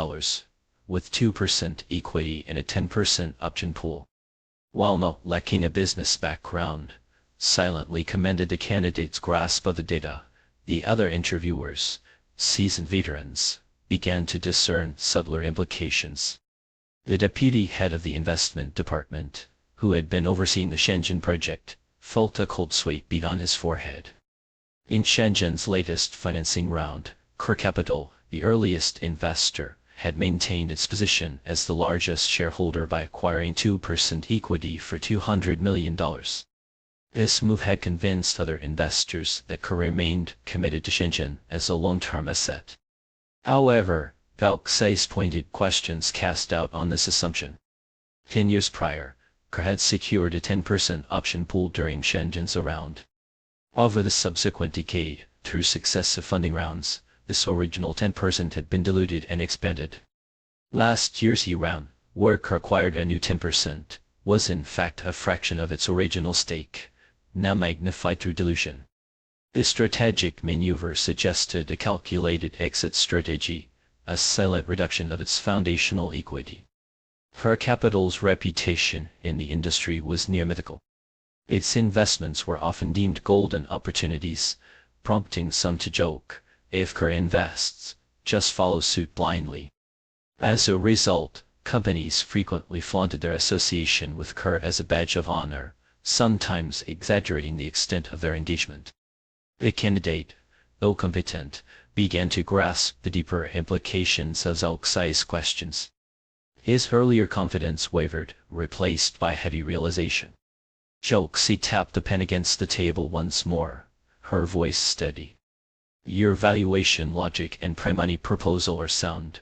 with 2% equity and a 10% option pool. While Mo, lacking a business background, silently commended the candidate's grasp of the data, the other interviewers, seasoned veterans, began to discern subtler implications. The deputy head of the investment department, who had been overseeing the Shenzhen project, felt a cold sweat beat on his forehead. In Shenzhen's latest financing round, Core Capital, the earliest investor, had maintained its position as the largest shareholder by acquiring 2% equity for $200 million. This move had convinced other investors that Core remained committed to Shenzhen as a long-term asset. However, Zhao Xai's pointed questions cast doubt on this assumption. 10 years prior, Core had secured a 10% option pool during Shenzhen's round. Over the subsequent decade, through successive funding rounds, this original 10% had been diluted and expanded. Last year's round, where Core acquired a new 10%, was in fact a fraction of its original stake, now magnified through dilution. The strategic maneuver suggested a calculated exit strategy, a silent reduction of its foundational equity. Her capital's reputation in the industry was near mythical. Its investments were often deemed golden opportunities, prompting some to joke, if Kerr invests, just follow suit blindly. As a result, companies frequently flaunted their association with Kerr as a badge of honor, sometimes exaggerating the extent of their engagement. The candidate, though competent, began to grasp the deeper implications of Zhao Xi's questions. His earlier confidence wavered, replaced by heavy realization. Zhao Xi tapped the pen against the table once more, her voice steady. Your valuation logic and pre-money proposal are sound.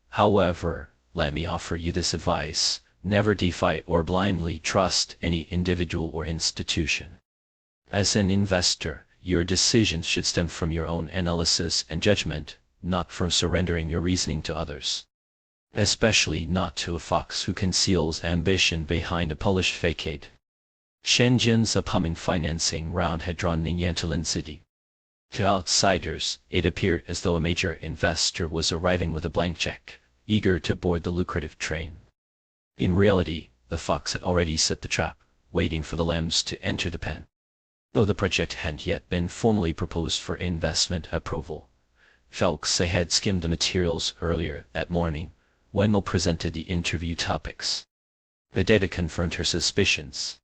However, let me offer you this advice: never defy or blindly trust any individual or institution. As an investor, your decisions should stem from your own analysis and judgment, not from surrendering your reasoning to others. Especially not to a fox who conceals ambition behind a polished facade. Shenzhen's upcoming financing round had drawn Ningyan to Lin City. To outsiders, it appeared as though a major investor was arriving with a blank check, eager to board the lucrative train. In reality, the fox had already set the trap, waiting for the lambs to enter the pen. Though the project hadn't yet been formally proposed for investment approval, Zhao Xi had skimmed the materials earlier that morning, when Mo presented the interview topics. The data confirmed her suspicions.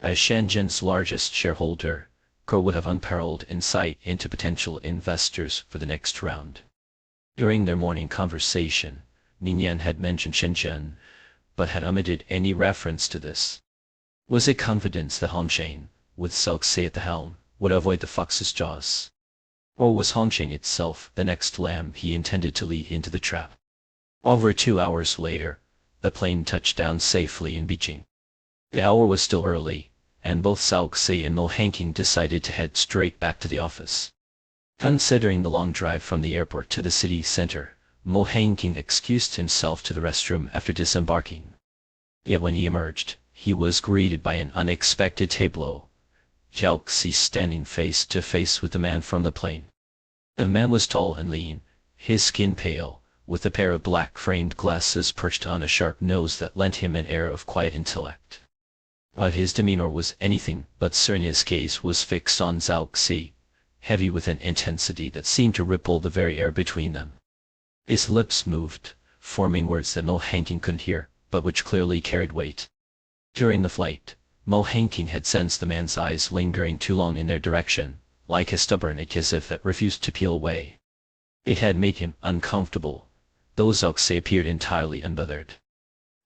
As Shenzhen's largest shareholder, Kerr would have unparalleled insight into potential investors for the next round. During their morning conversation, Ningyan had mentioned Shenzhen, but had omitted any reference to this. Was it confidence that Hongsheng, with Zhao Xi at the helm, would avoid the fox's jaws? Or was Hongsheng itself the next lamb he intended to lead into the trap? Over 2 hours later, the plane touched down safely in Beijing. The hour was still early, and both Zhao Xi and Mo Hanqing decided to head straight back to the office. Considering the long drive from the airport to the city center, Mo Hanqing excused himself to the restroom after disembarking. Yet when he emerged, he was greeted by an unexpected tableau. Zhao Xi standing face to face with the man from the plane. The man was tall and lean, his skin pale, with a pair of black-framed glasses perched on a sharp nose that lent him an air of quiet intellect. But his demeanor was anything but certain. His gaze was fixed on Zhao Xi, heavy with an intensity that seemed to ripple the very air between them. His lips moved, forming words that Mo Hanqing couldn't hear, but which clearly carried weight. During the flight, Mo Hanqing had sensed the man's eyes lingering too long in their direction, like a stubborn adhesive that refused to peel away. It had made him uncomfortable, though Zhao Xi appeared entirely unbothered.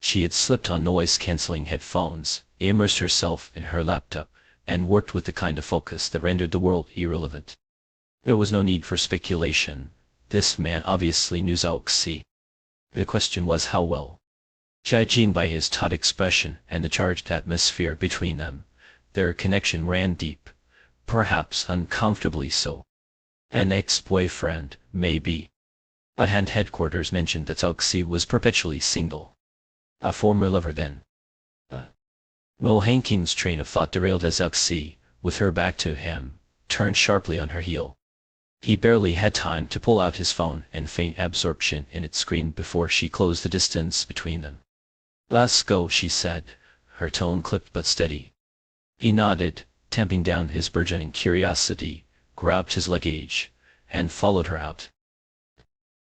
She had slipped on noise-canceling headphones, immersed herself in her laptop, and worked with the kind of focus that rendered the world irrelevant. There was no need for speculation. This man obviously knew Zhao Xi. The question was how well. Judging by his taut expression and the charged atmosphere between them, their connection ran deep, perhaps uncomfortably so. An ex-boyfriend, maybe. A hand headquarters mentioned that Zhao Xi was perpetually single. A former lover then. Mo Hanqing's train of thought derailed as Zhao Xi, with her back to him, turned sharply on her heel. He barely had time to pull out his phone and feign absorption in its screen before she closed the distance between them. "Let's go," she said, her tone clipped but steady. He nodded, tamping down his burgeoning curiosity, grabbed his luggage, and followed her out.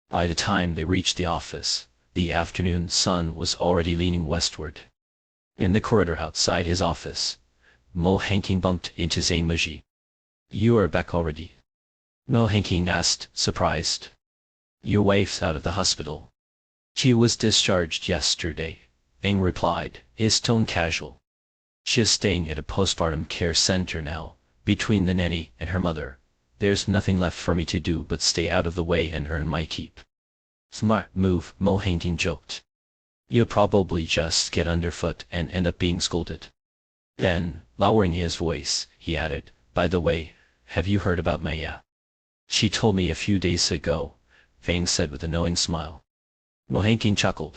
By the time they reached the office, the afternoon sun was already leaning westward. In the corridor outside his office, Mo Hanqing bumped into Zhang Meji. "You are back already?" Mo Hanqing asked, surprised. "Your wife's out of the hospital. She was discharged yesterday," Zhang replied, his tone casual. "She is staying at a postpartum care center now. Between the nanny and her mother, there's nothing left for me to do but stay out of the way and earn my keep." "Smart move," Mo Hanqing joked. "You'll probably just get underfoot and end up being scolded." Then, lowering his voice, he added, "By the way, have you heard about Maya?" "She told me a few days ago," Zhang said with a knowing smile. Mo Hanqing chuckled.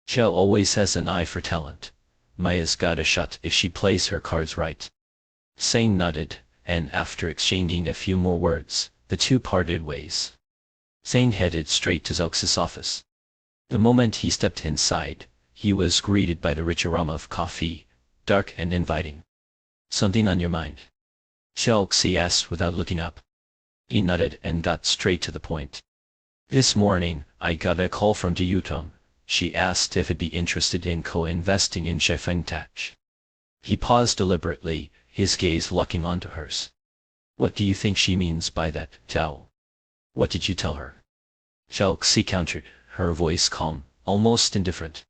"Chell always has an eye for talent. Maya's got a shot if she plays her cards right." Zhang nodded, and after exchanging a few more words, the two parted ways. Tseng headed straight to Zhux's office. The moment he stepped inside, he was greeted by the rich aroma of coffee, dark and inviting. "Something on your mind?" Zhuxi asked without looking up. He nodded and got straight to the point. "This morning, I got a call from Ji Yutong. She asked if I'd be interested in co-investing in Shifeng Tech." He paused deliberately, his gaze locking onto hers. "What do you think she means by that, Zhao? What did you tell her?" Zhuxi countered, her voice calm, almost indifferent.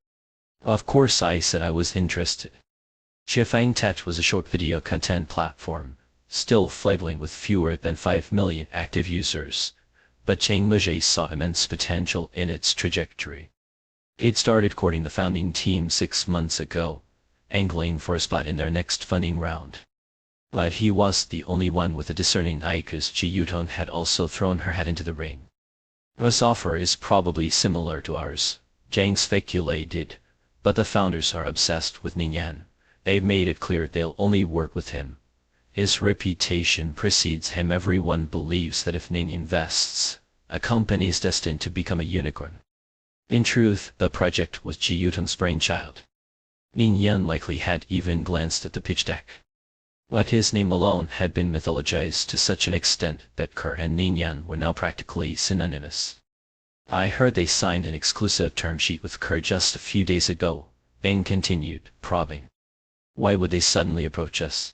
"Of course I said I was interested." Shifeng Tech was a short video content platform, still fledgling with fewer than 5 million active users, but Cheng Muzhe saw immense potential in its trajectory. It started courting the founding team 6 months ago, angling for a spot in their next funding round. But he was the only one with a discerning eye, because Ji Yutong had also thrown her hat into the ring. "This offer is probably similar to ours," Zhang speculated, "but the founders are obsessed with Ningyan. They've made it clear they'll only work with him. His reputation precedes him. Everyone believes that if Ning invests, a company is destined to become a unicorn." In truth, the project was Ji Yutong's brainchild. Ningyan likely had even glanced at the pitch deck. But his name alone had been mythologized to such an extent that Kerr and Ningyan were now practically synonymous. "I heard they signed an exclusive term sheet with Kerr just a few days ago," Bang continued, probing. "Why would they suddenly approach us?"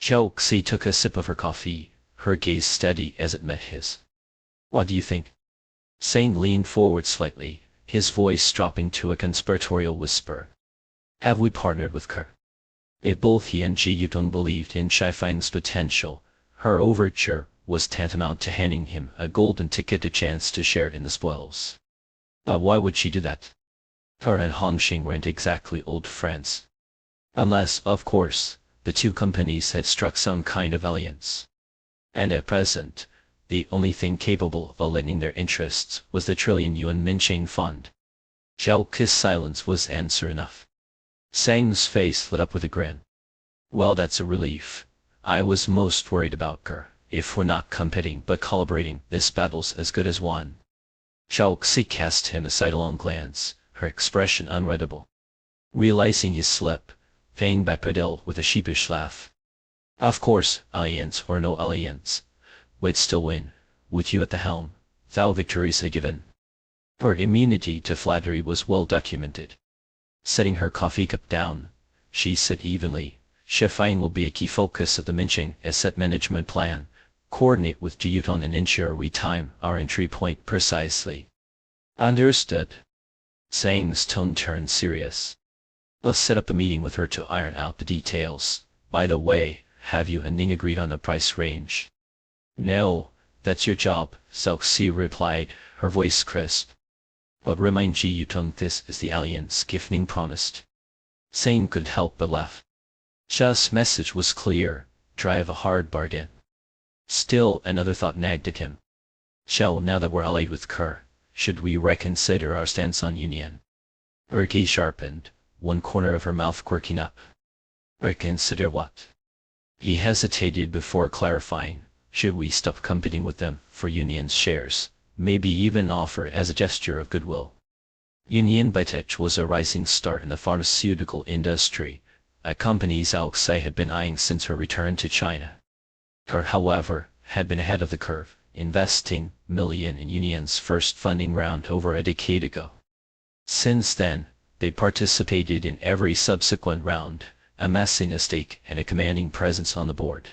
Zhuxi took a sip of her coffee, her gaze steady as it met his. "What do you think?" Tseng leaned forward slightly, his voice dropping to a conspiratorial whisper. "Have we partnered with Kerr?" If both he and Ji Yutong believed in Shifeng's potential, her overture was tantamount to handing him a golden ticket, a chance to share in the spoils. But why would she do that? Kerr and Hongxing weren't exactly old friends. Unless, of course, the two companies had struck some kind of alliance. And at present, the only thing capable of aligning their interests was the trillion-yuan Minqing Fund. Zhuxi's silence was answer enough. Tseng's face lit up with a grin. "Well, that's a relief. I was most worried about Kerr. If we're not competing but collaborating, this battle's as good as won." Zhuxi cast him a sidelong glance, her expression unreadable. Realizing his slip, Fang backpedaled with a sheepish laugh. "Of course, alliance or no alliance, we'd still win, with you at the helm. Thou victory's a given." Her immunity to flattery was well documented. Setting her coffee cup down, she said evenly, "Shifeng will be a key focus of the Minqing asset management plan. Coordinate with Ji Yutong and ensure we time our entry point precisely." "Understood." Tseng's tone turned serious. "Let's set up a meeting with her to iron out the details. By the way, have you and Ning agreed on a price range?" "No, that's your job," Zhuxi replied, her voice crisp. "But remind Ji Yutong this is the alliance gift Ning promised." Tseng could help but laugh. Zhu's message was clear: drive a hard bargain. Still, another thought nagged at him. "Zhao, now that we're allied with Kerr, should we reconsider our stance on Union?" Her gaze sharpened, one corner of her mouth quirking up. "Reconsider what?" He hesitated before clarifying. "Should we stop competing with them for Union's shares, maybe even offer as a gesture of goodwill?" Union Biotech was a rising star in the pharmaceutical industry, a company Zhuxi had been eyeing since her return to China. Kerr, however, had been ahead of the curve, investing millions in Union's first funding round over a decade ago. Since then, they participated in every subsequent round, amassing a stake and a commanding presence on the board.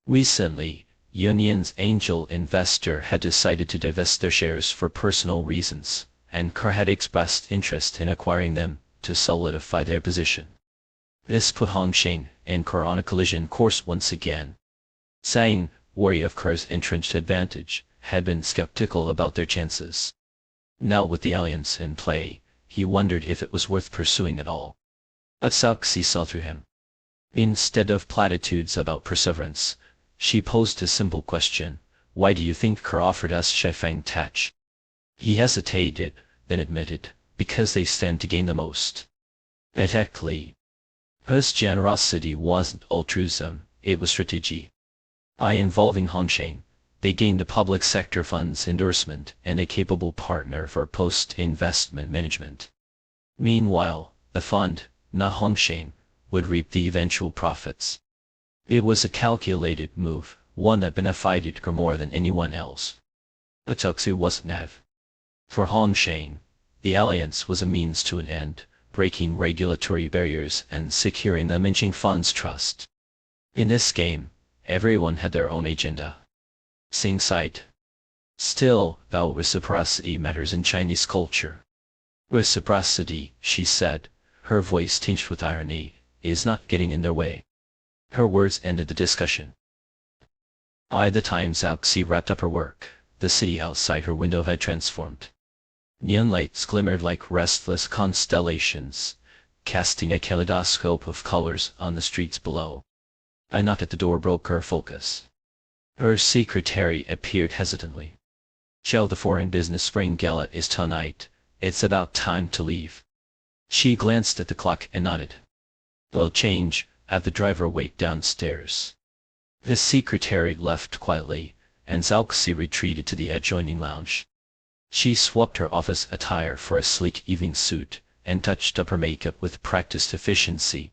Recently, Union's angel investor had decided to divest their shares for personal reasons, and Kerr had expressed interest in acquiring them to solidify their position. This put Hongxing and Kerr on a collision course once again. Tseng, wary of Kerr's entrenched advantage, had been skeptical about their chances. Now with the alliance in play, he wondered if it was worth pursuing at all. But Zhuxi saw through him. Instead of platitudes about perseverance, she posed a simple question: "Why do you think Kerr offered us Shifeng Tech?" He hesitated, then admitted, "Because they stand to gain the most." Exactly. Kerr's generosity wasn't altruism, it was strategy. involving Hongsheng. They gained a public sector funds endorsement and a capable partner for post-investment management. Meanwhile, the fund, not Hongsheng, would reap the eventual profits. It was a calculated move, one that benefited her more than anyone else. But Zhao wasn't naive. For Hongsheng, the alliance was a means to an end, breaking regulatory barriers and securing the Minqing Fund's trust. In this game, everyone had their own agenda. Sing sighed. Still, though reciprocity matters in Chinese culture. Reciprocity, she said, her voice tinged with irony, is not getting in their way. Her words ended the discussion. By the time Zhao Xi wrapped up her work, the city outside her window had transformed. Neon lights glimmered like restless constellations, casting a kaleidoscope of colors on the streets below. A knock at the door broke her focus. Her secretary appeared hesitantly. "Joe, the foreign business spring gala is tonight. It's about time to leave." She glanced at the clock and nodded. "We'll change, have the driver wait downstairs." The secretary left quietly, and Zhao Xi retreated to the adjoining lounge. She swapped her office attire for a sleek evening suit, and touched up her makeup with practiced efficiency.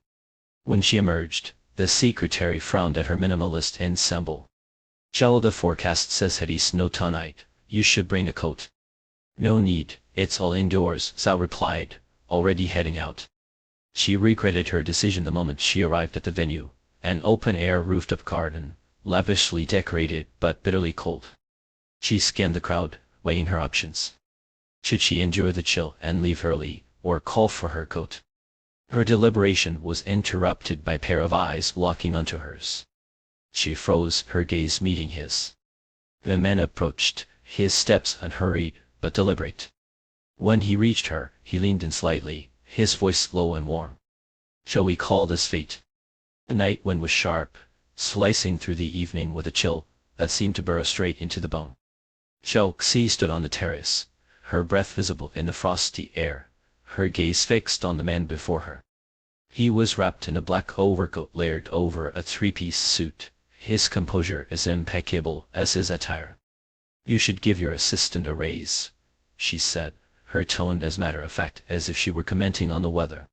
When she emerged, the secretary frowned at her minimalist ensemble. "Joe, the forecast says heavy snow tonight. You should bring a coat." "No need, it's all indoors," Zhao replied, already heading out. She regretted her decision the moment she arrived at the venue, an open-air rooftop garden, lavishly decorated but bitterly cold. She scanned the crowd, weighing her options. Should she endure the chill and leave early, or call for her coat? Her deliberation was interrupted by a pair of eyes locking onto hers. She froze, her gaze meeting his. The man approached, his steps unhurried but deliberate. When he reached her, he leaned in slightly, his voice low and warm. "Shall we call this fate?" The night wind was sharp, slicing through the evening with a chill that seemed to burrow straight into the bone. Zhao Xi stood on the terrace, her breath visible in the frosty air, her gaze fixed on the man before her. He was wrapped in a black overcoat layered over a three-piece suit, his composure as impeccable as his attire. "You should give your assistant a raise," she said, her tone as matter-of-fact as if she were commenting on the weather.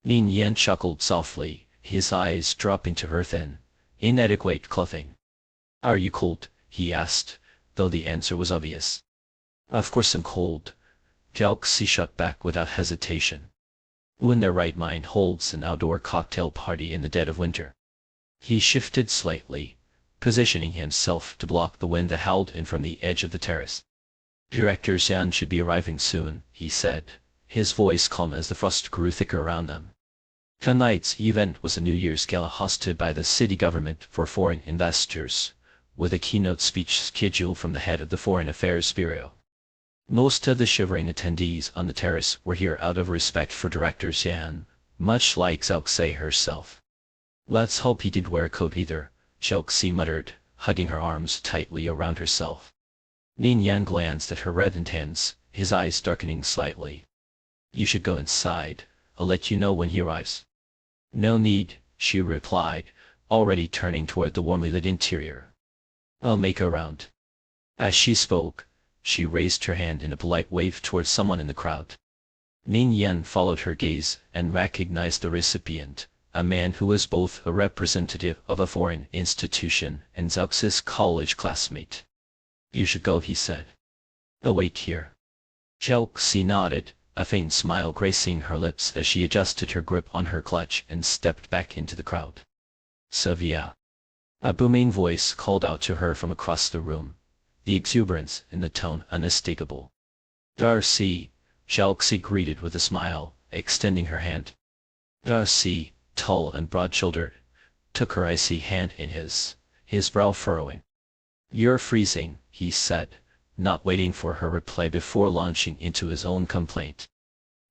Lin Yan chuckled softly, his eyes dropping to her thin, inadequate clothing. "Are you cold?" he asked, though the answer was obvious. "Of course I'm cold." Zhao Xi shot back without hesitation. Who in their right mind holds an outdoor cocktail party in the dead of winter? He shifted slightly, positioning himself to block the wind that howled in from the edge of the terrace. "Director Xian should be arriving soon," he said, his voice calm as the frost grew thicker around them. Tonight's event was a New Year's gala hosted by the city government for foreign investors, with a keynote speech scheduled from the head of the Foreign Affairs Bureau. Most of the shivering attendees on the terrace were here out of respect for Director Xian, much like Zhao Xi herself. "Let's hope he did wear a coat either," Zhao Xi muttered, hugging her arms tightly around herself. Lin Yan glanced at her reddened hands, his eyes darkening slightly. "You should go inside, I'll let you know when he arrives." "No need," she replied, already turning toward the warmly lit interior. "I'll make a round." As she spoke, she raised her hand in a polite wave toward someone in the crowd. Lin Yan followed her gaze and recognized the recipient, a man who was both a representative of a foreign institution and Zhao Xi's college classmate. "You should go," he said. "I'll wait here." Zhao Xi nodded, a faint smile gracing her lips as she adjusted her grip on her clutch and stepped back into the crowd. "Sevilla." A booming voice called out to her from across the room, the exuberance in the tone unmistakable. "Darcy," Zhao Xi greeted with a smile, extending her hand. Darcy, tall and broad-shouldered, took her icy hand in his brow furrowing. "You're freezing," he said, not waiting for her reply before launching into his own complaint.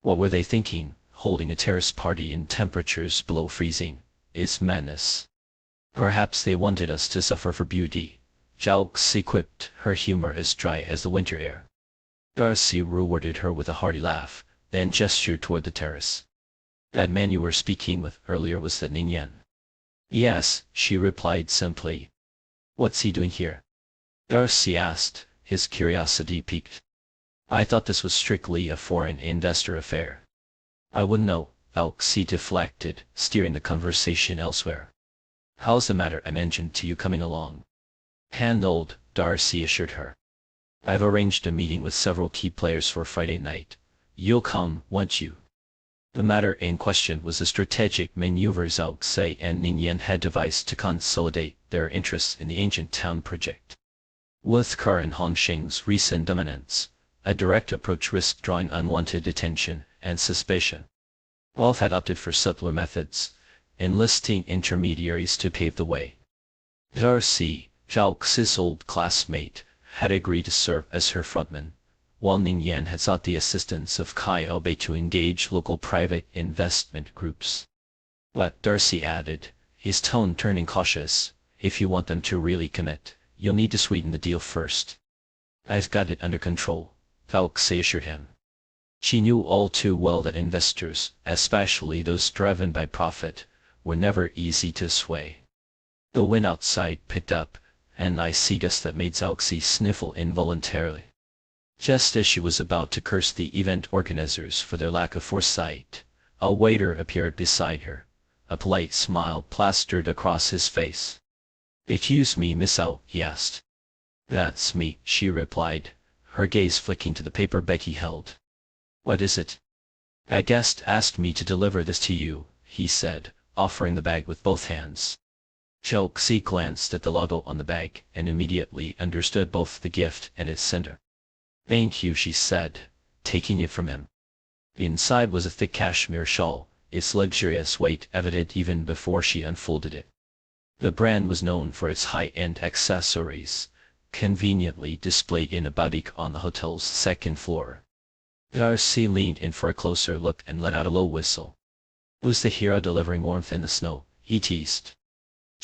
What were they thinking, holding a terrace party in temperatures below freezing? It's madness. "Perhaps they wanted us to suffer for beauty," Zhao Xi quipped, her humor as dry as the winter air. Darcy rewarded her with a hearty laugh, then gestured toward the terrace. "That man you were speaking with earlier was that Lin Yan?" "Yes," she replied simply. What's he doing here? Darcy asked, his curiosity piqued. I thought this was strictly a foreign investor affair. I wouldn't know, Alexei deflected, steering the conversation elsewhere. How's the matter I mentioned to you coming along? Handled, Darcy assured her. I've arranged a meeting with several key players for Friday night. You'll come, won't you? The matter in question was the strategic maneuvers Alexei and Ningyan had devised to consolidate their interests in the ancient town project. With Karan Hongsheng's recent dominance, a direct approach risked drawing unwanted attention and suspicion. Both had opted for subtler methods, enlisting intermediaries to pave the way. Darcy, Alexei's old classmate, had agreed to serve as her frontman, while Ningyan had sought the assistance of Kai Obei to engage local private investment groups. But Darcy added, his tone turning cautious, if you want them to really commit, you'll need to sweeten the deal first. I've got it under control, Alexei assured him. She knew all too well that investors, especially those driven by profit, were never easy to sway. The wind outside picked up, and icy gusts that made Alexei sniffle involuntarily. Just as she was about to curse the event organizers for their lack of foresight, a waiter appeared beside her, a polite smile plastered across his face. "Excuse me, Miss Al," he asked. "That's me," she replied, her gaze flicking to the paper Becky held. "What is it?" "A guest asked me to deliver this to you," he said, offering the bag with both hands. Alexei glanced at the logo on the bag and immediately understood both the gift and its sender. "Thank you," she said, taking it from him. The inside was a thick cashmere shawl, its luxurious weight evident even before she unfolded it. The brand was known for its high-end accessories, conveniently displayed in a boutique on the hotel's second floor. Darcy leaned in for a closer look and let out a low whistle. "Who's the hero delivering warmth in the snow?" he teased.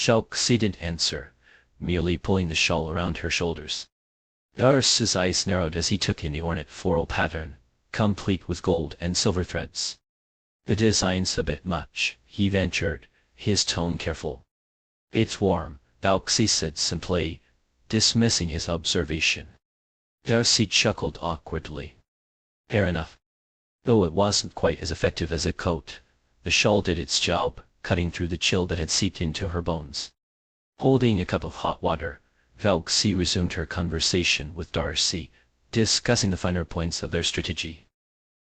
Alexei didn't answer, merely pulling the shawl around her shoulders. Darcy's eyes narrowed as he took in the ornate floral pattern, complete with gold and silver threads. "The design's a bit much," he ventured, his tone careful. "It's warm," Alexei said simply, dismissing his observation. Darcy chuckled awkwardly. Fair enough. Though it wasn't quite as effective as a coat, the shawl did its job, cutting through the chill that had seeped into her bones. Holding a cup of hot water, Alexei resumed her conversation with Darcy, discussing the finer points of their strategy.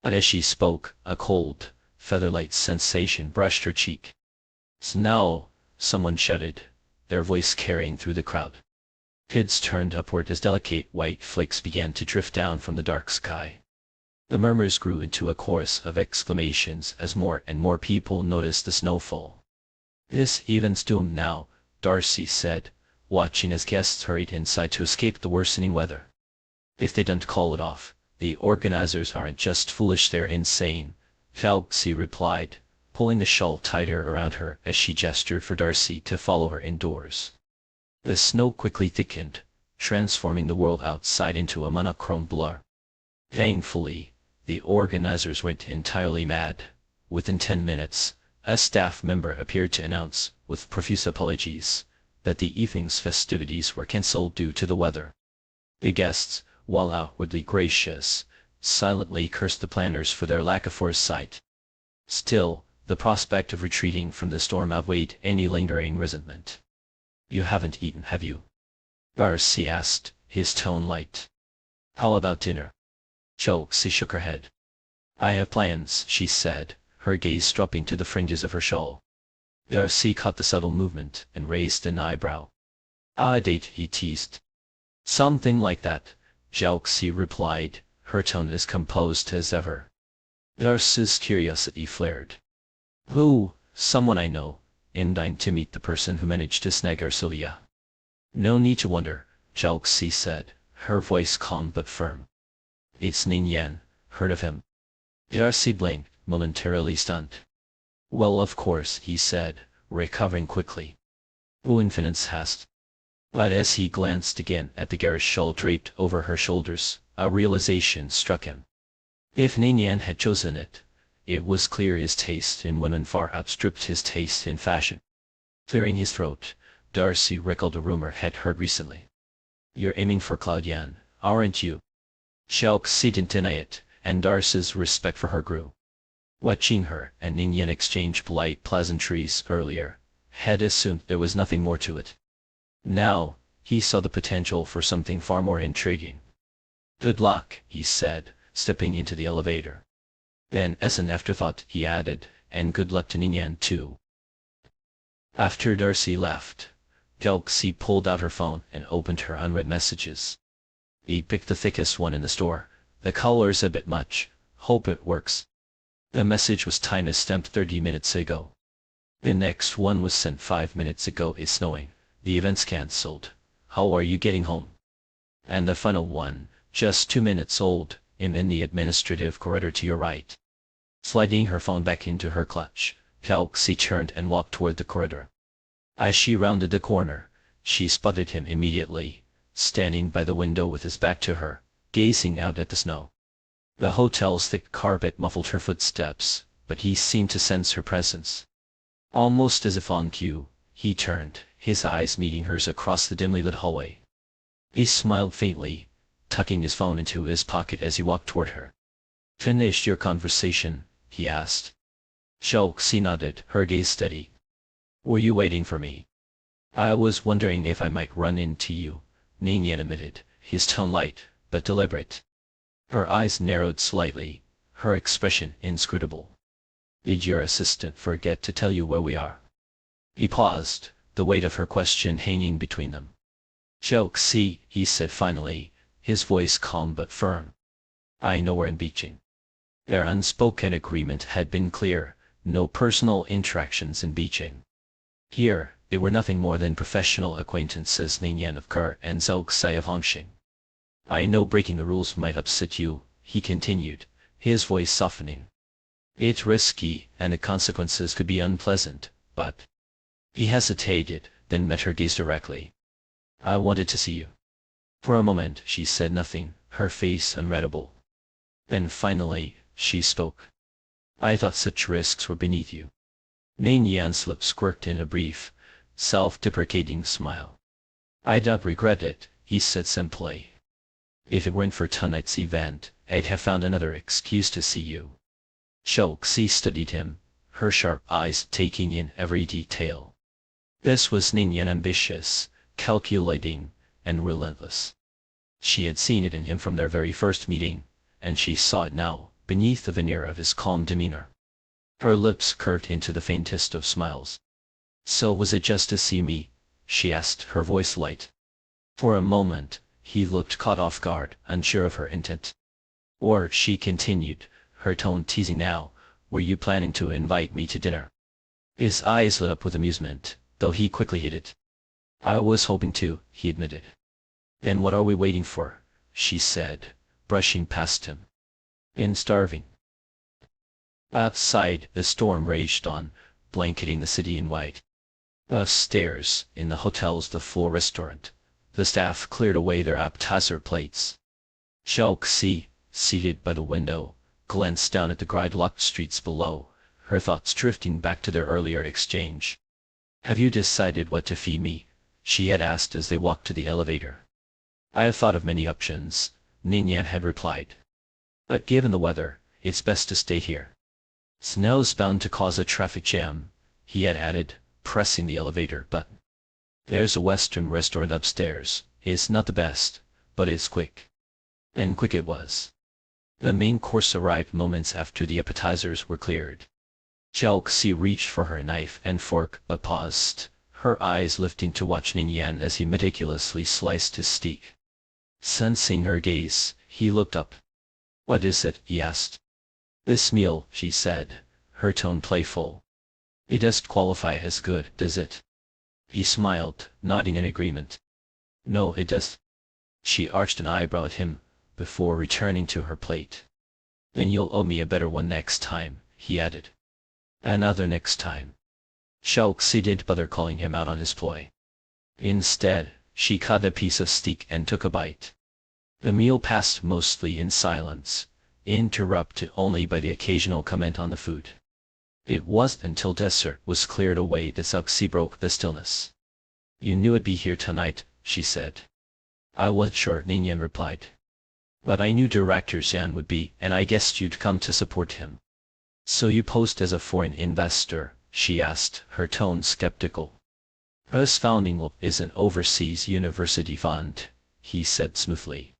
But as she spoke, a cold, feather-light sensation brushed her cheek. "Snow!" someone shouted, their voice carrying through the crowd. Heads turned upward as delicate white flakes began to drift down from the dark sky. The murmurs grew into a chorus of exclamations as more and more people noticed the snowfall. "This event's doomed now," Darcy said, watching as guests hurried inside to escape the worsening weather. "If they don't call it off, the organizers aren't just foolish, they're insane," Alexei replied, pulling the shawl tighter around her as she gestured for Darcy to follow her indoors. The snow quickly thickened, transforming the world outside into a monochrome blur. Thankfully, the organizers went entirely mad. Within 10 minutes, a staff member appeared to announce, with profuse apologies, that the evening's festivities were cancelled due to the weather. The guests, while outwardly gracious, silently cursed the planners for their lack of foresight. Still, the prospect of retreating from the storm outweighed any lingering resentment. "You haven't eaten, have you?" Darcy asked, his tone light. "How about dinner?" Alexei shook her head. "I have plans," she said, her gaze dropping to the fringes of her shawl. Darcy caught the subtle movement and raised an eyebrow. "A date," he teased. "Something like that," Alexei replied, her tone as composed as ever. Darcy's curiosity flared. "Who?" "Someone I know, and I'm to meet the person who managed to snag Arcelia." "No need to wonder," Alexei said, her voice calm but firm. "It's Ningyan. Heard of him?" Darcy blinked, momentarily stunned. "Well, of course," he said, recovering quickly. "Wo infinit's hast." But as he glanced again at the garish shawl draped over her shoulders, a realization struck him. If Ningyan had chosen it, it was clear his taste in women far outstripped his taste in fashion. Clearing his throat, Darcy recalled a rumor had heard recently. You're aiming for Claudiane, aren't you? Xiaoxi didn't deny it, and Darcy's respect for her grew. Watching her and Ningyan exchange polite pleasantries earlier, had assumed there was nothing more to it. Now, he saw the potential for something far more intriguing. Good luck, he said, stepping into the elevator. Then as an afterthought he added, and good luck to Ningyan too. After Darcy left, Xiaoxi pulled out her phone and opened her unread messages. He picked the thickest one in the store. The color's a bit much, hope it works. The message was time-stamped 30 minutes ago. The next one was sent 5 minutes ago. It's snowing. The event's cancelled. How are you getting home? And the final one, just 2 minutes old, I'm in the administrative corridor to your right. Sliding her phone back into her clutch, Xiaoxi turned and walked toward the corridor. As she rounded the corner, she spotted him immediately, standing by the window with his back to her, gazing out at the snow. The hotel's thick carpet muffled her footsteps, but he seemed to sense her presence. Almost as if on cue, he turned, his eyes meeting hers across the dimly lit hallway. He smiled faintly, tucking his phone into his pocket as he walked toward her. Finished your conversation? He asked. Xiaoxi nodded, her gaze steady. Were you waiting for me? I was wondering if I might run into you, Ningyan admitted, his tone light, but deliberate. Her eyes narrowed slightly, her expression inscrutable. Did your assistant forget to tell you where we are? He paused, the weight of her question hanging between them. Xiaoxi, he said finally, his voice calm but firm. I know we're in Beijing. Their unspoken agreement had been clear, no personal interactions in Beijing. Here, they were nothing more than professional acquaintances, Ningyan of Ke and Xiaoxi of Hongxing. I know breaking the rules might upset you, he continued, his voice softening. It's risky, and the consequences could be unpleasant, but... He hesitated, then met her gaze directly. I wanted to see you. For a moment she said nothing, her face unreadable. Then finally, she spoke. I thought such risks were beneath you. Ningyan's lips quirked in a brief, self-deprecating smile. I don't regret it, he said simply. If it weren't for tonight's event, I'd have found another excuse to see you. Xiaoxi studied him, her sharp eyes taking in every detail. This was Ningyan, ambitious, calculating, and relentless. She had seen it in him from their very first meeting, and she saw it now, beneath the veneer of his calm demeanor. Her lips curved into the faintest of smiles. So was it just to see me? She asked, her voice light. For a moment, he looked caught off guard, unsure of her intent. Or, she continued, her tone teasing now, were you planning to invite me to dinner? His eyes lit up with amusement, though he quickly hid it. I was hoping to, he admitted. Then what are we waiting for? She said, brushing past him. In starving. Outside, the storm raged on, blanketing the city in white. Upstairs, in the hotel's The Floor restaurant, the staff cleared away their appetizer plates. Xiaoxi, seated by the window, glanced down at the gridlocked streets below, her thoughts drifting back to their earlier exchange. Have you decided what to feed me? She had asked as they walked to the elevator. I have thought of many options, Ningyan had replied. But given the weather, it's best to stay here. Snow's bound to cause a traffic jam, he had added, pressing the elevator button. There's a Western restaurant upstairs. It's not the best, but it's quick. And quick it was. The main course arrived moments after the appetizers were cleared. Xiaoxi reached for her knife and fork but paused, her eyes lifting to watch Ningyan as he meticulously sliced his steak. Sensing her gaze, he looked up. What is it? He asked. This meal, she said, her tone playful. It doesn't qualify as good, does it? He smiled, nodding in agreement. No, it does. She arched an eyebrow at him, before returning to her plate. Then you'll owe me a better one next time, he added. Another next time. Xiaoxi didn't bother calling him out on his ploy. Instead, she cut a piece of steak and took a bite. The meal passed mostly in silence, interrupted only by the occasional comment on the food. It wasn't until dessert was cleared away that Xiaoxi broke the stillness. You knew I'd be here tonight, she said. I was sure, Ning Yan replied. But I knew Director Xian would be, and I guessed you'd come to support him. So you posed as a foreign investor, she asked, her tone skeptical. Us founding is an overseas university fund, he said smoothly.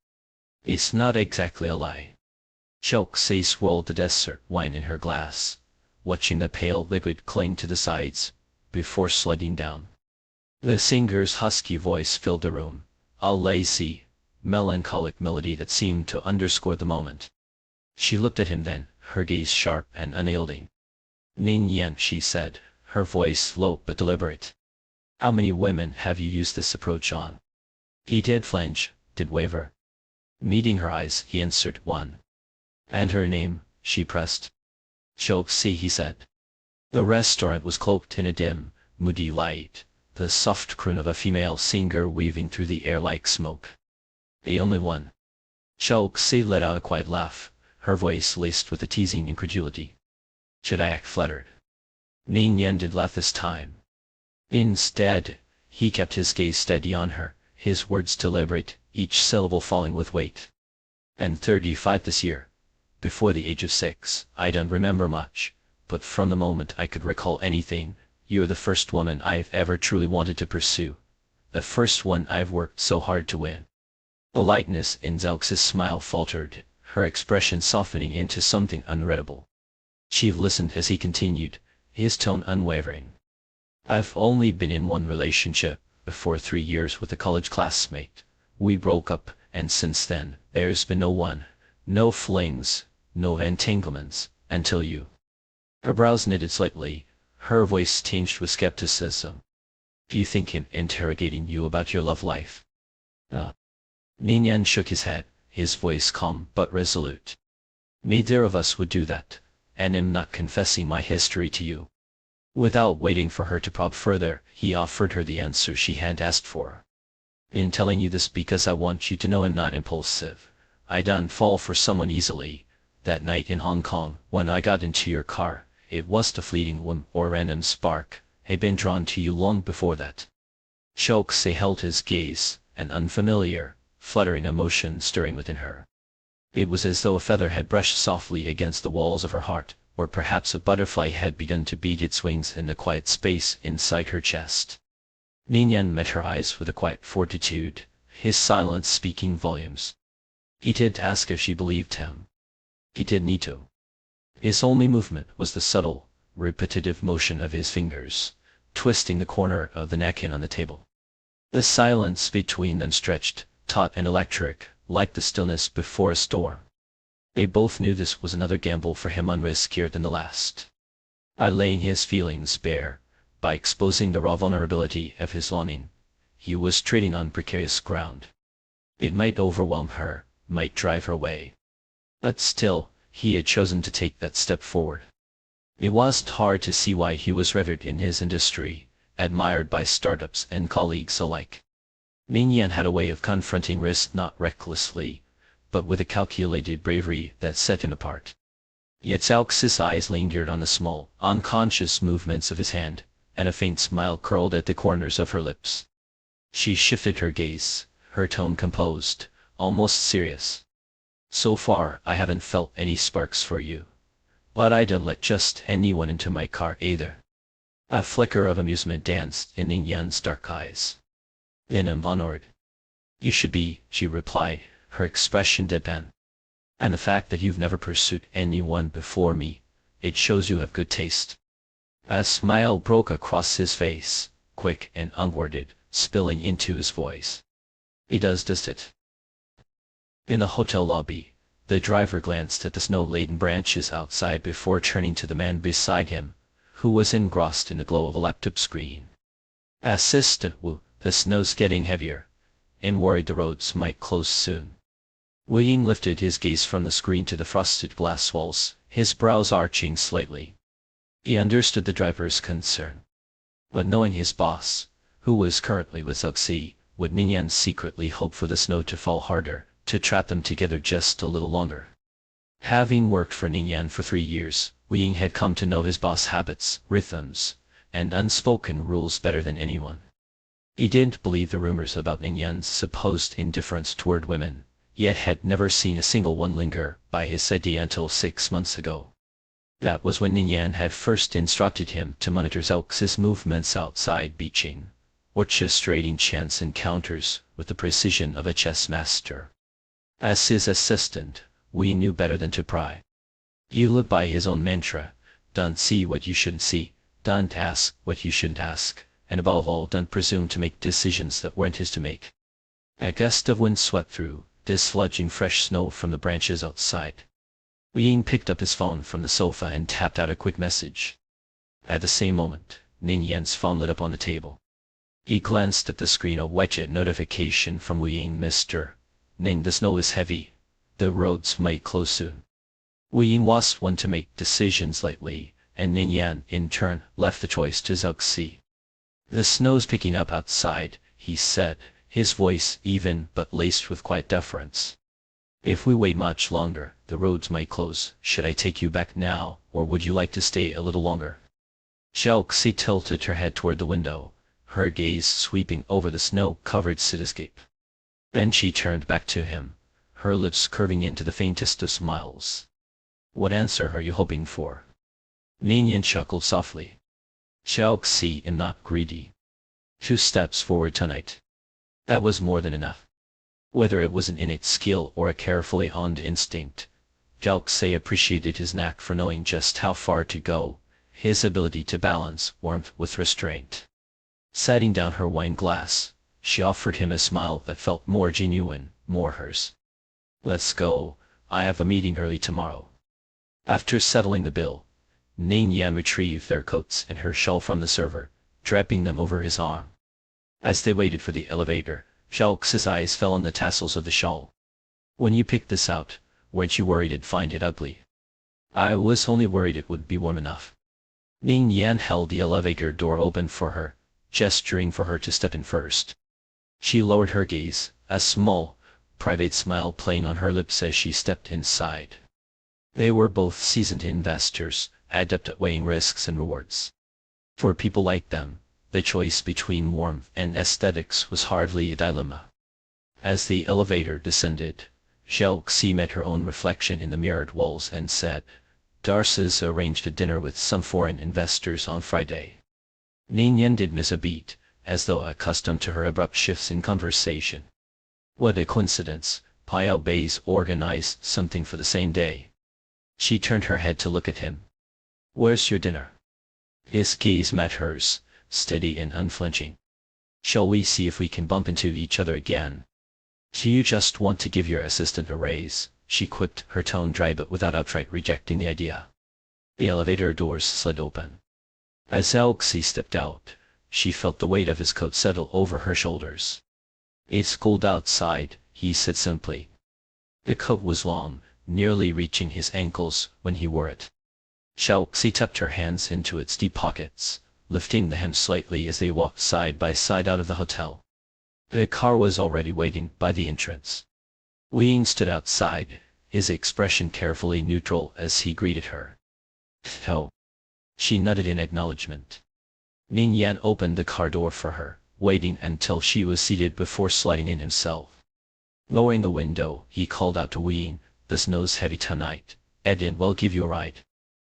It's not exactly a lie. Chokesay swirled the dessert wine in her glass, watching the pale liquid cling to the sides, before sliding down. The singer's husky voice filled the room, a lazy, melancholic melody that seemed to underscore the moment. She looked at him then, her gaze sharp and unyielding. Ning Yan, she said, her voice low but deliberate. How many women have you used this approach on? He did flinch, did waver. Meeting her eyes, he answered, one. And her name, she pressed. Chokesay, he said. The restaurant was cloaked in a dim, moody light, the soft croon of a female singer weaving through the air like smoke. The only one. Chokesay let out a quiet laugh, her voice laced with a teasing incredulity. Should I act flattered? Ning Yan did laugh this time. Instead, he kept his gaze steady on her, his words deliberate, each syllable falling with weight. And 35 this year. Before the age of 6, I don't remember much, but from the moment I could recall anything, you're the first woman I've ever truly wanted to pursue. The first one I've worked so hard to win. The lightness in Zalx's smile faltered, her expression softening into something unreadable. She listened as he continued, his tone unwavering. I've only been in one relationship, for 3 years with a college classmate. We broke up, and since then, there's been no one, no flings, no entanglements, until you. Her brows knitted slightly, her voice tinged with skepticism. Do you think him interrogating you about your love life? Ning Yan shook his head, his voice calm but resolute. Neither of us would do that, and am not confessing my history to you. Without waiting for her to probe further, he offered her the answer she had asked for. In telling you this because I want you to know I'm not impulsive. I don't fall for someone easily. That night in Hong Kong, when I got into your car, it was a fleeting whim or random spark. I'd been drawn to you long before that. Chokesay held his gaze, an unfamiliar, fluttering emotion stirring within her. It was as though a feather had brushed softly against the walls of her heart, or perhaps a butterfly had begun to beat its wings in the quiet space inside her chest. Ning Yan met her eyes with a quiet fortitude, his silence speaking volumes. He did ask if she believed him. He did need to. His only movement was the subtle, repetitive motion of his fingers, twisting the corner of the napkin on the table. The silence between them stretched, taut and electric, like the stillness before a storm. They both knew this was another gamble for him unriskier than the last. By laying his feelings bare, by exposing the raw vulnerability of his longing, he was treading on precarious ground. It might overwhelm her, might drive her away. But still, he had chosen to take that step forward. It wasn't hard to see why he was revered in his industry, admired by startups and colleagues alike. Ning Yan had a way of confronting risk not recklessly, but with a calculated bravery that set him apart. Yet Zalx's eyes lingered on the small, unconscious movements of his hand, and a faint smile curled at the corners of her lips. She shifted her gaze, her tone composed, almost serious. So far, I haven't felt any sparks for you. But I don't let just anyone into my car either. A flicker of amusement danced in Ning Yan's dark eyes. Then I'm honored. You should be, she replied, her expression deadpan. And the fact that you've never pursued anyone before me, it shows you have good taste. A smile broke across his face, quick and unworded, spilling into his voice. He does it. In the hotel lobby, the driver glanced at the snow-laden branches outside before turning to the man beside him, who was engrossed in the glow of a laptop screen. Assistant Wu, the snow's getting heavier, and worried the roads might close soon. Wu Ying lifted his gaze from the screen to the frosted glass walls, his brows arching slightly. He understood the driver's concern. But knowing his boss, who was currently with Zalxi, would Ning Yan secretly hope for the snow to fall harder, to trap them together just a little longer. Having worked for Ning Yan for 3 years, Wu Ying had come to know his boss' habits, rhythms, and unspoken rules better than anyone. He didn't believe the rumors about Ning Yan's supposed indifference toward women, yet had never seen a single one linger by his side until 6 months ago. That was when Ning Yan had first instructed him to monitor Zhao movements outside Beijing, orchestrating chance encounters with the precision of a chess master. As his assistant, we knew better than to pry. He lived by his own mantra: don't see what you shouldn't see, don't ask what you shouldn't ask, and above all don't presume to make decisions that weren't his to make. A gust of wind swept through, dislodging fresh snow from the branches outside. Wu Ying picked up his phone from the sofa and tapped out a quick message. At the same moment, Ning Yan's phone lit up on the table. He glanced at the screen. A widget notification from Wu Ying: Mr. Ning, the snow is heavy. The roads might close soon. Wu Ying was one to make decisions lightly, and Ning Yan, in turn, left the choice to Zhao Xi. The snow's picking up outside, he said, his voice even but laced with quiet deference. If we wait much longer, the roads might close. Should I take you back now, or would you like to stay a little longer? Zhao Xi tilted her head toward the window, her gaze sweeping over the snow-covered cityscape. Then she turned back to him, her lips curving into the faintest of smiles. What answer are you hoping for? Ning Yan chuckled softly. Zhao Xi am not greedy. 2 steps forward tonight. That was more than enough. Whether it was an innate skill or a carefully honed instinct, Zhao Xi appreciated his knack for knowing just how far to go, his ability to balance warmth with restraint. Setting down her wine glass, she offered him a smile that felt more genuine, more hers. Let's go, I have a meeting early tomorrow. After settling the bill, Ning Yan retrieved their coats and her shawl from the server, draping them over his arm. As they waited for the elevator, Zhao Xi's eyes fell on the tassels of the shawl. When you picked this out, weren't you worried I'd find it ugly? I was only worried it would be warm enough. Ning Yan held the elevator door open for her, gesturing for her to step in first. She lowered her gaze, a small, private smile playing on her lips as she stepped inside. They were both seasoned investors, adept at weighing risks and rewards. For people like them, the choice between warmth and aesthetics was hardly a dilemma. As the elevator descended, Zhao Xi met her own reflection in the mirrored walls and said, Darcy's arranged a dinner with some foreign investors on Friday. Ning Yan did miss a beat, as though accustomed to her abrupt shifts in conversation. What a coincidence, Piao Bei's organized something for the same day. She turned her head to look at him. Where's your dinner? His gaze met hers, steady and unflinching. Shall we see if we can bump into each other again? Do you just want to give your assistant a raise? She quipped, her tone dry but without outright rejecting the idea. The elevator doors slid open. As Zhao Xi stepped out, she felt the weight of his coat settle over her shoulders. It's cold outside, he said simply. The coat was long, nearly reaching his ankles when he wore it. Zhao Xi tucked her hands into its deep pockets, lifting the hem slightly as they walked side by side out of the hotel. The car was already waiting by the entrance. Wu Ying stood outside, his expression carefully neutral as he greeted her. Oh. She nodded in acknowledgement. Ning Yan opened the car door for her, waiting until she was seated before sliding in himself. Lowering the window, he called out to Wu Ying, the snow's heavy tonight, Edin will give you a ride.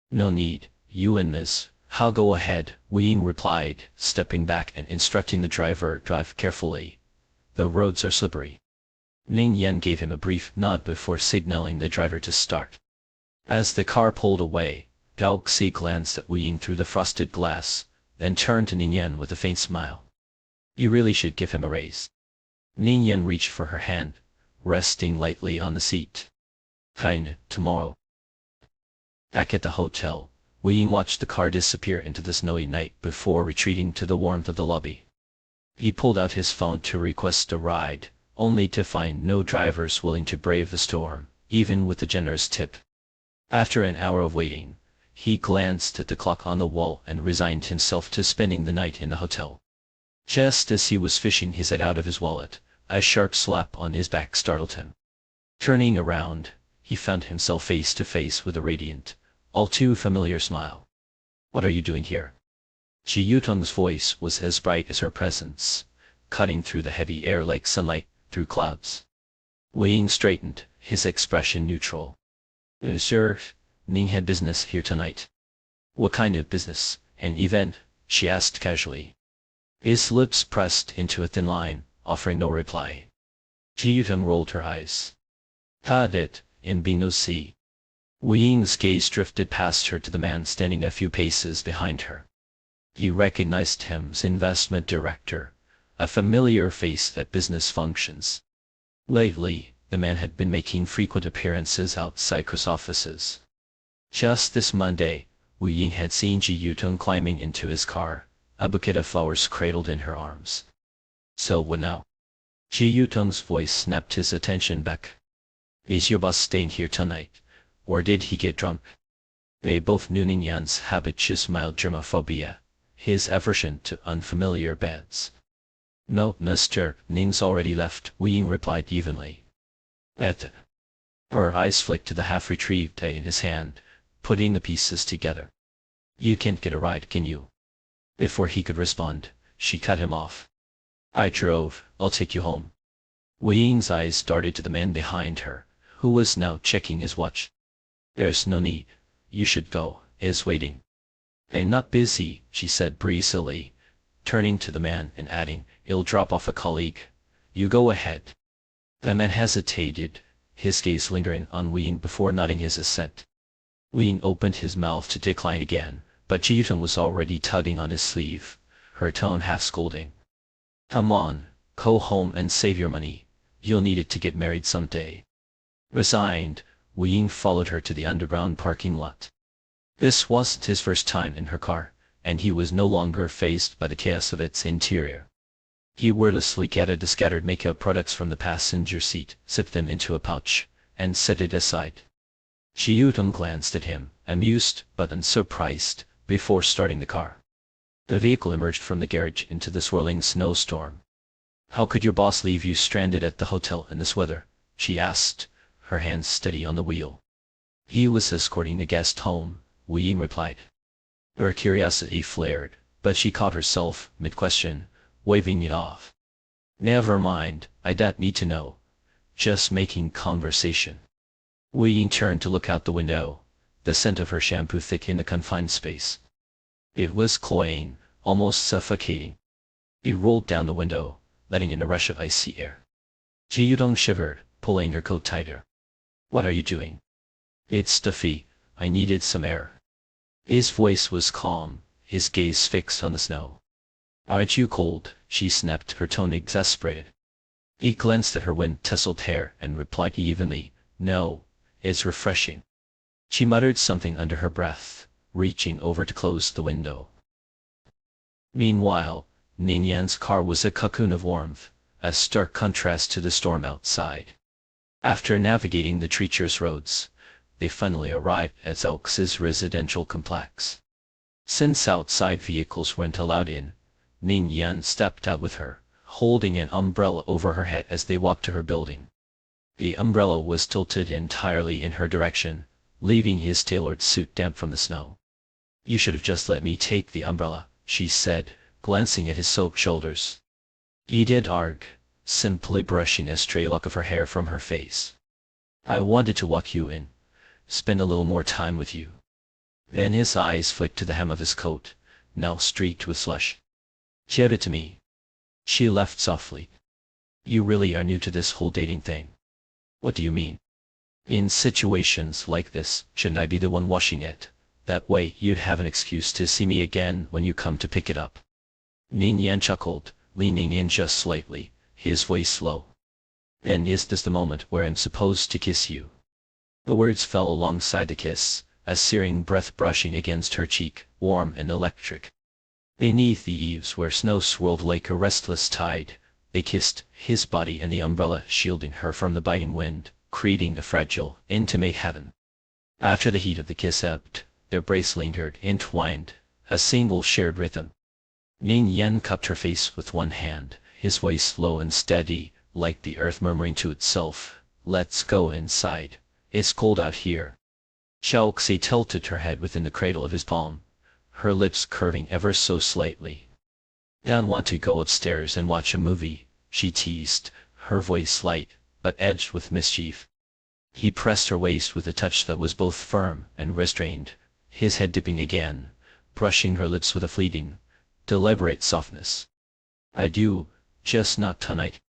No need, you and Miss, I'll go ahead, Wu Ying replied, stepping back and instructing the driver to drive carefully. The roads are slippery. Ning Yan gave him a brief nod before signaling the driver to start. As the car pulled away, Zhao Xi glanced at Wu Ying through the frosted glass, then turned to Ning Yan with a faint smile. You really should give him a raise. Ning Yan reached for her hand, resting lightly on the seat. Fine, tomorrow. Back at the hotel, Wu Ying watched the car disappear into the snowy night before retreating to the warmth of the lobby. He pulled out his phone to request a ride, only to find no drivers willing to brave the storm, even with the generous tip. After an hour of waiting, he glanced at the clock on the wall and resigned himself to spending the night in the hotel. Just as he was fishing his head out of his wallet, a sharp slap on his back startled him. Turning around, he found himself face to face with a radiant, all too familiar smile. What are you doing here? Ji Yutong's voice was as bright as her presence, cutting through the heavy air like sunlight through clouds. Wei Ying straightened, his expression neutral. Sir, Ning had business here tonight. What kind of business? An event? She asked casually. His lips pressed into a thin line, offering no reply. Ji Yutong rolled her eyes. Had it, in Binosi. Wei Ying's gaze drifted past her to the man standing a few paces behind her. He recognized him as investment director, a familiar face at business functions. Lately, the man had been making frequent appearances outside Chris' offices. Just this Monday, Wei Ying had seen Ji Yutong climbing into his car, a bouquet of flowers cradled in her arms. So what now? Ji Yutong's voice snapped his attention back. Is your boss staying here tonight, or did he get drunk? They both knew Ning Yan's habituous mild germophobia, his aversion to unfamiliar beds. No, Mr. Ning's already left, Wei Ying replied evenly. Her eyes flicked to the half-retrieved tay in his hand, putting the pieces together. You can't get a ride, can you? Before he could respond, she cut him off. I drove, I'll take you home. Wei Ying's eyes darted to the man behind her, who was now checking his watch. There's no need, you should go, is waiting. I'm not busy, she said breezily, turning to the man and adding, I'll drop off a colleague. You go ahead. The man hesitated, his gaze lingering on Wei Ying before nodding his assent. Wei Ying opened his mouth to decline again, but Ji Yutong was already tugging on his sleeve, her tone half scolding. Come on, go home and save your money, you'll need it to get married someday. Resigned, Wei Ying followed her to the underground parking lot. This wasn't his first time in her car, and he was no longer faced by the chaos of its interior. He wordlessly gathered the scattered makeup products from the passenger seat, zipped them into a pouch, and set it aside. Ji Yutong glanced at him, amused but unsurprised, before starting the car. The vehicle emerged from the garage into the swirling snowstorm. How could your boss leave you stranded at the hotel in this weather? She asked, her hands steady on the wheel. He was escorting a guest home, Wei Ying replied. Her curiosity flared, but she caught herself, mid-question, waving it off. Never mind, I don't need to know. Just making conversation. Wei Ying turned to look out the window, the scent of her shampoo thick in the confined space. It was cloying, almost suffocating. He rolled down the window, letting in a rush of icy air. Ji Yutong shivered, pulling her coat tighter. What are you doing? It's stuffy, I needed some air. His voice was calm, his gaze fixed on the snow. Aren't you cold? She snapped, her tone exasperated. He glanced at her wind-tousled hair and replied evenly, No, it's refreshing. She muttered something under her breath, reaching over to close the window. Meanwhile, Ning Yan's car was a cocoon of warmth, a stark contrast to the storm outside. After navigating the treacherous roads, they finally arrived at Elks' residential complex. Since outside vehicles weren't allowed in, Ning Yan stepped out with her, holding an umbrella over her head as they walked to her building. The umbrella was tilted entirely in her direction, leaving his tailored suit damp from the snow. You should have just let me take the umbrella, she said, glancing at his soaked shoulders. He did arg, simply brushing a stray lock of her hair from her face. I wanted to walk you in, spend a little more time with you. Then his eyes flicked to the hem of his coat, now streaked with slush. Give it to me. She laughed softly. You really are new to this whole dating thing. What do you mean? In situations like this, shouldn't I be the one washing it? That way you'd have an excuse to see me again when you come to pick it up. Ning Yan chuckled, leaning in just slightly, his voice low. And is this the moment where I'm supposed to kiss you? The words fell alongside the kiss, a searing breath brushing against her cheek, warm and electric. Beneath the eaves where snow swirled like a restless tide, they kissed, his body and the umbrella shielding her from the biting wind, creating a fragile, intimate heaven. After the heat of the kiss ebbed, their embrace lingered, entwined, a single shared rhythm. Ning Yan cupped her face with one hand, his voice low and steady, like the earth murmuring to itself, Let's go inside, it's cold out here. Xiaoxi tilted her head within the cradle of his palm, her lips curving ever so slightly. Don't want to go upstairs and watch a movie, she teased, her voice light, but edged with mischief. He pressed her waist with a touch that was both firm and restrained, his head dipping again, brushing her lips with a fleeting, deliberate softness. I do, just not tonight.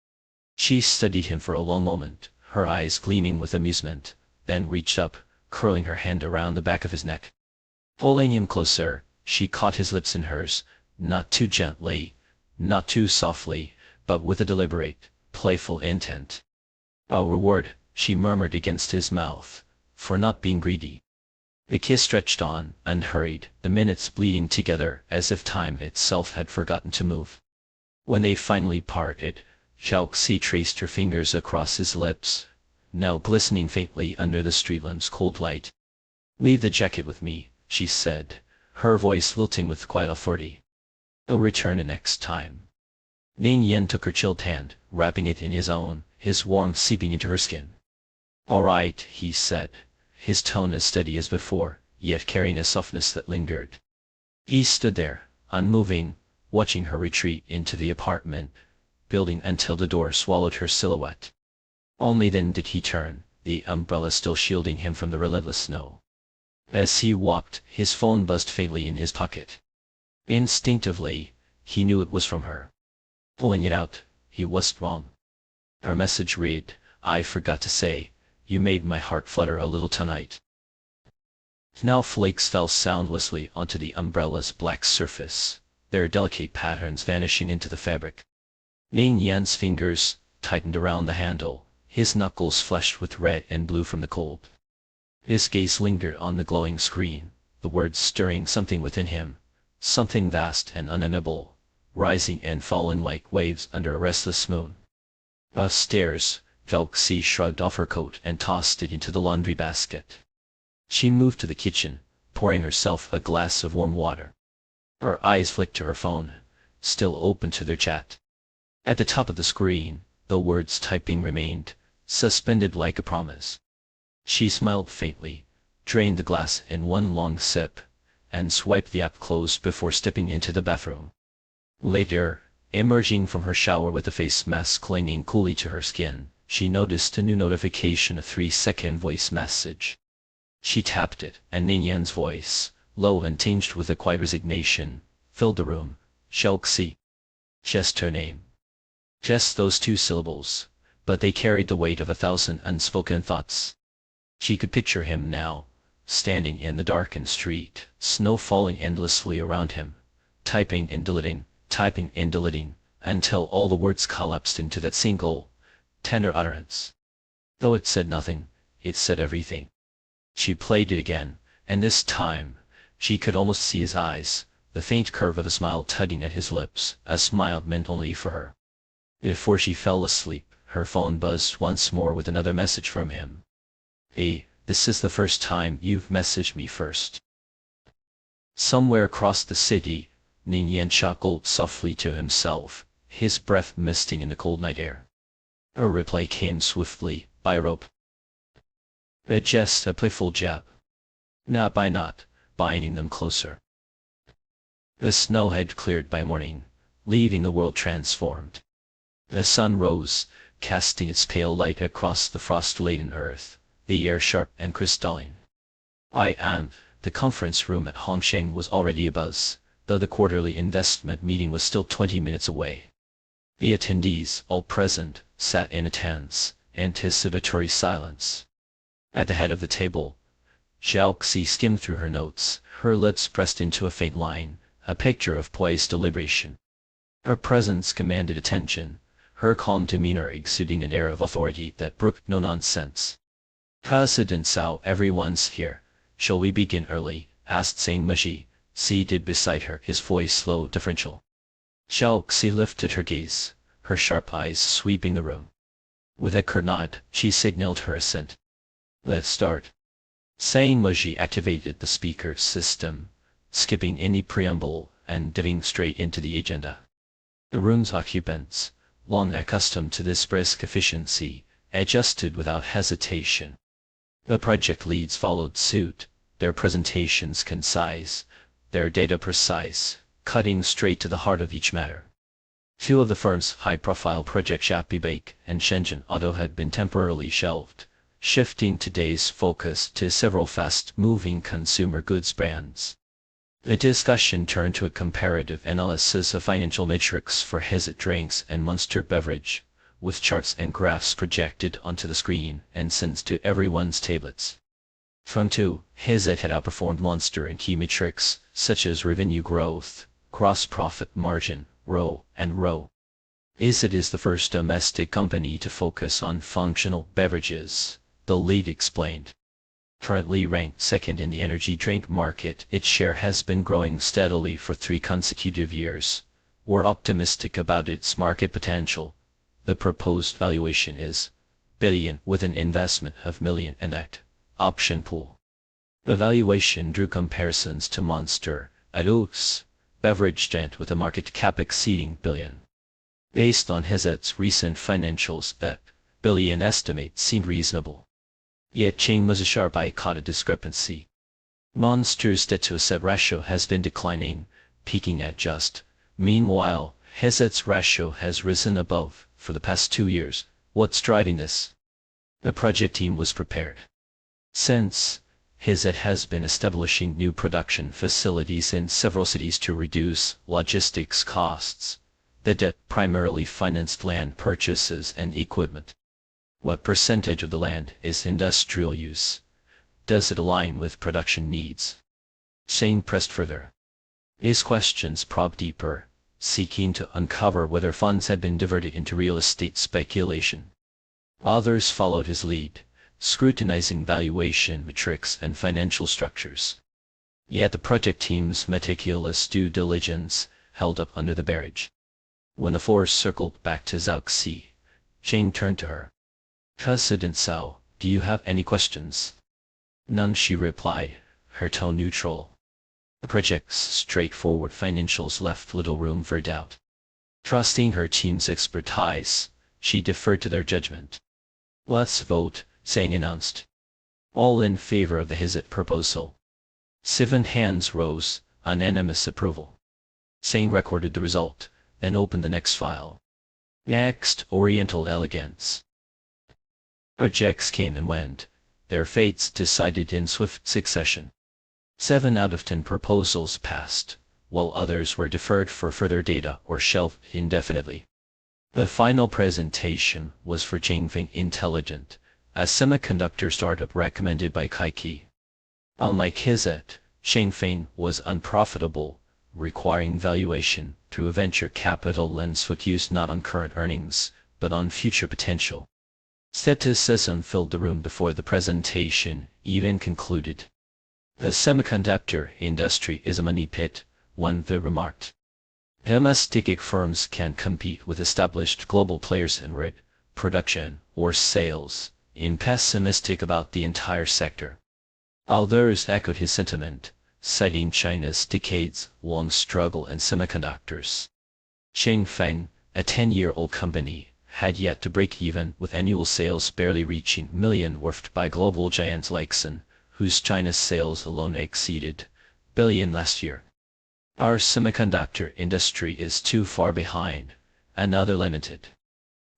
She studied him for a long moment, her eyes gleaming with amusement, then reached up, curling her hand around the back of his neck. Pulling him closer, she caught his lips in hers, not too gently, not too softly, but with a deliberate, playful intent. A reward, she murmured against his mouth, for not being greedy. The kiss stretched on, unhurried, the minutes bleeding together as if time itself had forgotten to move. When they finally parted, Xiaoxi traced her fingers across his lips, now glistening faintly under the street lamp's cold light. Leave the jacket with me, she said, her voice lilting with quiet authority. I'll return the next time. Ning Yan took her chilled hand, wrapping it in his own, his warmth seeping into her skin. All right, he said, his tone as steady as before, yet carrying a softness that lingered. He stood there, unmoving, watching her retreat into the apartment building until the door swallowed her silhouette. Only then did he turn, the umbrella still shielding him from the relentless snow. As he walked, his phone buzzed faintly in his pocket. Instinctively, he knew it was from her. Pulling it out, he wasn't wrong. Her message read, I forgot to say, you made my heart flutter a little tonight. Snowflakes fell soundlessly onto the umbrella's black surface, their delicate patterns vanishing into the fabric. Ning Yan's fingers tightened around the handle, his knuckles flushed with red and blue from the cold. His gaze lingered on the glowing screen, the words stirring something within him, something vast and unnamable, rising and falling like waves under a restless moon. Upstairs, Xiaoxi shrugged off her coat and tossed it into the laundry basket. She moved to the kitchen, pouring herself a glass of warm water. Her eyes flicked to her phone, still open to their chat. At the top of the screen, the words typing remained, suspended like a promise. She smiled faintly, drained the glass in one long sip, and swiped the app closed before stepping into the bathroom. Later, emerging from her shower with the face mask clinging coolly to her skin, she noticed a new notification, a 3-second voice message. She tapped it, and Ning Yan's voice, low and tinged with a quiet resignation, filled the room. Xiaoxi. Just her name. Just those 2 syllables, but they carried the weight of 1,000 unspoken thoughts. She could picture him now, standing in the darkened street, snow falling endlessly around him, typing and deleting, until all the words collapsed into that single, tender utterance. Though it said nothing, it said everything. She played it again, and this time, she could almost see his eyes, the faint curve of a smile tugging at his lips, a smile meant only for her. Before she fell asleep, her phone buzzed once more with another message from him. Hey, this is the first time you've messaged me first. Somewhere across the city, Ning Yan chuckled softly to himself, his breath misting in the cold night air. Her reply came swiftly, by rope. But just a playful jab. Not by not, binding them closer. The snow had cleared by morning, leaving the world transformed. The sun rose, casting its pale light across the frost-laden earth, the air sharp and crystalline. The conference room at Hongsheng was already abuzz, though the quarterly investment meeting was still 20 minutes away. The attendees, all present, sat in a tense, anticipatory silence. At the head of the table, Xiaoxi skimmed through her notes, her lips pressed into a faint line, a picture of poised deliberation. Her presence commanded attention, her calm demeanor exuding an air of authority that brooked no nonsense. President Cao, everyone's here. Shall we begin early? Asked Zhang Meshi, seated beside her, his voice slow, deferential. Xiaoxi lifted her gaze, her sharp eyes sweeping the room. With a curt nod, she signaled her assent. Let's start. Zhang Meshi activated the speaker system, skipping any preamble and diving straight into the agenda. The room's occupants, long accustomed to this brisk efficiency, adjusted without hesitation. The project leads followed suit, their presentations concise, their data precise, cutting straight to the heart of each matter. Two of the firm's high-profile projects, Shopee and Shenzhen Auto, had been temporarily shelved, shifting today's focus to several fast-moving consumer goods brands. The discussion turned to a comparative analysis of financial metrics for Hizet Drinks and Monster Beverage, with charts and graphs projected onto the screen and sent to everyone's tablets. From two, Hizet had outperformed Monster in key metrics, such as revenue growth, gross profit margin, ROE, and ROE. Hizet is the first domestic company to focus on functional beverages, the lead explained. Currently ranked second in the energy drink market, its share has been growing steadily for 3 consecutive years. We're optimistic about its market potential. The proposed valuation is billion with an investment of million and at option pool. The valuation drew comparisons to Monster, a loose beverage giant with a market cap exceeding billion. Based on Hizet's recent financials, that billion estimate seemed reasonable. Yet Chang Mazashar caught a discrepancy. Monster's debt-to-asset ratio has been declining, peaking at just. Meanwhile, Hizet's ratio has risen above for the past 2 years. What's driving this? The project team was prepared. Since, Hizet has been establishing new production facilities in several cities to reduce logistics costs. The debt primarily financed land purchases and equipment. What percentage of the land is industrial use? Does it align with production needs? Shane pressed further. His questions probed deeper, seeking to uncover whether funds had been diverted into real estate speculation. Others followed his lead, scrutinizing valuation metrics and financial structures. Yet the project team's meticulous due diligence held up under the barrage. When the force circled back to Zhao Xi, Shane turned to her. President Cao, do you have any questions? None, she replied, her tone neutral. The project's straightforward financials left little room for doubt. Trusting her team's expertise, she deferred to their judgment. Let's vote, Zhang announced. All in favor of the Hizet proposal. 7 hands rose, unanimous approval. Zhang recorded the result, then opened the next file. Next, Oriental Elegance. Projects came and went, their fates decided in swift succession. 7 out of 10 proposals passed, while others were deferred for further data or shelved indefinitely. The final presentation was for Changfeng Intelligent, a semiconductor startup recommended by Kaiki. Unlike Hizet, Changfeng was unprofitable, requiring valuation through a venture capital lens focused not on current earnings, but on future potential. Skepticism filled the room before the presentation even concluded. The semiconductor industry is a money pit, one remarked. Domestic firms can compete with established global players in production, or sales, in pessimistic about the entire sector. Others echoed his sentiment, citing China's decades-long struggle in semiconductors. Changfeng, a 10-year-old company, had yet to break even, with annual sales barely reaching million, dwarfed by global giants like Sun, whose China's sales alone exceeded billion last year. Our semiconductor industry is too far behind, another lamented.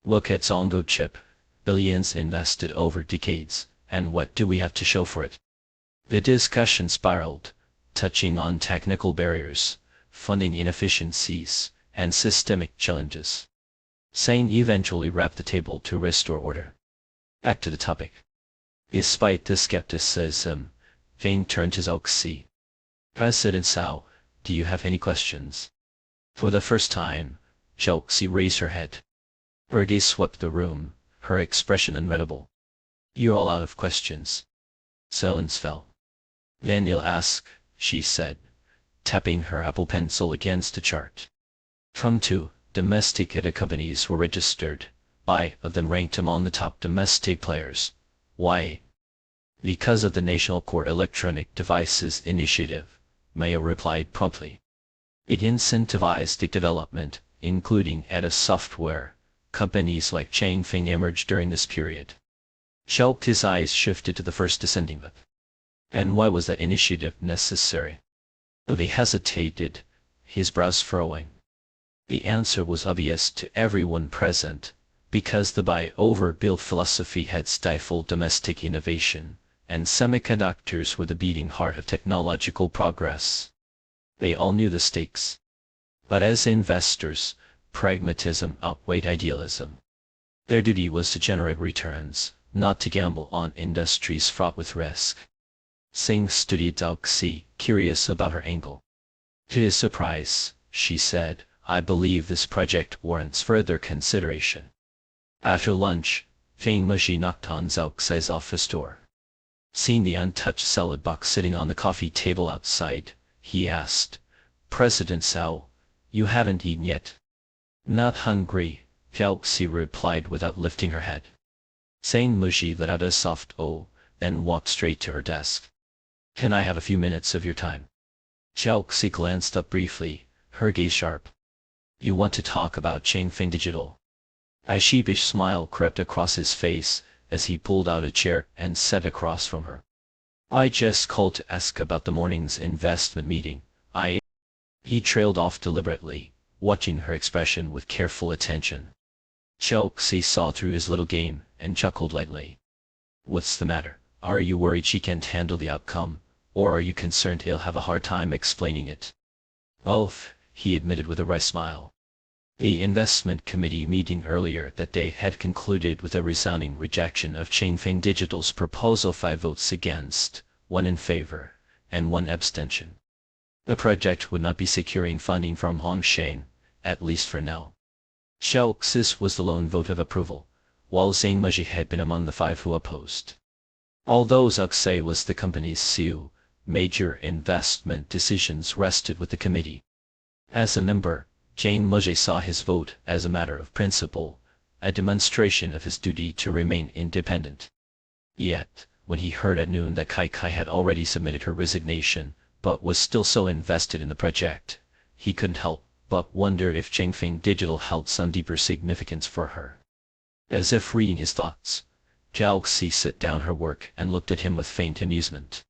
Look at Zhongguo Chip, billions invested over decades, and what do we have to show for it? The discussion spiraled, touching on technical barriers, funding inefficiencies, and systemic challenges. Zhang eventually wrapped the table to restore order. Back to the topic. Despite the skepticism, Zhang turned to Zhao Xi. President Cao, do you have any questions? For the first time, Zhao Xi raised her head. Her gaze swept the room, her expression unreadable. You're all out of questions. Silence fell. Then you'll ask, she said, tapping her Apple Pencil against a chart. From 2 domestic data companies were registered, 5 of them ranked among the top domestic players. Why? Because of the National Core Electronic Devices Initiative, Maya replied promptly. It incentivized the development, including ADA software. Companies like Changfeng emerged during this period. His eyes shifted to the first descending path. And why was that initiative necessary? They hesitated, his brows furrowing. The answer was obvious to everyone present, because the buy-over-build philosophy had stifled domestic innovation, and semiconductors were the beating heart of technological progress. They all knew the stakes. But as investors, pragmatism outweighed idealism. Their duty was to generate returns, not to gamble on industries fraught with risk. Tseng studied Zhao Xi, curious about her angle. To his surprise, she said, "I believe this project warrants further consideration." After lunch, Feng Muzhi knocked on Zhao Xi's office door. Seeing the untouched salad box sitting on the coffee table outside, he asked, "President Cao, you haven't eaten yet?" "Not hungry," Zhao Xi replied without lifting her head. Feng Muzhi let out a soft "oh," then walked straight to her desk. "Can I have a few minutes of your time?" Zhao Xi glanced up briefly, her gaze sharp. "You want to talk about Changfeng Digital?" A sheepish smile crept across his face as he pulled out a chair and sat across from her. "I just called to ask about the morning's investment meeting. He trailed off deliberately, watching her expression with careful attention. Zhao Xi saw through his little game and chuckled lightly. "What's the matter? Are you worried she can't handle the outcome, or are you concerned he'll have a hard time explaining it?" "Both," he admitted with a wry smile. The investment committee meeting earlier that day had concluded with a resounding rejection of Changfeng Digital's proposal, 5 votes against, 1 in favor, and 1 abstention. The project would not be securing funding from Hongshan, at least for now. Zhao Xi's was the lone vote of approval, while Feng Muzhi had been among the 5 who opposed. Although Zhao Xi was the company's CEO, major investment decisions rested with the committee. As a member, Feng Muzhi saw his vote as a matter of principle, a demonstration of his duty to remain independent. Yet, when he heard at noon that Kai Kai had already submitted her resignation, but was still so invested in the project, he couldn't help but wonder if Changfeng Digital held some deeper significance for her. As if reading his thoughts, Zhao Xi set down her work and looked at him with faint amusement.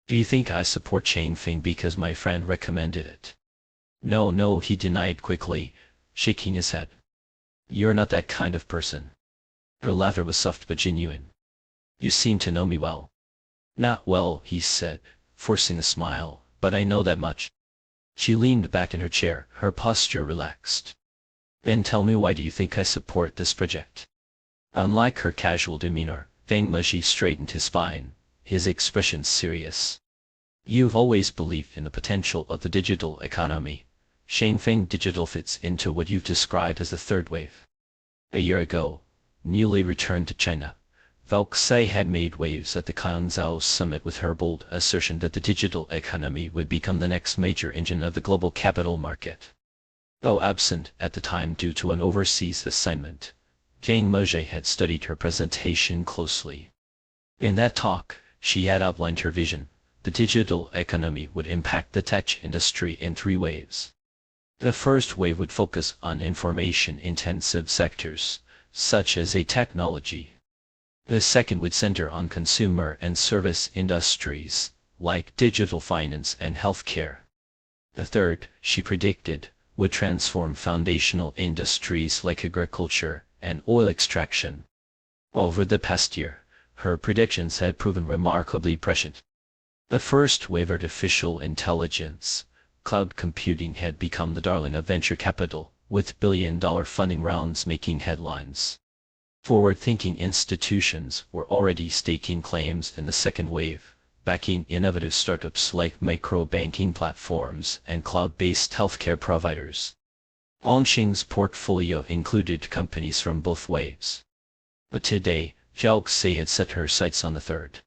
"Do you think I support Changfeng because my friend recommended it?" No, he denied quickly, shaking his head. "You're not that kind of person." Her laughter was soft but genuine. "You seem to know me well." "Not well," he said, forcing a smile, "but I know that much." She leaned back in her chair, her posture relaxed. "Then tell me, why do you think I support this project?" Unlike her casual demeanor, Feng Muzhi straightened his spine, his expression serious. "You've always believed in the potential of the digital economy. Changfeng Digital fits into what you've described as the third wave." A year ago, newly returned to China, Zhao Xi had made waves at the Guangzhou summit with her bold assertion that the digital economy would become the next major engine of the global capital market. Though absent at the time due to an overseas assignment, Feng Muzhi had studied her presentation closely. In that talk, she had outlined her vision. The digital economy would impact the tech industry in 3 waves. The first wave would focus on information-intensive sectors, such as technology. The second would center on consumer and service industries, like digital finance and healthcare. The third, she predicted, would transform foundational industries like agriculture and oil extraction. Over the past year, her predictions had proven remarkably prescient. The first wave, artificial intelligence, cloud computing, had become the darling of venture capital, with billion-dollar funding rounds making headlines. Forward-thinking institutions were already staking claims in the second wave, backing innovative startups like micro-banking platforms and cloud-based healthcare providers. Hongshan's portfolio included companies from both waves. But today, Zhao Xi had set her sights on the third.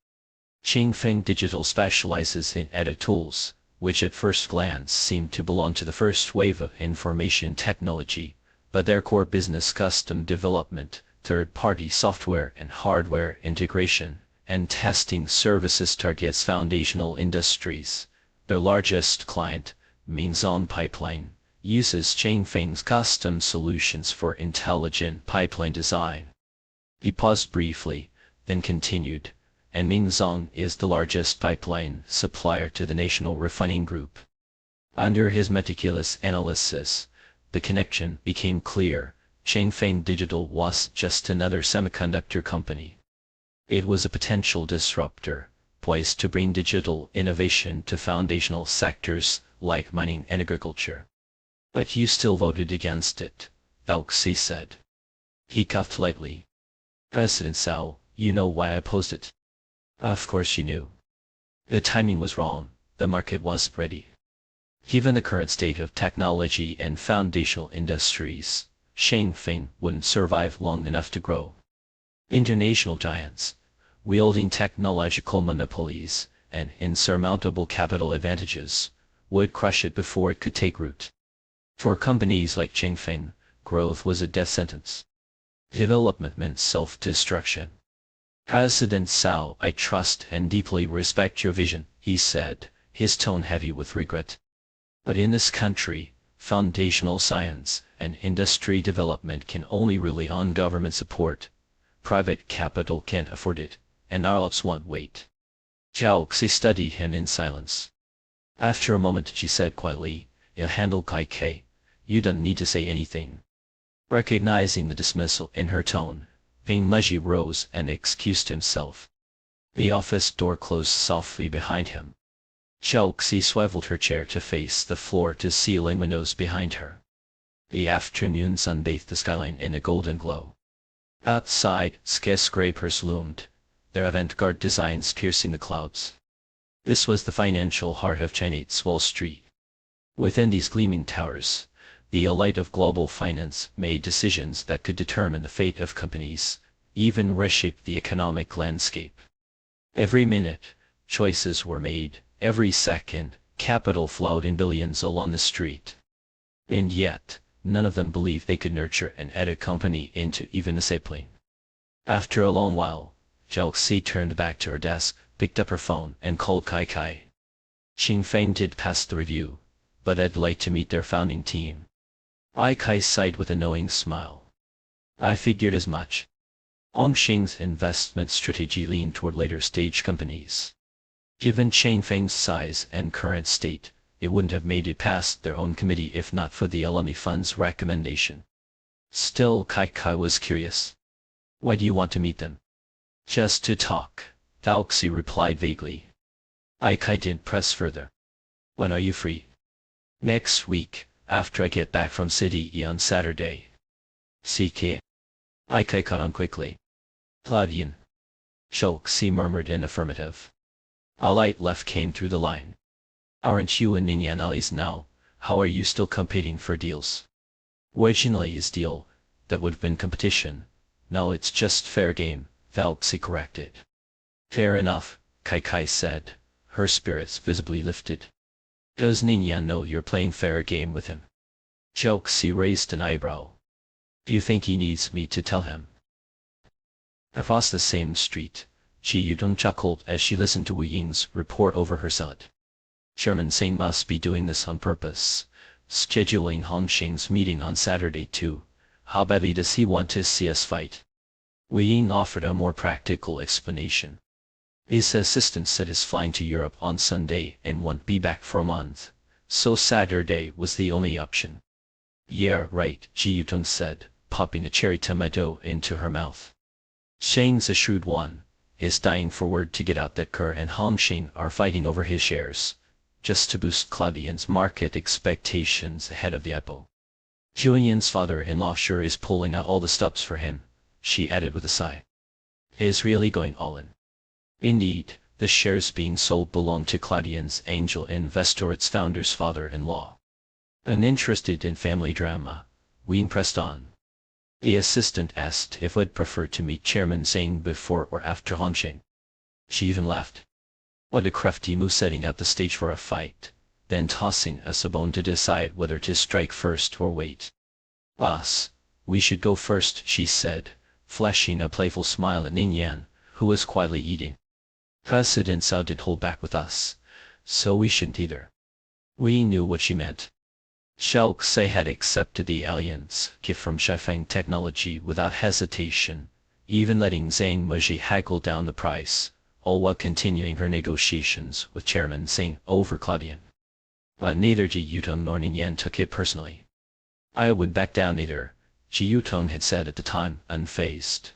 Changfeng Digital specializes in edit tools, which at first glance seemed to belong to the first wave of information technology, but their core business, custom development, third-party software and hardware integration, and testing services, targets foundational industries. Their largest client, Minzong Pipeline, uses Changfeng's custom solutions for intelligent pipeline design. He paused briefly, then continued, and Minzong is the largest pipeline supplier to the National Refining Group. Under his meticulous analysis, the connection became clear. Changfeng Digital was just another semiconductor company. It was a potential disruptor, poised to bring digital innovation to foundational sectors like mining and agriculture. But you still voted against it, Velxi said. He coughed lightly. President Cao, you know why I opposed it. Of course she knew. The timing was wrong, the market wasn't ready. Given the current state of technology and foundational industries, Changfeng wouldn't survive long enough to grow. International giants, wielding technological monopolies and insurmountable capital advantages, would crush it before it could take root. For companies like Changfeng, growth was a death sentence. Development meant self-destruction. President Cao, I trust and deeply respect your vision, he said, his tone heavy with regret. But in this country, foundational science and industry development can only rely on government support. Private capital can't afford it, and our lives won't wait. Zhao Xi studied him in silence. After a moment she said quietly, "You'll handle Kai Kai. You don't need to say anything." Recognizing the dismissal in her tone, Bing Meji rose and excused himself. The office door closed softly behind him. Zhao Xi swiveled her chair to face the floor-to-ceiling windows behind her. The afternoon sun bathed the skyline in a golden glow. Outside, skyscrapers loomed, their avant-garde designs piercing the clouds. This was the financial heart of Chinese Wall Street. Within these gleaming towers, the elite of global finance made decisions that could determine the fate of companies, even reshape the economic landscape. Every minute, choices were made, every second, capital flowed in billions along the street. And yet, none of them believed they could nurture and add a company into even a sapling. After a long while, Zhao Xi turned back to her desk, picked up her phone, and called Kai Kai. Changfeng did pass the review, but I'd like to meet their founding team. Kai sighed with a knowing smile. I figured as much. Hongxing's investment strategy leaned toward later-stage companies. Given Changfeng's size and current state, it wouldn't have made it past their own committee if not for the alumni fund's recommendation. Still, Kai was curious. Why do you want to meet them? Just to talk, Velxi replied vaguely. Kai didn't press further. When are you free? Next week, after I get back from City on Saturday. CK. Kai caught on quickly. Claudian. Zhao Xi murmured in affirmative. A light left came through the line. Aren't you and Ningyan allies now? How are you still competing for deals? Originally is deal, that would have been competition. Now it's just fair game, Velxi corrected. Fair enough, Kai said, her spirits visibly lifted. Does Ningyan know you're playing fair game with him? Zhao Xi raised an eyebrow. Do you think he needs me to tell him? Across the same street, Ji Yudong chuckled as she listened to Wu Ying's report over her salad. Chairman Singh must be doing this on purpose, scheduling Hongxing's meeting on Saturday too. How badly does he want to see us fight? Wu Ying offered a more practical explanation. His assistant said he's flying to Europe on Sunday and won't be back for a month, so Saturday was the only option. Yeah, right, Ji Yudong said, popping a cherry tomato into her mouth. Shang's a shrewd one, is dying for word to get out that Kerr and Hongxing are fighting over his shares, just to boost Claudian's market expectations ahead of the IPO. Julian's father-in-law sure is pulling out all the stops for him, she added with a sigh. He is really going all in. Indeed, the shares being sold belong to Claudian's angel investor, its founder's father-in-law. Uninterested in family drama, Wien pressed on. The assistant asked if I'd prefer to meet Chairman Zhang before or after Hongxing. She even laughed. What a crafty move, setting out the stage for a fight, then tossing us a bone to decide whether to strike first or wait. Boss, we should go first, she said, flashing a playful smile at Ningyan, who was quietly eating. President Cao did hold back with us, so we shouldn't either. We knew what she meant. Zhao Xi had accepted the alliance gift from Changfeng Technology without hesitation, even letting Zhang Meji haggle down the price, all while continuing her negotiations with Chairman Zhang over Claudian. But neither Ji Yutong nor Ningyan took it personally. I would back down either, Ji Yutong had said at the time, unfazed.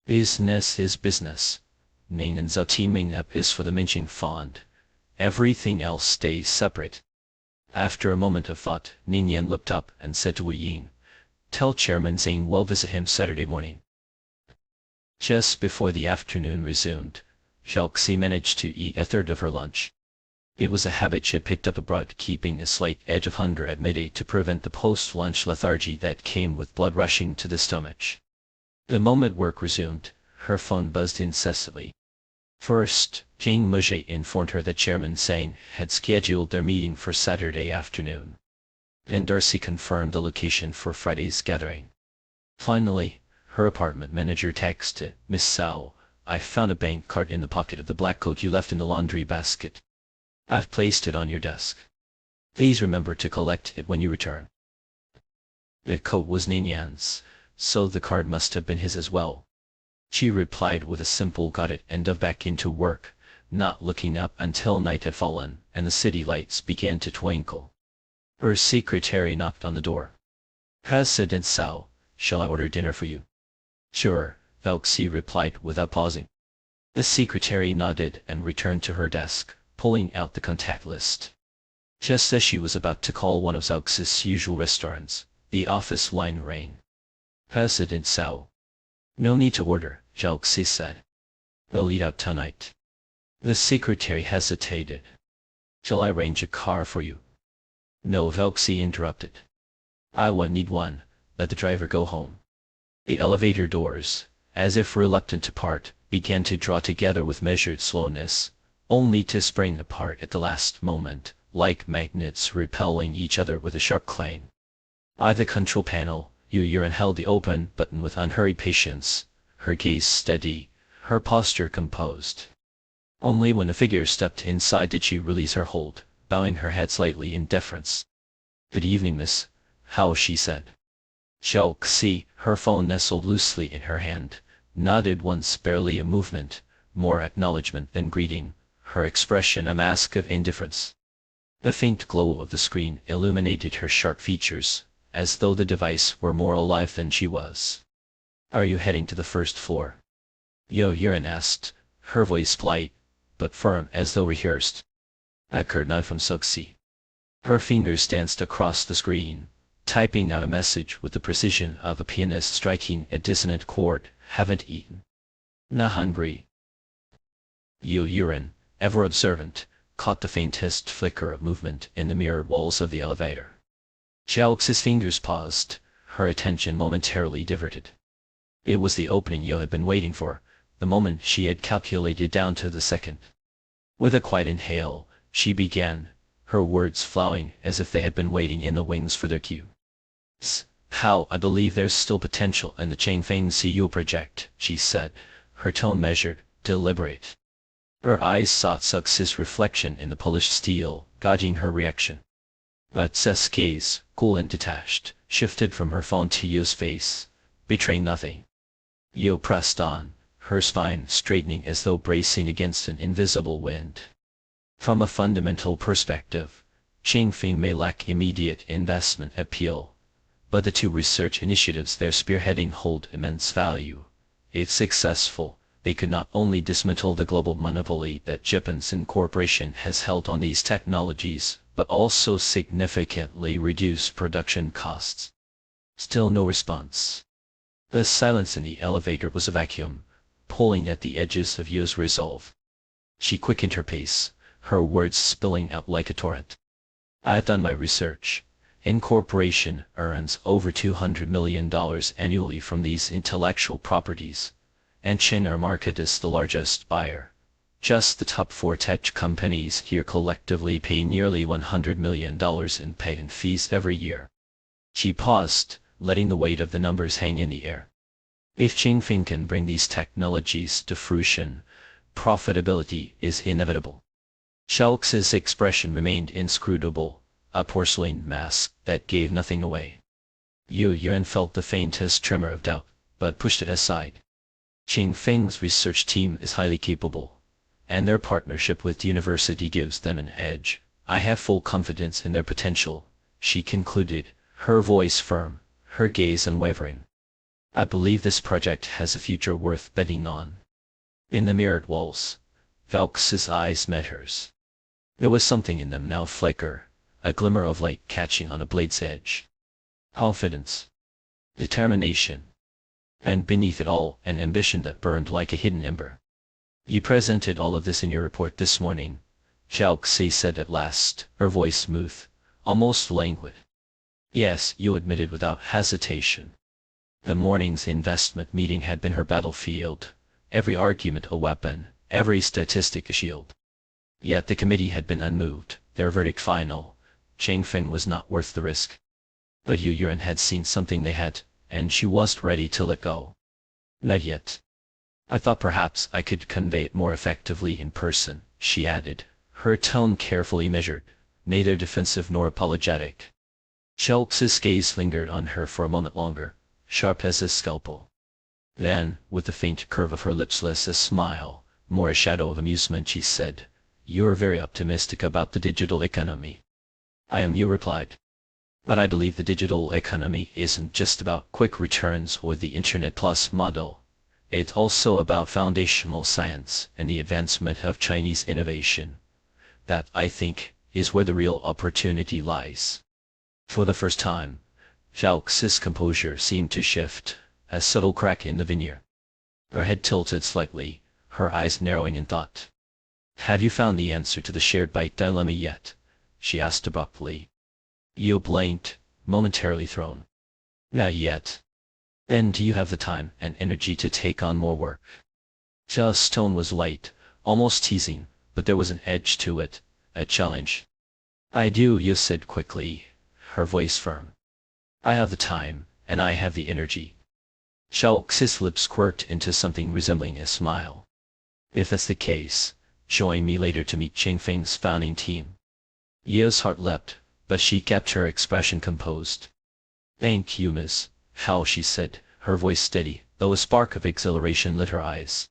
Business is business. Ning and Zhao teaming up is for the Minqing fund. Everything else stays separate. After a moment of thought, Ningyan looked up and said to Wu Ying, "Tell Chairman Zhang we'll visit him Saturday morning." Just before the afternoon resumed, Zhao Xi managed to eat a third of her lunch. It was a habit she had picked up abroad, keeping a slight edge of hunger at midday to prevent the post-lunch lethargy that came with blood rushing to the stomach. The moment work resumed, her phone buzzed incessantly. First, Jing Muzhe informed her that Chairman Zhang had scheduled their meeting for Saturday afternoon. Then Darcy confirmed the location for Friday's gathering. Finally, her apartment manager texted, "Miss Sao, I found a bank card in the pocket of the black coat you left in the laundry basket. I've placed it on your desk. Please remember to collect it when you return." The coat was Ningyan's, so the card must have been his as well. She replied with a simple "got it" and dove back into work, not looking up until night had fallen and the city lights began to twinkle. Her secretary knocked on the door. "President Sao, shall I order dinner for you?" "Sure," Zhao Xi replied without pausing. The secretary nodded and returned to her desk, pulling out the contact list. Just as she was about to call one of Zhao Xi's usual restaurants, the office line rang. "President Sao." "No need to order," Zhao Xi said. "We'll eat out tonight." The secretary hesitated. "Shall I arrange a car for you?" "No," Zhao Xi interrupted. "I won't need one, let the driver go home." The elevator doors, as if reluctant to part, began to draw together with measured slowness, only to spring apart at the last moment, like magnets repelling each other with a sharp clang. By the control panel, Yu Yuan held the open button with unhurried patience, her gaze steady, her posture composed. Only when the figure stepped inside did she release her hold, bowing her head slightly in deference. "Good evening, miss. How?" she said. Zhao Xi, her phone nestled loosely in her hand, nodded once, barely a movement, more acknowledgement than greeting, her expression a mask of indifference. The faint glow of the screen illuminated her sharp features, as though the device were more alive than she was. "Are you heading to the first floor?" Yu Yuan asked, her voice light, but firm as though rehearsed. A curt nod from Zhao Xi. Her fingers danced across the screen, typing out a message with the precision of a pianist striking a dissonant chord. "Haven't eaten. Not hungry." Yu Yuan, ever observant, caught the faintest flicker of movement in the mirrored walls of the elevator. Zhao Xi's fingers paused, her attention momentarily diverted. It was the opening Yu had been waiting for, the moment she had calculated down to the second. With a quiet inhale, she began, her words flowing as if they had been waiting in the wings for their cue. "How I believe there's still potential in the Changfeng CU project," she said, her tone measured, deliberate. Her eyes sought Zhao Xi's reflection in the polished steel, gauging her reaction. But Zhao gaze, cool and detached, shifted from her phone to Yu's face, betraying nothing. Yu pressed on, her spine straightening as though bracing against an invisible wind. From a fundamental perspective, Changfeng may lack immediate investment appeal, but the two research initiatives they're spearheading hold immense value. If successful, they could not only dismantle the global monopoly that Japan's Corporation has held on these technologies, but also significantly reduce production costs. Still no response. The silence in the elevator was a vacuum, pulling at the edges of Yu's resolve. She quickened her pace, her words spilling out like a torrent. "I've done my research. Incorporation earns over $200 million annually from these intellectual properties, and China Market is the largest buyer. Just the top 4 tech companies here collectively pay nearly $100 million in patent fees every year." She paused, letting the weight of the numbers hang in the air. If Changfeng can bring these technologies to fruition, profitability is inevitable. Zhao Xi's expression remained inscrutable, a porcelain mask that gave nothing away. Yu Yuan felt the faintest tremor of doubt, but pushed it aside. Changfeng's research team is highly capable, and their partnership with the university gives them an edge, I have full confidence in their potential, she concluded, her voice firm, her gaze unwavering. I believe this project has a future worth betting on. In the mirrored walls, Phelps's eyes met hers. There was something in them now flicker, a glimmer of light catching on a blade's edge. Confidence. Determination. And beneath it all, an ambition that burned like a hidden ember. You presented all of this in your report this morning, Zhao Xi said at last, her voice smooth, almost languid. Yes, you admitted without hesitation. The morning's investment meeting had been her battlefield, every argument a weapon, every statistic a shield. Yet the committee had been unmoved, their verdict final. Changfeng was not worth the risk. But Yu Yuan had seen something they had, and she wasn't ready to let go. Not yet. I thought perhaps I could convey it more effectively in person, she added, her tone carefully measured, neither defensive nor apologetic. Chelx's gaze lingered on her for a moment longer, sharp as a scalpel. Then, with the faint curve of her lips less a smile, more a shadow of amusement, she said, "You're very optimistic about the digital economy." "I am," you replied. "But I believe the digital economy isn't just about quick returns or the Internet Plus model. It's also about foundational science and the advancement of Chinese innovation. That, I think, is where the real opportunity lies." For the first time, Zhao Xi's composure seemed to shift, a subtle crack in the veneer. Her head tilted slightly, her eyes narrowing in thought. "Have you found the answer to the shared byte dilemma yet?" she asked abruptly. Yu blinked, momentarily thrown. "Not yet." "Then do you have the time and energy to take on more work?" Zhao's tone was light, almost teasing, but there was an edge to it, a challenge. "I do," Yu said quickly, her voice firm. "I have the time, and I have the energy." Zhao Xi's lips quirked into something resembling a smile. "If that's the case, join me later to meet Changfeng's founding team." Yu's heart leapt, but she kept her expression composed. "Thank you, Miss Hao," she said, her voice steady, though a spark of exhilaration lit her eyes.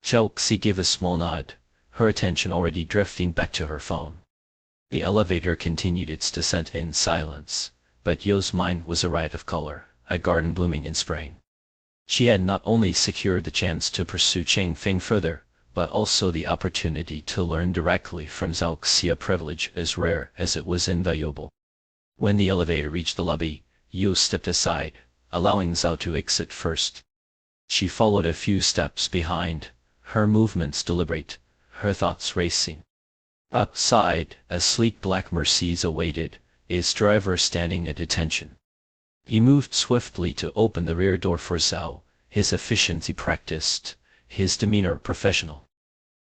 Zhao Xi gave a small nod, her attention already drifting back to her phone. The elevator continued its descent in silence, but Yu's mind was a riot of color, a garden blooming in spring. She had not only secured the chance to pursue Changfeng further, but also the opportunity to learn directly from Zhao Xi, a privilege as rare as it was invaluable. When the elevator reached the lobby, Yu stepped aside, allowing Zhao to exit first. She followed a few steps behind, her movements deliberate, her thoughts racing. Outside, a sleek black Mercedes awaited, its driver standing at attention. He moved swiftly to open the rear door for Zhao, his efficiency practiced, his demeanor professional.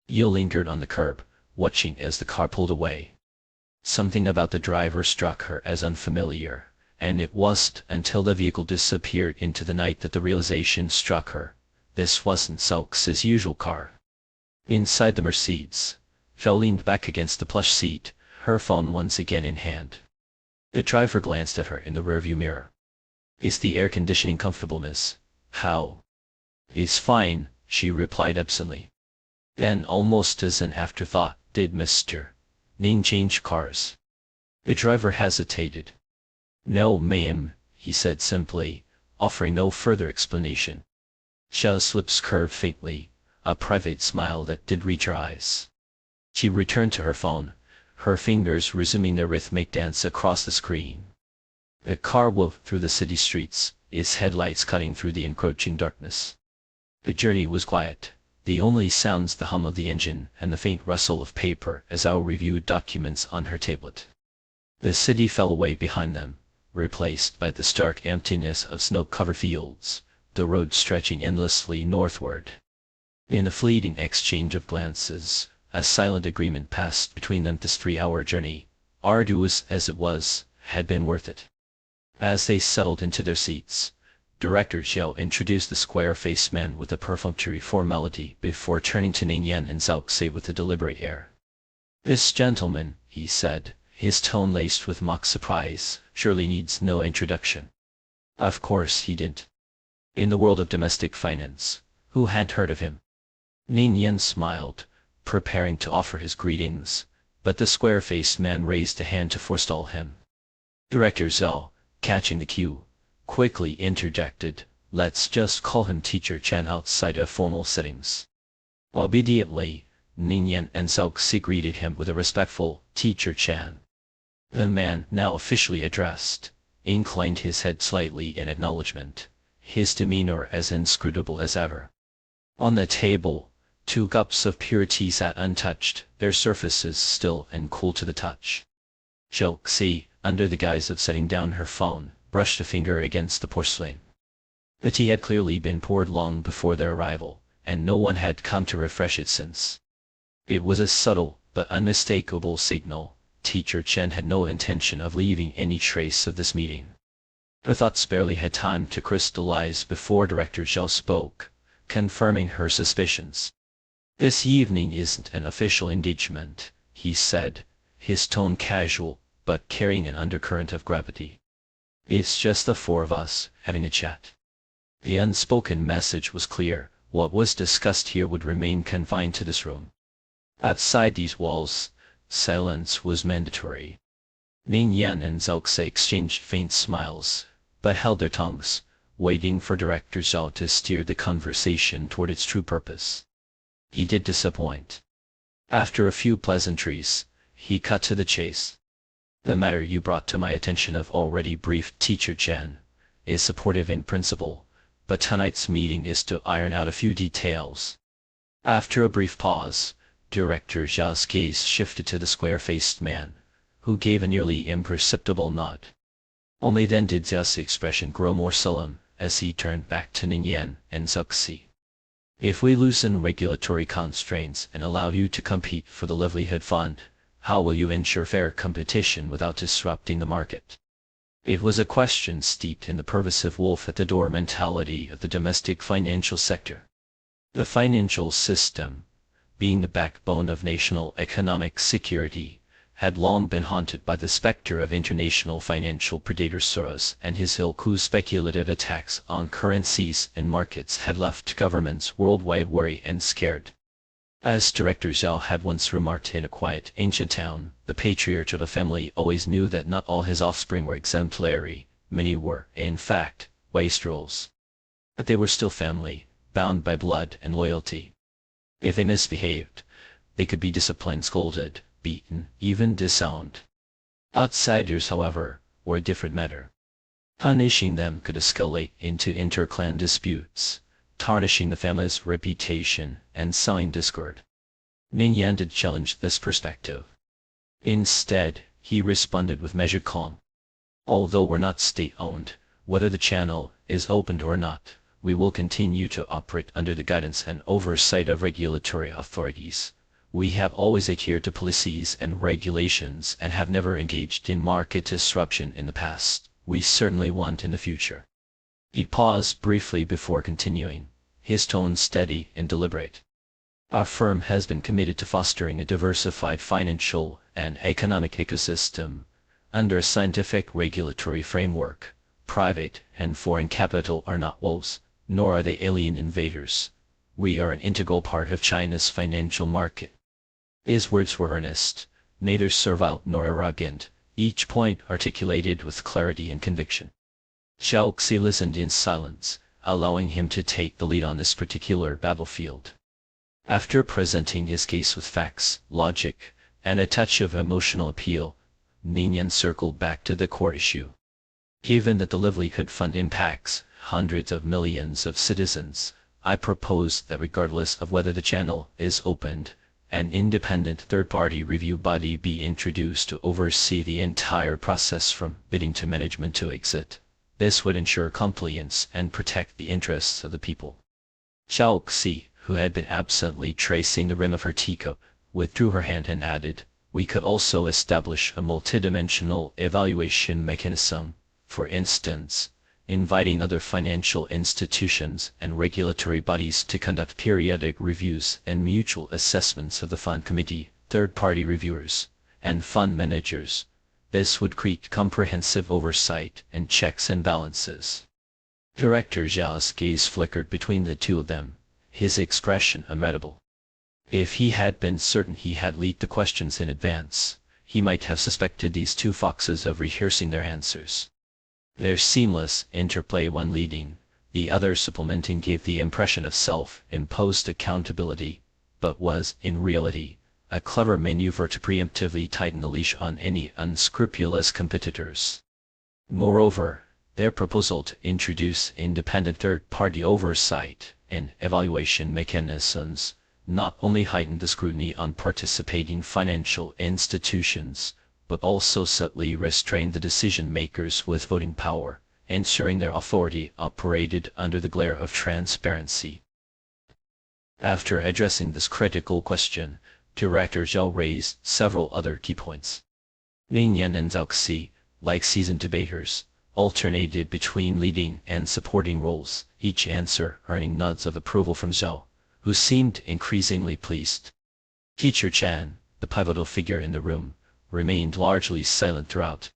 Yu lingered on the curb, watching as the car pulled away. Something about the driver struck her as unfamiliar, and it wasn't until the vehicle disappeared into the night that the realization struck her. This wasn't Zhao Xi's usual car. Inside the Mercedes, Zhao leaned back against the plush seat, her phone once again in hand. The driver glanced at her in the rearview mirror. "Is the air conditioning comfortable, Miss Hao?" "It's fine," she replied absently. Then, almost as an afterthought, "Did Mr. Ning change cars?" The driver hesitated. "No, ma'am," he said simply, offering no further explanation. Zhao's lips curved faintly, a private smile that did reach her eyes. She returned to her phone, her fingers resuming their rhythmic dance across the screen. The car wove through the city streets, its headlights cutting through the encroaching darkness. The journey was quiet, the only sounds the hum of the engine and the faint rustle of paper as Zhao reviewed documents on her tablet. The city fell away behind them, replaced by the stark emptiness of snow-covered fields, the road stretching endlessly northward. In a fleeting exchange of glances, a silent agreement passed between them. This 3-hour journey, arduous as it was, had been worth it. As they settled into their seats, Director Zhao introduced the square-faced man with a perfunctory formality before turning to Ning Yan and Zhao Xi with a deliberate air. "This gentleman," he said, his tone laced with mock surprise, "surely needs no introduction." Of course he didn't. In the world of domestic finance, who hadn't heard of him? Ning Yan smiled, preparing to offer his greetings, but the square-faced man raised a hand to forestall him. Director Zhao, catching the cue, quickly interjected, "Let's just call him Teacher Chen outside of formal settings." Obediently, Ning Yan and Zhao Xi greeted him with a respectful, "Teacher Chen." The man, now officially addressed, inclined his head slightly in acknowledgement, his demeanor as inscrutable as ever. On the table, 2 cups of pure tea sat untouched, their surfaces still and cool to the touch. Zhao Xi, under the guise of setting down her phone, brushed a finger against the porcelain. The tea had clearly been poured long before their arrival, and no one had come to refresh it since. It was a subtle but unmistakable signal. Teacher Chen had no intention of leaving any trace of this meeting. Her thoughts barely had time to crystallize before Director Zhao spoke, confirming her suspicions. "This evening isn't an official engagement," he said, his tone casual, but carrying an undercurrent of gravity. "It's just the 4 of us, having a chat." The unspoken message was clear: what was discussed here would remain confined to this room. Outside these walls, silence was mandatory. Ning Yan and Zhao Xi exchanged faint smiles, but held their tongues, waiting for Director Zhao to steer the conversation toward its true purpose. He did disappoint. After a few pleasantries, he cut to the chase. "The matter you brought to my attention of already briefed Teacher Chen is supportive in principle, but tonight's meeting is to iron out a few details." After a brief pause, Director Zhao's gaze shifted to the square-faced man, who gave a nearly imperceptible nod. Only then did Zhao's expression grow more solemn, as he turned back to Ning Yan and Zhao Xi. "If we loosen regulatory constraints and allow you to compete for the livelihood fund, how will you ensure fair competition without disrupting the market?" It was a question steeped in the pervasive wolf-at-the-door mentality of the domestic financial sector. The financial system, being the backbone of national economic security, had long been haunted by the specter of international financial predator Soros, and his ill-cool speculative attacks on currencies and markets had left governments worldwide worried and scared. As Director Zhao had once remarked in a quiet ancient town, the patriarch of a family always knew that not all his offspring were exemplary, many were, in fact, wastrels. But they were still family, bound by blood and loyalty. If they misbehaved, they could be disciplined, scolded, beaten, even disowned. Outsiders, however, were a different matter. Punishing them could escalate into inter-clan disputes, tarnishing the family's reputation and sowing discord. Ning Yan did challenge this perspective. Instead, he responded with measured calm. "Although we're not state-owned, whether the channel is opened or not, we will continue to operate under the guidance and oversight of regulatory authorities. We have always adhered to policies and regulations and have never engaged in market disruption in the past. We certainly won't in the future." He paused briefly before continuing, his tone steady and deliberate. "Our firm has been committed to fostering a diversified financial and economic ecosystem under a scientific regulatory framework. Private and foreign capital are not wolves, nor are they alien invaders. We are an integral part of China's financial market." His words were earnest, neither servile nor arrogant, each point articulated with clarity and conviction. Zhao Xi listened in silence, allowing him to take the lead on this particular battlefield. After presenting his case with facts, logic, and a touch of emotional appeal, Ning Yan circled back to the core issue. Given that the livelihood fund impacts hundreds of millions of citizens, I propose that regardless of whether the channel is opened, an independent third-party review body be introduced to oversee the entire process from bidding to management to exit. This would ensure compliance and protect the interests of the people. Zhao Xi, who had been absently tracing the rim of her teacup, withdrew her hand and added, "We could also establish a multidimensional evaluation mechanism, for instance, inviting other financial institutions and regulatory bodies to conduct periodic reviews and mutual assessments of the fund committee, third-party reviewers, and fund managers. This would create comprehensive oversight and checks and balances." Director Zhao's gaze flickered between the two of them, his expression unreadable. If he had been certain he had leaked the questions in advance, he might have suspected these two foxes of rehearsing their answers. Their seamless interplay, one leading, the other supplementing, gave the impression of self-imposed accountability, but was, in reality, a clever maneuver to preemptively tighten the leash on any unscrupulous competitors. Moreover, their proposal to introduce independent third-party oversight and evaluation mechanisms not only heightened the scrutiny on participating financial institutions, but also subtly restrained the decision-makers with voting power, ensuring their authority operated under the glare of transparency. After addressing this critical question, Director Zhao raised several other key points. Lin Yan and Zhao Xi, like seasoned debaters, alternated between leading and supporting roles, each answer earning nods of approval from Zhao, who seemed increasingly pleased. Teacher Chen, the pivotal figure in the room, remained largely silent throughout.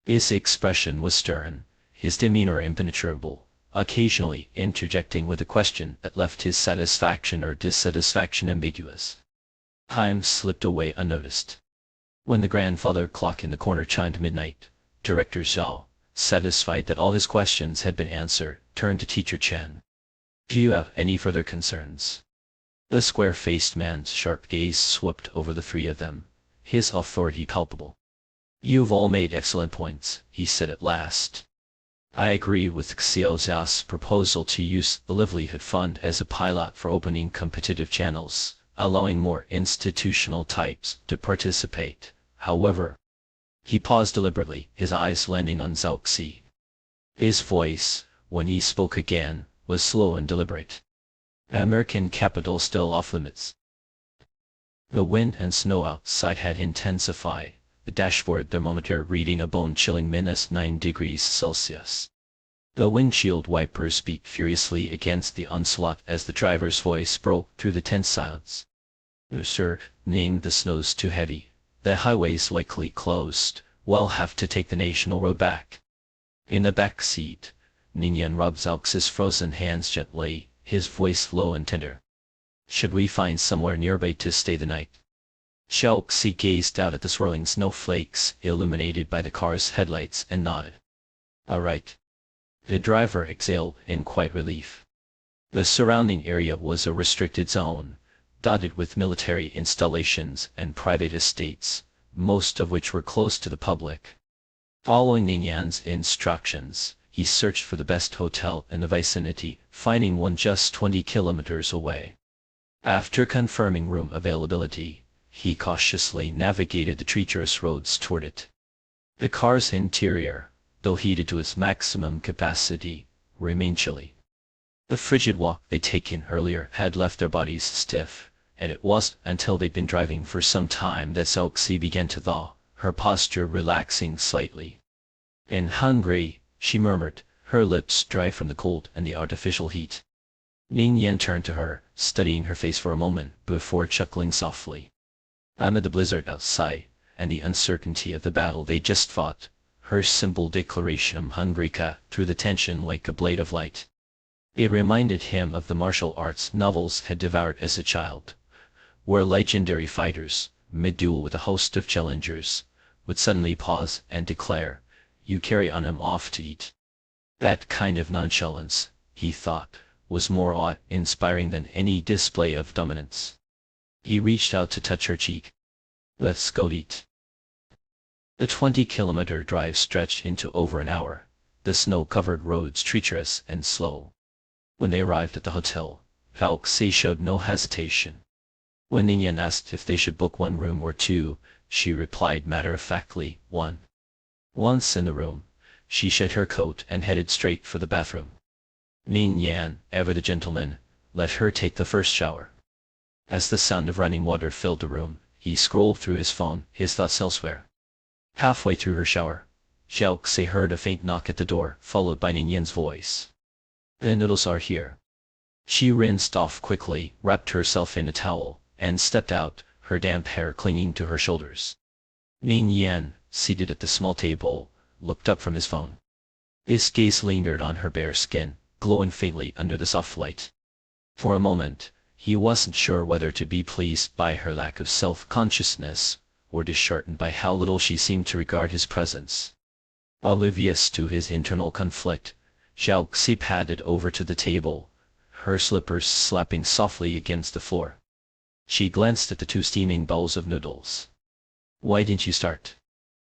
His expression was stern, his demeanor impenetrable, occasionally interjecting with a question that left his satisfaction or dissatisfaction ambiguous. Time slipped away unnoticed. When the grandfather clock in the corner chimed midnight, Director Zhao, satisfied that all his questions had been answered, turned to Teacher Chen. "Do you have any further concerns?" The square-faced man's sharp gaze swept over the three of them, his authority palpable. "You've all made excellent points," he said at last. "I agree with Xiao Zha's proposal to use the livelihood fund as a pilot for opening competitive channels, allowing more institutional types to participate. However," he paused deliberately, his eyes landing on Zhao Xi. His voice, when he spoke again, was slow and deliberate. "American capital still off limits." The wind and snow outside had intensified, the dashboard thermometer reading a bone-chilling -9 degrees Celsius. The windshield wipers beat furiously against the onslaught as the driver's voice broke through the tense silence. "Sir, named the snow's too heavy. The highway's likely closed. We'll have to take the national road back." In the back seat, Ninian rubbed Zhao Xi's frozen hands gently, his voice low and tender. "Should we find somewhere nearby to stay the night?" Zhao Xi gazed out at the swirling snowflakes illuminated by the car's headlights and nodded. "All right." The driver exhaled in quiet relief. The surrounding area was a restricted zone, dotted with military installations and private estates, most of which were closed to the public. Following Ninian's instructions, he searched for the best hotel in the vicinity, finding one just 20 kilometers away. After confirming room availability, he cautiously navigated the treacherous roads toward it. The car's interior, though heated to its maximum capacity, remained chilly. The frigid walk they'd taken earlier had left their bodies stiff, and it wasn't until they'd been driving for some time that Zhao Xi began to thaw, her posture relaxing slightly. "I'm hungry," she murmured, her lips dry from the cold and the artificial heat. Ning Yan turned to her, studying her face for a moment before chuckling softly. Amid the blizzard outside, and the uncertainty of the battle they just fought, her simple declaration hungry cut through the tension like a blade of light. It reminded him of the martial arts novels had devoured as a child, where legendary fighters, mid-duel with a host of challengers, would suddenly pause and declare, "You carry on, I'm off to eat." That kind of nonchalance, he thought, was more awe-inspiring than any display of dominance. He reached out to touch her cheek. "Let's go eat." The 20-kilometer drive stretched into over an hour, the snow-covered roads treacherous and slow. When they arrived at the hotel, Zhao Xi showed no hesitation. When Ninian asked if they should book one room or two, she replied matter-of-factly, "One." Once in the room, she shed her coat and headed straight for the bathroom. Ninian, ever the gentleman, let her take the first shower. As the sound of running water filled the room, he scrolled through his phone, his thoughts elsewhere. Halfway through her shower, Zhao Xi heard a faint knock at the door, followed by Ninian's voice. "The noodles are here." She rinsed off quickly, wrapped herself in a towel, and stepped out, her damp hair clinging to her shoulders. Ninian, seated at the small table, looked up from his phone. His gaze lingered on her bare skin, glowing faintly under the soft light. For a moment, He wasn't sure whether to be pleased by her lack of self-consciousness, or disheartened by how little she seemed to regard his presence. Oblivious to his internal conflict, Xiao Xi padded over to the table, her slippers slapping softly against the floor. She glanced at the 2 steaming bowls of noodles. "Why didn't you start?"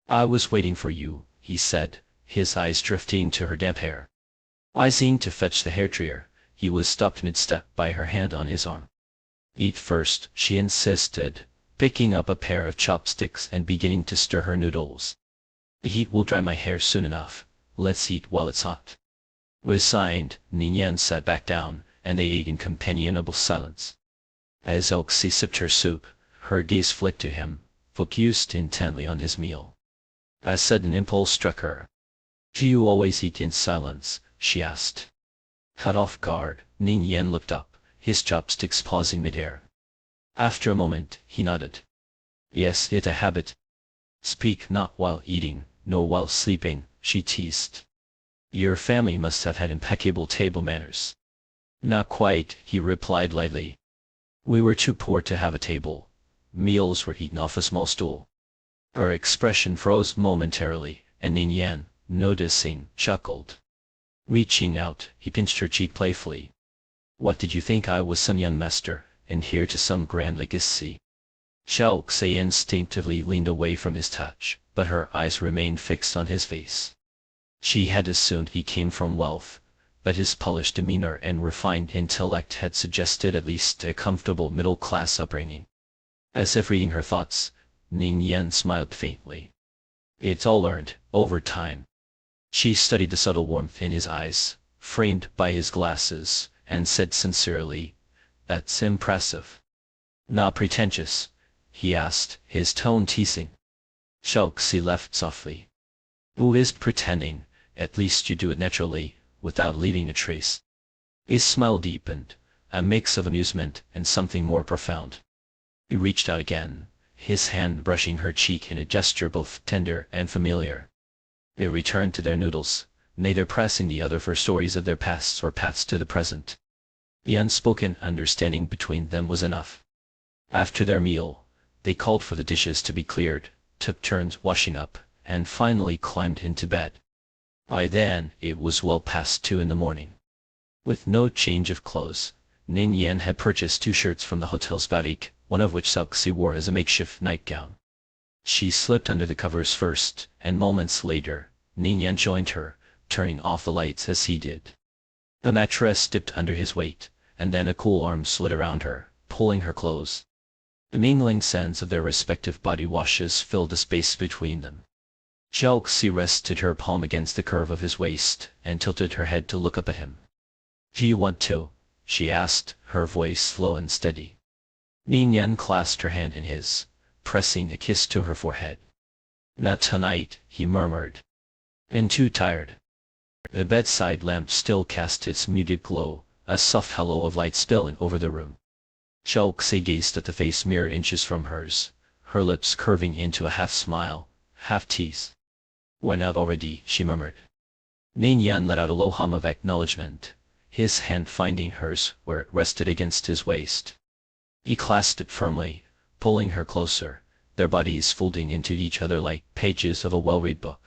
"I was waiting for you," he said, his eyes drifting to her damp hair. Rising to fetch the hair dryer, he was stopped mid-step by her hand on his arm. "Eat first," she insisted, picking up a pair of chopsticks and beginning to stir her noodles. "The heat will dry my hair soon enough, let's eat while it's hot." Resigned, Ningyan sat back down, and they ate in companionable silence. As Oxy sipped her soup, her gaze flicked to him, focused intently on his meal. A sudden impulse struck her. "Do you always eat in silence?" she asked. Caught off guard, Ningyan looked up, his chopsticks pausing midair. After a moment, he nodded. "Yes, it's a habit." "Speak not while eating, nor while sleeping," she teased. "Your family must have had impeccable table manners." "Not quite," he replied lightly. "We were too poor to have a table. Meals were eaten off a small stool." Her expression froze momentarily, and Ningyan, noticing, chuckled. Reaching out, he pinched her cheek playfully. "What did you think I was, some young master, and heir to some grand legacy?" Xiao Xi instinctively leaned away from his touch, but her eyes remained fixed on his face. She had assumed he came from wealth, but his polished demeanor and refined intellect had suggested at least a comfortable middle-class upbringing. As if reading her thoughts, Ningyan smiled faintly. "It's all learned, over time." She studied the subtle warmth in his eyes, framed by his glasses, and said sincerely, "That's impressive." "Not pretentious?" he asked, his tone teasing. Xiao Xi laughed softly. "Who is pretending? At least you do it naturally, without leaving a trace." His smile deepened, a mix of amusement and something more profound. He reached out again, his hand brushing her cheek in a gesture both tender and familiar. They returned to their noodles, neither pressing the other for stories of their pasts or paths to the present. The unspoken understanding between them was enough. After their meal, they called for the dishes to be cleared, took turns washing up, and finally climbed into bed. By then, it was well past 2 in the morning. With no change of clothes, Ningyan had purchased 2 shirts from the hotel's boutique, one of which Xiao Xi wore as a makeshift nightgown. She slipped under the covers first, and moments later, Ningyan joined her, turning off the lights as he did. The mattress dipped under his weight, and then a cool arm slid around her, pulling her close. The mingling scents of their respective body washes filled the space between them. Xiao Xi rested her palm against the curve of his waist, and tilted her head to look up at him. "Do you want to?" she asked, her voice slow and steady. Ningyan clasped her hand in his, pressing a kiss to her forehead. "Not tonight," he murmured. "Been too tired." The bedside lamp still cast its muted glow, a soft halo of light spilling over the room. Xiao Xi gazed at the face mere inches from hers, her lips curving into a half-smile, half-tease. "Went out already," she murmured. Ningyan let out a low hum of acknowledgement, his hand finding hers where it rested against his waist. He clasped it firmly, pulling her closer, their bodies folding into each other like pages of a well-read book.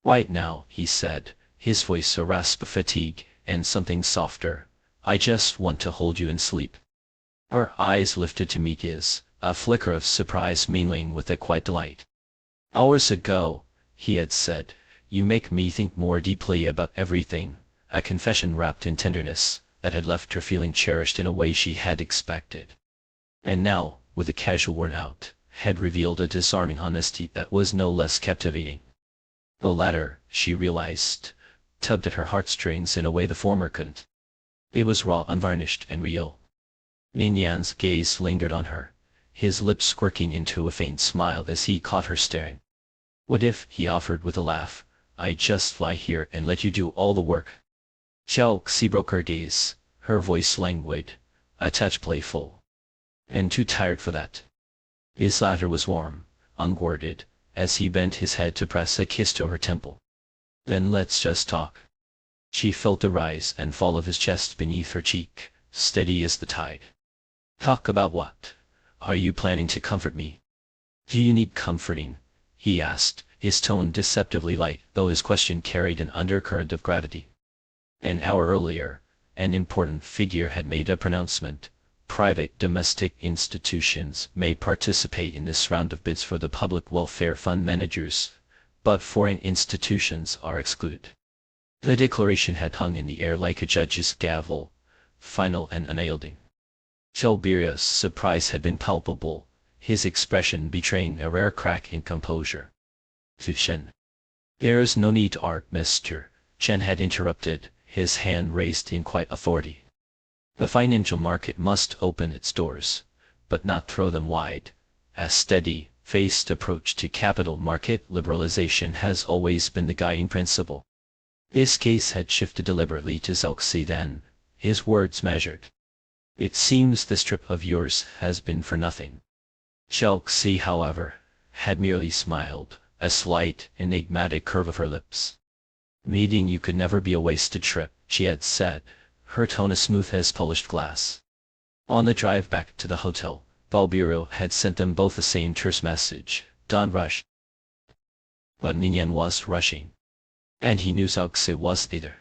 "Right now," he said, his voice a rasp of fatigue, and something softer, "I just want to hold you and sleep." Her eyes lifted to meet his, a flicker of surprise mingling with a quiet delight. "Hours ago," he had said, "you make me think more deeply about everything," a confession wrapped in tenderness, that had left her feeling cherished in a way she had expected. And now, with a casual word out, had revealed a disarming honesty that was no less captivating. The latter, she realized, tugged at her heartstrings in a way the former couldn't. It was raw, unvarnished, and real. Ningyan's gaze lingered on her, his lips quirking into a faint smile as he caught her staring. "What if," he offered with a laugh, "I just fly here and let you do all the work?" Xiao Xi broke her gaze, her voice languid, a touch playful. "And too tired for that." His laughter was warm, unguarded, as he bent his head to press a kiss to her temple. "Then let's just talk." She felt the rise and fall of his chest beneath her cheek, steady as the tide. Talk about what? Are you planning to comfort me? Do you need comforting? He asked, his tone deceptively light, though his question carried an undercurrent of gravity. An hour earlier, an important figure had made a pronouncement. Private domestic institutions may participate in this round of bids for the public welfare fund managers, but foreign institutions are excluded. The declaration had hung in the air like a judge's gavel, final and unyielding. Chalberia's surprise had been palpable, his expression betraying a rare crack in composure. Chen. There is no need to art, Mr. Chen had interrupted, his hand raised in quiet authority. The financial market must open its doors, but not throw them wide. A steady-faced approach to capital market liberalization has always been the guiding principle. This case had shifted deliberately to Zhao then, his words measured. It seems this trip of yours has been for nothing. Zhao, however, had merely smiled, a slight, enigmatic curve of her lips. Meeting you could never be a wasted trip, she had said, her tone as smooth as polished glass. On the drive back to the hotel, Balbiro had sent them both the same terse message, don't rush. But Ningyan was rushing. And he knew Zhao was neither.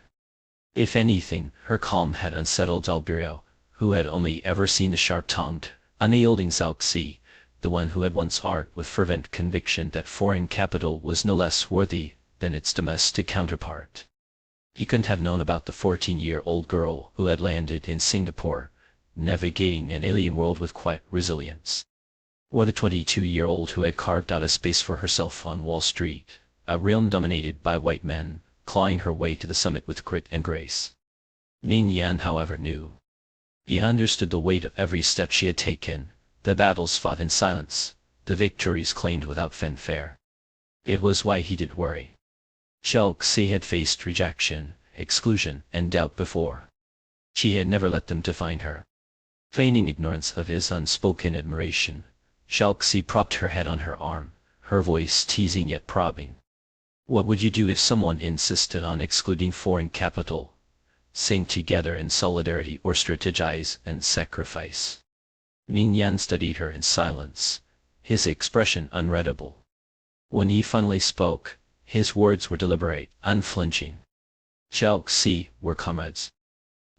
If anything, her calm had unsettled Balbiro, who had only ever seen the sharp-tongued, unyielding Zhao, the one who had once argued with fervent conviction that foreign capital was no less worthy than its domestic counterpart. He couldn't have known about the 14-year-old girl who had landed in Singapore, navigating an alien world with quiet resilience. Or the 22-year-old who had carved out a space for herself on Wall Street, a realm dominated by white men, clawing her way to the summit with grit and grace. Ningyan, however, knew. He understood the weight of every step she had taken, the battles fought in silence, the victories claimed without fanfare. It was why he did worry. Zhao had faced rejection, exclusion, and doubt before. She had never let them define her. Feigning ignorance of his unspoken admiration, Zhao propped her head on her arm, her voice teasing yet probing. What would you do if someone insisted on excluding foreign capital? Sing together in solidarity or strategize and sacrifice? Ningyan studied her in silence, his expression unreadable. When he finally spoke, his words were deliberate, unflinching. Zhao, we're comrades.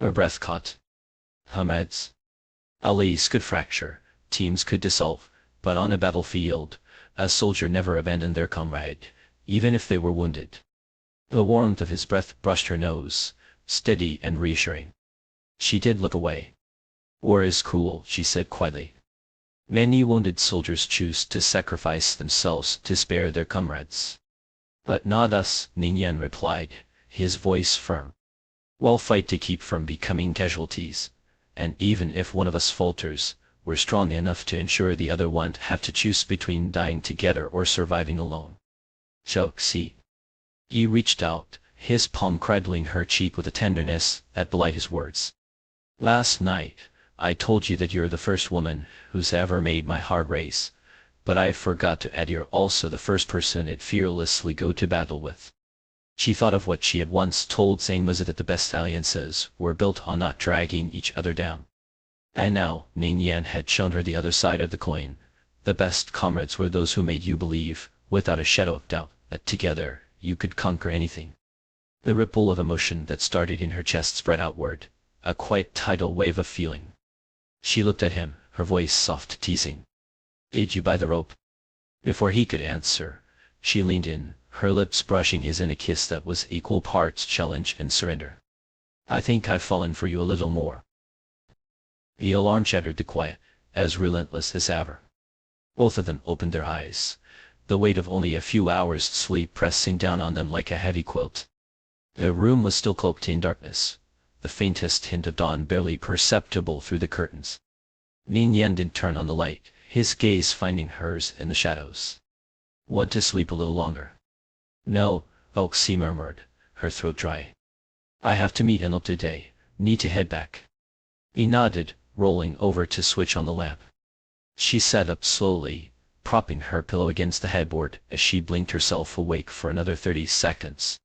Her breath caught. Comrades? Allies could fracture, teams could dissolve, but on a battlefield, a soldier never abandoned their comrade, even if they were wounded. The warmth of his breath brushed her nose, steady and reassuring. She did look away. War is cruel, she said quietly. Many wounded soldiers choose to sacrifice themselves to spare their comrades. But not us, Ningyan replied, his voice firm. We'll fight to keep from becoming casualties, and even if one of us falters, we're strong enough to ensure the other won't have to choose between dying together or surviving alone. Zhao. He reached out, his palm cradling her cheek with a tenderness that belied his words. Last night, I told you that you're the first woman who's ever made my heart race, but I forgot to add you're also the first person I'd fearlessly go to battle with. She thought of what she had once told Zhang Muzi that the best alliances were built on not dragging each other down. And now, Ningyan had shown her the other side of the coin. The best comrades were those who made you believe, without a shadow of doubt, that together, you could conquer anything. The ripple of emotion that started in her chest spread outward, a quiet tidal wave of feeling. She looked at him, her voice soft teasing. Did you buy the rope? Before he could answer, she leaned in, her lips brushing his in a kiss that was equal parts challenge and surrender. I think I've fallen for you a little more. The alarm shattered the quiet, as relentless as ever. Both of them opened their eyes, the weight of only a few hours' sleep pressing down on them like a heavy quilt. The room was still cloaked in darkness, the faintest hint of dawn barely perceptible through the curtains. Ningyan didn't turn on the light, his gaze finding hers in the shadows. Want to sleep a little longer? No, Zhao murmured, her throat dry. I have to meet Enlil today, need to head back. He nodded, rolling over to switch on the lamp. She sat up slowly, propping her pillow against the headboard as she blinked herself awake for another 30 seconds.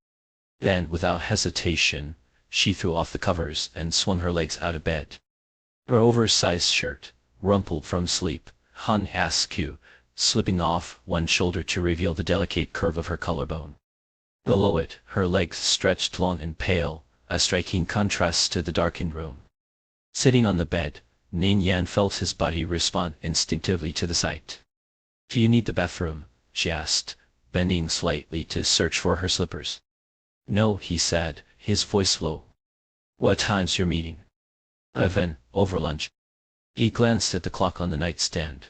Then, without hesitation, she threw off the covers and swung her legs out of bed. Her oversized shirt, rumpled from sleep, Han Askew, slipping off one shoulder to reveal the delicate curve of her collarbone. Below it, her legs stretched long and pale, a striking contrast to the darkened room. Sitting on the bed, Ning Yan felt his body respond instinctively to the sight. "Do you need the bathroom?" she asked, bending slightly to search for her slippers. "No," he said, his voice low. "What time's your meeting?" "Over lunch." He glanced at the clock on the nightstand.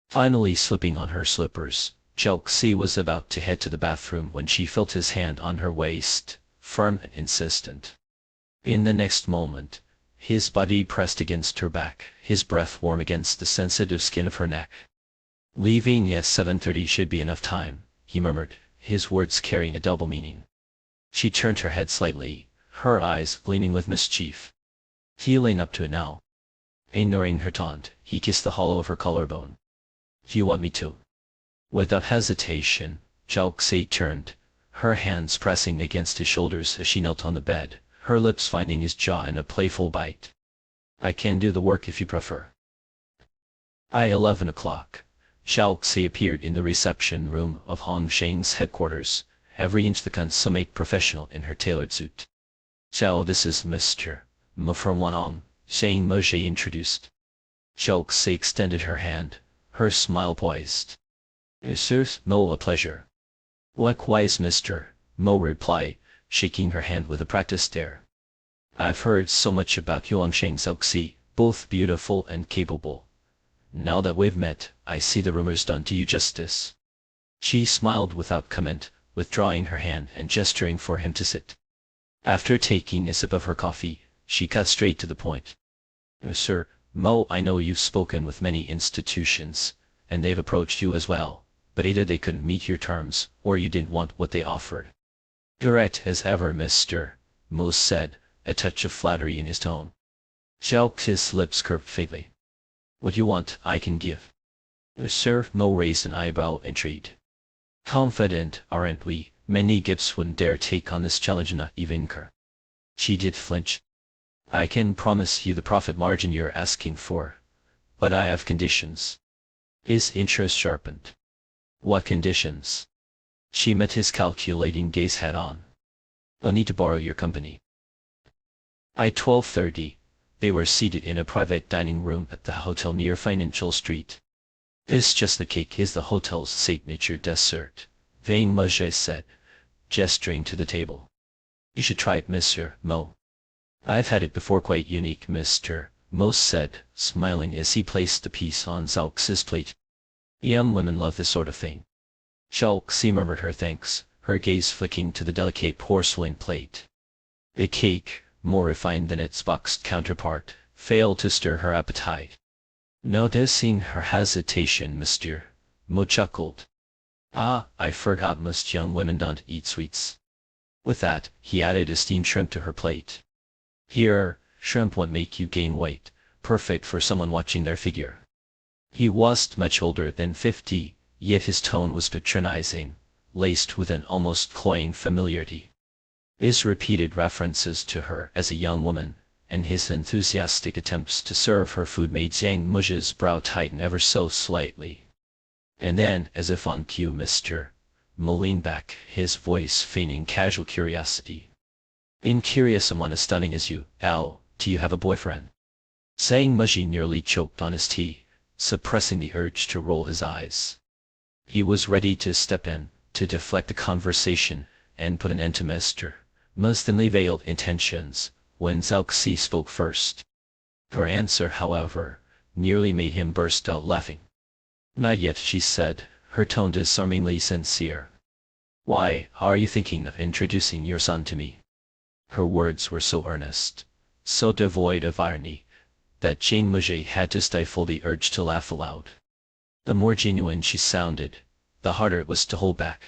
Finally slipping on her slippers, Chelsea was about to head to the bathroom when she felt his hand on her waist, firm and insistent. In the next moment, his body pressed against her back, his breath warm against the sensitive skin of her neck. "Leaving at 7:30 should be enough time," he murmured, his words carrying a double meaning. She turned her head slightly, her eyes gleaming with mischief. He lay up to it now. Ignoring her taunt, he kissed the hollow of her collarbone. "Do you want me to?" Without hesitation, Chelsea turned, her hands pressing against his shoulders as she knelt on the bed, her lips finding his jaw in a playful bite. "I can do the work if you prefer." At 11 o'clock, Chelsea appeared in the reception room of Hong Sheng's headquarters, every inch the consummate professional in her tailored suit. "So this is Mr. Mo from Wanong," Sheng Mozhe introduced. Chelsea extended her hand, her smile poised. "Sirs, Mo, a pleasure." "Likewise, Mr. Mo replied, shaking her hand with a practiced air. "I've heard so much about Yuan Sheng Chelsea, both beautiful and capable. Now that we've met, I see the rumors done to you justice." She smiled without comment, withdrawing her hand and gesturing for him to sit. After taking a sip of her coffee, she cut straight to the point. "Sir Mo, I know you've spoken with many institutions, and they've approached you as well, but either they couldn't meet your terms, or you didn't want what they offered." "Correct as ever, Mr. Mo said, a touch of flattery in his tone. Chelsea's lips curved faintly. "What you want, I can give." Sir Mo raised an eyebrow and intrigued. "Confident, aren't we? Many Gips wouldn't dare take on this challenge, not even her." She did flinch. "I can promise you the profit margin you're asking for, but I have conditions." His interest sharpened. "What conditions?" She met his calculating gaze head on. "I'll need to borrow your company." At 12:30, they were seated in a private dining room at the hotel near Financial Street. "It's just the cake is the hotel's signature dessert," Vang Mozhe said, gesturing to the table. "You should try it, Mr. Mo." "I've had it before, quite unique," Mr. Mo said, smiling as he placed the piece on Chelsea's plate. "Young women love this sort of thing." Chelsea murmured her thanks, her gaze flicking to the delicate porcelain plate. The cake, more refined than its boxed counterpart, failed to stir her appetite. Noticing her hesitation, Mr. Mo chuckled. "Ah, I forgot most young women don't eat sweets." With that, he added a steamed shrimp to her plate. "Here, shrimp won't make you gain weight, perfect for someone watching their figure." He wasn't much older than 50, yet his tone was patronizing, laced with an almost cloying familiarity. His repeated references to her as a young woman, and his enthusiastic attempts to serve her food made Zhang Muzhe's brow tighten ever so slightly. And then, as if on cue, Mr. Mo leaned back, his voice feigning casual curiosity. "In curious someone as stunning as you, Al, do you have a boyfriend?" Zhang Muzhe nearly choked on his tea, suppressing the urge to roll his eyes. He was ready to step in, to deflect the conversation, and put an end to Mr. Mo's thinly veiled intentions, when Chelsea spoke first. Her answer, however, nearly made him burst out laughing. "Not yet," she said, her tone disarmingly sincere. "Why, are you thinking of introducing your son to me?" Her words were so earnest, so devoid of irony, that Zhang Muzhe had to stifle the urge to laugh aloud. The more genuine she sounded, the harder it was to hold back.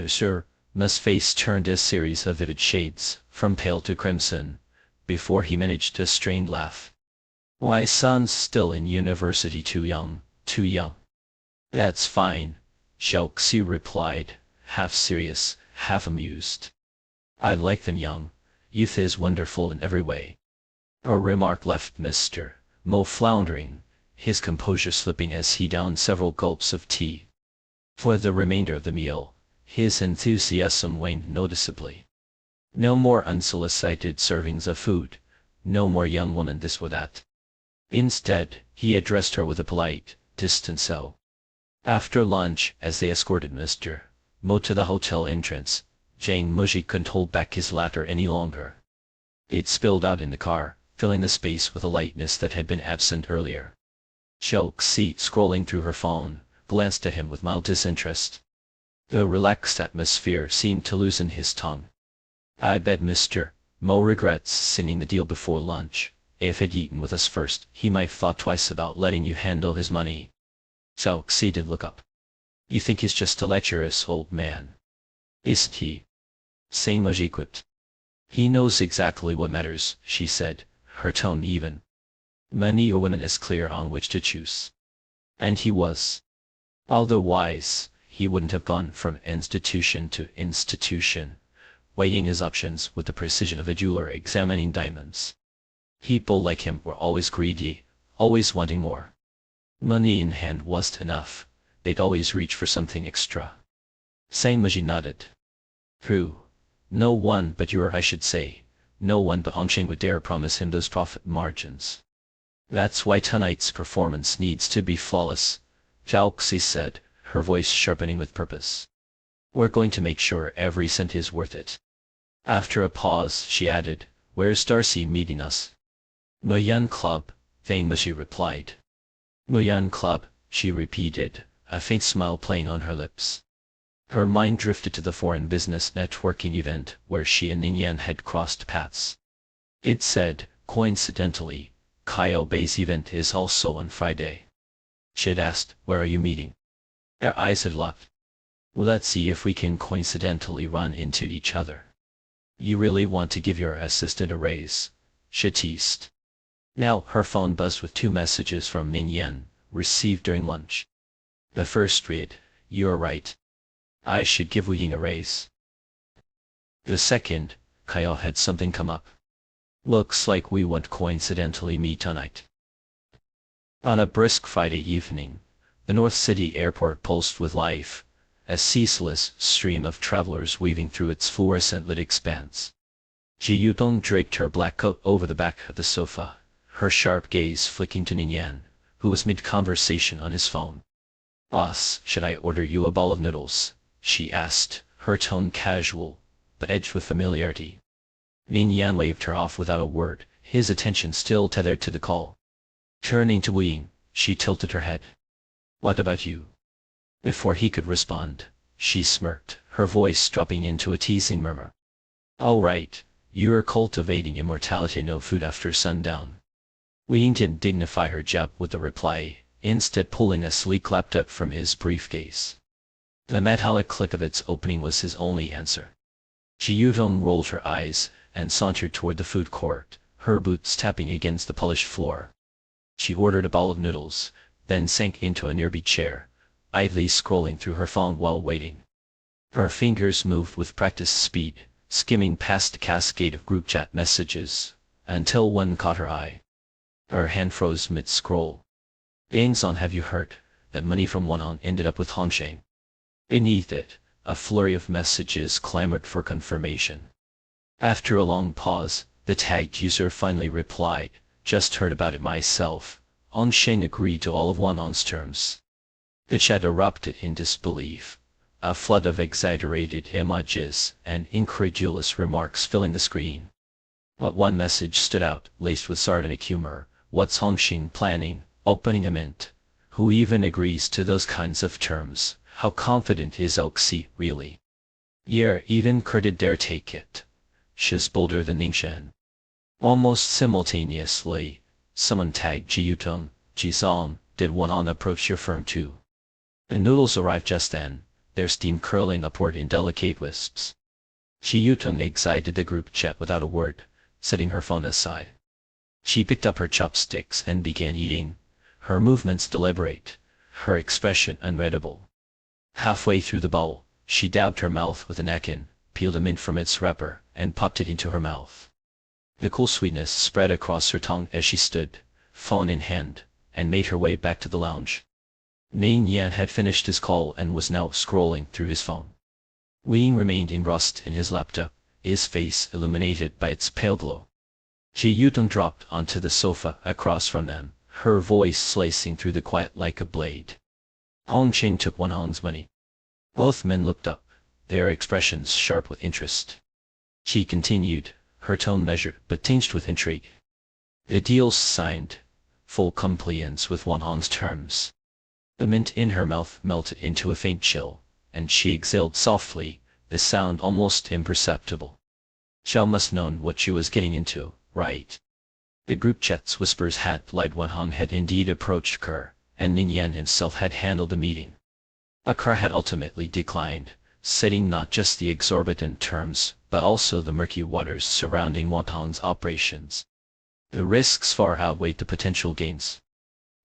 Sir Mo's face turned a series of vivid shades, from pale to crimson, before he managed a strained laugh. "Why, son's still in university, too young, too young." "That's fine," Chelsea replied, half serious, half amused. "I like them young. Youth is wonderful in every way." Her remark left Mr. Mo floundering, his composure slipping as he downed several gulps of tea. For the remainder of the meal, his enthusiasm waned noticeably. No more unsolicited servings of food, no more young woman this or that. Instead, he addressed her with a polite, distant so. After lunch, as they escorted Mr. Mo to the hotel entrance, Jang Muji couldn't hold back his laughter any longer. It spilled out in the car, filling the space with a lightness that had been absent earlier. Chelxi, scrolling through her phone, glanced at him with mild disinterest. The relaxed atmosphere seemed to loosen his tongue. I bet Mr. Mo regrets signing the deal before lunch. If he'd eaten with us first, he might have thought twice about letting you handle his money. Chelxi did look up. You think he's just a lecherous old man? Isn't he? Sang Muji quipped. He knows exactly what matters, she said, her tone even. Many a woman is clear on which to choose. And he was. Although wise, he wouldn't have gone from institution to institution, weighing his options with the precision of a jeweler examining diamonds. People like him were always greedy, always wanting more. Money in hand wasn't enough, they'd always reach for something extra. Sang Muji nodded. True. No one but you, or I should say, no one but Hongsheng would dare promise him those profit margins. That's why tonight's performance needs to be flawless, Chelxi said, her voice sharpening with purpose. We're going to make sure every cent is worth it. After a pause, she added, Where's Darcy meeting us? Muyan Club, Fang Muji replied. Muyan Club, she repeated, a faint smile playing on her lips. Her mind drifted to the foreign business networking event where she and Ningyan had crossed paths. It said, coincidentally, Kaio Bei's event is also on Friday. She'd asked, Where are you meeting? Her eyes had locked. Let's see if we can coincidentally run into each other. You really want to give your assistant a raise, she teased. Now her phone buzzed with 2 messages from Ningyan, received during lunch. The first read, You're right. I should give Wu Ying a raise. The second, Kaio had something come up. Looks like we won't coincidentally meet tonight. On a brisk Friday evening, the North City airport pulsed with life, a ceaseless stream of travelers weaving through its fluorescent-lit expanse. Ji Yutong draped her black coat over the back of the sofa, her sharp gaze flicking to Ningyan, who was mid-conversation on his phone. Boss, should I order you a bowl of noodles? She asked, her tone casual, but edged with familiarity. Ningyan waved her off without a word, his attention still tethered to the call. Turning to Wu Ying, she tilted her head. What about you? Before he could respond, she smirked, her voice dropping into a teasing murmur. All right, you're cultivating immortality, no food after sundown. Wu Ying didn't dignify her jab with a reply, instead pulling a sleek laptop from his briefcase. The metallic click of its opening was his only answer. Ji Yutong rolled her eyes and sauntered toward the food court, her boots tapping against the polished floor. She ordered a bowl of noodles, then sank into a nearby chair, idly scrolling through her phone while waiting. Her fingers moved with practiced speed, skimming past a cascade of group chat messages, until one caught her eye. Her hand froze mid-scroll. Bangzon, have you heard that money from Wanon ended up with Hongsheng? Beneath it, a flurry of messages clamored for confirmation. After a long pause, the tagged user finally replied, Just heard about it myself. Hongsheng agreed to all of Wanon's terms. The chat erupted in disbelief, a flood of exaggerated images and incredulous remarks filling the screen. But one message stood out, laced with sardonic humor. What's Hongsheng planning? Opening a mint? Who even agrees to those kinds of terms? How confident is Chelxi, really? Yeah, even Kurd dare take it. She's bolder than Ningxuan. Almost simultaneously, someone tagged Ji Yutong, Jisong, did Wanon approach your firm too? The noodles arrived just then, their steam curling upward in delicate wisps. Ji Yutong exited the group chat without a word, setting her phone aside. She picked up her chopsticks and began eating, her movements deliberate, her expression unreadable. Halfway through the bowl, she dabbed her mouth with a napkin, peeled a mint from its wrapper, and popped it into her mouth. The cool sweetness spread across her tongue as she stood, phone in hand, and made her way back to the lounge. Ning Yan had finished his call and was now scrolling through his phone. Wei Ying remained engrossed in his laptop, his face illuminated by its pale glow. Ji Yutong dropped onto the sofa across from them, her voice slicing through the quiet like a blade. Hong Sheng took Wan Hong's money. Both men looked up, their expressions sharp with interest. She continued, her tone measured but tinged with intrigue. The deal's signed, full compliance with Wan Hong's terms. The mint in her mouth melted into a faint chill, and she exhaled softly, the sound almost imperceptible. Xiao must known what she was getting into, right? The group chat's whispers had lied. Wan Hong had indeed approached Kerr, and Ning Yan himself had handled the meeting. Kerr had ultimately declined, citing not just the exorbitant terms, but also the murky waters surrounding Wan Hong's operations. The risks far outweighed the potential gains.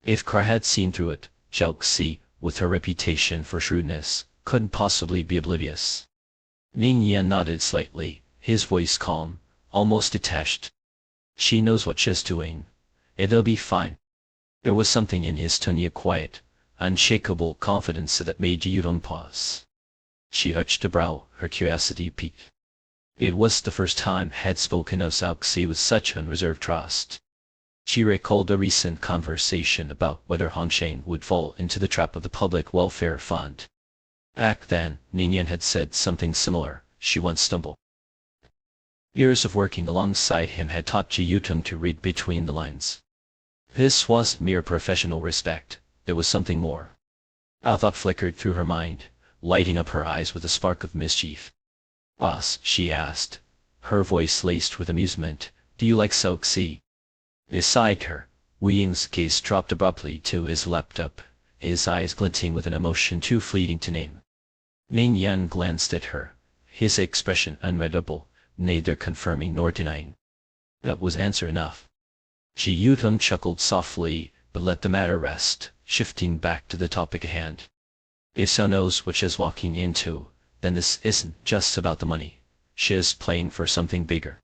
If Kerr had seen through it, Xiao Xi, with her reputation for shrewdness, couldn't possibly be oblivious. Ning Yan nodded slightly, his voice calm, almost detached. She knows what she's doing. It'll be fine. There was something in his tone, a quiet, unshakable confidence that made Ji Yutong pause. She arched a brow, her curiosity piqued. It was the first time had spoken of Xiao Xi with such unreserved trust. She recalled a recent conversation about whether Hong Sheng would fall into the trap of the public welfare fund. Back then, Ning Yan had said something similar. She once stumbled. Years of working alongside him had taught Ji Yutong to read between the lines. This wasn't mere professional respect, there was something more. A thought flickered through her mind, lighting up her eyes with a spark of mischief. "Boss," she asked, her voice laced with amusement, "do you like Xiao Xi?" Beside her, Wei Ying's gaze dropped abruptly to his laptop, his eyes glinting with an emotion too fleeting to name. Ning Yan glanced at her, his expression unreadable, neither confirming nor denying. That was answer enough. Ji Yutong chuckled softly, but let the matter rest, shifting back to the topic at hand. If Xiao knows what she's walking into, then this isn't just about the money. She's playing for something bigger.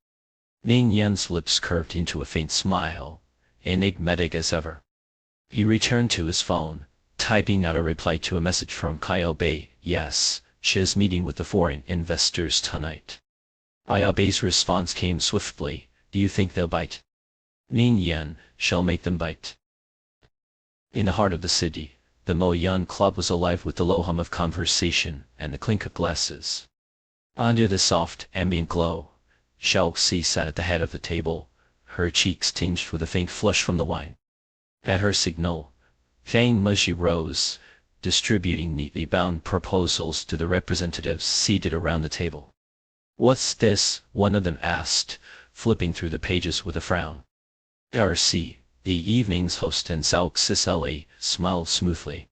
Ning Yan's lips curved into a faint smile, enigmatic as ever. He returned to his phone, typing out a reply to a message from Kyle Bei. "Yes, she's meeting with the foreign investors tonight." Kyle Bei's response came swiftly, "Do you think they'll bite?" Ning Yan, "Shall make them bite." In the heart of the city, the Mo Yan Club was alive with the low hum of conversation and the clink of glasses. Under the soft, ambient glow, Xiao Xi sat at the head of the table, her cheeks tinged with a faint flush from the wine. At her signal, Fang Muzhi rose, distributing neatly bound proposals to the representatives seated around the table. "What's this?" one of them asked, flipping through the pages with a frown. RC, the evening's host and Xiao Xi smiled smoothly.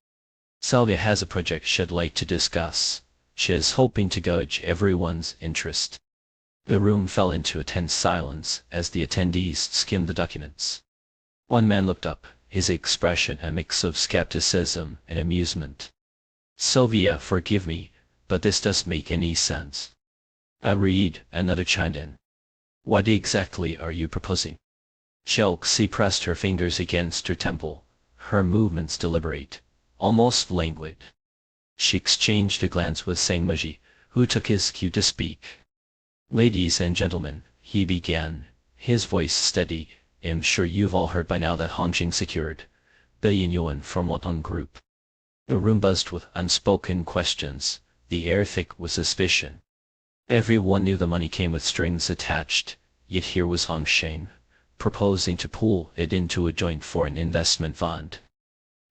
"Sylvia has a project she'd like to discuss. She is hoping to gauge everyone's interest." The room fell into a tense silence as the attendees skimmed the documents. One man looked up, his expression a mix of skepticism and amusement. "Sylvia, forgive me, but this doesn't make any sense." Read, another chimed in. "What exactly are you proposing?" Xiao Xi pressed her fingers against her temple, her movements deliberate, almost languid. She exchanged a glance with Sang Muzhi, who took his cue to speak. "Ladies and gentlemen," he began, his voice steady, "I'm sure you've all heard by now that Hong Sheng secured billion yuan from Wan Hong Group." The room buzzed with unspoken questions, the air thick with suspicion. Everyone knew the money came with strings attached, yet here was Hong Sheng, proposing to pool it into a joint foreign investment fund.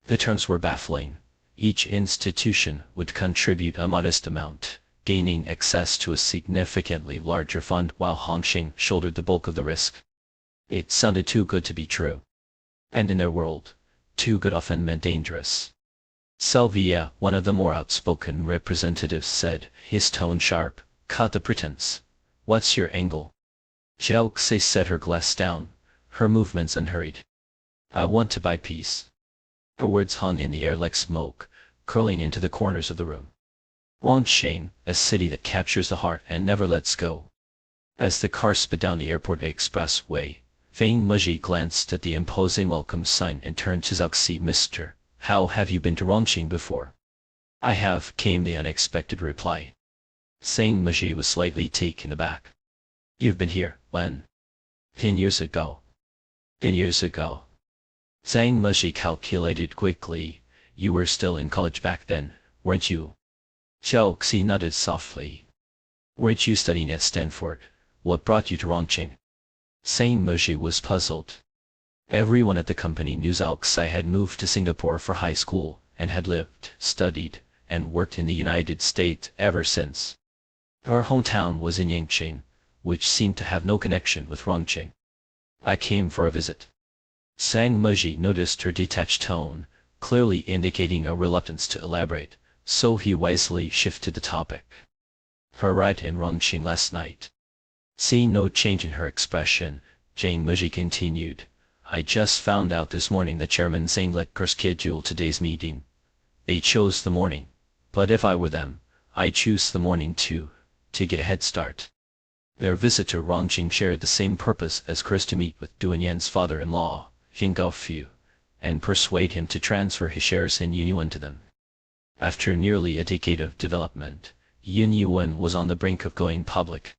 The terms were baffling. Each institution would contribute a modest amount, gaining access to a significantly larger fund while Hong Sheng shouldered the bulk of the risk. It sounded too good to be true. And in their world, too good often meant dangerous. "Sylvia," one of the more outspoken representatives said, his tone sharp, "cut the pretense. What's your angle?" Xiao Xi set her glass down, her movements unhurried. "I want to buy peace." Her words hung in the air like smoke, curling into the corners of the room. Wan Sheng, a city that captures the heart and never lets go. As the car sped down the airport expressway, Feng Muzhi glanced at the imposing welcome sign and turned to Zhuxi. Mister, how have you been to Rongqing before? I have, came the unexpected reply. Feng Muzhi was slightly taken aback. You've been here, when? 10 years ago. 10 years ago. Feng Muzhi calculated quickly. You were still in college back then, weren't you? Zhuxi nodded softly. Weren't you studying at Stanford? What brought you to Rongqing? Feng Muzhi was puzzled. Everyone at the company knew Zhuxi had moved to Singapore for high school, and had lived, studied, and worked in the United States ever since. Her hometown was in Yangqing, which seemed to have no connection with Rongqing. I came for a visit. Feng Muzhi noticed her detached tone, clearly indicating a reluctance to elaborate, so he wisely shifted the topic. Her ride in Rongqing last night. Seeing no change in her expression, Feng Muzhi continued, I just found out this morning that Chairman Zhang let her schedule today's meeting. They chose the morning, but if I were them, I'd choose the morning too, to get a head start. Their visit to Rongqing shared the same purpose as Chris to meet with Duan Yan's father-in-law, Jing Gaofu, and persuade him to transfer his shares in Yunyuan to them. After nearly a decade of development, Yunyuan was on the brink of going public.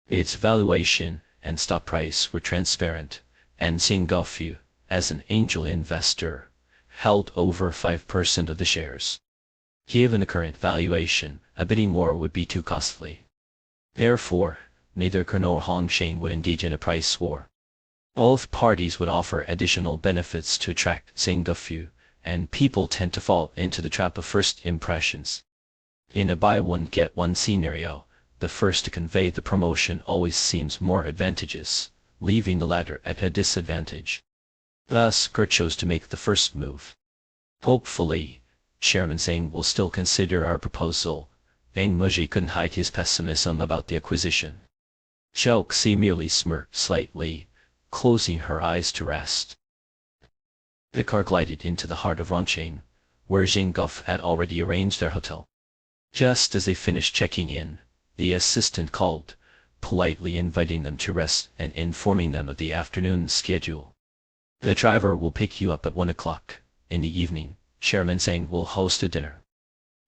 Its valuation and stock price were transparent, and Jing Gaofu, as an angel investor, held over 5% of the shares. Given the current valuation, a bidding war would be too costly. Therefore, neither He nor Rongqing would engage in a price war. Both parties would offer additional benefits to attract Jing Gaofu, and people tend to fall into the trap of first impressions. In a buy one get one scenario, the first to convey the promotion always seems more advantageous, leaving the latter at a disadvantage. Thus, He chose to make the first move. Hopefully, Chairman Zhang will still consider our proposal. Feng Muzhi couldn't hide his pessimism about the acquisition. Zhuxi merely smirked slightly, closing her eyes to rest. The car glided into the heart of Rongqing, where Jing Gaofu had already arranged their hotel. Just as they finished checking in, the assistant called, politely inviting them to rest and informing them of the afternoon schedule. The driver will pick you up at 1 o'clock. In the evening, Chairman Zhang will host a dinner.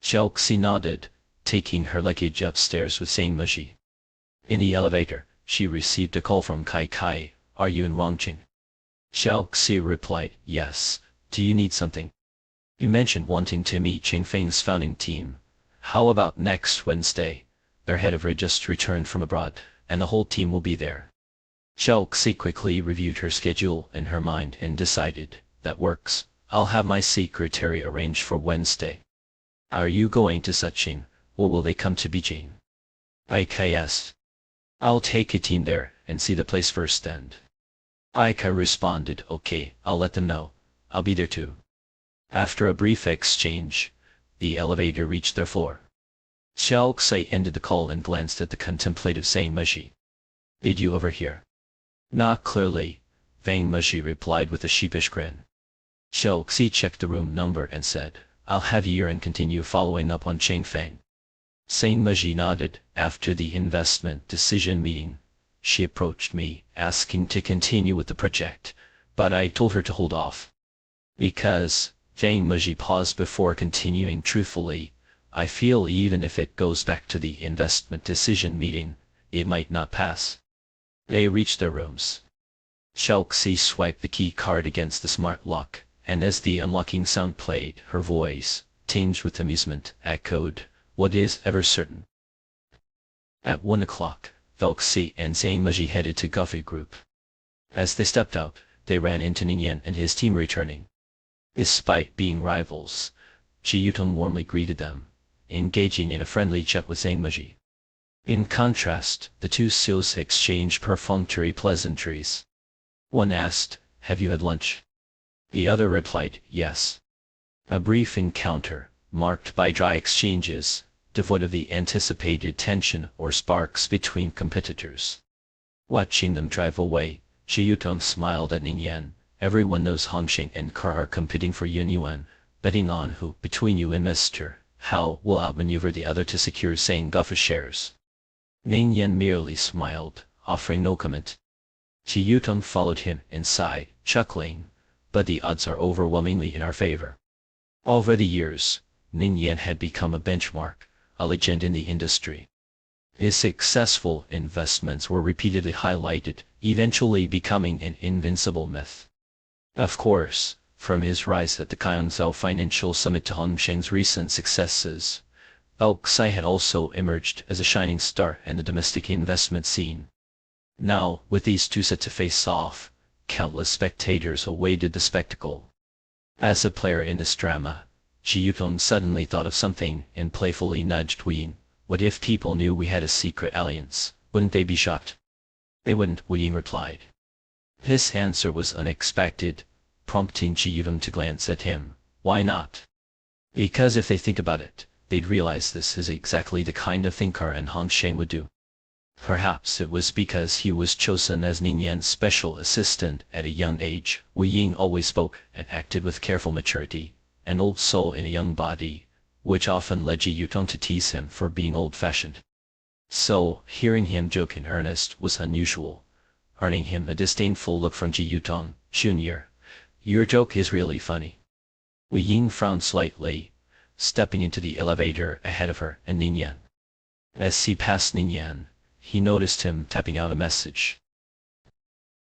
Zhuxi nodded, taking her luggage upstairs with Feng Muzhi. In the elevator, she received a call from Kai Kai. Are you in Rongqing? Zhuxi replied, yes. Do you need something? You mentioned wanting to meet Ching Feng's founding team. How about next Wednesday? Their head of just returned from abroad, and the whole team will be there. Zhuxi quickly reviewed her schedule in her mind and decided, that works. I'll have my secretary arrange for Wednesday. Are you going to Suqing, or will they come to Beijing? Yes. I'll take a team there and see the place first and. Ika responded, okay, I'll let them know. I'll be there too. After a brief exchange, the elevator reached their floor. Zhuxi ended the call and glanced at the contemplative Feng Muzhi. Did you overhear? Not clearly, Feng Muzhi replied with a sheepish grin. Zhuxi checked the room number and said, I'll have you and continue following up on Ching Feng. Feng Muzhi nodded. After the investment decision meeting, she approached me, asking to continue with the project, but I told her to hold off. Because, Feng Muzhi paused before continuing truthfully, I feel even if it goes back to the investment decision meeting, it might not pass. They reached their rooms. Zhuxi swiped the key card against the smart lock, and as the unlocking sound played, her voice, tinged with amusement, echoed, what is ever certain? At 1 o'clock, Zhuxi and Feng Muzhi headed to Gaofu Group. As they stepped out, they ran into Ning Yan and his team returning. Despite being rivals, Ji Yutong warmly greeted them, engaging in a friendly chat with Feng Muzhi. In contrast, the two CEOs exchanged perfunctory pleasantries. One asked, have you had lunch? The other replied, yes. A brief encounter, marked by dry exchanges, devoid of the anticipated tension or sparks between competitors. Watching them drive away, Ji Yutong smiled at Ning Yan. Everyone knows Rongqing and He are competing for Yunyuan, betting on who, between you and Mr. Hao, will outmaneuver the other to secure Zhang Gaofu shares. Ning Yan merely smiled, offering no comment. Ji Yutong followed him inside, chuckling, but the odds are overwhelmingly in our favor. Over the years, Ning Yan had become a benchmark, a legend in the industry. His successful investments were repeatedly highlighted, eventually becoming an invincible myth. Of course, from his rise at the Guangzhou Financial Summit to Hong Sheng's recent successes, Phelps Xi had also emerged as a shining star in the domestic investment scene. Now, with these two set to face off, countless spectators awaited the spectacle. As a player in this drama, Ji Yutong suddenly thought of something and playfully nudged Wu Ying. What if people knew we had a secret alliance? Wouldn't they be shocked? They wouldn't, Wu Ying replied. His answer was unexpected, prompting Ji Yutong to glance at him. Why not? Because if they think about it, they'd realize this is exactly the kind of thing Carr and Hong Sheng would do. Perhaps it was because he was chosen as Ning Yan's special assistant at a young age. Wu Ying always spoke and acted with careful maturity, an old soul in a young body, which often led Ji Yutong to tease him for being old-fashioned. So, hearing him joke in earnest was unusual, earning him a disdainful look from Ji Yutong. Junior, your joke is really funny. Wu Ying frowned slightly, stepping into the elevator ahead of her and Ning Yan. As he passed Ning Yan, he noticed him tapping out a message.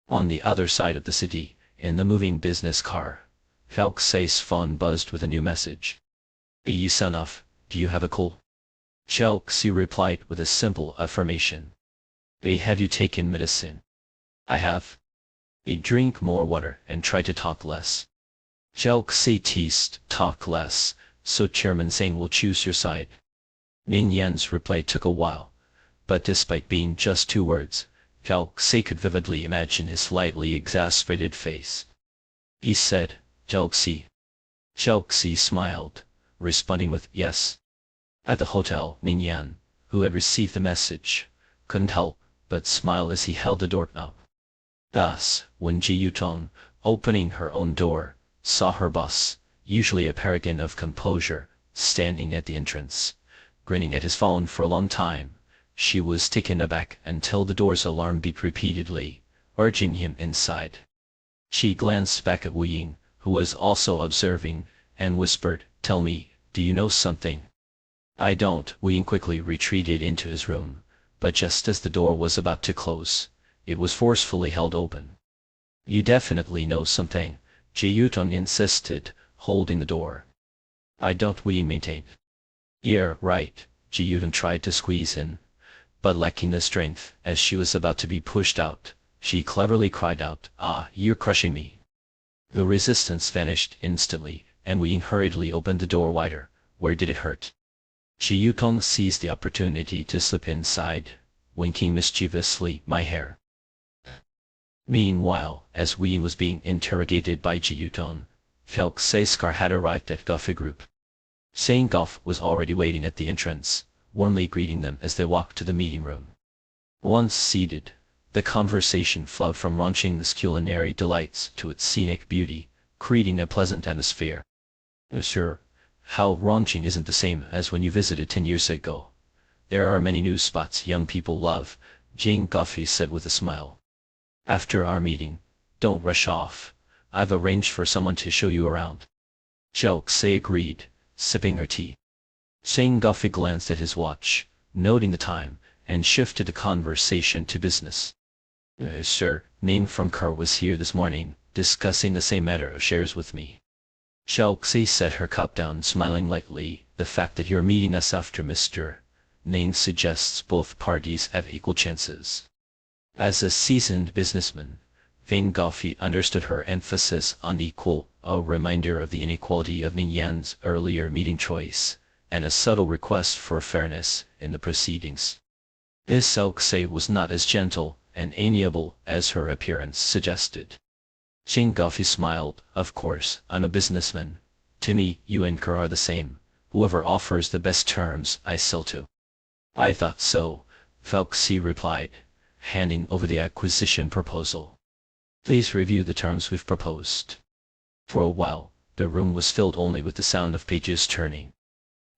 On the other side of the city, in the moving business car, Phelps Xi's phone buzzed with a new message. You son of, do you have a cold? Phelps Xi replied with a simple affirmation. Have you taken medicine? I have. Drink more water and try to talk less. Phelps Xi teased, talk less, so Chairman Zhang will choose your side. Ning Yan's reply took a while, but despite being just 2 words, Phelps Xi could vividly imagine his slightly exasperated face. He said, Phelps Xi. Phelps Xi smiled, responding with yes. At the hotel, Ning Yan, who had received the message, couldn't help but smile as he held the doorknob. Thus, when Ji Yutong, opening her own door, saw her boss, usually a paragon of composure, standing at the entrance, grinning at his phone for a long time, she was taken aback until the door's alarm beeped repeatedly, urging him inside. She glanced back at Wu Ying, who was also observing, and whispered, Tell me, do you know something? I don't. Wu Ying quickly retreated into his room, but just as the door was about to close, it was forcefully held open. You definitely know something, Ji Yutong insisted, holding the door. I don't, Wu Ying maintained. Yeah, right, Ji Yutong tried to squeeze in, but lacking the strength, as she was about to be pushed out, she cleverly cried out, you're crushing me. The resistance vanished instantly, and Wu Ying hurriedly opened the door wider. Where did it hurt? Ji Yutong seized the opportunity to slip inside, winking mischievously, my hair. Meanwhile, as Wu Ying was being interrogated by Ji Yutong, Phelps Xi's car had arrived at Coffee Group. Zhang Goff was already waiting at the entrance, warmly greeting them as they walked to the meeting room. Once seated, the conversation flowed from Rongqing's culinary delights to its scenic beauty, creating a pleasant atmosphere. Sure, how Rongqing isn't the same as when you visited 10 years ago. There are many new spots young people love, Zhang Goff said with a smile. After our meeting, don't rush off. I've arranged for someone to show you around. Phelps Xi agreed, sipping her tea. Zhang Goff glanced at his watch, noting the time, and shifted the conversation to business. Sir, Ning from Carr was here this morning, discussing the same matter of shares with me. Phelps Xi set her cup down, smiling lightly. The fact that you're meeting us after Mr. Ning suggests both parties have equal chances. As a seasoned businessman, Zhang Goff understood her emphasis on equal, a reminder of the inequality of Ning Yan's earlier meeting choice, and a subtle request for fairness in the proceedings. His Phelps Xi was not as gentle and amiable as her appearance suggested. Zhang Goff smiled, of course, I'm a businessman. To me, you and Carr are the same. Whoever offers the best terms, I sell to. I thought so, Phelps Xi replied, handing over the acquisition proposal. Please review the terms we've proposed. For a while, the room was filled only with the sound of pages turning.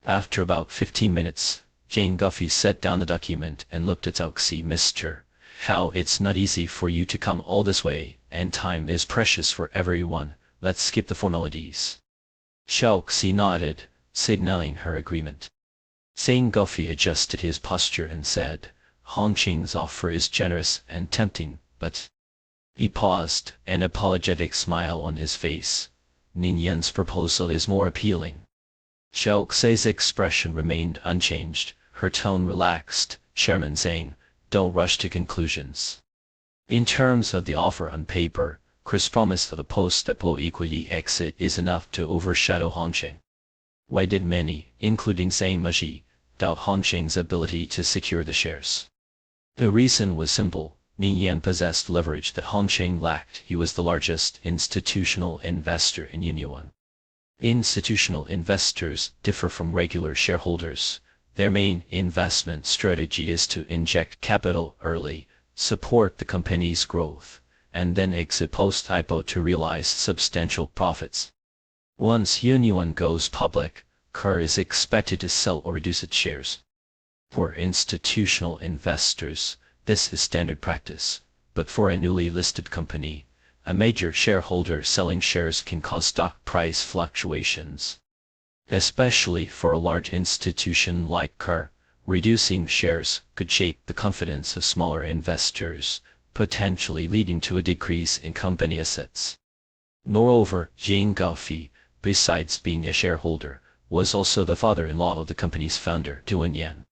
After about 15 minutes, Zhang Goff set down the document and looked at Phelps Xi. Mr. How it's not easy for you to come all this way, and time is precious for everyone. Let's skip the formalities. Xiaoxi nodded, signaling her agreement. Zhang Guofei adjusted his posture and said, Hongqing's offer is generous and tempting, but... He paused, an apologetic smile on his face. Ning Yan's proposal is more appealing. Xiaoxi's expression remained unchanged, her tone relaxed. Chairman Zhang, don't rush to conclusions. In terms of the offer on paper, Chris' promise of a post-Apollo equity exit is enough to overshadow Hongqing. Why did many, including Zhang Meji, doubt Hongqing's ability to secure the shares? The reason was simple. Ning Yan possessed leverage that Hongqing lacked. He was the largest institutional investor in Yunyuan. Institutional investors differ from regular shareholders. Their main investment strategy is to inject capital early, support the company's growth, and then exit post-IPO to realize substantial profits. Once Yunyuan goes public, KER is expected to sell or reduce its shares. For institutional investors, this is standard practice, but for a newly listed company, a major shareholder selling shares can cause stock price fluctuations. Especially for a large institution like KER, reducing shares could shake the confidence of smaller investors, potentially leading to a decrease in company assets. Moreover, Zhang Guofei, besides being a shareholder, was also the father-in-law of the company's founder, Duan Yan.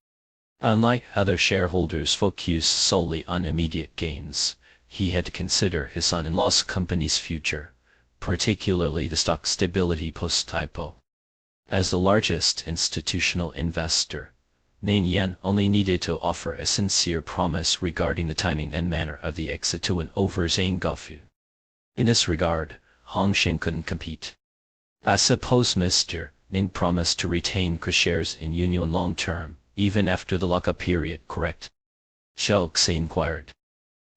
Unlike other shareholders focused solely on immediate gains, he had to consider his son-in-law's company's future, particularly the stock stability post-IPO. As the largest institutional investor, Ning Yan only needed to offer a sincere promise regarding the timing and manner of the exit to win over Zhang Guofei. In this regard, Hongqing couldn't compete. I suppose Mr. Ning promised to retain KER shares in Yunyuan long-term, even after the lockup period, correct? Xiaoxi inquired.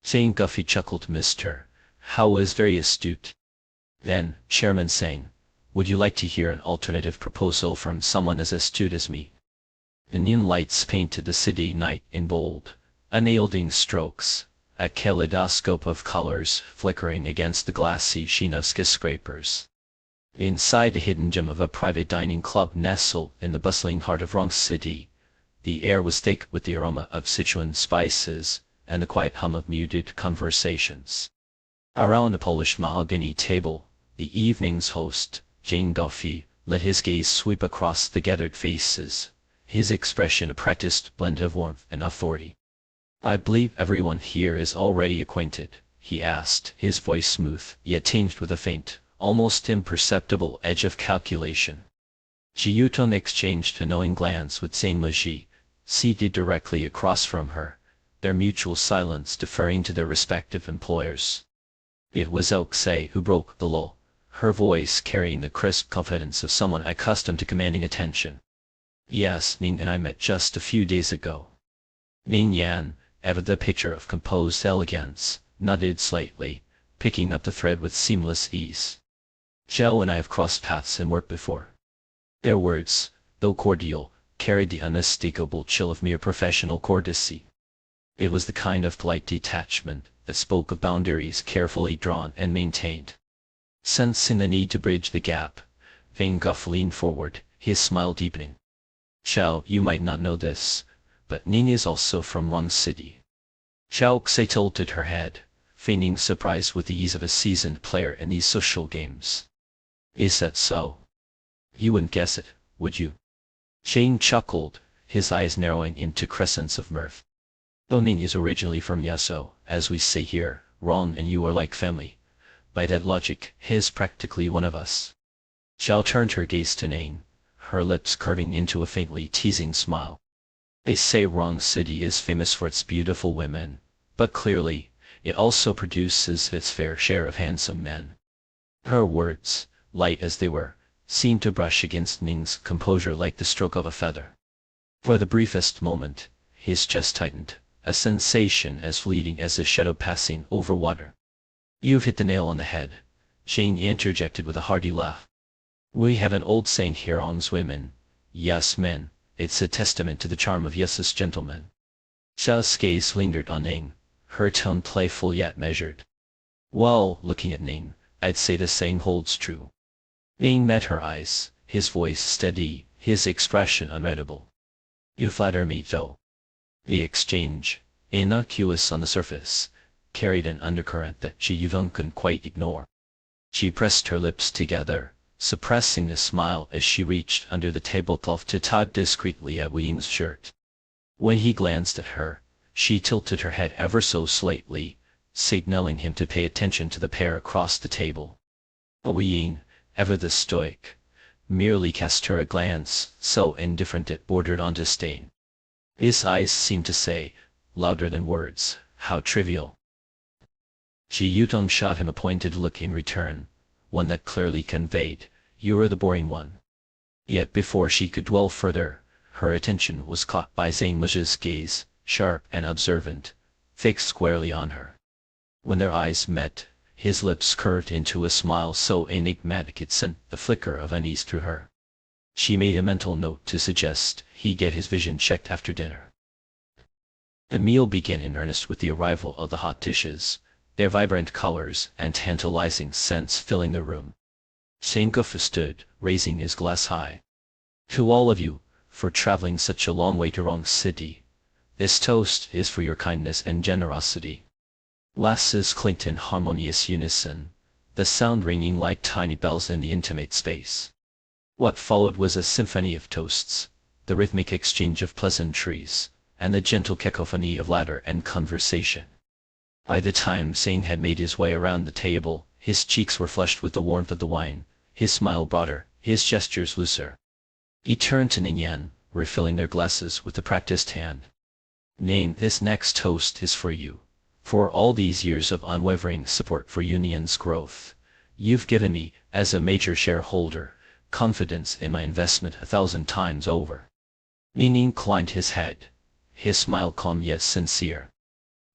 Zhang Guofei chuckled. Mr. Hao was very astute. Then, Chairman Zhang, would you like to hear an alternative proposal from someone as astute as me? The neon lights painted the city night in bold, unyielding strokes, a kaleidoscope of colors flickering against the glassy sheen of skyscrapers. Inside the hidden gem of a private dining club nestled in the bustling heart of Rong City, the air was thick with the aroma of Sichuan spices and the quiet hum of muted conversations. Around a polished mahogany table, the evening's host, Zhang Guofei, let his gaze sweep across the gathered faces, his expression a practiced blend of warmth and authority. I believe everyone here is already acquainted, he asked, his voice smooth, yet tinged with a faint, almost imperceptible edge of calculation. Ji Yutong exchanged a knowing glance with Zhang Meji, seated directly across from her, their mutual silence deferring to their respective employers. It was Xiaoxi who broke the lull, her voice carrying the crisp confidence of someone accustomed to commanding attention. Yes, Ning and I met just a few days ago. Ning Yan, ever the picture of composed elegance, nodded slightly, picking up the thread with seamless ease. Zhao and I have crossed paths and worked before. Their words, though cordial, carried the unmistakable chill of mere professional courtesy. It was the kind of polite detachment that spoke of boundaries carefully drawn and maintained. Sensing the need to bridge the gap, Zhang Guofei leaned forward, his smile deepening. Xiao, you might not know this, but Ning is also from Rong City. Xiaoxi tilted her head, feigning surprise with the ease of a seasoned player in these social games. Is that so? You wouldn't guess it, would you? Zhang chuckled, his eyes narrowing into crescents of mirth. Though Ning is originally from Yaso, as we say here, Rong and you are like family. By that logic, he is practically one of us. Xiao turned her gaze to Ning, her lips curving into a faintly teasing smile. They say Rong City is famous for its beautiful women, but clearly, it also produces its fair share of handsome men. Her words, light as they were, seemed to brush against Ning's composure like the stroke of a feather. For the briefest moment, his chest tightened, a sensation as fleeting as a shadow passing over water. You've hit the nail on the head, Zhang interjected with a hearty laugh. We have an old saying here on women, yes men, it's a testament to the charm of yes gentlemen. Xiao's gaze lingered on Ning, her tone playful yet measured. Well, looking at Ning, I'd say the same holds true. Ning met her eyes, his voice steady, his expression unreadable. You flatter me, though. The exchange, innocuous on the surface, carried an undercurrent that Ji Yuvong couldn't quite ignore. She pressed her lips together, suppressing a smile as she reached under the tablecloth to tug discreetly at Wu Ying's shirt. When he glanced at her, she tilted her head ever so slightly, signaling him to pay attention to the pair across the table. But Wu Ying, ever the stoic, merely cast her a glance so indifferent it bordered on disdain. His eyes seemed to say, louder than words, how trivial. Ji Yutong shot him a pointed look in return, one that clearly conveyed, you are the boring one. Yet before she could dwell further, her attention was caught by Zhang Muzhi's gaze, sharp and observant, fixed squarely on her. When their eyes met, his lips curved into a smile so enigmatic it sent a flicker of unease through her. She made a mental note to suggest he get his vision checked after dinner. The meal began in earnest with the arrival of the hot dishes, their vibrant colors and tantalizing scents filling the room. Sankofa stood, raising his glass high. To all of you, for traveling such a long way to wrong city, this toast is for your kindness and generosity. Glasses clinked in harmonious unison, the sound ringing like tiny bells in the intimate space. What followed was a symphony of toasts, the rhythmic exchange of pleasantries, and the gentle cacophony of laughter and conversation. By the time Zhang had made his way around the table, his cheeks were flushed with the warmth of the wine, his smile broader, his gestures looser. He turned to Ning Yan, refilling their glasses with a practiced hand. Ning, this next toast is for you. For all these years of unwavering support for Union's growth, you've given me, as a major shareholder, confidence in my investment 1,000 times over. Ning inclined his head, his smile calm yet sincere.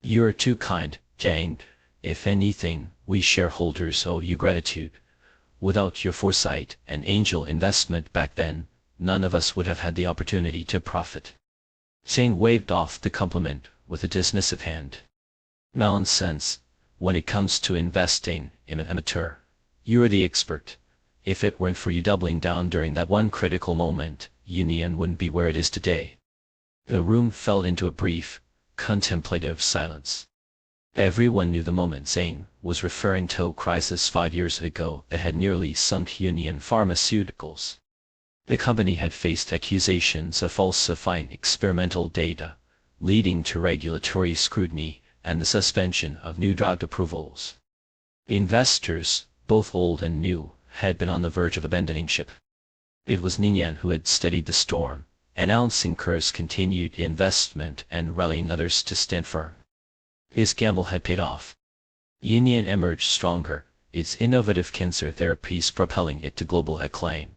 You're too kind, Zhang. If anything, we shareholders owe you gratitude. Without your foresight and angel investment back then, none of us would have had the opportunity to profit. Zhang waved off the compliment with a dismissive hand. Nonsense. When it comes to investing in an amateur, you're the expert. If it weren't for you doubling down during that one critical moment, Union wouldn't be where it is today. The room fell into a brief, contemplative silence. Everyone knew the moment Zhang was referring to a crisis 5 years ago that had nearly sunk Union Pharmaceuticals. The company had faced accusations of falsifying experimental data, leading to regulatory scrutiny and the suspension of new drug approvals. Investors, both old and new, had been on the verge of abandoning ship. It was Ning Yan who had steadied the storm, announcing Kerr's continued investment and rallying others to stand firm. His gamble had paid off. Union emerged stronger, its innovative cancer therapies propelling it to global acclaim.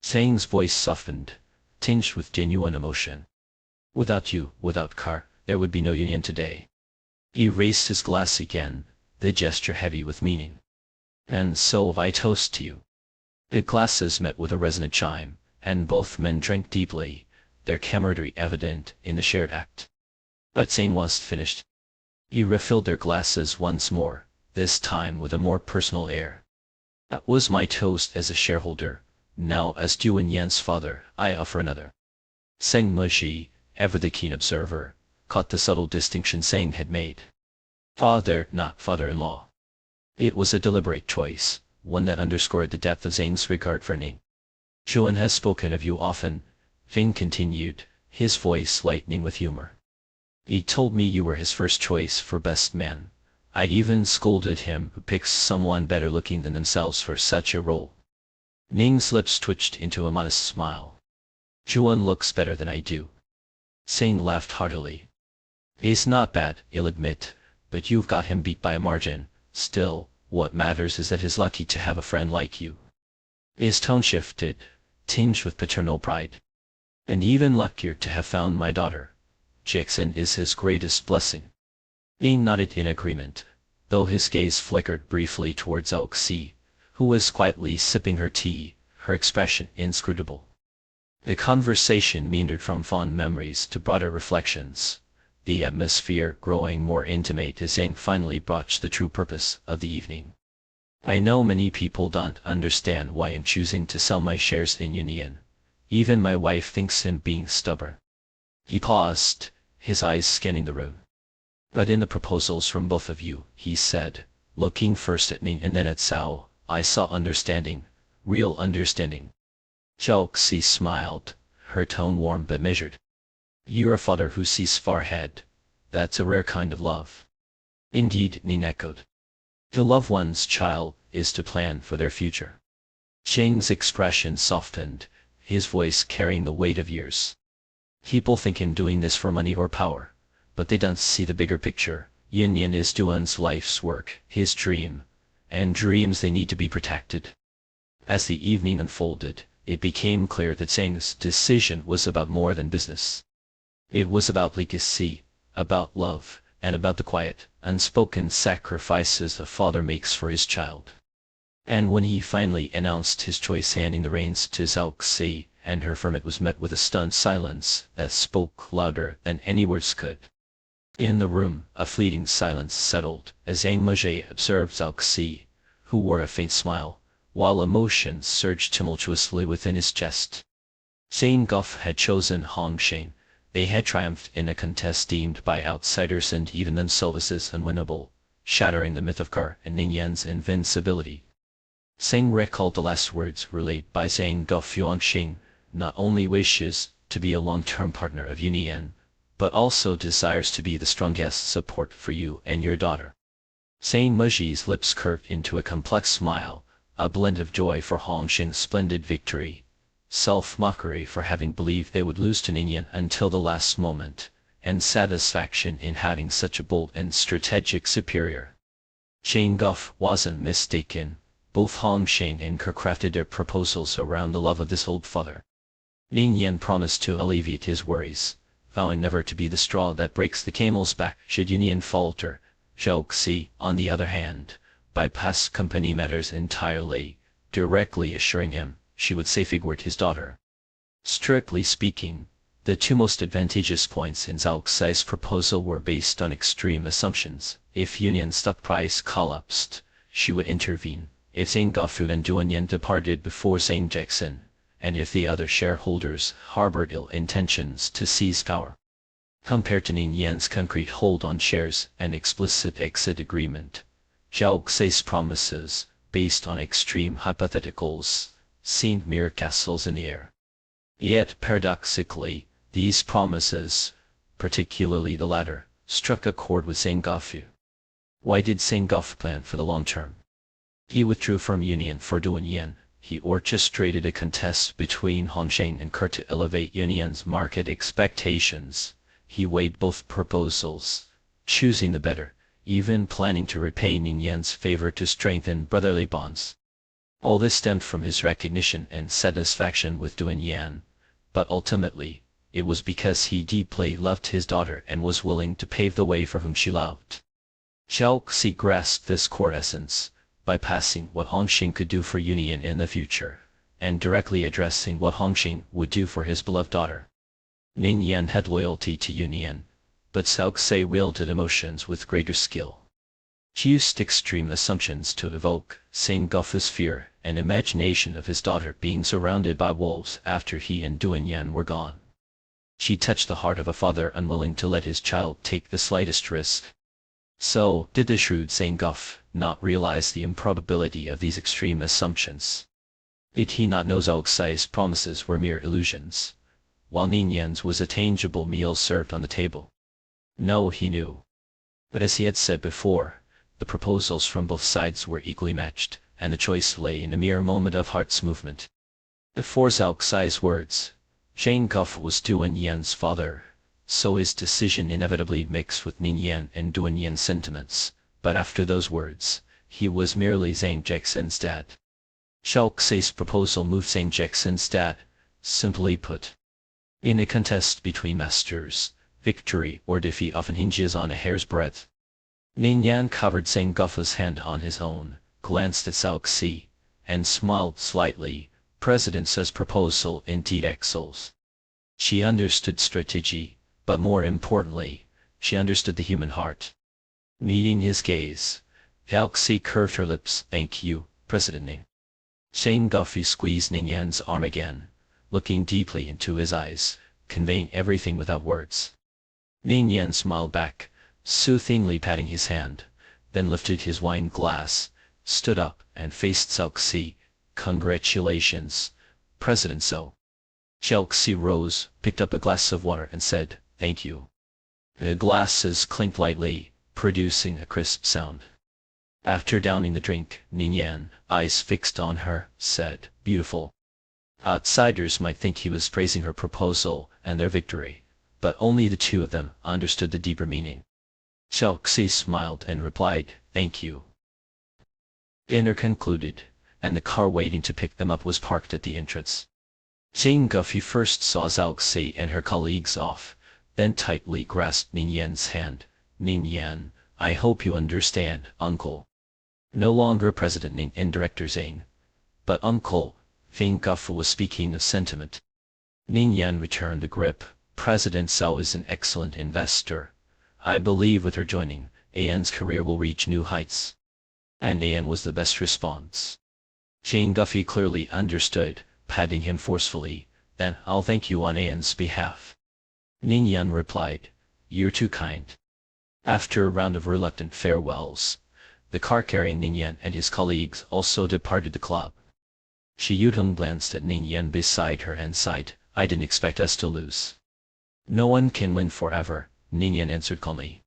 Zhang's voice softened, tinged with genuine emotion. Without you, without Kerr, there would be no Union today. He raised his glass again, the gesture heavy with meaning. And so I toast to you. The glasses met with a resonant chime, and both men drank deeply, their camaraderie evident in the shared act. But Zhang wasn't finished. He refilled their glasses once more, this time with a more personal air. That was my toast as a shareholder. Now as Duan Yan's father, I offer another. Zhang Muzhi, ever the keen observer, caught the subtle distinction Zhang had made. Father, not father-in-law. It was a deliberate choice, one that underscored the depth of Zhang's regard for Ning. Zhuan has spoken of you often, Zhang continued, his voice lightening with humor. He told me you were his first choice for best man. I even scolded him who picks someone better looking than themselves for such a role. Ning's lips twitched into a modest smile. Zhuan looks better than I do. Zhang laughed heartily. He's not bad, I'll admit, but you've got him beat by a margin. Still, what matters is that he's lucky to have a friend like you. His tone shifted, tinged with paternal pride. And even luckier to have found my daughter. Jackson is his greatest blessing. Ning nodded in agreement, though his gaze flickered briefly towards Oxy, who was quietly sipping her tea, her expression inscrutable. The conversation meandered from fond memories to broader reflections, the atmosphere growing more intimate as Zhang finally broached the true purpose of the evening. I know many people don't understand why I'm choosing to sell my shares in Union. Even my wife thinks I'm being stubborn. He paused, his eyes scanning the room. But in the proposals from both of you, he said, looking first at me and then at Cao, I saw understanding, real understanding. Zhao Xi smiled, her tone warm but measured. You're a father who sees far ahead. That's a rare kind of love. Indeed, Ning echoed. To love one's child is to plan for their future. Zhang's expression softened, his voice carrying the weight of years. People think him doing this for money or power, but they don't see the bigger picture. Yin Yin is Duan's life's work, his dream, and dreams they need to be protected. As the evening unfolded, it became clear that Zhang's decision was about more than business. It was about legacy, about love, and about the quiet, unspoken sacrifices a father makes for his child. And when he finally announced his choice, handing the reins to Zhao Xi and her firm, it was met with a stunned silence that spoke louder than any words could. In the room, a fleeting silence settled as Zhang Muzhe observed Zhao Xi, who wore a faint smile, while emotions surged tumultuously within his chest. Zhang Guff had chosen Hong Sheng. They had triumphed in a contest deemed by outsiders and even themselves as unwinnable, shattering the myth of Gar and Ning Yan's invincibility. Zhang recalled the last words relayed by Zhang Guff. Yuanxing not only wishes to be a long-term partner of Union, but also desires to be the strongest support for you and your daughter. Zhang Muzhi's lips curved into a complex smile, a blend of joy for Hong Sheng's splendid victory, self-mockery for having believed they would lose to Ningyan until the last moment, and satisfaction in having such a bold and strategic superior. Zhang Guff wasn't mistaken. Both Hong Sheng and Ke crafted their proposals around the love of this old father. Ningyan promised to alleviate his worries, vowing never to be the straw that breaks the camel's back should Union falter. Zhao Xi, on the other hand, bypassed company matters entirely, directly assuring him she would safeguard his daughter. Strictly speaking, the two most advantageous points in Zhao Xi's proposal were based on extreme assumptions. If Union's stock price collapsed, she would intervene. If Zhang Gufu and Duan Yan departed before Zhang Jackson, and if the other shareholders harbored ill intentions to seize power. Compared to Ning Yan's concrete hold on shares and explicit exit agreement, Zhao Xi's promises, based on extreme hypotheticals, seemed mere castles in the air. Yet paradoxically, these promises, particularly the latter, struck a chord with Zhang Gufu. Why did Zhang Gufu plan for the long term? He withdrew from Union for Duan Yan. He orchestrated a contest between Hong Sheng and Ke to elevate Union's market expectations. He weighed both proposals, choosing the better, even planning to repay Ning Yan's favor to strengthen brotherly bonds. All this stemmed from his recognition and satisfaction with Duan Yan, but ultimately, it was because he deeply loved his daughter and was willing to pave the way for whom she loved. Zhao Xi grasped this core essence, bypassing what Hong Sheng could do for Union in the future, and directly addressing what Hong Sheng would do for his beloved daughter. Ning Yan had loyalty to Union, but Zhao Xi wielded emotions with greater skill. She used extreme assumptions to evoke Zhang Gufu's fear and imagination of his daughter being surrounded by wolves after he and Duan Yan were gone. She touched the heart of a father unwilling to let his child take the slightest risk. So, did the shrewd Zhang Gufu not realize the improbability of these extreme assumptions? Did he not know Zhao Xi's promises were mere illusions, while Ning Yan's was a tangible meal served on the table? No, he knew. But as he had said before, the proposals from both sides were equally matched, and the choice lay in a mere moment of heart's movement. Before Zhao Xi's words, Zhang Gufu was Duan Yan's father, so his decision inevitably mixed with Ning Yan and Duan Yan's sentiments, but after those words, he was merely Zhang Jackson's dad. Zhao Xi's proposal moved Zhang Jackson's dad, simply put. In a contest between masters, victory or defeat often hinges on a hair's breadth. Ning Yan covered Zhang Gufu's hand on his own, glanced at Zhao Xi, and smiled slightly. President Su's proposal indeed excels. She understood strategy, but more importantly, she understood the human heart. Meeting his gaze, Galaxy curved her lips. Thank you, President Ning. Shane Guffey squeezed Ning Yan's arm again, looking deeply into his eyes, conveying everything without words. Ning Yan smiled back, soothingly patting his hand, then lifted his wine glass, stood up, and faced Xiaoxi. Congratulations, President So. Xiaoxi rose, picked up a glass of water and said, thank you. The glasses clinked lightly, producing a crisp sound. After downing the drink, Ning Yan, eyes fixed on her, said, beautiful. Outsiders might think he was praising her proposal and their victory, but only the two of them understood the deeper meaning. Xiaoxi smiled and replied, thank you. Dinner concluded, and the car waiting to pick them up was parked at the entrance. Jane Guffey first saw Xiaoxi and her colleagues off, then tightly grasped Ning Yan's hand. Ning Yan, I hope you understand, uncle. No longer President Ning and Director Zhang. But uncle, Jane Guffey was speaking of sentiment. Ning Yan returned the grip. President Cao is an excellent investor. I believe with her joining, An's career will reach new heights. And An was the best response. Jane Guffey clearly understood, patting him forcefully, then I'll thank you on An's behalf. Ning Yan replied, you're too kind. After a round of reluctant farewells, the car carrying Ning Yan and his colleagues also departed the club. Shi Yutong glanced at Ning Yan beside her and sighed, I didn't expect us to lose. No one can win forever, Ning Yan answered calmly.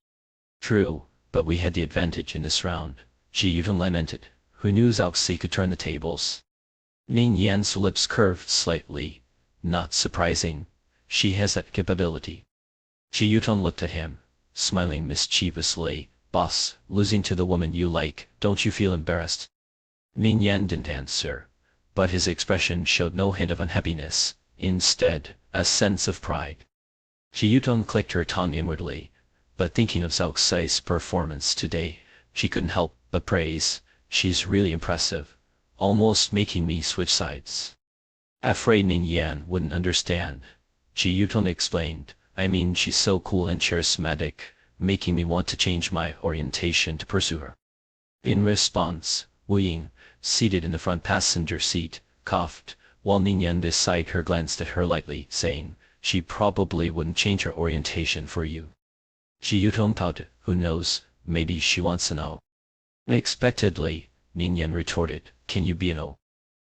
True, but we had the advantage in this round, Shi Yutong lamented, who knew Xiaoxi could turn the tables. Ning Yan's lips curved slightly. Not surprising, she has that capability. Shi Yutong looked at him, smiling mischievously, boss, losing to the woman you like, don't you feel embarrassed? Ning Yan didn't answer, but his expression showed no hint of unhappiness, instead, a sense of pride. Shi Yutong clicked her tongue inwardly, but thinking of Xiaoxi's performance today, she couldn't help but praise, she's really impressive, almost making me switch sides. Afraid Ning Yan wouldn't understand, Shi Yutong explained, I mean she's so cool and charismatic, making me want to change my orientation to pursue her. In response, Wu Ying, seated in the front passenger seat, coughed, while Ning Yan beside her glanced at her lightly, saying, she probably wouldn't change her orientation for you. Shi Yutong pouted, who knows, maybe she wants to know. Unexpectedly, Ning Yan retorted, can you be a no?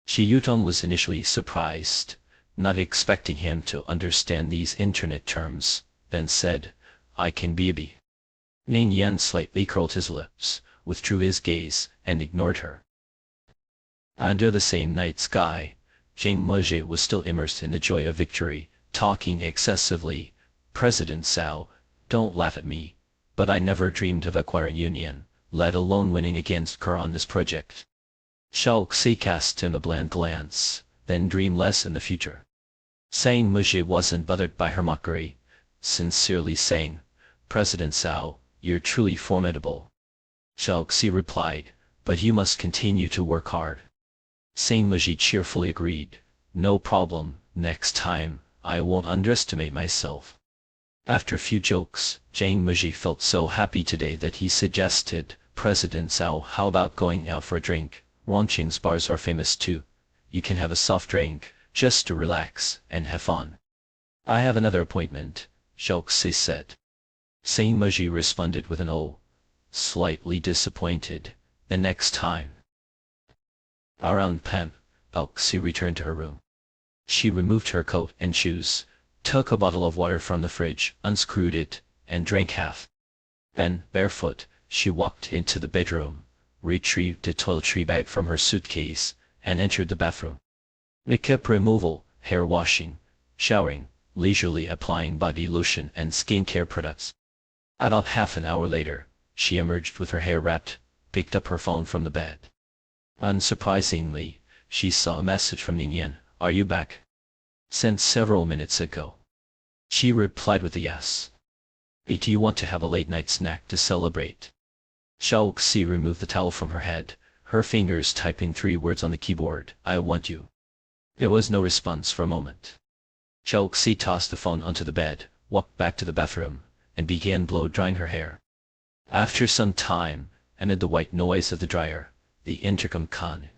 Shi Yutong was initially surprised, not expecting him to understand these internet terms, then said, I can be a B. Ning Yan slightly curled his lips, withdrew his gaze, and ignored her. Under the same night sky, Zhang Muzhe was still immersed in the joy of victory, talking excessively. President Cao, don't laugh at me, but I never dreamed of acquiring Union, let alone winning against Kerr on this project. Xiaoxi cast him a bland glance, then dream less in the future. Zhang Muzhe wasn't bothered by her mockery, sincerely saying, President Cao, you're truly formidable. Xiaoxi replied, but you must continue to work hard. Zhang Muzhe cheerfully agreed, no problem, next time, I won't underestimate myself. After a few jokes, Zhang Muzhe felt so happy today that he suggested, President Cao, how about going out for a drink? Rongqing's bars are famous too. You can have a soft drink, just to relax and have fun. I have another appointment, Xiaoxi said. Zhang Muzhe responded with an oh, slightly disappointed, the next time. Around 10, Xiaoxi returned to her room. She removed her coat and shoes, took a bottle of water from the fridge, unscrewed it, and drank half. Then, barefoot, she walked into the bedroom, retrieved a toiletry bag from her suitcase, and entered the bathroom. Makeup removal, hair washing, showering, leisurely applying body lotion and skincare products. About half an hour later, she emerged with her hair wrapped, picked up her phone from the bed. Unsurprisingly, she saw a message from Ning Yan, are you back? Sent several minutes ago. She replied with a yes. Do you want to have a late night snack to celebrate? Xiaoxi removed the towel from her head, her fingers typing 3 words on the keyboard, I want you. There was no response for a moment. Xiaoxi tossed the phone onto the bed, walked back to the bathroom, and began blow-drying her hair. After some time, amid the white noise of the dryer, the Intercom Khan